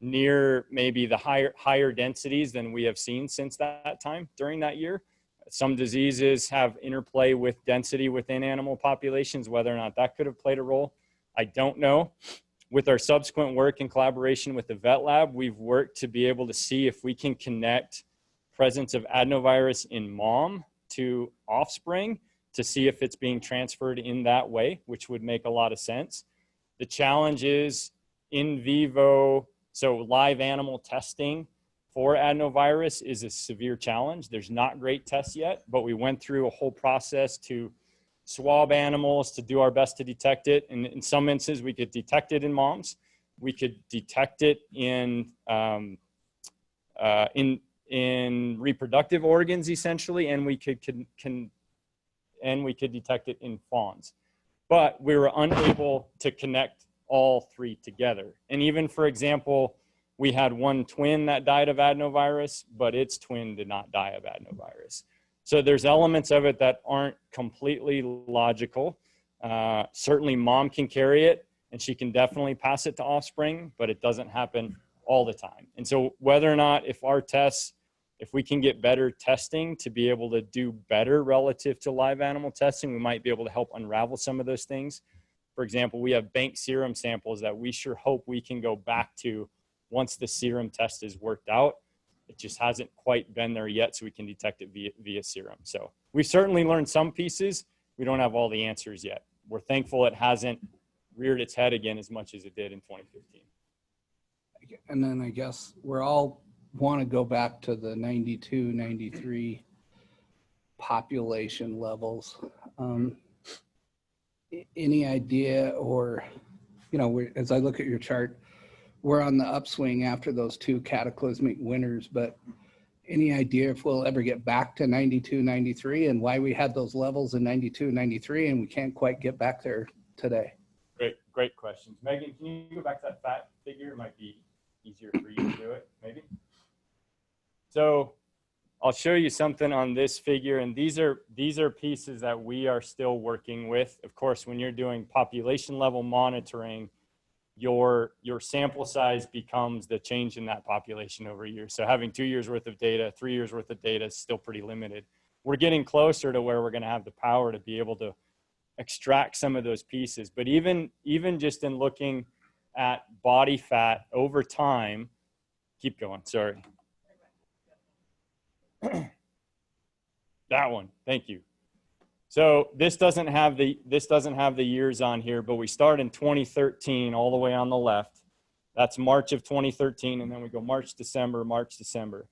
near maybe the higher densities than we have seen since that time during that year. Some diseases have interplay with density within animal populations. Whether or not that could have played a role, I don't know. With our subsequent work in collaboration with the vet lab, we've worked to be able to see if we can connect presence of adenovirus in mom to offspring to see if it's being transferred in that way, which would make a lot of sense. The challenge is in vivo, so live animal testing for adenovirus is a severe challenge. There's not great tests yet, but we went through a whole process to swab animals to do our best to detect it. And in some instances, we could detect it in moms. We could detect it in reproductive organs, essentially, and we could detect it in fawns. But we were unable to connect all three together. And even, for example, we had one twin that died of adenovirus, but its twin did not die of adenovirus. So there's elements of it that aren't completely logical. Certainly mom can carry it, and she can definitely pass it to offspring, but it doesn't happen all the time. And so whether or not if our tests, if we can get better testing to be able to do better relative to live animal testing, we might be able to help unravel some of those things. For example, we have bank serum samples that we sure hope we can go back to once the serum test is worked out. It just hasn't quite been there yet, so we can detect it via serum. So we've certainly learned some pieces. We don't have all the answers yet. We're thankful it hasn't reared its head again as much as it did in 2015. And then I guess we're all want to go back to the 92, 93 population levels. Any idea, or, you know, as I look at your chart, we're on the upswing after those two cataclysmic winters, but any idea if we'll ever get back to 92, 93 and why we had those levels in 92, 93 and we can't quite get back there today? Great questions. Megan, can you go back to that fat figure? It might be easier for you to do it, maybe. So I'll show you something on this figure, and these are pieces that we are still working with. Of course, when you're doing population level monitoring, your sample size becomes the change in that population over years. So having 2 years worth of data, 3 years worth of data is still pretty limited. We're getting closer to where we're going to have the power to be able to extract some of those pieces. But even just in looking at body fat over time, keep going, sorry. That one, thank you. So this doesn't have the years on here, but we start in 2013 all the way on the left. That's March of 2013, and then we go March, December, March, December.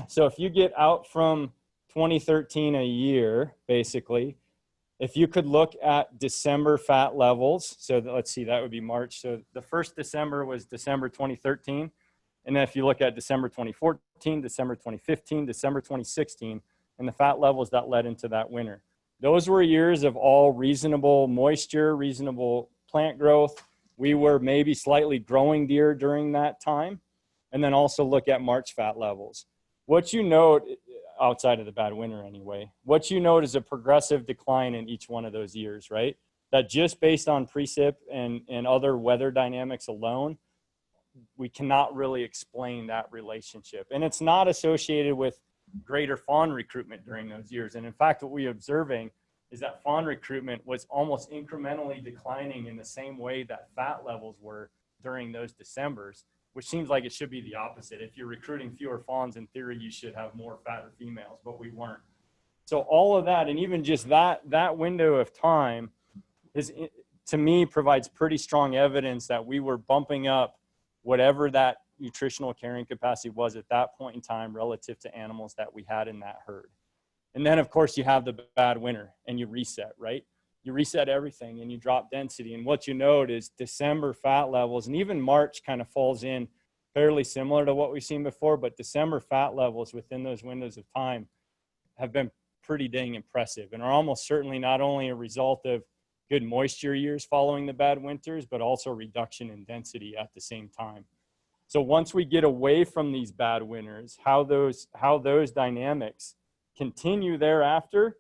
So if you get out from 2013 a year, basically, if you could look at December fat levels, so let's see, that would be March. So the first December was December 2013. And then if you look at December 2014, December 2015, December 2016, and the fat levels that led into that winter. Those were years of all reasonable moisture, reasonable plant growth. We were maybe slightly growing deer during that time. And then also look at March fat levels. What you note, outside of the bad winter anyway, what you note is a progressive decline in each one of those years, right? That just based on precip and other weather dynamics alone, we cannot really explain that relationship. And it's not associated with greater fawn recruitment during those years. And in fact, what we're observing is that fawn recruitment was almost incrementally declining in the same way that fat levels were during those Decembers, which seems like it should be the opposite. If you're recruiting fewer fawns, in theory, you should have more fatter females, but we weren't. So all of that, and even just that window of time is, to me, provides pretty strong evidence that we were bumping up whatever that nutritional carrying capacity was at that point in time relative to animals that we had in that herd. And then, of course, you have the bad winter and you reset, right? You reset everything and you drop density. And what you note is December fat levels, and even March kind of falls in fairly similar to what we've seen before, but December fat levels within those windows of time have been pretty dang impressive and are almost certainly not only a result of good moisture years following the bad winters, but also reduction in density at the same time. So once we get away from these bad winters, how those dynamics continue thereafter,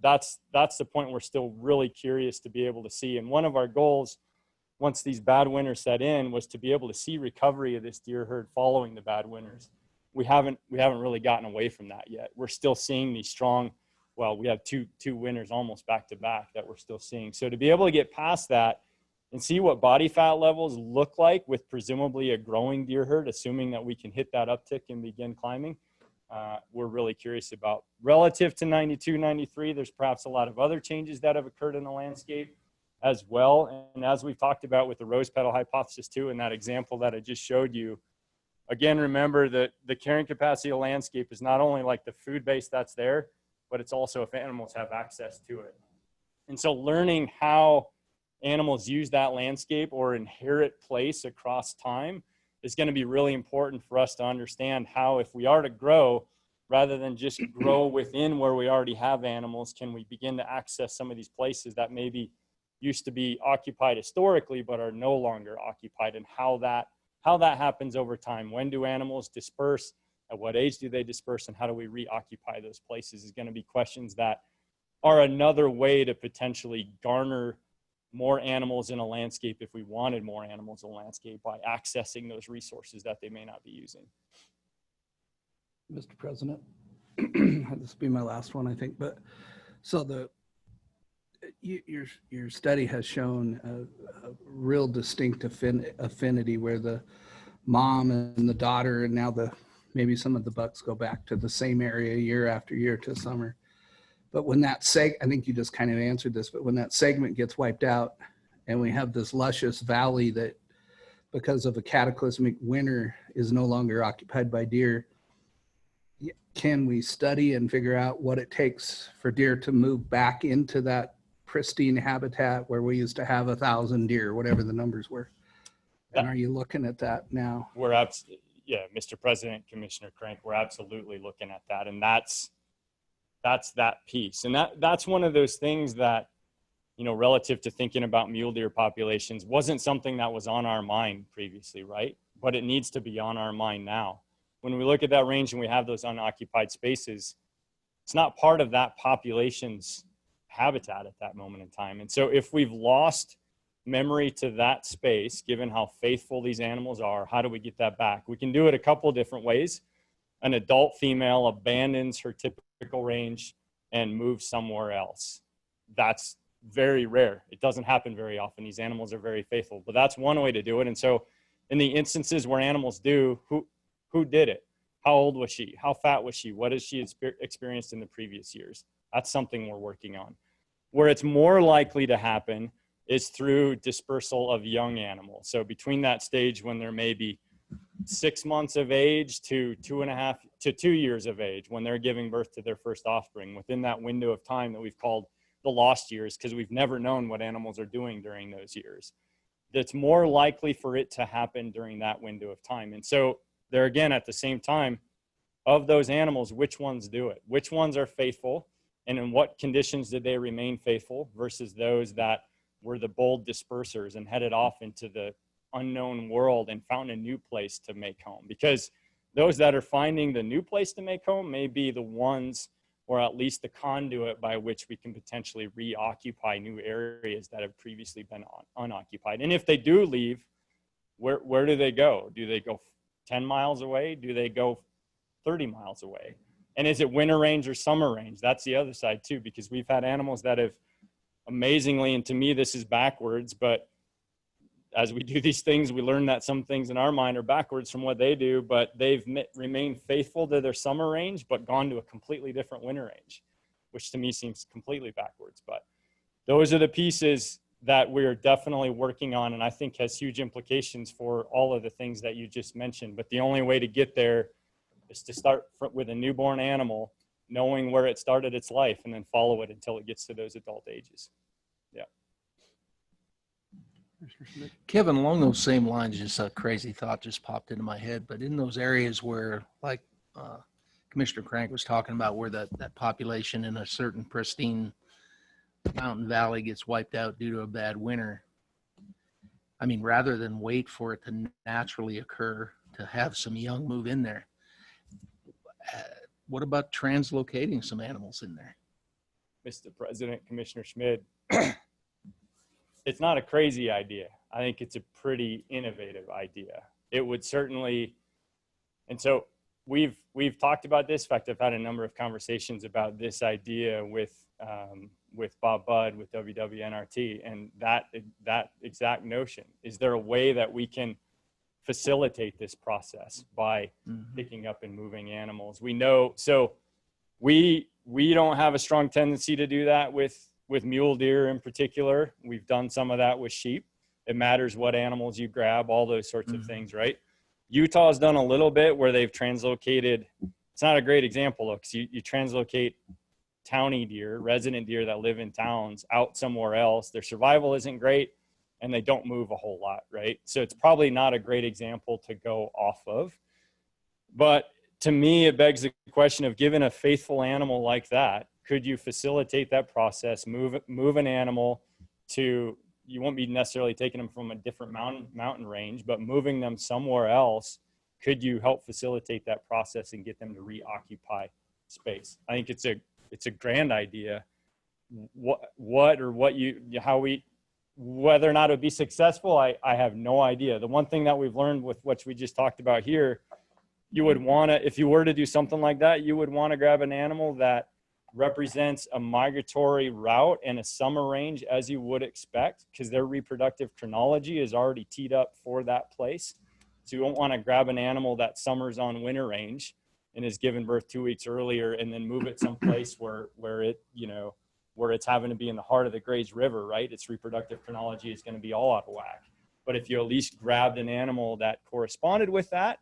that's the point we're still really curious to be able to see. And one of our goals, once these bad winters set in, was to be able to see recovery of this deer herd following the bad winters. We haven't really gotten away from that yet. We're still seeing these strong, well, we have two winters almost back to back that we're still seeing. So to be able to get past that and see what body fat levels look like with presumably a growing deer herd, assuming that we can hit that uptick and begin climbing, we're really curious about. Relative to 92, 93, there's perhaps a lot of other changes that have occurred in the landscape as well. And as we've talked about with the rose petal hypothesis too, in that example that I just showed you, again, remember that the carrying capacity of landscape is not only like the food base that's there, but it's also if animals have access to it. And so learning how animals use that landscape or inherit place across time is going to be really important for us to understand how, if we are to grow, rather than just grow within where we already have animals, can we begin to access some of these places that maybe used to be occupied historically but are no longer occupied, and how that happens over time. When do animals disperse? At what age do they disperse? And how do we reoccupy those places is going to be questions that are another way to potentially garner more animals in a landscape if we wanted more animals in a landscape by accessing those resources that they may not be using. Mr. President, this will be my last one, I think. But so your study has shown a real distinct affinity where the mom and the daughter, and now maybe some of the bucks go back to the same area year after year to summer. But when that I think you just kind of answered this, but when that segment gets wiped out and we have this luscious valley that because of a cataclysmic winter is no longer occupied by deer, can we study and figure out what it takes for deer to move back into that pristine habitat where we used to have 1,000 deer, whatever the numbers were? And are you looking at that now? Yeah, Mr. President, Commissioner Crank, we're absolutely looking at that. And that's that piece. And that's one of those things that, you know, relative to thinking about mule deer populations wasn't something that was on our mind previously, right? But it needs to be on our mind now. When we look at that range and we have those unoccupied spaces, it's not part of that population's habitat at that moment in time. And so if we've lost memory to that space, given how faithful these animals are, how do we get that back? We can do it a couple of different ways. An adult female abandons her typical range and moves somewhere else. That's very rare. It doesn't happen very often. These animals are very faithful, but that's one way to do it. And so in the instances where animals do, who did it? How old was she? How fat was she? What has she experienced in the previous years? That's something we're working on. Where it's more likely to happen is through dispersal of young animals. So between that stage when they're maybe 6 months of age to 2.5 to 2 years of age, when they're giving birth to their first offspring, within that window of time that we've called the lost years, because we've never known what animals are doing during those years. It's more likely for it to happen during that window of time. And so there again, at the same time, of those animals, which ones do it? Which ones are faithful? And in what conditions did they remain faithful versus those that were the bold dispersers and headed off into the unknown world and found a new place to make home? Because those that are finding the new place to make home may be the ones, or at least the conduit by which we can potentially reoccupy new areas that have previously been unoccupied. And if they do leave, where do they go? Do they go 10 miles away? Do they go 30 miles away? And is it winter range or summer range? That's the other side too, because we've had animals that have amazingly, and to me this is backwards, but as we do these things, we learn that some things in our mind are backwards from what they do, but they've remained faithful to their summer range, but gone to a completely different winter range, which to me seems completely backwards. But those are the pieces that we're definitely working on, and I think has huge implications for all of the things that you just mentioned. But the only way to get there is to start with a newborn animal, knowing where it started its life, and then follow it until it gets to those adult ages. Yeah. Kevin, along those same lines, just a crazy thought just popped into my head. But in those areas where, like Commissioner Crank was talking about, where that population in a certain pristine mountain valley gets wiped out due to a bad winter, I mean, rather than wait for it to naturally occur, to have some young move in there, what about translocating some animals in there? Mr. President, Commissioner Schmidt, it's not a crazy idea. I think it's a pretty innovative idea. It would certainly, and so we've talked about this. In fact, I've had a number of conversations about this idea with Bob Budd, with WWNRT, and that exact notion. Is there a way that we can facilitate this process by picking up and moving animals? We know, so we don't have a strong tendency to do that with mule deer in particular. We've done some of that with sheep. It matters what animals you grab, all those sorts of things, right? Utah's done a little bit where they've translocated. It's not a great example though, because you translocate towny deer, resident deer that live in towns, out somewhere else. Their survival isn't great and they don't move a whole lot, right? So it's probably not a great example to go off of. But to me, it begs the question of, given a faithful animal like that, could you facilitate that process, move an animal to, you won't be necessarily taking them from a different mountain range, but moving them somewhere else, could you help facilitate that process and get them to reoccupy space? I think it's a grand idea. Whether or not it would be successful, I have no idea. The one thing that we've learned with what we just talked about here, you would want to, if you were to do something like that, you would want to grab an animal that represents a migratory route and a summer range as you would expect, because their reproductive chronology is already teed up for that place. So you won't want to grab an animal that summers on winter range and is given birth 2 weeks earlier and then move it someplace where it's having to be in the heart of the Grays River, right? Its reproductive chronology is going to be all out of whack. But if you at least grabbed an animal that corresponded with that,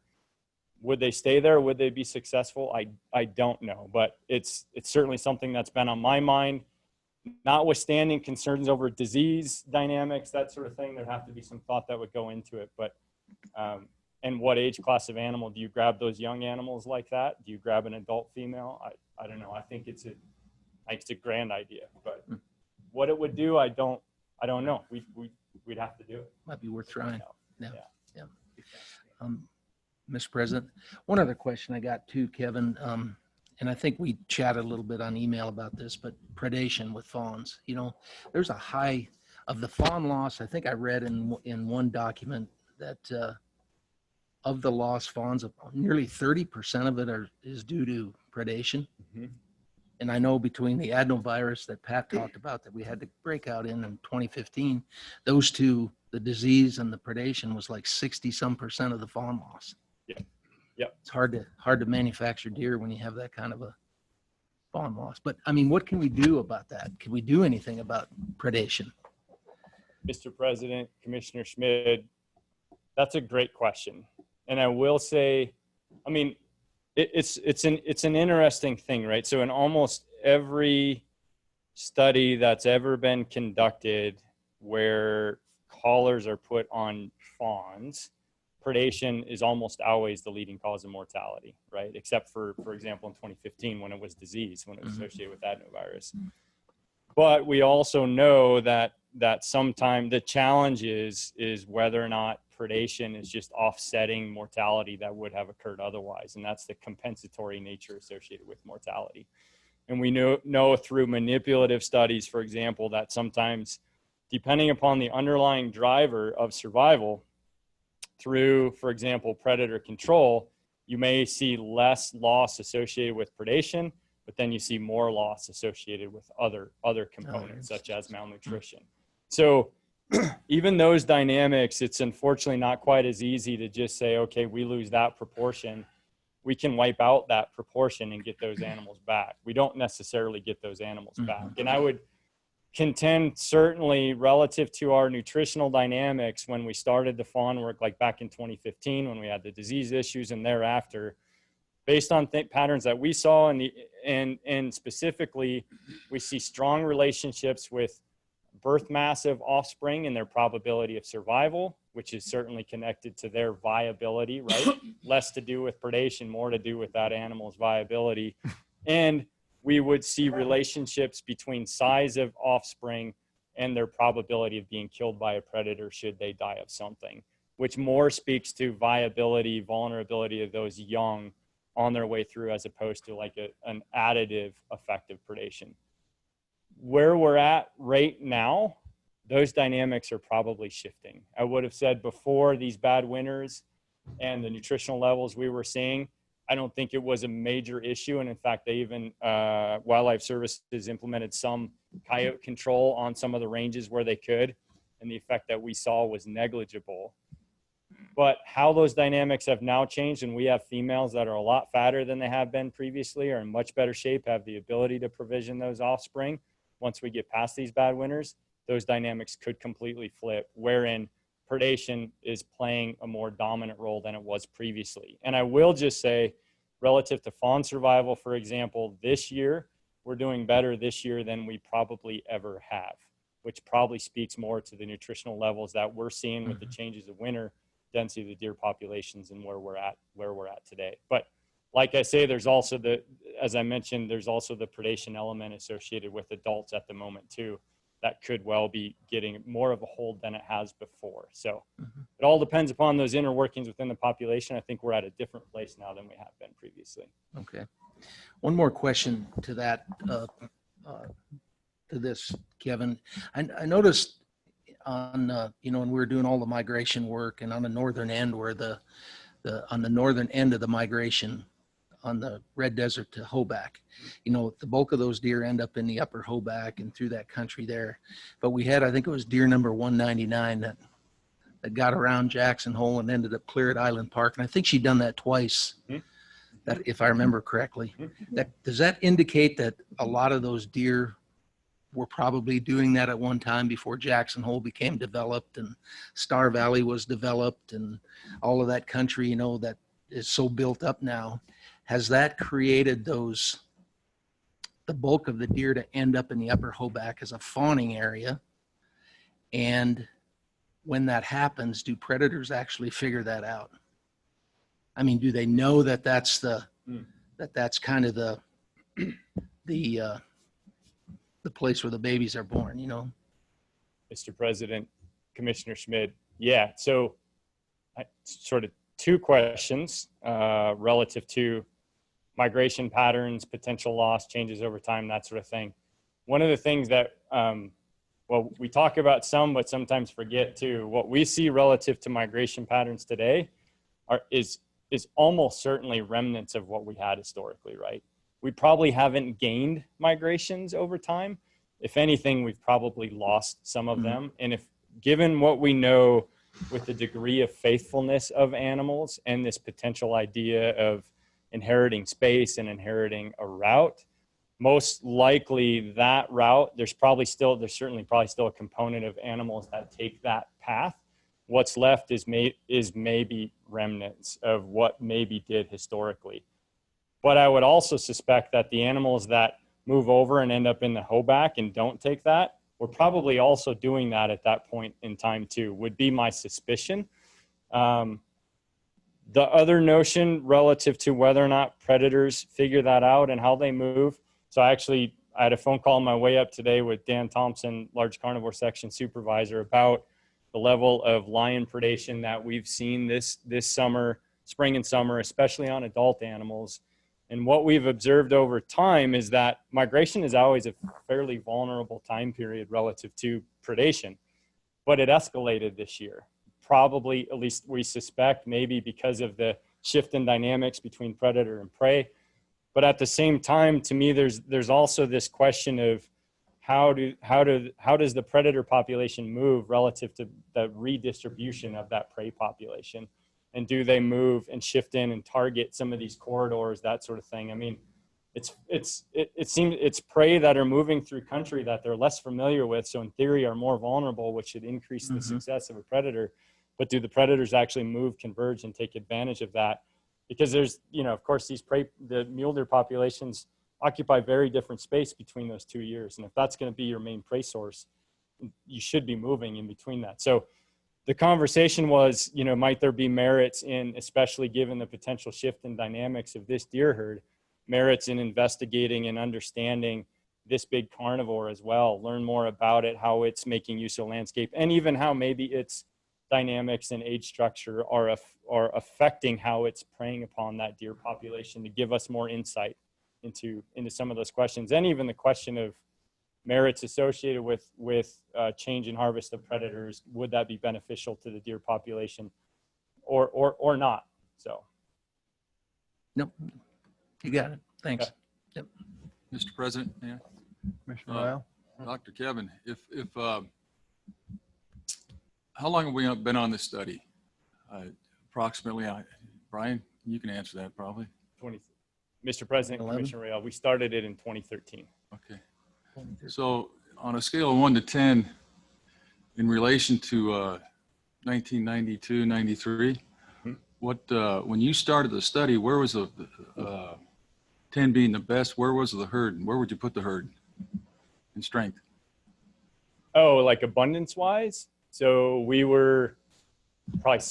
would they stay there? Would they be successful? I don't know, but it's certainly something that's been on my mind. Notwithstanding concerns over disease dynamics, that sort of thing, there'd have to be some thought that would go into it. But and what age class of animal do you grab those young animals like that? Do you grab an adult female? I don't know. I think it's a grand idea, but what it would do, I don't know. We'd have to do it. Might be worth trying. Yeah. Mr. President, one other question I got too, Kevin, and I think we chatted a little bit on email about this, but predation with fawns. You know, there's a high of the fawn loss. I think I read in one document that of the lost fawns, nearly 30% of it is due to predation. Mm-hmm. And I know between the adenovirus that Pat talked about that we had to break out in 2015, those two, the disease and the predation, was like 60-some% of the fawn loss. Yeah. It's hard to manufacture deer when you have that kind of a fawn loss. But I mean, what can we do about that? Can we do anything about predation? Mr. President, Commissioner Schmidt, that's a great question. And I will say, I mean, it's an interesting thing, right? So in almost every study that's ever been conducted where collars are put on fawns, predation is almost always the leading cause of mortality, right? Except for example, in 2015 when it was disease, when it was associated with adenovirus. But we also know that sometimes the challenge is whether or not predation is just offsetting mortality that would have occurred otherwise. And that's the compensatory nature associated with mortality. And we know through manipulative studies, for example, that sometimes depending upon the underlying driver of survival through, for example, predator control, you may see less loss associated with predation, but then you see more loss associated with other components such as malnutrition. So even those dynamics, it's unfortunately not quite as easy to just say, okay, we lose that proportion. We can wipe out that proportion and get those animals back. We don't necessarily get those animals back. And I would contend certainly relative to our nutritional dynamics when we started the fawn work, like back in 2015 when we had the disease issues and thereafter, based on patterns that we saw and specifically, we see strong relationships with birth massive offspring and their probability of survival, which is certainly connected to their viability, right? Less to do with predation, more to do with that animal's viability. And we would see relationships between size of offspring and their probability of being killed by a predator should they die of something, which more speaks to viability, vulnerability of those young on their way through as opposed to like an additive effect of predation. Where we're at right now, those dynamics are probably shifting. I would have said before these bad winters and the nutritional levels we were seeing, I don't think it was a major issue. And in fact, they even, Wildlife Services implemented some coyote control on some of the ranges where they could. And the effect that we saw was negligible. But how those dynamics have now changed, and we have females that are a lot fatter than they have been previously, are in much better shape, have the ability to provision those offspring. Once we get past these bad winters, those dynamics could completely flip, wherein predation is playing a more dominant role than it was previously. And I will just say, relative to fawn survival, for example, this year, we're doing better this year than we probably ever have, which probably speaks more to the nutritional levels that we're seeing with the changes of winter, density of the deer populations, and where we're at today. But like I say, there's also as I mentioned, there's also the predation element associated with adults at the moment too, that could well be getting more of a hold than it has before. So it all depends upon those inner workings within the population. I think we're at a different place now than we have been previously. Okay. One more question to that, to this, Kevin. I noticed on, when we were doing all the migration work and on the northern end where on the northern end of the migration on the Red Desert to Hoback, the bulk of those deer end up in the upper Hoback and through that country there. But we had, I think it was deer number 199 that got around Jackson Hole and ended up clear at Island Park. And I think she'd done that twice, that if I remember correctly. Does that indicate that a lot of those deer were probably doing that at one time before Jackson Hole became developed and Star Valley was developed and all of that country, you know, that is so built up now. Has that created the bulk of the deer to end up in the upper Hoback as a fawning area? And when that happens, do predators actually figure that out? I mean, do they know that that's kind of the place where the babies are born, you know? Mr. President, Commissioner Schmidt. Yeah, so sort of two questions relative to migration patterns, potential loss, changes over time, that sort of thing. One of the things that, well, we talk about some, but sometimes forget too, what we see relative to migration patterns today is almost certainly remnants of what we had historically, right? We probably haven't gained migrations over time. If anything, we've probably lost some of them. And if given what we know with the degree of faithfulness of animals and this potential idea of inheriting space and inheriting a route, most likely that route, there's certainly probably still a component of animals that take that path. What's left is maybe remnants of what maybe did historically. But I would also suspect that the animals that move over and end up in the Hoback and don't take that, we're probably also doing that at that point in time too, would be my suspicion. The other notion relative to whether or not predators figure that out and how they move. So I had a phone call on my way up today with Dan Thompson, large carnivore section supervisor, about the level of lion predation that we've seen this summer, spring and summer, especially on adult animals. And what we've observed over time is that migration is always a fairly vulnerable time period relative to predation, but it escalated this year. Probably, at least we suspect, maybe because of the shift in dynamics between predator and prey. But at the same time, to me, there's also this question of how does the predator population move relative to the redistribution of that prey population? And do they move and shift in and target some of these corridors, that sort of thing? I mean, it seems it's prey that are moving through country that they're less familiar with, so in theory are more vulnerable, which should increase the success of a predator. But do the predators actually move, converge, and take advantage of that? Because there's, you know, of course, the mule deer populations occupy very different space between those 2 years. And if that's going to be your main prey source, you should be moving in between that. So the conversation was, you know, might there be merits in, especially given the potential shift in dynamics of this deer herd, merits in investigating and understanding this big carnivore as well, learn more about it, how it's making use of landscape, and even how maybe its dynamics and age structure are affecting how it's preying upon that deer population, to give us more insight into some of those questions. And even the question of merits associated with change in harvest of predators, would that be beneficial to the deer population or not? So. Nope. You got it. Thanks. Okay. Yep. Mr. President, yeah. Commissioner Ryle? Dr. Kevin, if how long have we been on this study? Approximately, Brian, you can answer that probably. Mr. President, 11? Commissioner Rail, we started it in 2013. Okay. So on a scale of 1 to 10, in relation to 1992, 93, when you started the study, where was the 10 being the best? Where was the herd? And where would you put the herd in strength? Oh, like abundance wise? So we were probably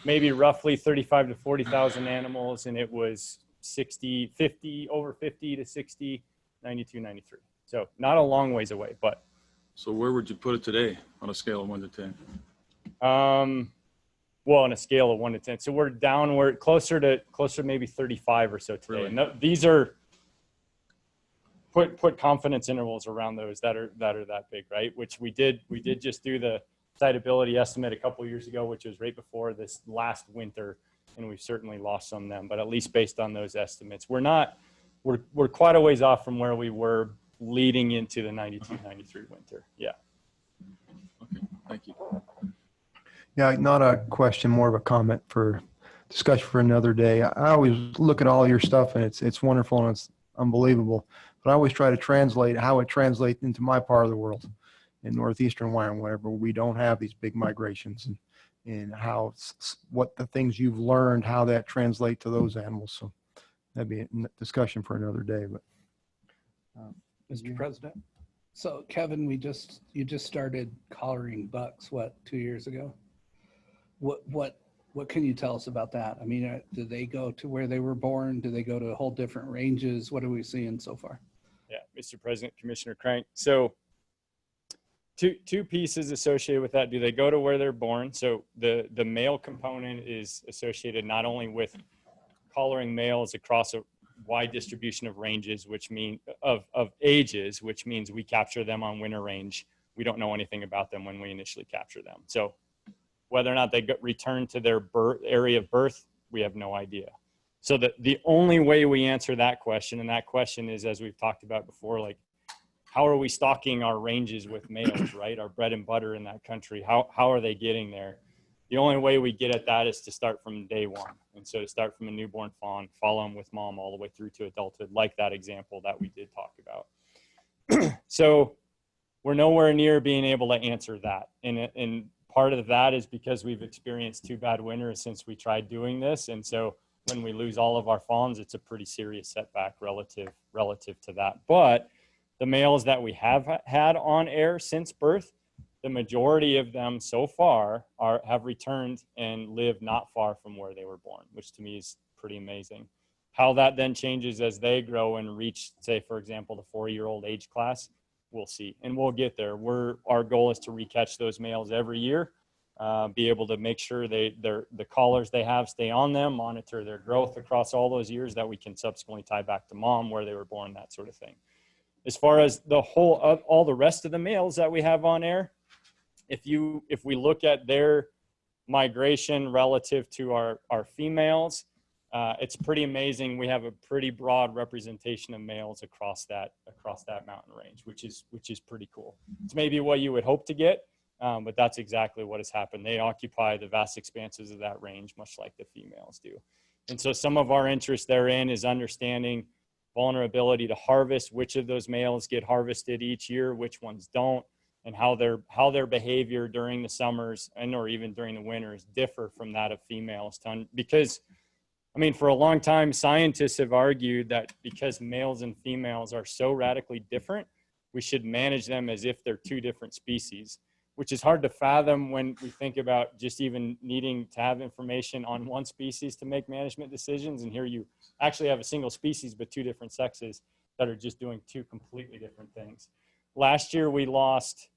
maybe roughly 35 to 40,000 animals, and it was 50 to 60, 92, 93. So not a long ways away, but. So where would you put it today on a scale of 1 to 10? Well, on a scale of 1 to 10. So we're downward, closer to maybe 35 or so today. Really? And these are, put confidence intervals around those that are that big, right? Which we did just do the siteability estimate a couple of years ago, which was right before this last winter, and we've certainly lost some of them, but at least based on those estimates, we're quite a ways off from where we were leading into the 92, 93 winter. Yeah. Okay, thank you. Yeah, not a question, more of a comment for discussion for another day. I always look at all your stuff and it's wonderful and it's unbelievable. but I always try to translate how it translates into my part of the world in northeastern Wyoming, wherever we don't have these big migrations, and how what the things you've learned, how that translate to those animals. So that'd be a discussion for another day. But Mr. President. So Kevin, you just started collaring bucks, what, 2 years ago? What can you tell us about that? I mean, do they go to where they were born? Do they go to whole different ranges? What are we seeing so far? Yeah, Mr. President, Commissioner Crank. So two pieces associated with that. Do they go to where they're born? So the male component is associated not only with collaring males across a wide distribution of ranges, which mean of ages, which means we capture them on winter range. We don't know anything about them when we initially capture them. So whether or not they return to their area of birth, we have no idea. So the only way we answer that question, and that question is, as we've talked about before, like, how are we stocking our ranges with males, right? Our bread and butter in that country. How are they getting there? The only way we get at that is to start from day one. And so to start from a newborn fawn, follow them with mom all the way through to adulthood, like that example that we did talk about. So we're nowhere near being able to answer that. And part of that is because we've experienced 2 bad winters since we tried doing this. And so when we lose all of our fawns, it's a pretty serious setback relative to that. But the males that we have had on air since birth, the majority of them so far have returned and live not far from where they were born, which to me is pretty amazing. How that then changes as they grow and reach, say, for example, the 4-year-old age class, we'll see. And we'll get there. Our goal is to recatch those males every year, be able to make sure the collars they have stay on them, monitor their growth across all those years that we can subsequently tie back to mom, where they were born, that sort of thing. As far as all the rest of the males that we have on air, if we look at their migration relative to our females, it's pretty amazing. We have a pretty broad representation of males across that mountain range, which is pretty cool. It's maybe what you would hope to get, but that's exactly what has happened. They occupy the vast expanses of that range, much like the females do. And so some of our interest therein is understanding vulnerability to harvest, which of those males get harvested each year, which ones don't, and how their behavior during the summers and or even during the winters differ from that of females. Because, I mean, for a long time, scientists have argued that because males and females are so radically different, we should manage them as if they're 2 different species, which is hard to fathom when we think about just even needing to have information on one species to make management decisions. And here you actually have a single species, but 2 different sexes that are just doing 2 completely different things. Last year, we lost,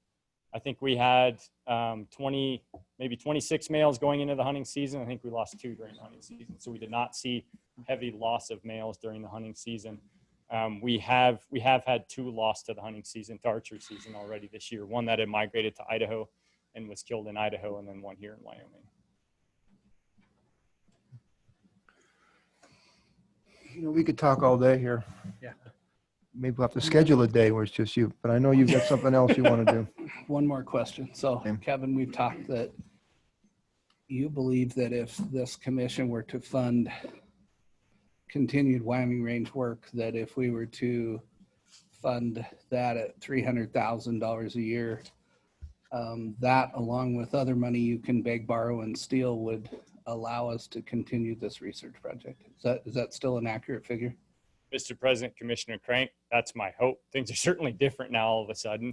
I think we had maybe 26 males going into the hunting season. I think we lost 2 during the hunting season. So we did not see heavy loss of males during the hunting season. We have had 2 lost to the hunting season, to archery season already this year. One that had migrated to Idaho and was killed in Idaho, and then one here in Wyoming. you know, we could talk all day here. Yeah. Maybe we'll have to schedule a day where it's just you, but I know you've got something else you want to do. One more question. So Kevin, we've talked that you believe that if this commission were to fund continued Wyoming range work, that if we were to fund that at $300,000 a year, that along with other money you can beg, borrow, and steal would allow us to continue this research project. Is that still an accurate figure? Mr. President, Commissioner Crank, that's my hope. Things are certainly different now all of a sudden.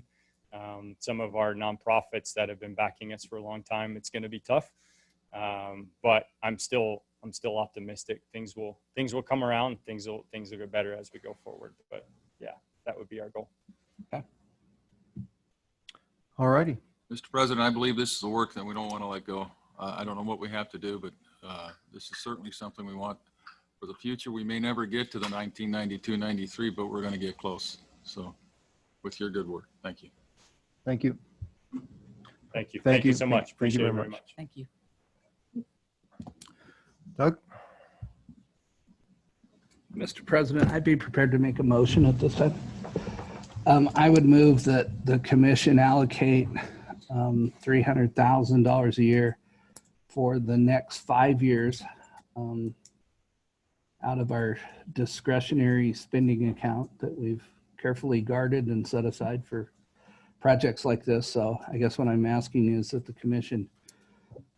Some of our nonprofits that have been backing us for a long time, it's going to be tough. But I'm still optimistic. Things will come around. Things will get better as we go forward. But yeah, that would be our goal. Okay. All righty. Mr. President, I believe this is the work that we don't want to let go. I don't know what we have to do, but this is certainly something we want for the future. We may never get to the 1992-93, but we're going to get close. So with your good work, thank you. Thank you. Thank you. Thank you so much. Appreciate it very much. Thank you. Doug? Mr. President, I'd be prepared to make a motion at this time. I would move that the commission allocate $300,000 a year for the next 5 years out of our discretionary spending account that we've carefully guarded and set aside for projects like this. So I guess what I'm asking is that the commission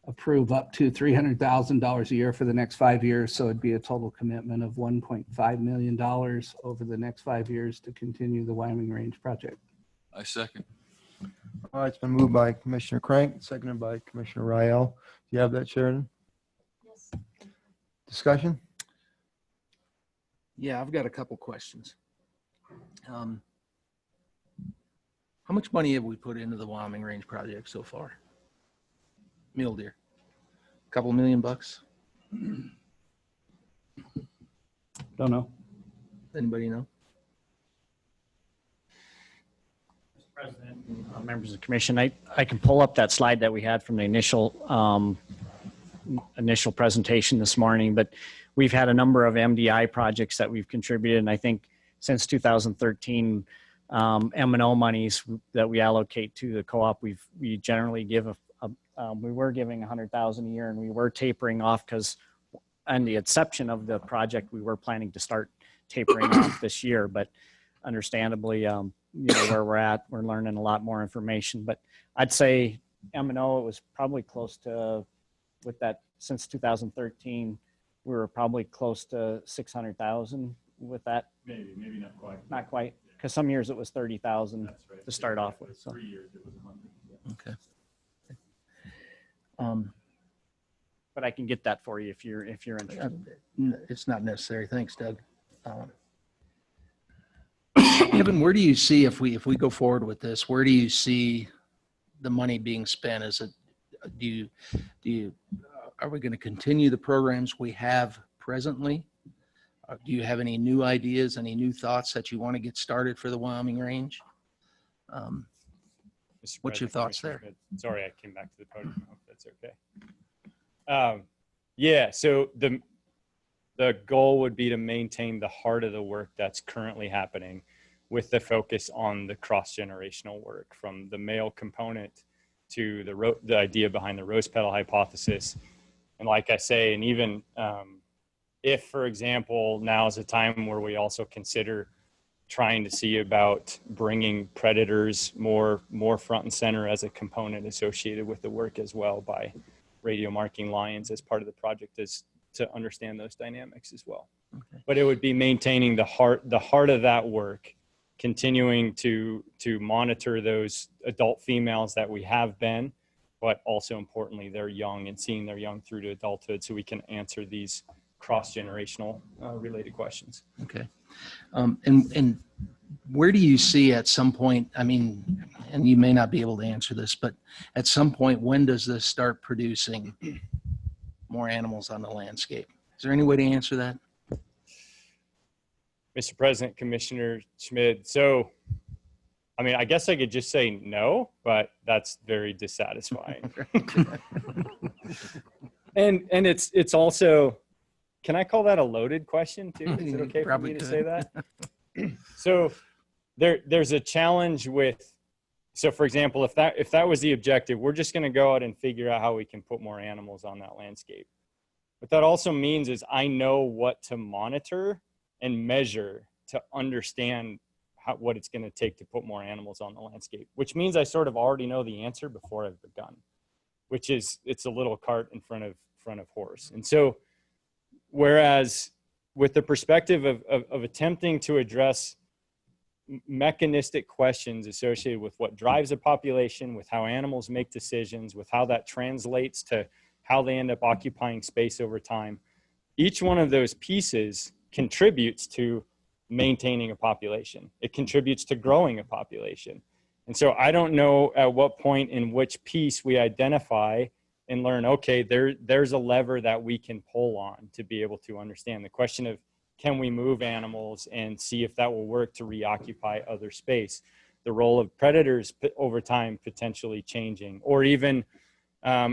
approve up to $300,000 a year for the next 5 years. So it'd be a total commitment of $1.5 million over the next 5 years to continue the Wyoming Range project. I second. All right, it's been moved by Commissioner Crank, seconded by Commissioner Rael. Do you have that, Sheridan? Yes. Discussion? Yeah, I've got a couple questions. How much money have we put into the Wyoming Range project so far? Mule deer. Couple $1 million bucks? Don't know. Anybody know? President, members of the commission, I can pull up that slide that we had from the initial presentation this morning, but we've had a number of MDI projects that we've contributed, and I think since 2013, M&O monies that we allocate to the co-op, we generally give we were giving 100,000 a year, and we were tapering off because, on the exception of the project, we were planning to start tapering off this year, but understandably, where we're at, we're learning a lot more information. But I'd say M&O, it was probably close to, with that, since 2013, we were probably close to 600,000 with that. Maybe not quite. Not quite, because some years it was 30,000 to start off with. So. 3 years it was 100. Okay. But I can get that for you if you're interested. It's not necessary. Thanks, Doug. Kevin, where do you see, if we go forward with this, where do you see the money being spent? Is it, are we going to continue the programs we have presently? Do you have any new ideas, any new thoughts that you want to get started for the Wyoming Range? What's your thoughts there? Sorry, I came back to the podium. I hope that's okay. Yeah, so the goal would be to maintain the heart of the work that's currently happening, with the focus on the cross-generational work, from the male component to the idea behind the rose petal hypothesis. And like I say, and even if, for example, now is a time where we also consider trying to see about bringing predators more front and center as a component associated with the work as well, by radio marking lions as part of the project, is to understand those dynamics as well. Okay. But it would be maintaining the heart of that work, continuing to monitor those adult females that we have been, but also importantly, they're young, and seeing their young through to adulthood, so we can answer these cross-generational related questions. Okay. And where do you see at some point, I mean, and you may not be able to answer this, but at some point, when does this start producing more animals on the landscape? Is there any way to answer that? Mr. President, Commissioner Schmid. So, I mean, I guess I could just say no, but that's very dissatisfying. and it's also, can I call that a loaded question too? Is it okay for me to say that? So there's a challenge with, so for example, if that was the objective, we're just going to go out and figure out how we can put more animals on that landscape. What that also means is I know what to monitor and measure to understand what it's going to take to put more animals on the landscape, which means I sort of already know the answer before I've begun, which is, it's a little cart in front of horse. And so, whereas with the perspective of attempting to address mechanistic questions associated with what drives a population, with how animals make decisions, with how that translates to how they end up occupying space over time, each one of those pieces contributes to maintaining a population. It contributes to growing a population. And so I don't know at what point in which piece we identify and learn, okay, there's a lever that we can pull on to be able to understand the question of, can we move animals and see if that will work to reoccupy other space? The role of predators over time potentially changing, or even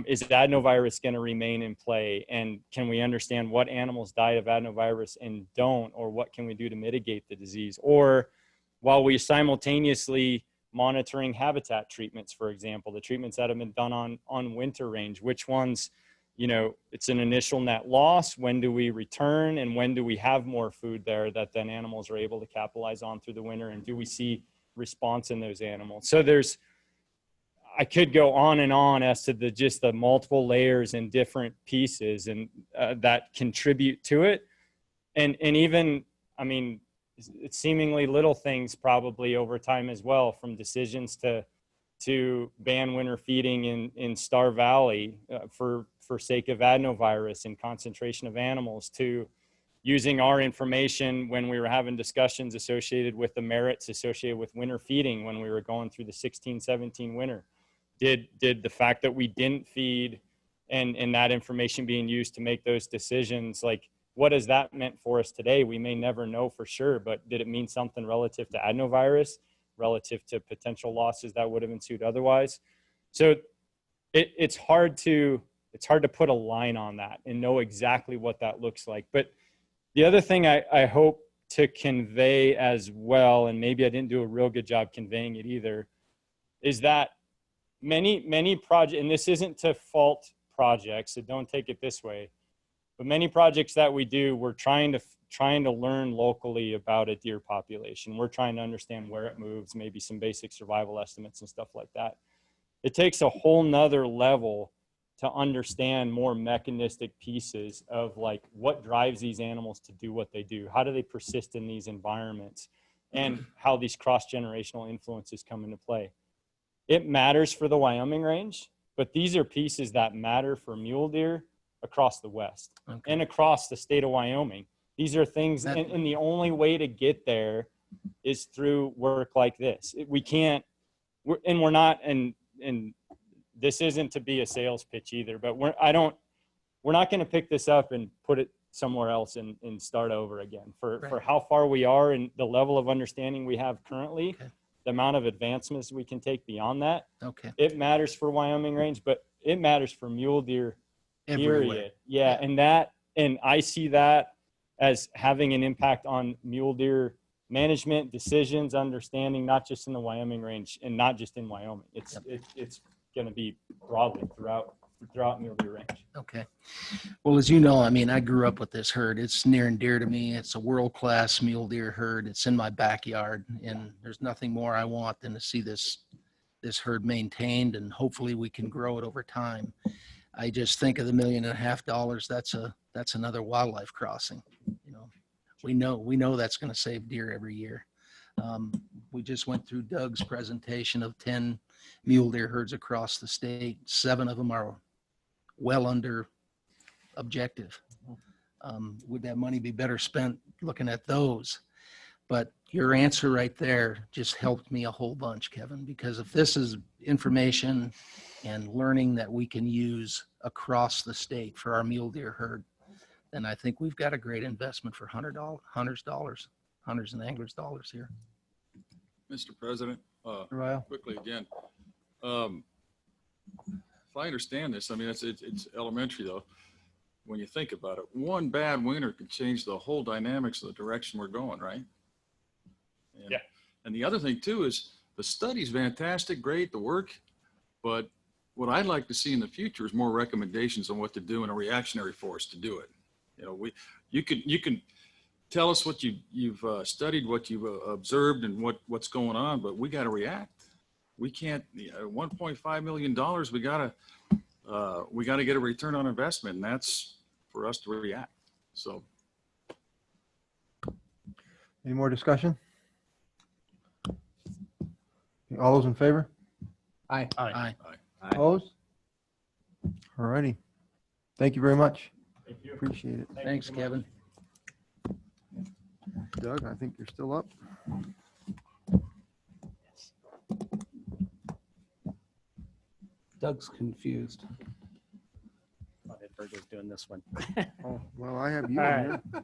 is adenovirus going to remain in play? And can we understand what animals die of adenovirus and don't, or what can we do to mitigate the disease? Or while we simultaneously monitoring habitat treatments, for example, the treatments that have been done on winter range, which ones, you know, it's an initial net loss. When do we return, and when do we have more food there that then animals are able to capitalize on through the winter? And do we see response in those animals? So I could go on and on as to just the multiple layers and different pieces and that contribute to it. And even, I mean, it's seemingly little things probably over time as well, from decisions to ban winter feeding in Star Valley for sake of adenovirus and concentration of animals, to using our information when we were having discussions associated with the merits associated with winter feeding when we were going through the 16-17 winter. Did the fact that we didn't feed and that information being used to make those decisions, like, what has that meant for us today? We may never know for sure, but did it mean something relative to adenovirus, relative to potential losses that would have ensued otherwise? So it's hard to put a line on that and know exactly what that looks like. But the other thing I hope to convey as well, and maybe I didn't do a real good job conveying it either, is that many projects, and this isn't to fault projects, so don't take it this way, but many projects that we do, we're trying to learn locally about a deer population. We're trying to understand where it moves, maybe some basic survival estimates and stuff like that. It takes a whole nother level to understand more mechanistic pieces of, like, what drives these animals to do what they do? How do they persist in these environments? And how these cross-generational influences come into play. It matters for the Wyoming range, but these are pieces that matter for mule deer across the West and across the state of Wyoming. These are things, and the only way to get there is through work like this. We can't, we're not, and this isn't to be a sales pitch either, but we're not going to pick this up and put it somewhere else and start over again. For how far we are and the level of understanding we have currently, the amount of advancements we can take beyond that. It matters for Wyoming range, but it matters for mule deer, period. Everywhere. Yeah. And I see that as having an impact on mule deer management, decisions, understanding, not just in the Wyoming range and not just in Wyoming. It's going to be broadly throughout mule deer range. Okay. Well, as you know, I mean, I grew up with this herd. It's near and dear to me. It's a world-class mule deer herd. It's in my backyard, and there's nothing more I want than to see this herd maintained, and hopefully we can grow it over time. I just think of the $1.5 million. That's another wildlife crossing. You know, we know that's going to save deer every year. We just went through Doug's presentation of 10 mule deer herds across the state. 7 of them are well under objective. Would that money be better spent looking at those? But your answer right there just helped me a whole bunch, Kevin, because if this is information and learning that we can use across the state for our mule deer herd, then I think we've got a great investment for hunters and anglers dollars here. Mr. President, Ryle? quickly again, if I understand this, I mean, it's elementary though. When you think about it, one bad winter could change the whole dynamics of the direction we're going, right? And, yeah. And the other thing too is the study's fantastic, great, the work, but what I'd like to see in the future is more recommendations on what to do and a reactionary force to do it. You know, you can tell us what you've studied, what you've observed, and what's going on, but we got to react. We can't. $1.5 million. We gotta get a return on investment, and that's for us to react. So, Any more discussion? All those in favor? Aye. Aye. Opposed? All righty. Thank you very much. Thank you. Appreciate it. Thanks, Kevin. Doug, I think you're still up. Doug's confused. Thought Edward was doing this one. Oh, well, I have you All on right. here.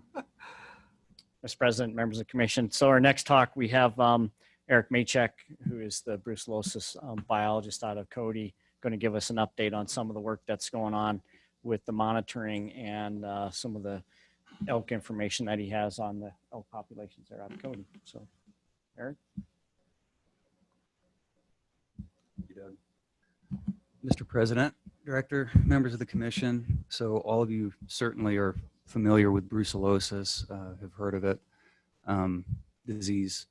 Mr. President, members of the commission. So our next talk, we have Eric Maychek, who is the brucellosis biologist out of Cody, going to give us an update on some of the work that's going on with the monitoring and some of the elk information that he has on the elk populations there out of Cody. So, Eric? Mr. President, Director, members of the commission. So all of you certainly are familiar with brucellosis, have heard of it. Disease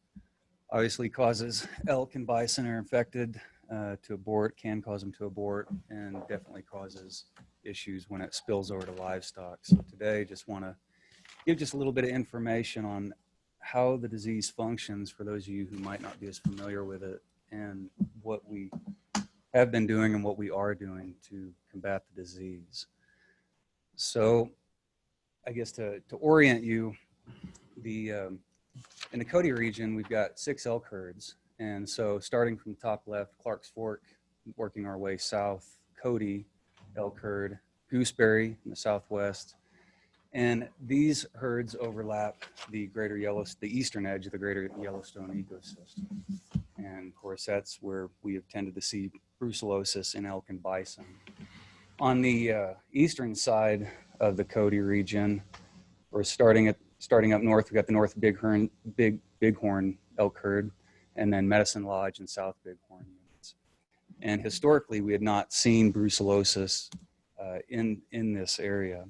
obviously causes elk and bison are infected to abort, can cause them to abort, and definitely causes issues when it spills over to livestock. So today, just want to give just a little bit of information on how the disease functions for those of you who might not be as familiar with it, and what we have been doing and what we are doing to combat the disease. So I guess to orient you, in the Cody region, we've got 6 elk herds. And so starting from top left, Clark's Fork, working our way south, Cody elk herd, Gooseberry in the southwest. And these herds overlap the eastern edge of the greater Yellowstone ecosystem. And of course, that's where we have tended to see brucellosis in elk and bison. On the eastern side of the Cody region, we're starting up north, we've got the North Bighorn elk herd, and then Medicine Lodge and South Bighorn units. And historically, we had not seen brucellosis in this area.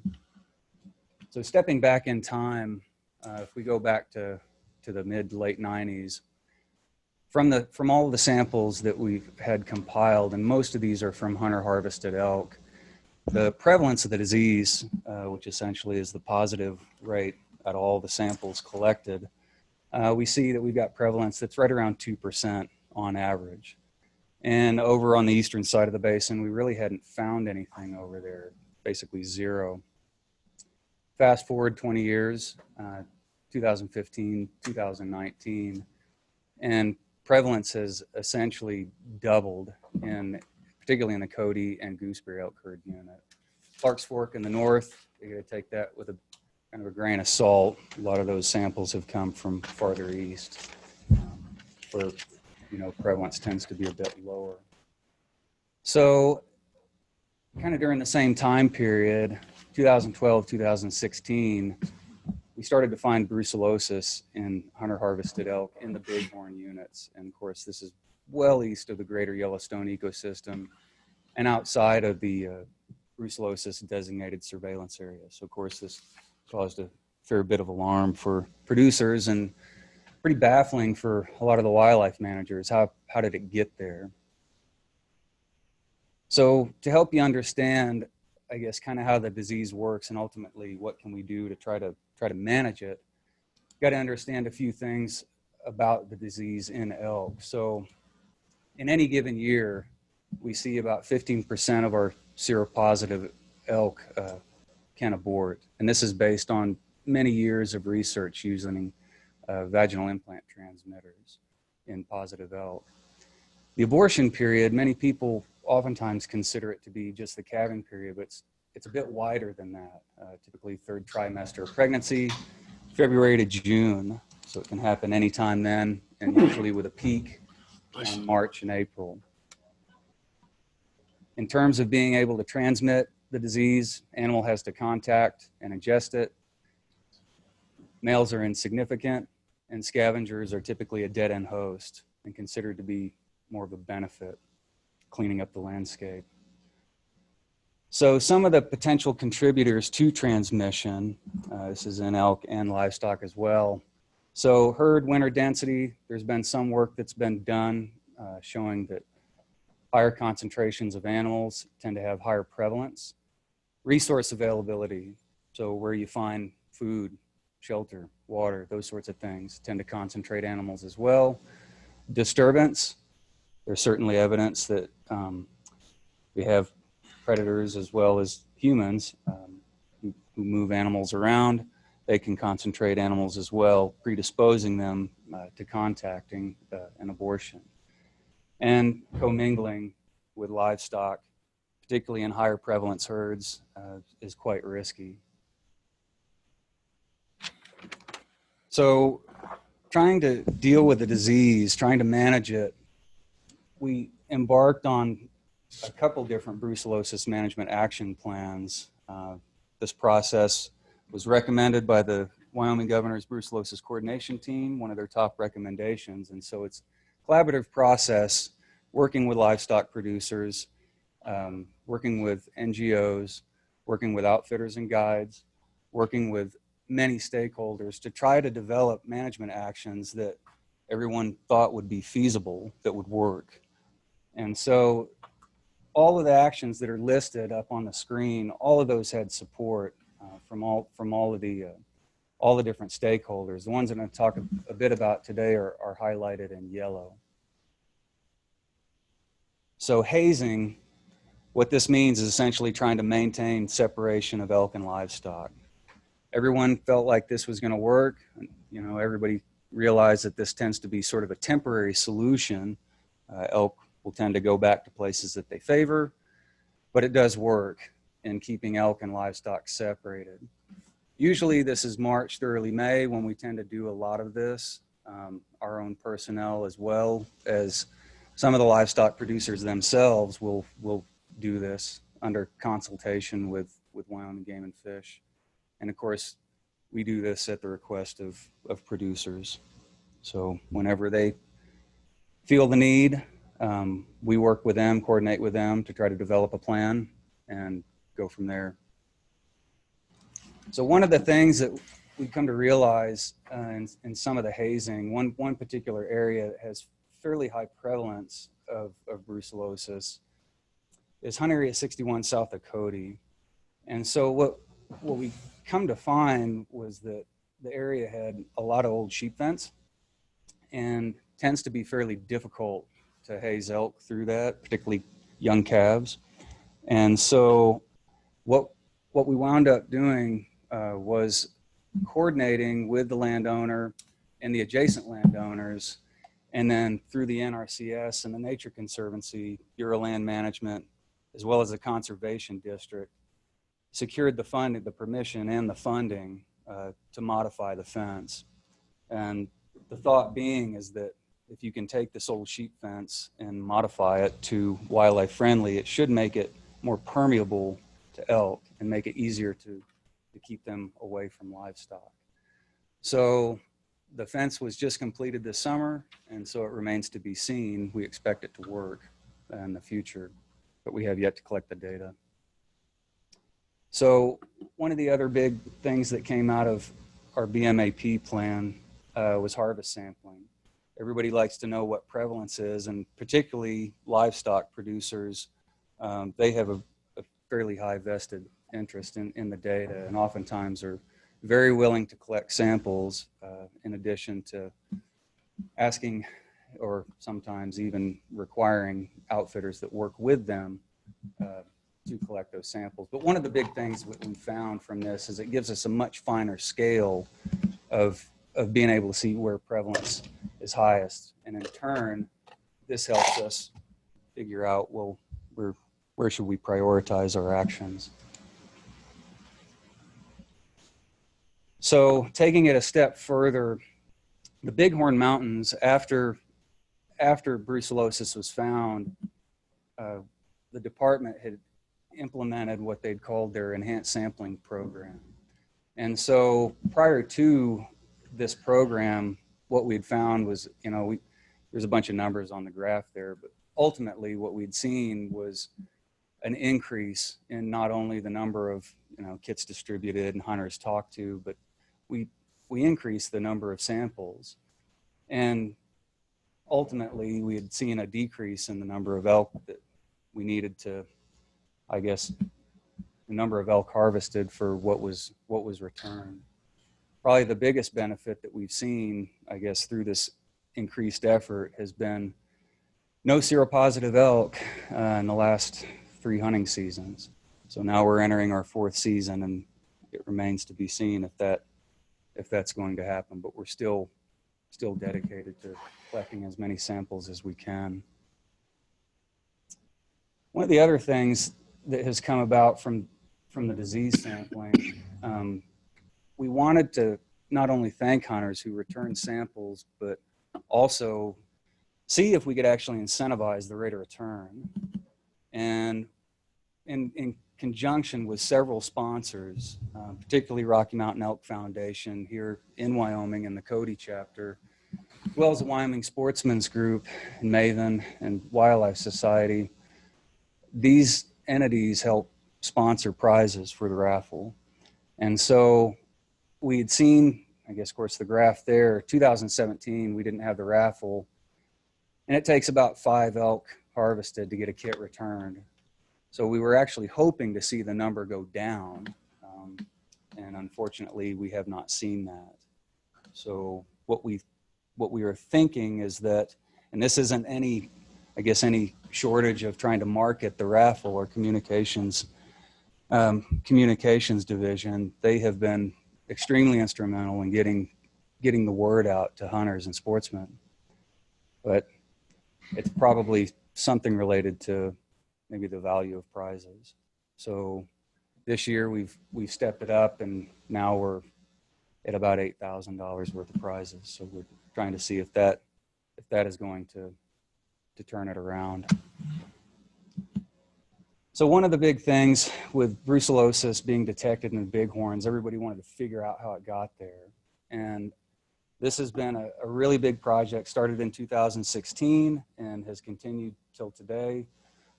So stepping back in time, if we go back to the mid to late 90s, from all of the samples that we've had compiled, and most of these are from hunter harvested elk, the prevalence of the disease, which essentially is the positive rate at all the samples collected, we see that we've got prevalence that's right around 2% on average. And over on the eastern side of the basin, we really hadn't found anything over there, basically zero. Fast forward 20 years, 2015, 2019, and prevalence has essentially doubled, particularly in the Cody and Gooseberry elk herd unit. Clark's Fork in the north, you got to take that with a kind of a grain of salt. A lot of those samples have come from farther east, where prevalence tends to be a bit lower. So kind of during the same time period, 2012, 2016, we started to find brucellosis in hunter harvested elk in the bighorn units. And of course, this is well east of the greater Yellowstone ecosystem and outside of the brucellosis designated surveillance area. So of course, this caused a fair bit of alarm for producers and pretty baffling for a lot of the wildlife managers. How did it get there? So to help you understand, I guess, kind of how the disease works and ultimately what can we do to try to manage it, you've got to understand a few things about the disease in elk. So in any given year, we see about 15% of our seropositive elk can abort. And this is based on many years of research using vaginal implant transmitters in positive elk. The abortion period, many people oftentimes consider it to be just the calving period, but it's a bit wider than that. Typically third trimester of pregnancy, February to June. So it can happen anytime then, and usually with a peak in March and April. In terms of being able to transmit the disease, animal has to contact and ingest it. Males are insignificant, and scavengers are typically a dead-end host and considered to be more of a benefit, cleaning up the landscape. So some of the potential contributors to transmission, this is in elk and livestock as well. So herd winter density, there's been some work that's been done showing that higher concentrations of animals tend to have higher prevalence. Resource availability, so where you find food, shelter, water, those sorts of things tend to concentrate animals as well. Disturbance, there's certainly evidence that we have predators as well as humans who move animals around. They can concentrate animals as well, predisposing them to contacting an abortion. And commingling with livestock, particularly in higher prevalence herds, is quite risky. So trying to deal with the disease, trying to manage it, we embarked on a couple different brucellosis management action plans. This process was recommended by the Wyoming Governor's Brucellosis Coordination Team, one of their top recommendations. And so it's a collaborative process working with livestock producers working with NGOs, working with outfitters and guides, working with many stakeholders to try to develop management actions that everyone thought would be feasible, that would work. And so all of the actions that are listed up on the screen, all of those had support from all of the different stakeholders. The ones I'm going to talk a bit about today are highlighted in yellow. So hazing, what this means is essentially trying to maintain separation of elk and livestock. Everyone felt like this was going to work. You know, everybody realized that this tends to be sort of a temporary solution. Elk will tend to go back to places that they favor, but it does work in keeping elk and livestock separated. Usually this is March to early May when we tend to do a lot of this. Our own personnel, as well as some of the livestock producers themselves, will do this under consultation with Wyoming Game and Fish. And of course, we do this at the request of producers. So whenever they feel the need, we work with them, coordinate with them to try to develop a plan and go from there. So one of the things that we come to realize in some of the hazing, one particular area that has fairly high prevalence of brucellosis is Hunt Area 61 south of Cody. And so what we come to find was that the area had a lot of old sheep fence and tends to be fairly difficult to haze elk through that, particularly young calves. And so what we wound up doing was coordinating with the landowner and the adjacent landowners, and then through the NRCS and the Nature Conservancy, Bureau of Land Management, as well as the Conservation District, secured the funding, the permission and the funding to modify the fence. And the thought being is that if you can take this old sheep fence and modify it to wildlife friendly, it should make it more permeable to elk and make it easier to keep them away from livestock. So the fence was just completed this summer, and so it remains to be seen. We expect it to work in the future, but we have yet to collect the data. So one of the other big things that came out of our BMAP plan was harvest sampling. Everybody likes to know what prevalence is, and particularly livestock producers, they have a fairly high vested interest in the data, and oftentimes are very willing to collect samples in addition to asking or sometimes even requiring outfitters that work with them to collect those samples. But one of the big things that we found from this is it gives us a much finer scale of being able to see where prevalence is highest. And in turn, this helps us figure out, well, where should we prioritize our actions? So taking it a step further, the Bighorn Mountains, after brucellosis was found, the department had implemented what they'd called their enhanced sampling program. And so prior to this program, what we'd found was, there's a bunch of numbers on the graph there, but ultimately what we'd seen was an increase in not only the number of kits distributed and hunters talked to, but we increased the number of samples. And ultimately we had seen a decrease in the number of elk that we needed to, I guess, the number of elk harvested for what was returned. Probably the biggest benefit that we've seen, I guess, through this increased effort has been no seropositive elk in the last 3 hunting seasons. So now we're entering our 4th season, and it remains to be seen if that's going to happen. But we're still dedicated to collecting as many samples as we can. One of the other things that has come about from the disease sampling, we wanted to not only thank hunters who returned samples, but also see if we could actually incentivize the rate of return. And in conjunction with several sponsors, particularly Rocky Mountain Elk Foundation here in Wyoming and the Cody chapter, as well as the Wyoming Sportsman's Group and Maven and Wildlife Society, these entities help sponsor prizes for the raffle. And so we had seen, I guess, of course, the graph there, 2017, we didn't have the raffle. And it takes about 5 elk harvested to get a kit returned. So we were actually hoping to see the number go down. And unfortunately, we have not seen that. So what we are thinking is that, and this isn't any, I guess, any shortage of trying to market the raffle or communications division. They have been extremely instrumental in getting the word out to hunters and sportsmen. But it's probably something related to maybe the value of prizes. So this year we've stepped it up, and now we're at about $8,000 worth of prizes. So we're trying to see if that is going to turn it around. So one of the big things with brucellosis being detected in the bighorns, everybody wanted to figure out how it got there. And this has been a really big project, started in 2016 and has continued till today.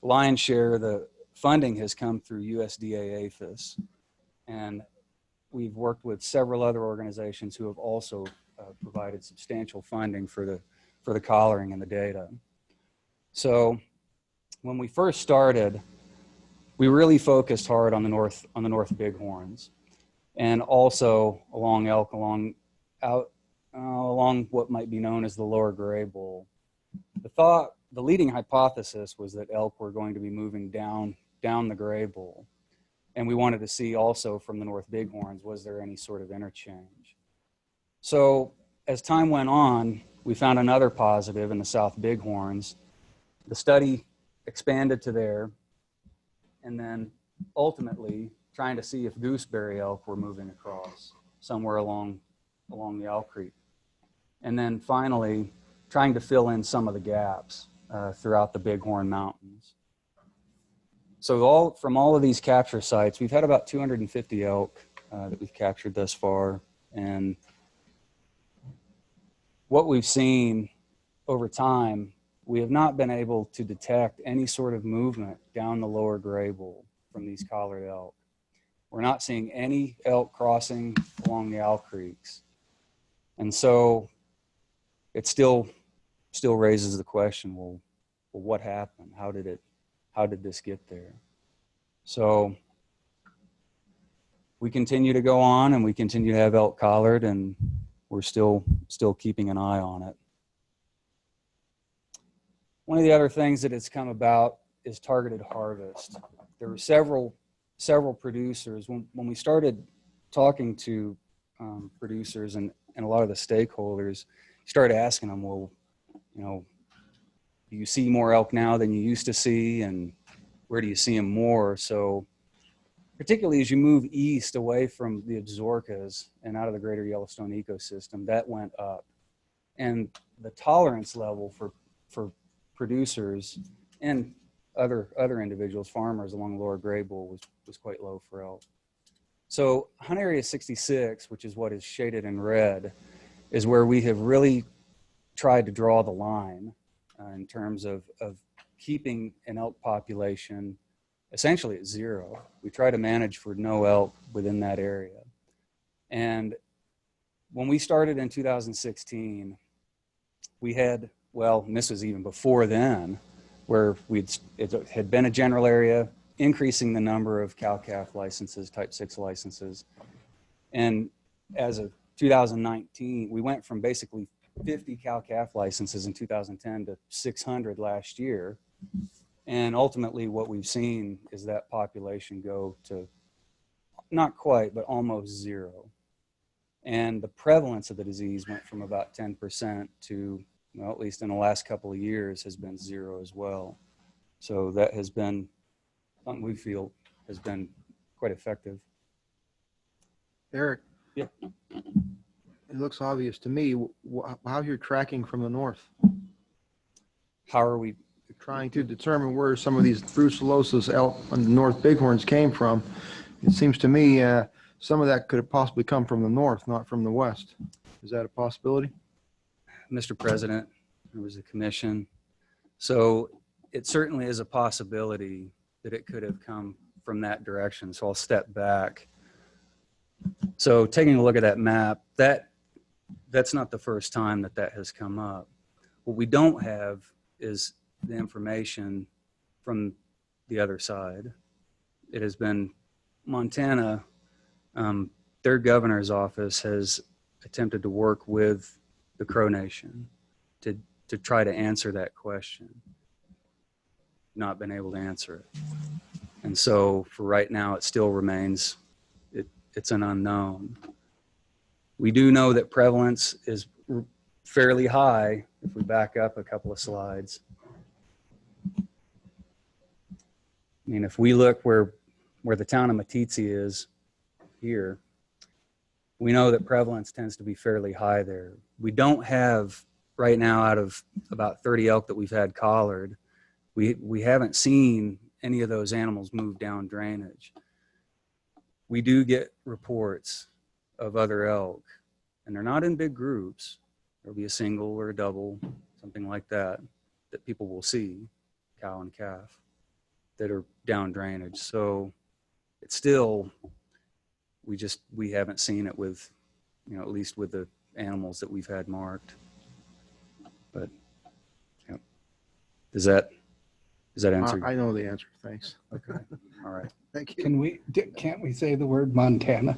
Lion's share of the funding has come through USDA APHIS. And we've worked with several other organizations who have also provided substantial funding for the collaring and the data. So when we first started, we really focused hard on the North Bighorns, and also along elk, along what might be known as the Lower Gray Bowl. The leading hypothesis was that elk were going to be moving down the Gray Bowl. And we wanted to see also from the North Bighorns, was there any sort of interchange? So as time went on, we found another positive in the South Bighorns. The study expanded to there, and then ultimately trying to see if gooseberry elk were moving across somewhere along the Elk Creek. And then finally trying to fill in some of the gaps throughout the Bighorn Mountains. So from all of these capture sites, we've had about 250 elk that we've captured thus far. And what we've seen over time, we have not been able to detect any sort of movement down the Lower Gray Bowl from these collared elk. We're not seeing any elk crossing along the Owl Creeks. And so it still raises the question, well, what happened? How did this get there? So we continue to go on, and we continue to have elk collared, and we're still keeping an eye on it. One of the other things that has come about is targeted harvest. There were several producers. When we started talking to producers and a lot of the stakeholders, started asking them, well, do you see more elk now than you used to see, and where do you see them more? So particularly as you move east away from the Absarokas and out of the greater Yellowstone ecosystem, that went up. And the tolerance level for producers and other individuals, farmers along the Lower Gray Bowl was quite low for elk. So Hunt Area 66, which is what is shaded in red, is where we have really tried to draw the line in terms of keeping an elk population essentially at zero. We try to manage for no elk within that area. And when we started in 2016, we had, well, and this was even before then, where it had been a general area, increasing the number of cow-calf licenses, type 6 licenses. And as of 2019, we went from basically 50 cow-calf licenses in 2010 to 600 last year. And ultimately what we've seen is that population go to not quite, but almost zero. And the prevalence of the disease went from about 10% to, well, at least in the last couple of years, has been zero as well. So that has been something we feel has been quite effective. Eric? Yeah. It looks obvious to me how you're tracking from the north. How are we trying to determine where some of these brucellosis elk on the North Bighorns came from? It seems to me some of that could have possibly come from the north, not from the west. Is that a possibility? Mr. President, members of the commission. So it certainly is a possibility. that it could have come from that direction. So I'll step back. So taking a look at that map, that's not the first time that has come up. What we don't have is the information from the other side. It has been Montana, their governor's office has attempted to work with the Crow Nation to try to answer that question. Not been able to answer it. And so for right now, it still remains, it's an unknown. We do know that prevalence is fairly high if we back up a couple of slides. I mean, if we look where the town of Meeteetse is here, we know that prevalence tends to be fairly high there. We don't have right now, out of about 30 elk that we've had collared, we haven't seen any of those animals move down drainage. We do get reports of other elk, and they're not in big groups. There'll be a single or a double, something like that, that people will see, cow and calf, that are down drainage. So it's still, we haven't seen it with, at least with the animals that we've had marked. But does that answer? I know the answer. Thanks. Okay. All right. Thank you. Can't we say the word Montana?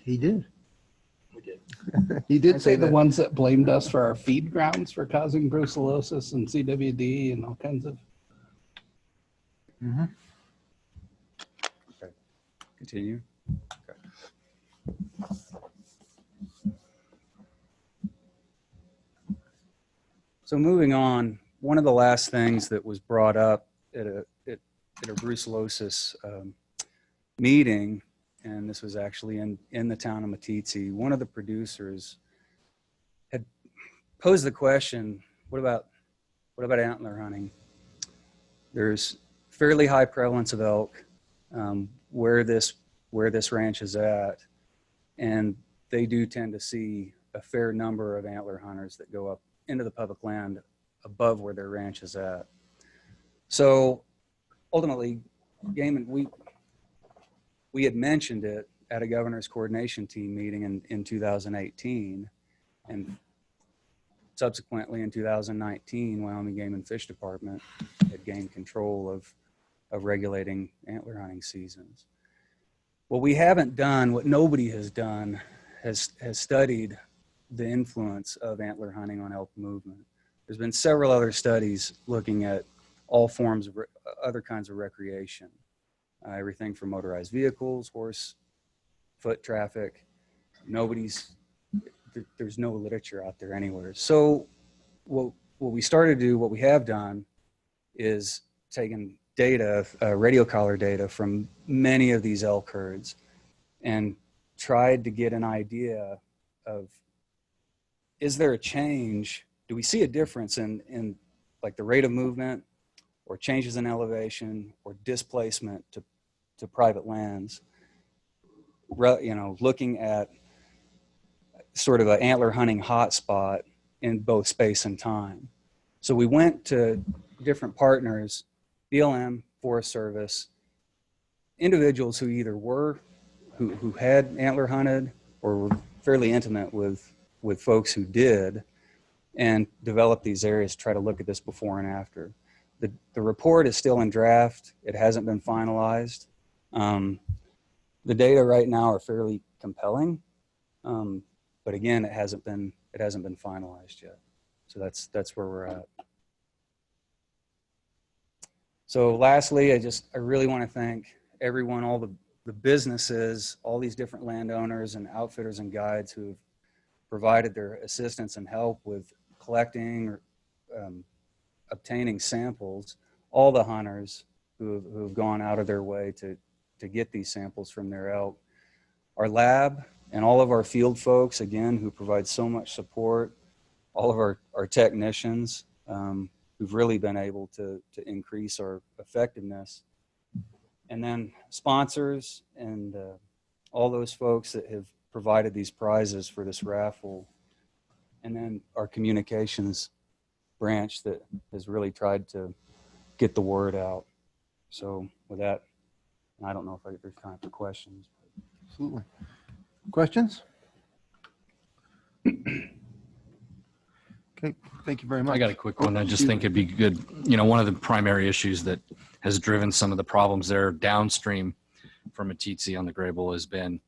He did. We did. He did say the that. ones that blamed us for our feed grounds for causing brucellosis and CWD and all kinds of. Mm-hmm. Okay. Continue. Okay. So moving on, one of the last things that was brought up at a brucellosis meeting, and this was actually in the town of Meeteetse, one of the producers had posed the question, what about antler hunting? There's fairly high prevalence of elk where this ranch is at, and they do tend to see a fair number of antler hunters that go up into the public land above where their ranch is at. So ultimately, we had mentioned it at a governor's coordination team meeting in 2018, and subsequently in 2019, Wyoming Game and Fish Department had gained control of regulating antler hunting seasons. What we haven't done, what nobody has done, has studied the influence of antler hunting on elk movement. There's been several other studies looking at all forms of other kinds of recreation, everything from motorized vehicles, horse, foot traffic. There's no literature out there anywhere. So what we started to do, what we have done, is taken data, radio collar data from many of these elk herds, and tried to get an idea of, is there a change? Do we see a difference in like the rate of movement, or changes in elevation, or displacement to private lands? Looking at sort of an antler hunting hotspot in both space and time. So we went to different partners, BLM, Forest Service, individuals who either who had antler hunted or were fairly intimate with folks who did, and developed these areas to try to look at this before and after. The report is still in draft. It hasn't been finalized. The data right now are fairly compelling, but again, it hasn't been finalized yet. So that's where we're at. So lastly, I really want to thank everyone, all the businesses, all these different landowners and outfitters and guides who've provided their assistance and help with collecting or obtaining samples, all the hunters who've gone out of their way to get these samples from their elk, our lab and all of our field folks, again, who provide so much support, all of our technicians who've really been able to increase our effectiveness, and then sponsors and all those folks that have provided these prizes for this raffle, and then our communications branch that has really tried to get the word out. So with that, I don't know if there's time for questions. Absolutely. Questions? Okay, thank you very much. I got a quick one. I just think it'd be good. You know, one of the primary issues that has driven some of the problems there downstream from Matitsi on the Grable has been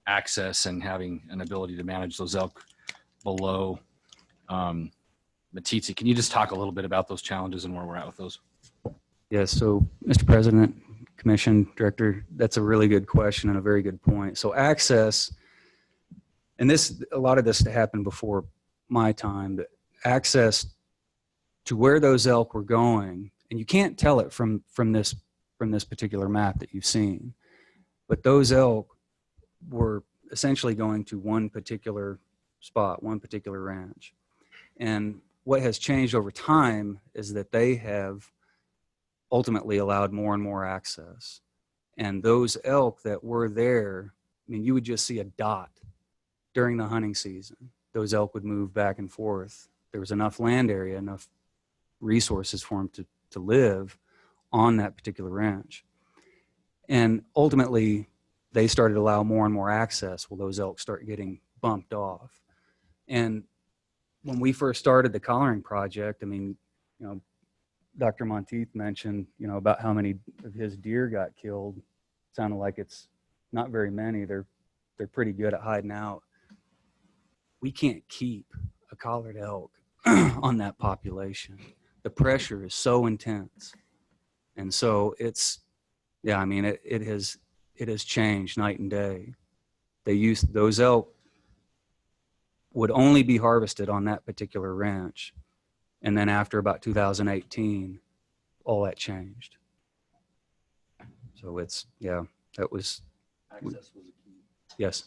access and having an ability to manage those elk below Matitsi. Can you just talk a little bit about those challenges and where we're at with those? Yes. So, Mr. President, Commission Director, that's a really good question and a very good point. So access, and a lot of this happened before my time, but access to where those elk were going, and you can't tell it from this particular map that you've seen, but those elk were essentially going to one particular spot, one particular ranch. And what has changed over time is that they have ultimately allowed more and more access. And those elk that were there, I mean, you would just see a dot during the hunting season. Those elk would move back and forth. There was enough land area, enough resources for them to live on that particular ranch. And ultimately, they started to allow more and more access. Well, those elk start getting bumped off. And when we first started the collaring project, I mean, you know, Dr. Monteith mentioned, you know, about how many of his deer got killed. Sounded like it's not very many. They're pretty good at hiding out. We can't keep a collared elk on that population. The pressure is so intense. And so it's, yeah, I mean, it has changed night and day. Those elk would only be harvested on that particular ranch. And then after about 2018, all that changed. So it's, yeah, that was. Access was a key. Yes.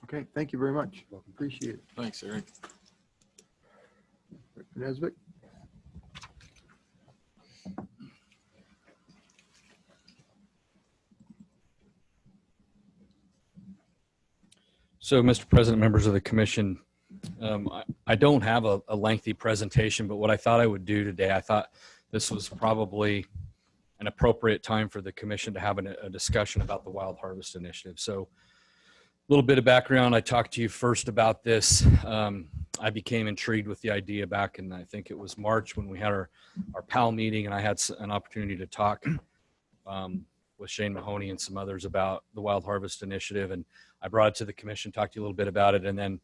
Okay, thank you very much. Appreciate it. Thanks, Eric. Nesbitt? So, Mr. President, members of the commission, I don't have a lengthy presentation, but what I thought I would do today, I thought this was probably an appropriate time for the commission to have a discussion about the Wild Harvest Initiative. So a little bit of background. I talked to you first about this. I became intrigued with the idea back in, I think it was March, when we had our PAL meeting, and I had an opportunity to talk with Shane Mahoney and some others about the Wild Harvest Initiative. And I brought it to the commission, talked to you a little bit about it. And then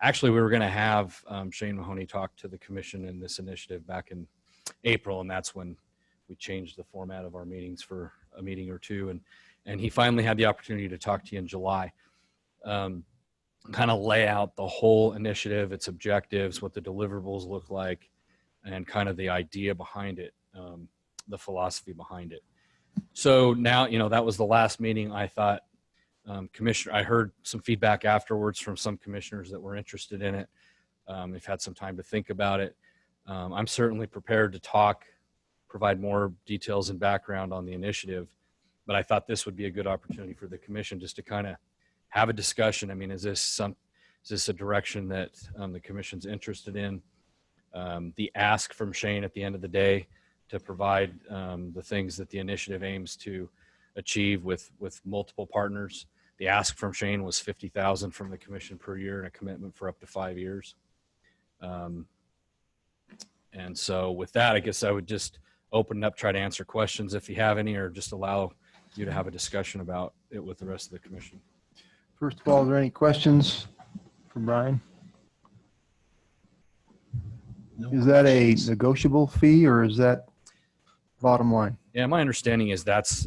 actually we were going to have Shane Mahoney talk to the commission in this initiative back in April. And that's when we changed the format of our meetings for a meeting or two. And he finally had the opportunity to talk to you in July, kind of lay out the whole initiative, its objectives, what the deliverables look like, and kind of the idea behind it, the philosophy behind it. So now, you know, that was the last meeting. I thought, I heard some feedback afterwards from some commissioners that were interested in it. We've had some time to think about it. I'm certainly prepared to provide more details and background on the initiative, but I thought this would be a good opportunity for the commission just to kind of have a discussion. I mean, is this a direction that the commission's interested in? The ask from Shane at the end of the day to provide the things that the initiative aims to achieve with multiple partners. The ask from Shane was $50,000 from the commission per year and a commitment for up to 5 years. And so with that, I guess I would just open it up, try to answer questions if you have any, or just allow you to have a discussion about it with the rest of the commission. First of all, are there any questions for Brian? Is that a negotiable fee or is that bottom line? Yeah, my understanding is that's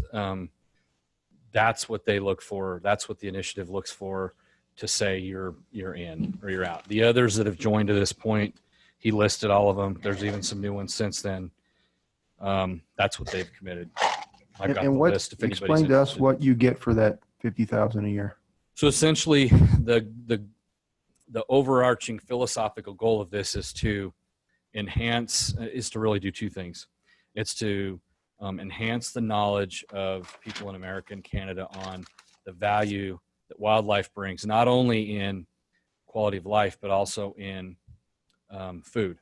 what they look for. That's what the initiative looks for, to say you're in or you're out. The others that have joined to this point, he listed all of them. There's even some new ones since then. That's what they've committed. I've got the list if anybody's explain to us interested. what you get for that $50,000 a year. So essentially, the overarching philosophical goal of this is to really do two things. It's to enhance the knowledge of people in America and Canada on the value that wildlife brings, not only in quality of life, but also in food.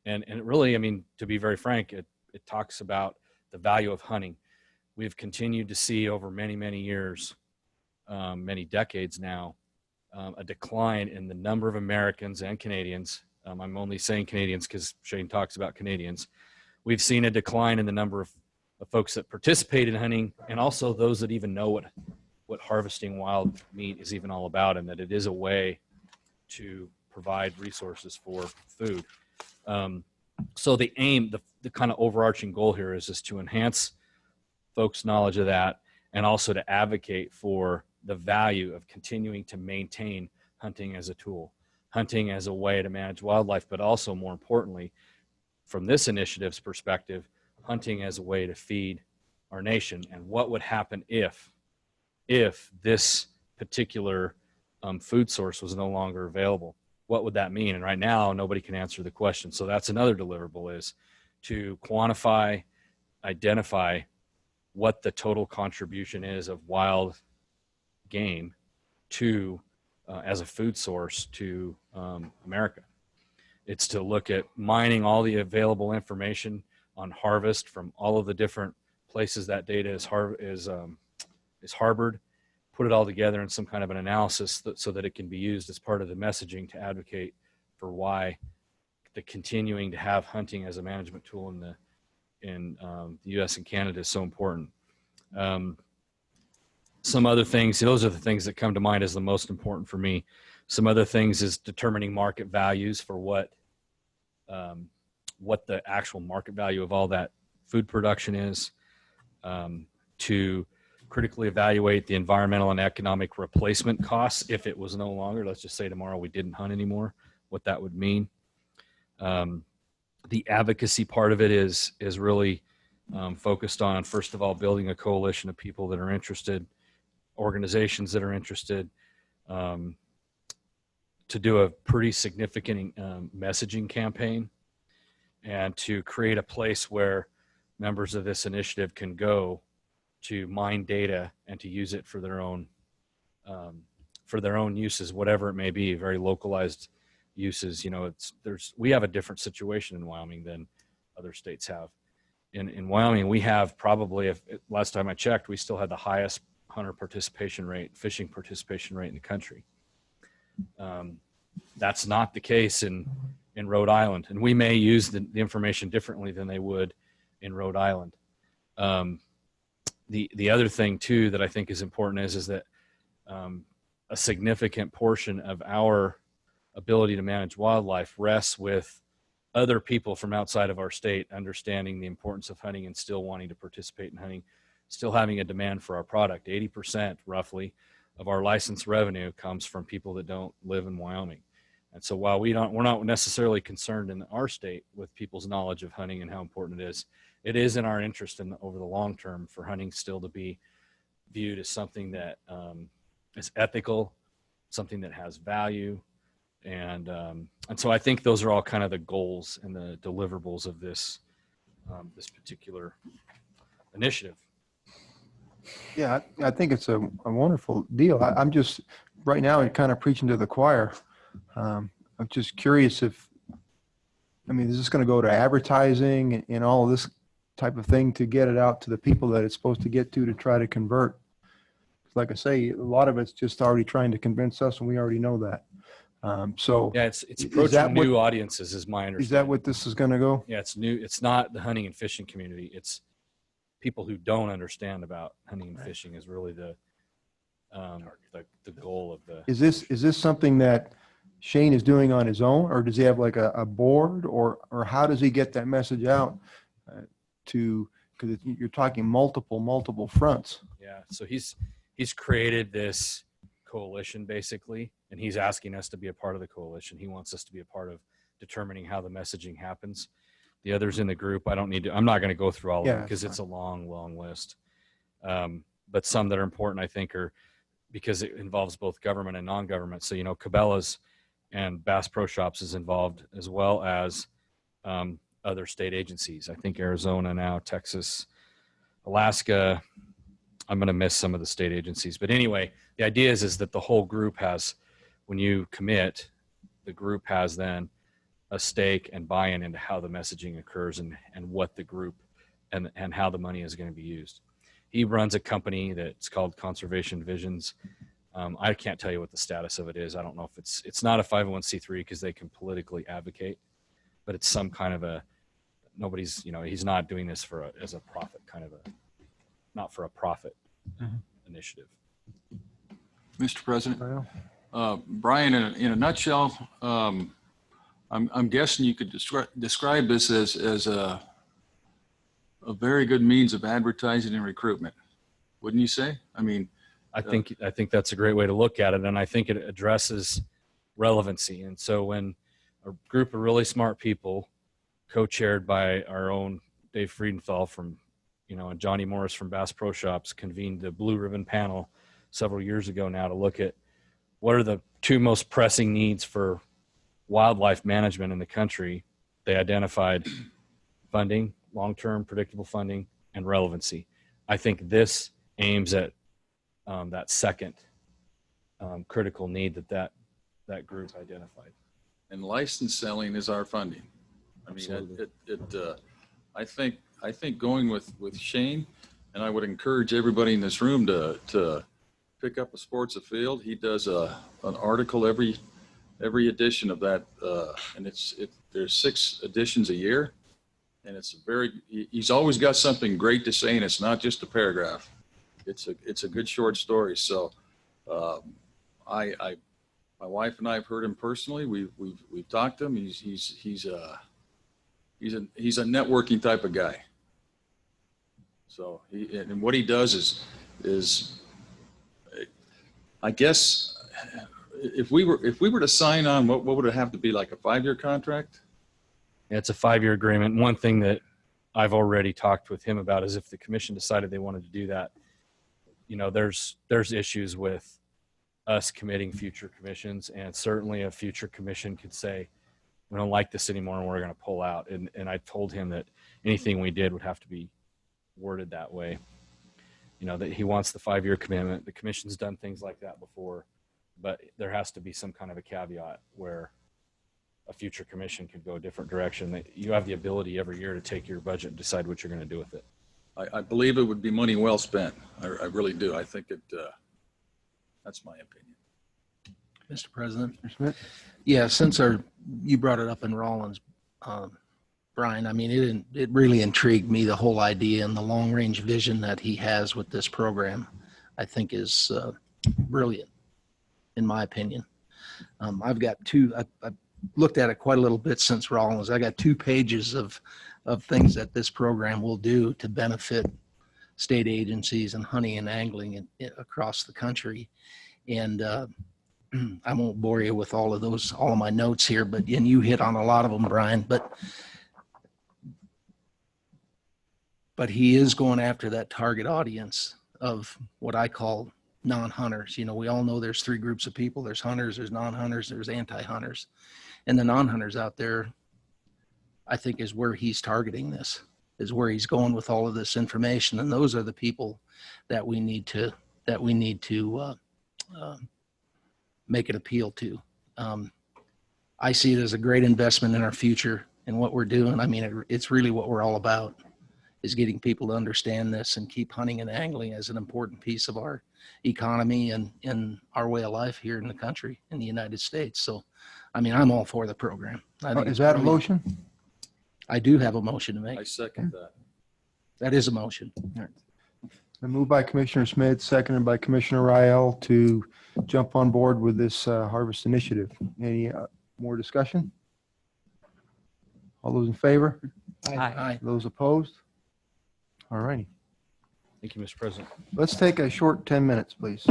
And it really, I mean, to be very frank, it talks about the value of hunting. We've continued to see over many, many years, many decades now, a decline in the number of Americans and Canadians. I'm only saying Canadians because Shane talks about Canadians. We've seen a decline in the number of folks that participate in hunting, and also those that even know what harvesting wild meat is even all about, and that it is a way to provide resources for food. So the aim, the kind of overarching goal here is to enhance folks' knowledge of that, and also to advocate for the value of continuing to maintain hunting as a tool, hunting as a way to manage wildlife, but also more importantly, from this initiative's perspective, hunting as a way to feed our nation. And what would happen if this particular food source was no longer available? What would that mean? And right now, nobody can answer the question. So that's another deliverable, is to quantify, identify what the total contribution is of wild game to as a food source to America. It's to look at mining all the available information on harvest from all of the different places that data is harbored, put it all together in some kind of an analysis so that it can be used as part of the messaging to advocate for why the continuing to have hunting as a management tool in the U.S. and Canada is so important. Some other things, those are the things that come to mind as the most important for me. Some other things is determining market values for what the actual market value of all that food production is, to critically evaluate the environmental and economic replacement costs if it was no longer, let's just say tomorrow we didn't hunt anymore, what that would mean. The advocacy part of it is really focused on, first of all, building a coalition of people that are interested, organizations that are interested, to do a pretty significant messaging campaign, and to create a place where members of this initiative can go to mine data and to use it for their own uses, whatever it may be, very localized uses. You know, we have a different situation in Wyoming than other states have. In Wyoming, we have probably, last time I checked, we still had the highest hunter participation rate, fishing participation rate in the country. That's not the case in Rhode Island, and we may use the information differently than they would in Rhode Island. The other thing too that I think is important is that a significant portion of our ability to manage wildlife rests with other people from outside of our state understanding the importance of hunting and still wanting to participate in hunting, still having a demand for our product. 80% roughly of our license revenue comes from people that don't live in Wyoming. And so while we're not necessarily concerned in our state with people's knowledge of hunting and how important it is in our interest over the long term for hunting still to be viewed as something that is ethical, something that has value. And so I think those are all kind of the goals and the deliverables of this particular initiative. Yeah, I think it's a wonderful deal. I'm just right now kind of preaching to the choir. I'm just curious is this going to go to advertising and all of this type of thing to get it out to the people that it's supposed to get to try to convert? Like I say, a lot of it's just already trying to convince us, and we already know that. So yeah, it's approaching new audiences, is my understanding. Is that what this is going to go? Yeah, it's new. It's not the hunting and fishing community. It's people who don't understand about hunting and fishing is really the goal of the. Is this something that Shane is doing on his own, or does he have like a board, or how does he get that message out because you're talking multiple fronts? Yeah, so he's created this coalition basically, and he's asking us to be a part of the coalition. He wants us to be a part of determining how the messaging happens. The others in the group, I'm not going to go through all of them because it's a long list. But some that are important, I think, are because it involves both government and non-government. So, Cabela's and Bass Pro Shops is involved, as well as other state agencies. I think Arizona now, Texas, Alaska. I'm going to miss some of the state agencies. But anyway, the idea is that the whole group has, when you commit, the group has then a stake and buy-in into how the messaging occurs and what the group and how the money is going to be used. He runs a company that's called Conservation Visions. I can't tell you what the status of it is. I don't know if it's not a 501c3 because they can politically advocate, but it's some kind of a, nobody's, he's not doing this as a profit kind of not for a profit initiative. Mr. President, Brian, in a nutshell, I'm guessing you could describe this as a very good means of advertising and recruitment, wouldn't you say? I mean, I think that's a great way to look at it, and I think it addresses relevancy. And so when a group of really smart people, co-chaired by our own Dave Friedenthal from, and Johnny Morris from Bass Pro Shops, convened the Blue Ribbon panel several years ago now to look at what are the two most pressing needs for wildlife management in the country. They identified funding, long-term predictable funding, and relevancy. I think this aims at that second critical need that group identified. And license selling is our funding. I mean, I think going with Shane, and I would encourage everybody in this room to pick up a Sports Afield. He does an article every edition of that, and there's 6 editions a year, and he's always got something great to say, and it's not just a paragraph. It's a good short story. So, my wife and I have heard him personally. We've talked to him. He's a networking type of guy. So and what he does is I guess if we were to sign on, what would it have to be, like a 5-year contract? Yeah, it's a 5-year agreement. One thing that I've already talked with him about is if the commission decided they wanted to do that, there's issues with us committing future commissions, and certainly a future commission could say, we don't like this anymore and we're going to pull out. And I told him that anything we did would have to be worded that way. That he wants the 5-year commitment. The commission's done things like that before, but there has to be some kind of a caveat where a future commission could go a different direction. That you have the ability every year to take your budget and decide what you're going to do with it. I believe it would be money well spent. I really do. I think that's my opinion. Mr. President? Mr. Schmidt? Yeah, since you brought it up in Rollins, Brian, I mean, it really intrigued me, the whole idea and the long-range vision that he has with this program, I think is brilliant, in my opinion. I've got I've looked at it quite a little bit since Rollins. I got 2 pages of things that this program will do to benefit state agencies and hunting and angling across the country. And I won't bore you with all of my notes here, and you hit on a lot of them, Brian, but he is going after that target audience of what I call non-hunters. We all know there's 3 groups of people. There's hunters, there's non-hunters, there's anti-hunters. And the non-hunters out there, I think, is where he's targeting this, is where he's going with all of this information. And those are the people that we need to make it appeal to. I see it as a great investment in our future and what we're doing. I mean, it's really what we're all about, is getting people to understand this and keep hunting and angling as an important piece of our economy and our way of life here in the country, in the United States. So, I mean, I'm all for the program. I think Is that a motion? I do have a motion to make. I second that. That is a motion. All right. Been moved by Commissioner Smith, seconded by Commissioner Rael to jump on board with this harvest initiative. Any more discussion? All those in favor? Aye. Those opposed? All righty. Thank you, Mr. President. Let's take a short 10 minutes, please.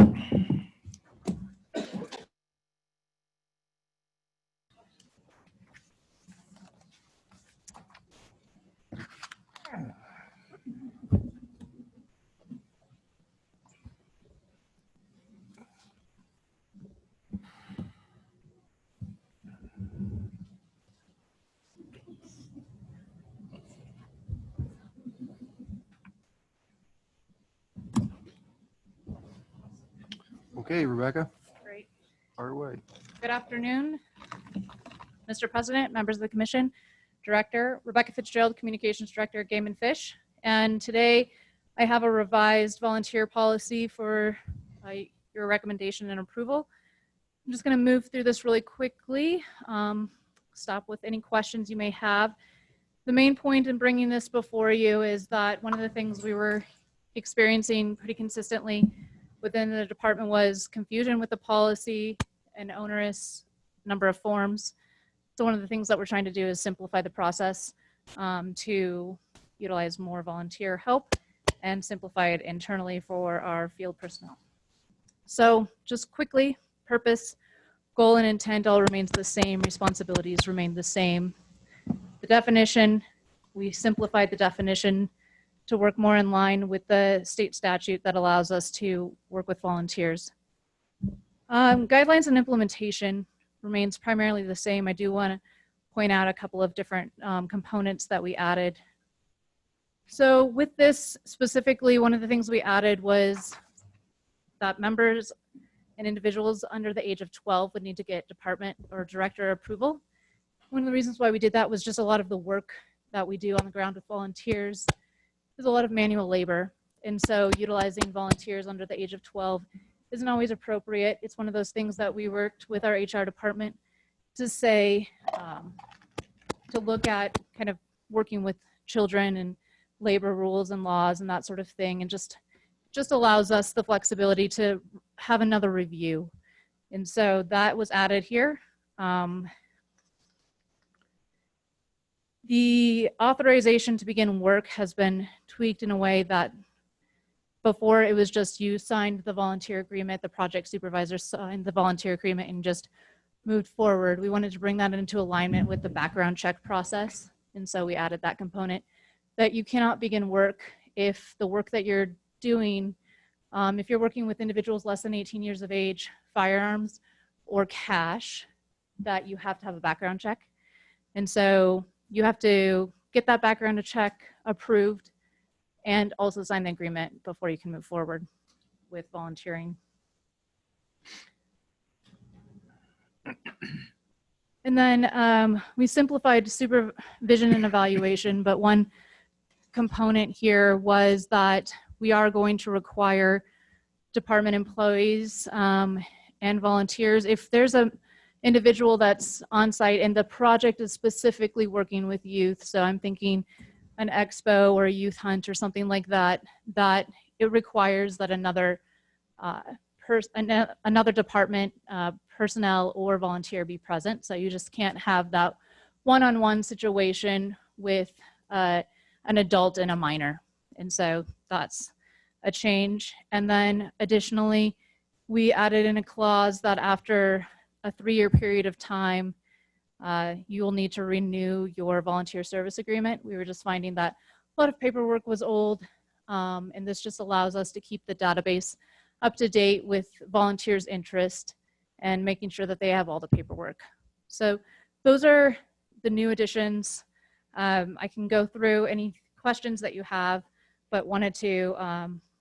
Okay, Rebecca. Great. Fire away. Good afternoon. Mr. President, members of the commission, Director, Rebecca Fitzgerald, Communications Director at Game and Fish. And today I have a revised volunteer policy for your recommendation and approval. I'm just going to move through this really quickly, stop with any questions you may have. The main point in bringing this before you is that one of the things we were experiencing pretty consistently within the department was confusion with the policy and onerous number of forms. So one of the things that we're trying to do is simplify the process to utilize more volunteer help and simplify it internally for our field personnel. So just quickly, purpose, goal, and intent all remains the same. Responsibilities remain the same. The definition, we simplified the definition to work more in line with the state statute that allows us to work with volunteers. Guidelines and implementation remains primarily the same. I do want to point out a couple of different components that we added. So with this specifically, one of the things we added was that members and individuals under the age of 12 would need to get department or director approval. One of the reasons why we did that was just a lot of the work that we do on the ground with volunteers. There's a lot of manual labor. And so utilizing volunteers under the age of 12 isn't always appropriate. It's one of those things that we worked with our HR department to say, to look at kind of working with children and labor rules and laws and that sort of thing, and just allows us the flexibility to have another review. And so that was added here. The authorization to begin work has been tweaked in a way that before it was just you signed the volunteer agreement, the project supervisor signed the volunteer agreement and just moved forward. We wanted to bring that into alignment with the background check process. And so we added that component that you cannot begin work if the work that you're doing, if you're working with individuals less than 18 years of age, firearms or cash, that you have to have a background check. And so you have to get that background check approved and also sign the agreement before you can move forward with volunteering. And then we simplified supervision and evaluation, but one component here was that we are going to require department employees and volunteers, if there's an individual that's on site and the project is specifically working with youth, so I'm thinking an expo or a youth hunt or something like that, that it requires that another department personnel or volunteer be present. So you just can't have that one-on-one situation with an adult and a minor. And so that's a change. And then additionally, we added in a clause that after a 3-year period of time, you will need to renew your volunteer service agreement. We were just finding that a lot of paperwork was old, and this just allows us to keep the database up to date with volunteers' interest and making sure that they have all the paperwork. So those are the new additions. I can go through any questions that you have, but wanted to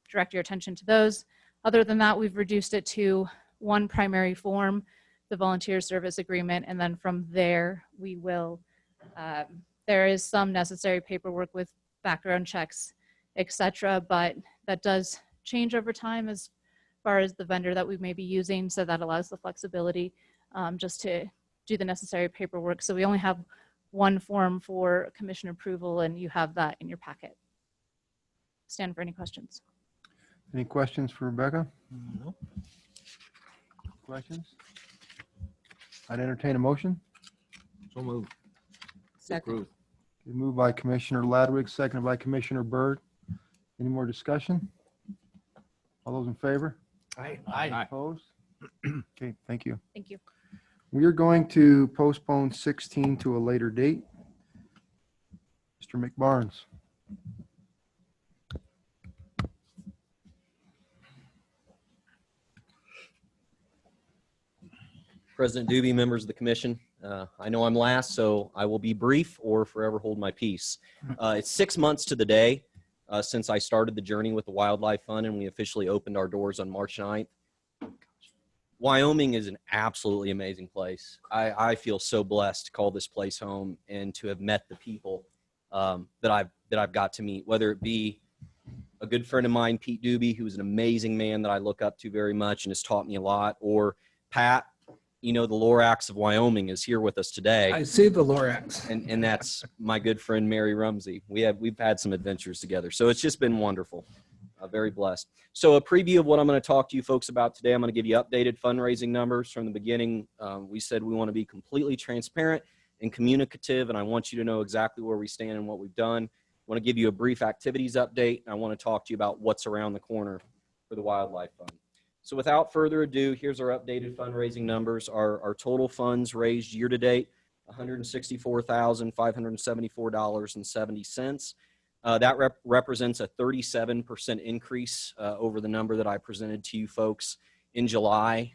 direct your attention to those. Other than that, we've reduced it to one primary form, the volunteer service agreement, and then from there we will, there is some necessary paperwork with background checks, etc., but that does change over time as far as the vendor that we may be using, so that allows the flexibility just to do the necessary paperwork. So we only have one form for commission approval, and you have that in your packet. Stand for any questions. Any questions for Rebecca? No. Questions? I'd entertain a motion. So moved. Second. Moved by Commissioner Ladwig, seconded by Commissioner Byrd. Any more discussion? All those in favor? Aye. Opposed? Okay, thank you. Thank you. We are going to postpone 16 to a later date. Mr. McBarnes. President Doobie, members of the commission. I know I'm last, so I will be brief or forever hold my peace. It's 6 months to the day since I started the journey with the Wildlife Fund, and we officially opened our doors on March 9th. Wyoming is an absolutely amazing place. I feel so blessed to call this place home and to have met the people that I've got to meet, whether it be a good friend of mine, Pete Doobie, who's an amazing man that I look up to very much and has taught me a lot, or Pat, the Lorax of Wyoming is here with us today. I see the Lorax. And that's my good friend, Mary Rumsey. We've had some adventures together. So it's just been wonderful. Very blessed. So a preview of what I'm going to talk to you folks about today. I'm going to give you updated fundraising numbers from the beginning. We said we want to be completely transparent and communicative, and I want you to know exactly where we stand and what we've done. I want to give you a brief activities update, and I want to talk to you about what's around the corner for the Wildlife Fund. So without further ado, here's our updated fundraising numbers. Our total funds raised year to date, $164,574.70. That represents a 37% increase over the number that I presented to you folks in July.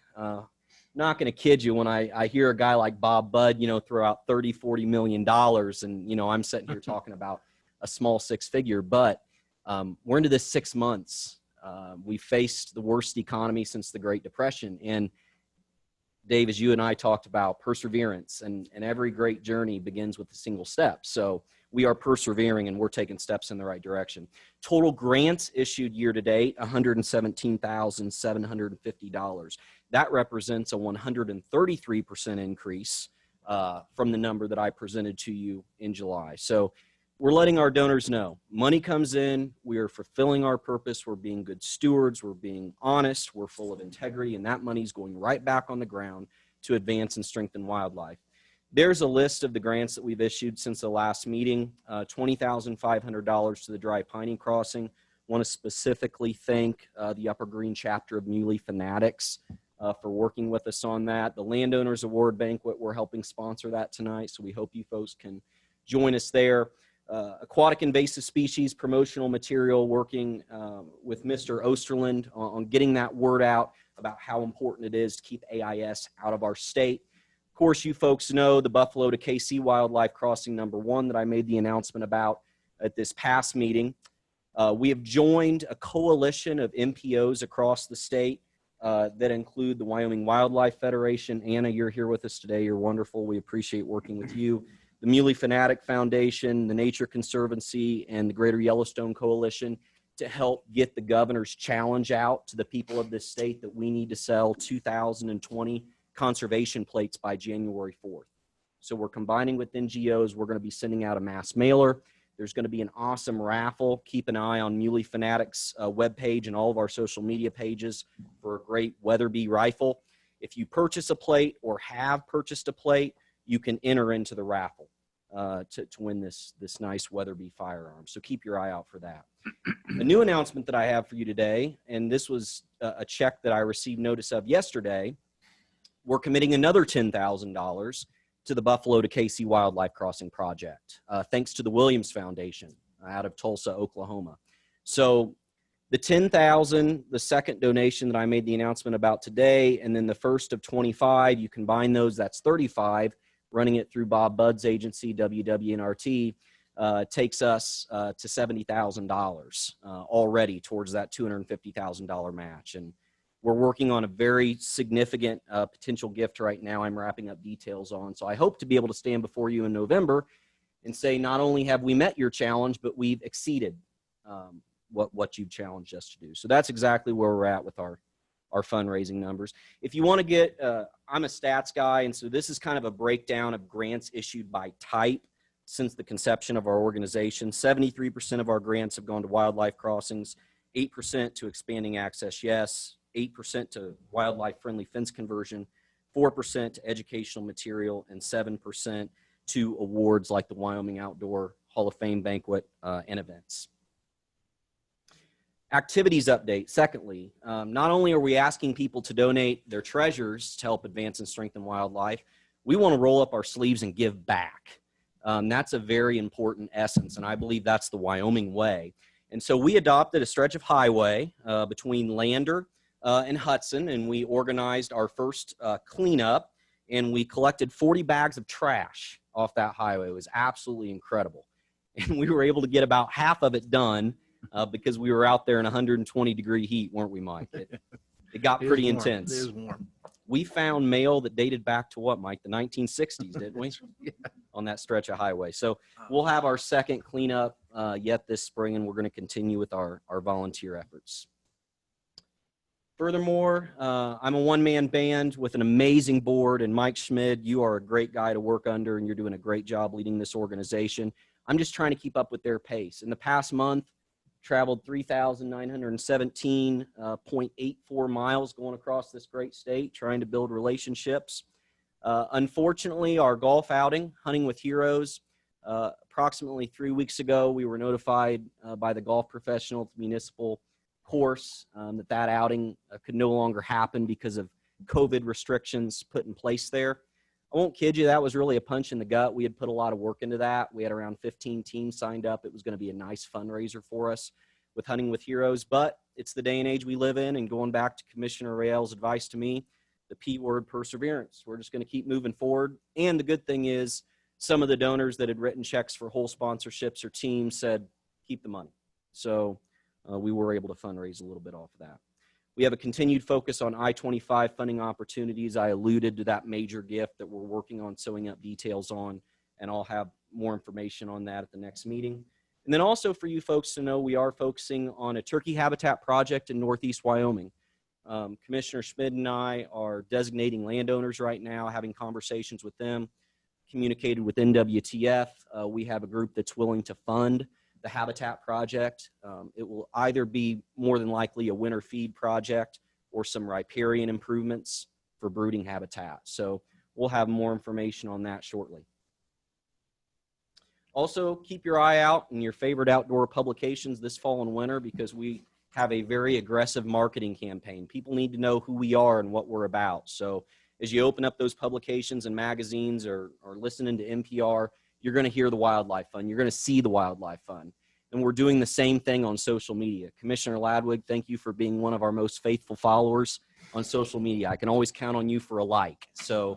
Not going to kid you when I hear a guy like Bob Budd, throw out $30-40 million, and I'm sitting here talking about a small six-figure. But we're into this 6 months. We faced the worst economy since the Great Depression, and Dave, as you and I talked about, perseverance, and every great journey begins with a single step. So we are persevering and we're taking steps in the right direction. Total grants issued year to date, $117,750. That represents a 133% increase from the number that I presented to you in July. So we're letting our donors know money comes in, we are fulfilling our purpose, we're being good stewards, we're being honest, we're full of integrity, and that money's going right back on the ground to advance and strengthen wildlife. There's a list of the grants that we've issued since the last meeting. $20,500 to the Dry Piney Crossing. Want to specifically thank the Upper Green chapter of Muley Fanatics for working with us on that. The Landowners Award Banquet, we're helping sponsor that tonight, so we hope you folks can join us there. Aquatic invasive species promotional material, working with Mr. Osterland on getting that word out about how important it is to keep AIS out of our state. Of course, you folks know the Buffalo to KC Wildlife Crossing #1 that I made the announcement about at this past meeting. We have joined a coalition of MPOs across the state that include the Wyoming Wildlife Federation. Anna, you're here with us today. You're wonderful. We appreciate working with you. The Muley Fanatic Foundation, the Nature Conservancy, and the Greater Yellowstone Coalition to help get the governor's challenge out to the people of this state that we need to sell 2,020 conservation plates by January 4th. So we're combining with NGOs. We're going to be sending out a mass mailer. There's going to be an awesome raffle. Keep an eye on Muley Fanatics webpage and all of our social media pages for a great Weatherby rifle. If you purchase a plate or have purchased a plate, you can enter into the raffle to win this nice Weatherby firearm. So keep your eye out for that. A new announcement that I have for you today, and this was a check that I received notice of yesterday. We're committing another $10,000 to the Buffalo to KC Wildlife Crossing project, thanks to the Williams Foundation out of Tulsa, Oklahoma. So the $10,000, the second donation that I made the announcement about today, and then the first of 25, you combine those, that's 35. Running it through Bob Budd's agency, WWNRT, takes us to $70,000 already towards that $250,000 match. And we're working on a very significant potential gift right now. I'm wrapping up details on. So I hope to be able to stand before you in November and say, not only have we met your challenge, but we've exceeded what you've challenged us to do. So that's exactly where we're at with our fundraising numbers. If you want to get, I'm a stats guy, and so this is kind of a breakdown of grants issued by type since the conception of our organization. 73% of our grants have gone to wildlife crossings, 8% to expanding access, yes, 8% to wildlife-friendly fence conversion, 4% to educational material, and 7% to awards like the Wyoming Outdoor Hall of Fame banquet and events. Activities update. Secondly, not only are we asking people to donate their treasures to help advance and strengthen wildlife, we want to roll up our sleeves and give back. That's a very important essence, and I believe that's the Wyoming way. And so we adopted a stretch of highway between Lander and Hudson, and we organized our first cleanup, and we collected 40 bags of trash off that highway. It was absolutely incredible. And we were able to get about half of it done because we were out there in 120-degree heat, weren't we, Mike? It got pretty intense. It is warm. We found mail that dated back to what, Mike? The 1960s, didn't we? On that stretch of highway. So we'll have our second cleanup yet this spring, and we're going to continue with our volunteer efforts. Furthermore, I'm a one-man band with an amazing board, and Mike Schmid, you are a great guy to work under, and you're doing a great job leading this organization. I'm just trying to keep up with their pace. In the past month, traveled 3,917.84 miles going across this great state, trying to build relationships. Unfortunately, our golf outing, Hunting with Heroes, approximately 3 weeks ago, we were notified by the golf professional at the municipal course that outing could no longer happen because of COVID restrictions put in place there. I won't kid you, that was really a punch in the gut. We had put a lot of work into that. We had around 15 teams signed up. It was going to be a nice fundraiser for us with Hunting with Heroes, but it's the day and age we live in, and going back to Commissioner Rael's advice to me, the P word, perseverance. We're just going to keep moving forward. And the good thing is some of the donors that had written checks for whole sponsorships or teams said, keep the money. So we were able to fundraise a little bit off of that. We have a continued focus on I-25 funding opportunities. I alluded to that major gift that we're working on sewing up details on, and I'll have more information on that at the next meeting. And then also for you folks to know, we are focusing on a turkey habitat project in Northeast Wyoming. Commissioner Schmid and I are designating landowners right now, having conversations with them, communicated with NWTF. We have a group that's willing to fund the habitat project. It will either be more than likely a winter feed project or some riparian improvements for brooding habitat. So we'll have more information on that shortly. Also, keep your eye out in your favorite outdoor publications this fall and winter, because we have a very aggressive marketing campaign. People need to know who we are and what we're about. So as you open up those publications and magazines or listening to NPR, you're going to hear the Wildlife Fund. You're going to see the Wildlife Fund. And we're doing the same thing on social media. Commissioner Ladwig, thank you for being one of our most faithful followers on social media. I can always count on you for a like. So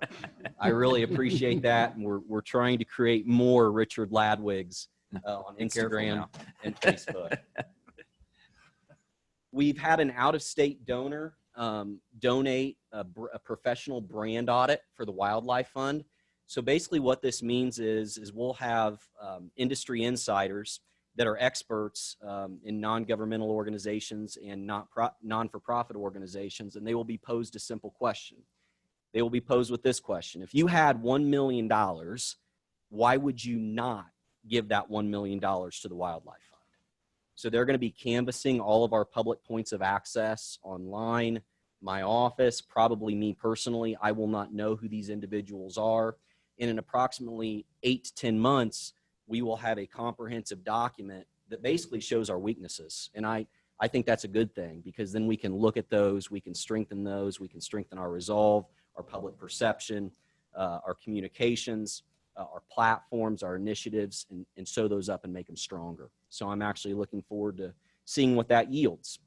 I really appreciate that. And we're trying to create more Richard Ladwigs on Instagram and Facebook. We've had an out-of-state donor donate a professional brand audit for the Wildlife Fund. So basically what this means is we'll have industry insiders that are experts in non-governmental organizations and non-for-profit organizations, and they will be posed a simple question. They will be posed with this question. If you had $1 million, why would you not give that $1 million to the Wildlife Fund? So they're going to be canvassing all of our public points of access online, my office, probably me personally. I will not know who these individuals are. And in approximately 8 to 10 months, we will have a comprehensive document that basically shows our weaknesses. And I think that's a good thing, because then we can look at those, we can strengthen those, we can strengthen our resolve, our public perception, our communications, our platforms, our initiatives, and sew those up and make them stronger. So I'm actually looking forward to seeing what that yields.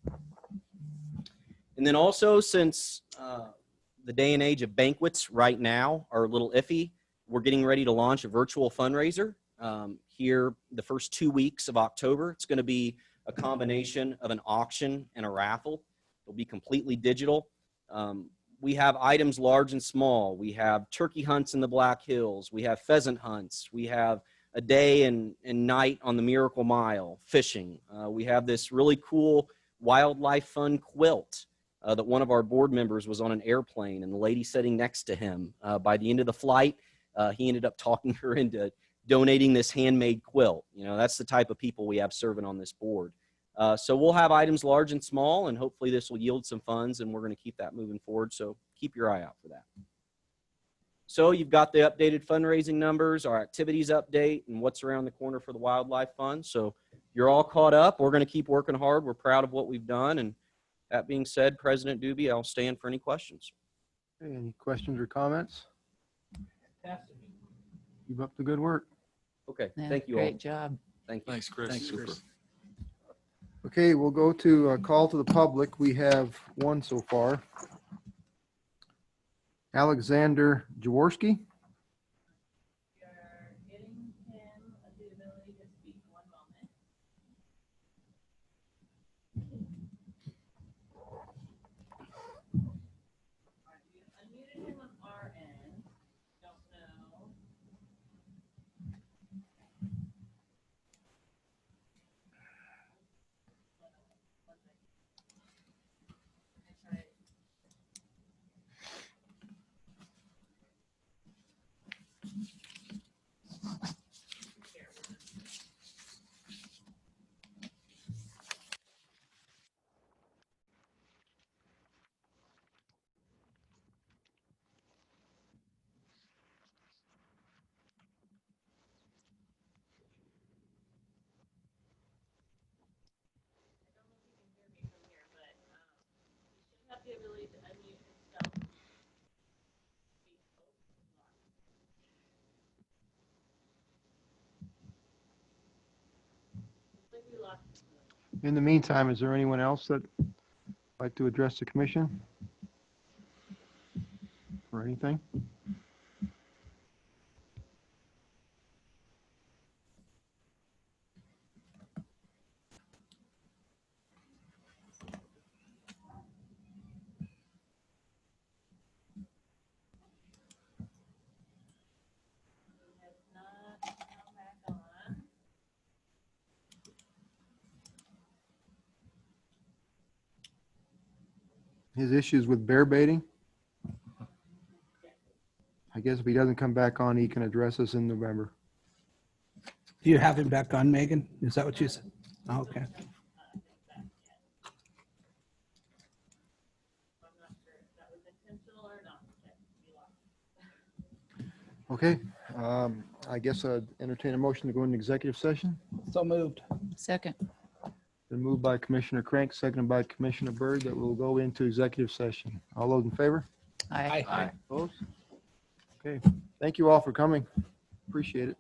And then also, since the day and age of banquets right now are a little iffy, we're getting ready to launch a virtual fundraiser here the first 2 weeks of October. It's going to be a combination of an auction and a raffle. It'll be completely digital. We have items large and small. We have turkey hunts in the Black Hills. We have pheasant hunts. We have a day and night on the Miracle Mile, fishing. We have this really cool Wildlife Fund quilt that one of our board members was on an airplane, and the lady sitting next to him, by the end of the flight, he ended up talking her into donating this handmade quilt. You know, that's the type of people we have serving on this board. So we'll have items large and small, and hopefully this will yield some funds, and we're going to keep that moving forward. So keep your eye out for that. So you've got the updated fundraising numbers, our activities update, and what's around the corner for the Wildlife Fund. So you're all caught up. We're going to keep working hard. We're proud of what we've done. And that being said, President Doobie, I'll stand for any questions. Any questions or comments? Keep up the good work. Okay, Yeah, thank you all. Great job. Thank you. Thanks, Chris. Thanks, Super. Chris. Okay, we'll go to a call to the public. We have one so far. Alexander Jaworski. In the meantime, is there anyone else that would like to address the commission? Or anything? His issues with bear baiting? I guess if he doesn't come back on, he can address us in November. Do you have him back on, Megan? Is that what you said? Oh, okay. Okay, I guess I'd entertain a motion to go into executive session. So moved. Second. Been moved by Commissioner Crank, seconded by Commissioner Byrd, that we'll go into executive session. All those in favor? Aye. Opposed? Okay, thank you all for coming. Appreciate it.